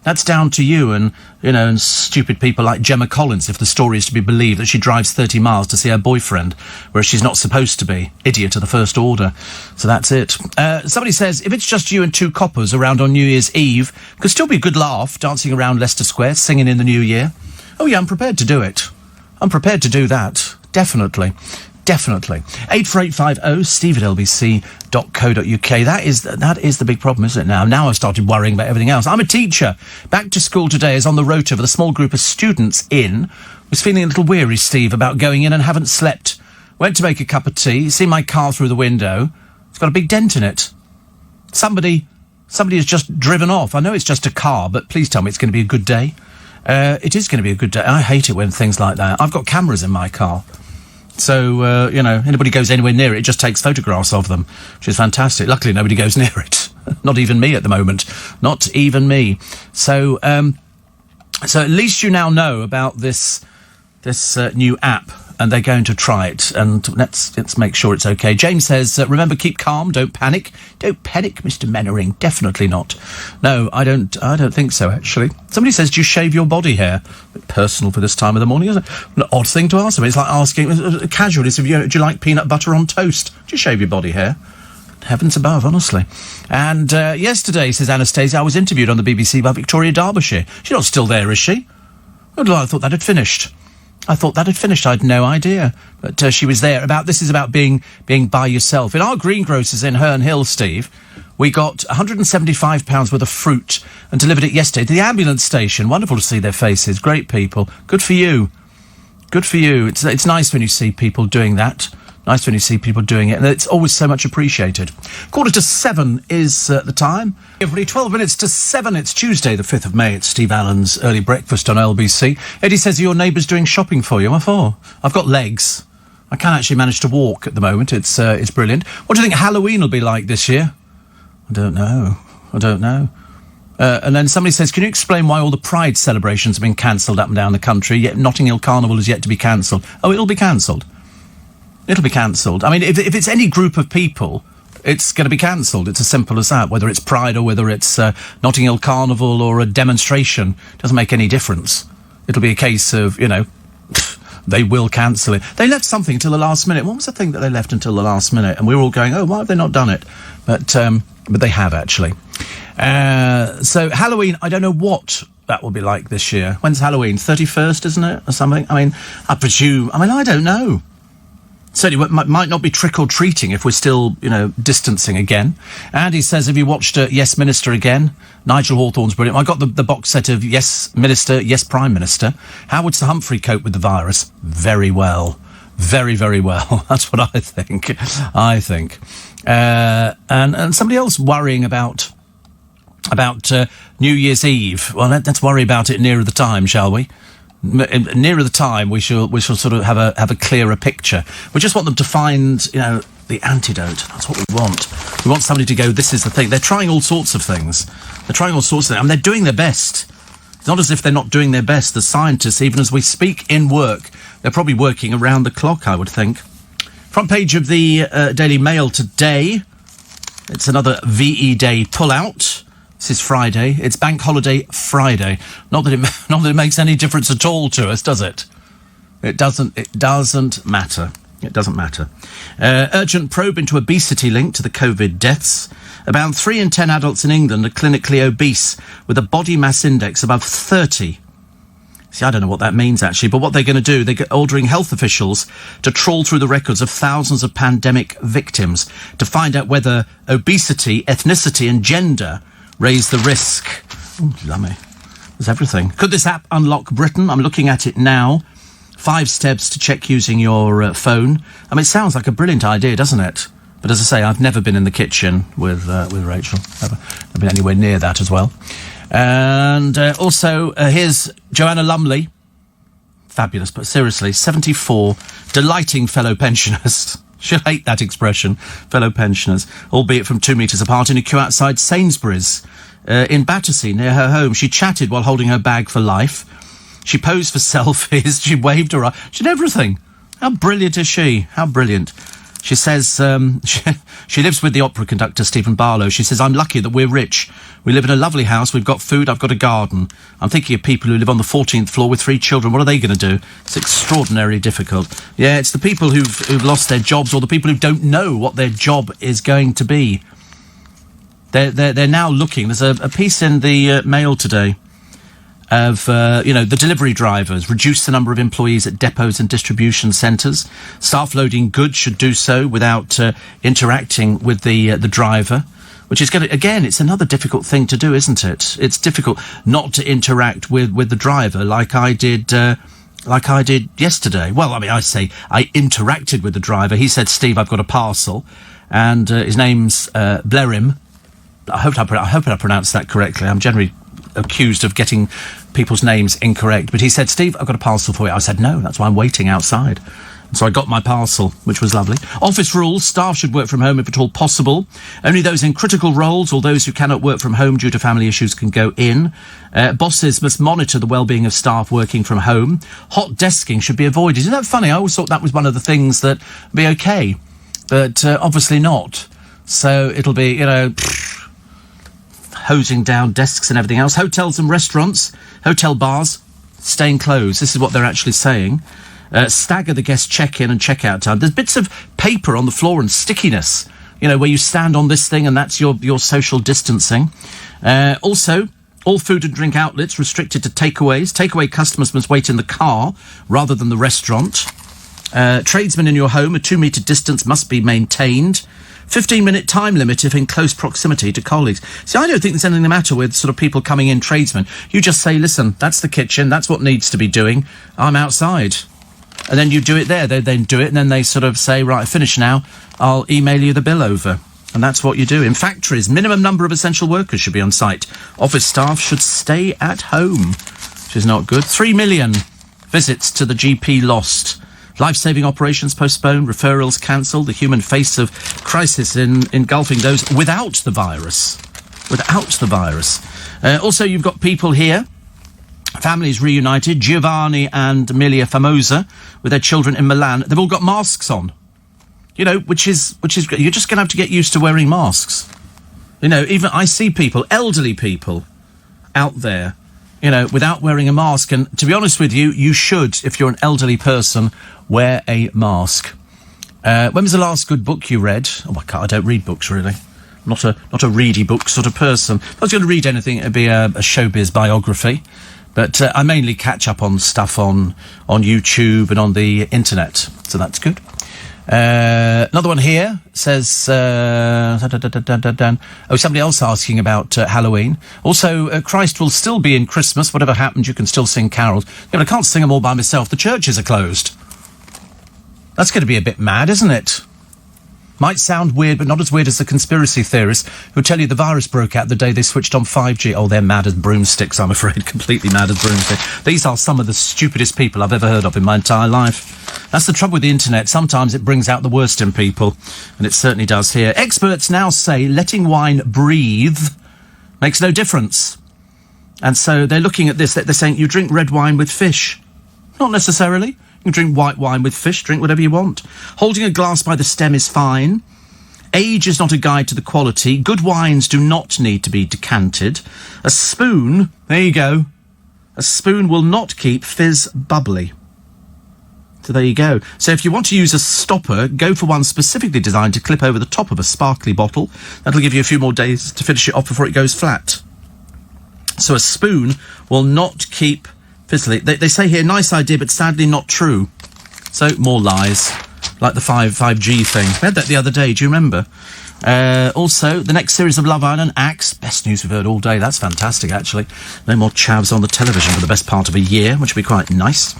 That's down to you and, and stupid people like Gemma Collins, if the story is to be believed, that she drives 30 miles to see her boyfriend, whereas she's not supposed to be. Idiot of the first order. So that's it. Somebody says, if it's just you and two coppers around on New Year's Eve, could still be a good laugh, dancing around Leicester Square, singing in the new year. Oh yeah, I'm prepared to do it. I'm prepared to do that. Definitely. Definitely. 84850 steve@lbc.co.uk. That is the big problem, isn't it now? Now I've started worrying about everything else. I'm a teacher. Back to school today is on the rota with a small group of students in. Was feeling a little weary, Steve, about going in and haven't slept. Went to make a cup of tea, see my car through the window. It's got a big dent in it. Somebody has just driven off. I know it's just a car, but please tell me it's going to be a good day. It is going to be a good day. I hate it when things like that. I've got cameras in my car. So, anybody goes anywhere near it just takes photographs of them, which is fantastic. Luckily, nobody goes near it. Not even me at the moment. Not even me. So at least you now know about this new app, and they're going to try it. And let's make sure it's okay. James says, remember, keep calm, don't panic. Don't panic, Mr. Mannering. Definitely not. No, I don't think so, actually. Somebody says, do you shave your body hair? A bit personal for this time of the morning, isn't it? An odd thing to ask them. It's like asking, casual, do you like peanut butter on toast? Do you shave your body hair? Heavens above, honestly. And yesterday, says Anastasia, I was interviewed on the BBC by Victoria Derbyshire. She's not still there, is she? Oh, I thought that had finished. I had no idea. But she was there. This is about being by yourself. In our greengrocers in Herne Hill, Steve, we got £175 worth of fruit and delivered it yesterday to the ambulance station. Wonderful to see their faces. Great people. Good for you. Good for you. It's nice when you see people doing that. Nice when you see people doing it. And it's always so much appreciated. 6:45 is the time. Every 12 minutes to 7. It's Tuesday, the 5th of May. It's Steve Allen's Early Breakfast on LBC. Eddie says, are your neighbours doing shopping for you? What for? I've got legs. I can actually manage to walk at the moment. It's brilliant. What do you think Halloween will be like this year? I don't know. And then somebody says, can you explain why all the Pride celebrations have been cancelled up and down the country, yet Notting Hill Carnival is yet to be cancelled? Oh, it'll be cancelled. It'll be cancelled. I mean, if it's any group of people, it's going to be cancelled. It's as simple as that. Whether it's Pride or whether it's Notting Hill Carnival or a demonstration, doesn't make any difference. It'll be a case of, they will cancel it. They left something till the last minute. What was the thing that they left until the last minute? And we were all going, oh, why have they not done it? But they have, actually. So Halloween, I don't know what that will be like this year. When's Halloween? 31st, isn't it? Or something? I mean, I don't know. Certainly might not be trick-or-treating if we're still, distancing again. Andy says, have you watched Yes Minister again? Nigel Hawthorne's brilliant. I got the box set of Yes Minister, Yes Prime Minister. How would Sir Humphrey cope with the virus? Very well. Very, very well. That's what I think. And somebody else worrying about New Year's Eve. Well, let's worry about it nearer the time, shall we? Nearer the time, we shall sort of have a clearer picture. We just want them to find, the antidote. That's what we want. We want somebody to go, this is the thing. They're trying all sorts of things. And they're doing their best. It's not as if they're not doing their best. The scientists, even as we speak in work, they're probably working around the clock, I would think. Front page of the Daily Mail today. It's another VE Day pullout. This is Friday. It's Bank Holiday Friday. Not that it makes any difference at all to us, does it? It doesn't matter. It doesn't matter. Urgent probe into obesity linked to the COVID deaths. About 3 in 10 adults in England are clinically obese with a body mass index above 30. See, I don't know what that means, actually, but what they're going to do, they're ordering health officials to trawl through the records of thousands of pandemic victims to find out whether obesity, ethnicity and gender raise the risk. Ooh, lummy. There's everything. Could this app unlock Britain? I'm looking at it now. 5 steps to check using your phone. I mean, it sounds like a brilliant idea, doesn't it? But as I say, I've never been in the kitchen with Rachel. Never been anywhere near that as well. And also, here's Joanna Lumley. Fabulous, but seriously, 74, delighting fellow pensioners. She'll hate that expression, fellow pensioners, albeit from 2 metres apart, in a queue outside Sainsbury's in Battersea, near her home. She chatted while holding her bag for life. She posed for selfies. She waved her up. She did everything. How brilliant is she? How brilliant. She says she lives with the opera conductor, Stephen Barlow. She says, I'm lucky that we're rich. We live in a lovely house. We've got food. I've got a garden. I'm thinking of people who live on the 14th floor with 3 children. What are they going to do? It's extraordinarily difficult. Yeah, it's the people who've lost their jobs, or the people who don't know what their job is going to be. They're now looking. There's a piece in the Mail today of, the delivery drivers, reduce the number of employees at depots and distribution centres. Staff loading goods should do so without interacting with the driver, which is going to, again, it's another difficult thing to do, isn't it? It's difficult not to interact with the driver like I did yesterday. Well, I mean, I interacted with the driver. He said, Steve, I've got a parcel, and his name's Blerim. I hope I pronounced that correctly. I'm generally accused of getting people's names incorrect, but he said, Steve, I've got a parcel for you. I said, no, that's why I'm waiting outside. And so I got my parcel, which was lovely. Office rules: staff should work from home if at all possible. Only those in critical roles or those who cannot work from home due to family issues can go in. Bosses must monitor the well-being of staff working from home. Hot desking should be avoided. Isn't that funny? I always thought that was one of the things that would be okay, but obviously not. So it'll be, hosing down desks and everything else. Hotels and restaurants, hotel bars, staying closed. This is what they're actually saying. Stagger the guest check-in and check-out time. There's bits of paper on the floor and stickiness, where you stand on this thing and that's your social distancing. Also, all food and drink outlets restricted to takeaways. Takeaway customers must wait in the car rather than the restaurant. Tradesmen in your home, a 2-metre distance must be maintained. 15-minute time limit if in close proximity to colleagues. See, I don't think there's anything the matter with sort of people coming in, tradesmen. You just say, listen, that's the kitchen, that's what needs to be doing. I'm outside. And then you do it there. They then do it, and then they sort of say, right, finish now. I'll email you the bill over. And that's what you do. In factories, minimum number of essential workers should be on site. Office staff should stay at home, which is not good. 3 million visits to the GP lost. Life-saving operations postponed, referrals cancelled, the human face of crisis engulfing those without the virus. Also, you've got people here, families reunited, Giovanni and Emilia Famosa, with their children in Milan. They've all got masks on, which is great. You're just going to have to get used to wearing masks. Even I see people, elderly people, out there, without wearing a mask. And to be honest with you, you should, if you're an elderly person, wear a mask. When was the last good book you read? Oh my God, I don't read books, really. I'm not a ready book sort of person. If I was going to read anything, it'd be a showbiz biography. But I mainly catch up on stuff on YouTube and on the internet. So that's good. Another one here says, somebody else asking about Halloween. Also, Christ will still be in Christmas. Whatever happens, you can still sing carols. I can't sing them all by myself. The churches are closed. That's going to be a bit mad, isn't it? Might sound weird, but not as weird as the conspiracy theorists who tell you the virus broke out the day they switched on 5G. Oh, they're mad as broomsticks, I'm afraid. Completely mad as broomsticks. These are some of the stupidest people I've ever heard of in my entire life. That's the trouble with the internet. Sometimes it brings out the worst in people, and it certainly does here. Experts now say letting wine breathe makes no difference. And so they're looking at this. They're saying you drink red wine with fish. Not necessarily. You can drink white wine with fish, drink whatever you want. Holding a glass by the stem is fine. Age is not a guide to the quality. Good wines do not need to be decanted. A spoon, there you go. A spoon will not keep fizz bubbly. So there you go. So if you want to use a stopper, go for one specifically designed to clip over the top of a sparkly bottle. That'll give you a few more days to finish it off before it goes flat. So a spoon will not keep Fizzly. They say here, nice idea, but sadly not true. So, more lies. Like the 5G thing. We had that the other day, do you remember? Also, the next series of Love Island, Axe. Best news we've heard all day. That's fantastic, actually. No more chavs on the television for the best part of a year, which would be quite nice.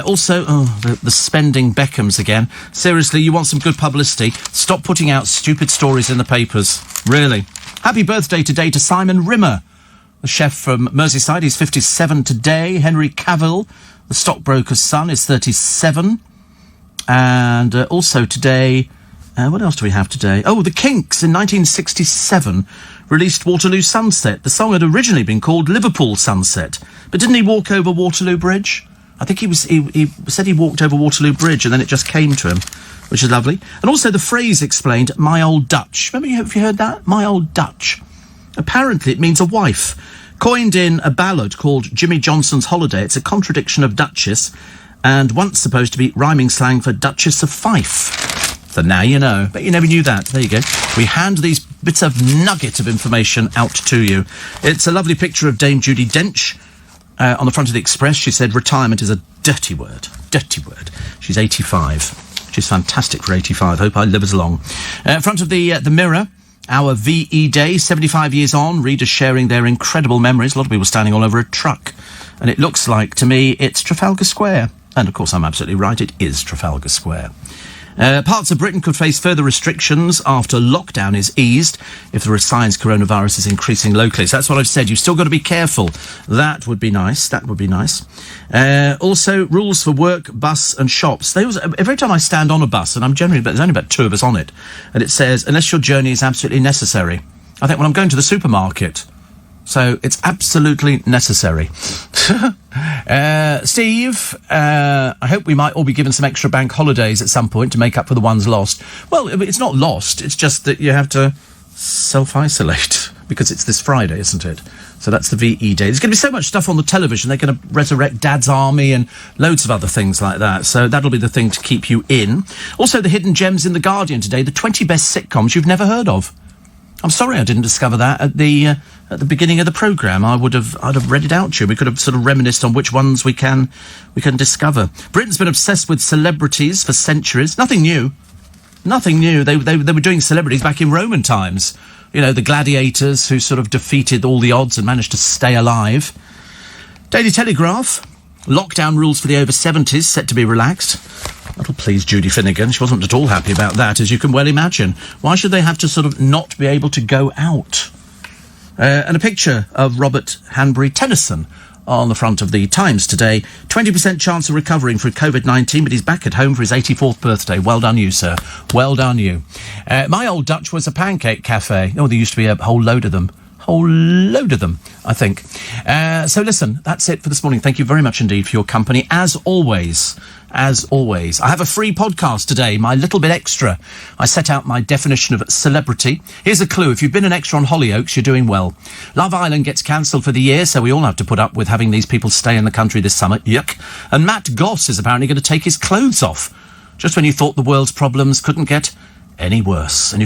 Also, the spending Beckhams again. Seriously, you want some good publicity? Stop putting out stupid stories in the papers. Really. Happy birthday today to Simon Rimmer, the chef from Merseyside. He's 57 today. Henry Cavill, the stockbroker's son, is 37. And also today... what else do we have today? Oh, the Kinks in 1967 released Waterloo Sunset. The song had originally been called Liverpool Sunset. But didn't he walk over Waterloo Bridge? I think he said he walked over Waterloo Bridge and then it just came to him, which is lovely. And also the phrase explained, my old Dutch. Have you heard that? My old Dutch. Apparently it means a wife. Coined in a ballad called Jimmy Johnson's Holiday, it's a contradiction of Duchess and once supposed to be rhyming slang for Duchess of Fife. So now you know. But you never knew that. There you go. We hand these bits of nugget of information out to you. It's a lovely picture of Dame Judi Dench on the front of the Express. She said retirement is a dirty word. Dirty word. She's 85. She's fantastic for 85. Hope I live as long. Front of the Mirror, our VE Day, 75 years on, readers sharing their incredible memories. A lot of people standing all over a truck. And it looks like, to me, it's Trafalgar Square. And, of course, I'm absolutely right. It is Trafalgar Square. Parts of Britain could face further restrictions after lockdown is eased if there are signs coronavirus is increasing locally. So that's what I've said. You've still got to be careful. That would be nice. That would be nice. Also, rules for work, bus and shops. Every time I stand on a bus, and there's only about 2 of us on it, and it says, unless your journey is absolutely necessary. I think, well, I'm going to the supermarket. So it's absolutely necessary. Steve, I hope we might all be given some extra bank holidays at some point to make up for the ones lost. Well, it's not lost. It's just that you have to self-isolate because it's this Friday, isn't it? So that's the VE Day. There's going to be so much stuff on the television. They're going to resurrect Dad's Army and loads of other things like that. So that'll be the thing to keep you in. Also, the hidden gems in The Guardian today, the 20 best sitcoms you've never heard of. I'm sorry I didn't discover that at the beginning of the programme. I'd have read it out to you. We could have sort of reminisced on which ones we can discover. Britain's been obsessed with celebrities for centuries. Nothing new. Nothing new. They were doing celebrities back in Roman times. You know, the gladiators who sort of defeated all the odds and managed to stay alive. Daily Telegraph. Lockdown rules for the over 70s set to be relaxed. That'll please Judy Finnegan. She wasn't at all happy about that, as you can well imagine. Why should they have to sort of not be able to go out? And a picture of Robert Hanbury Tennyson on the front of the Times today. 20% chance of recovering from COVID-19, but he's back at home for his 84th birthday. Well done you, sir. Well done you. My old Dutch was a pancake cafe. Oh, there used to be a whole load of them. Whole load of them, I think. So listen, that's it for this morning. Thank you very much indeed for your company. As always, I have a free podcast today, my little bit extra. I set out my definition of celebrity. Here's a clue. If you've been an extra on Hollyoaks, you're doing well. Love Island gets cancelled for the year, so we all have to put up with having these people stay in the country this summer. Yuck. And Matt Goss is apparently going to take his clothes off, just when you thought the world's problems couldn't get any worse. And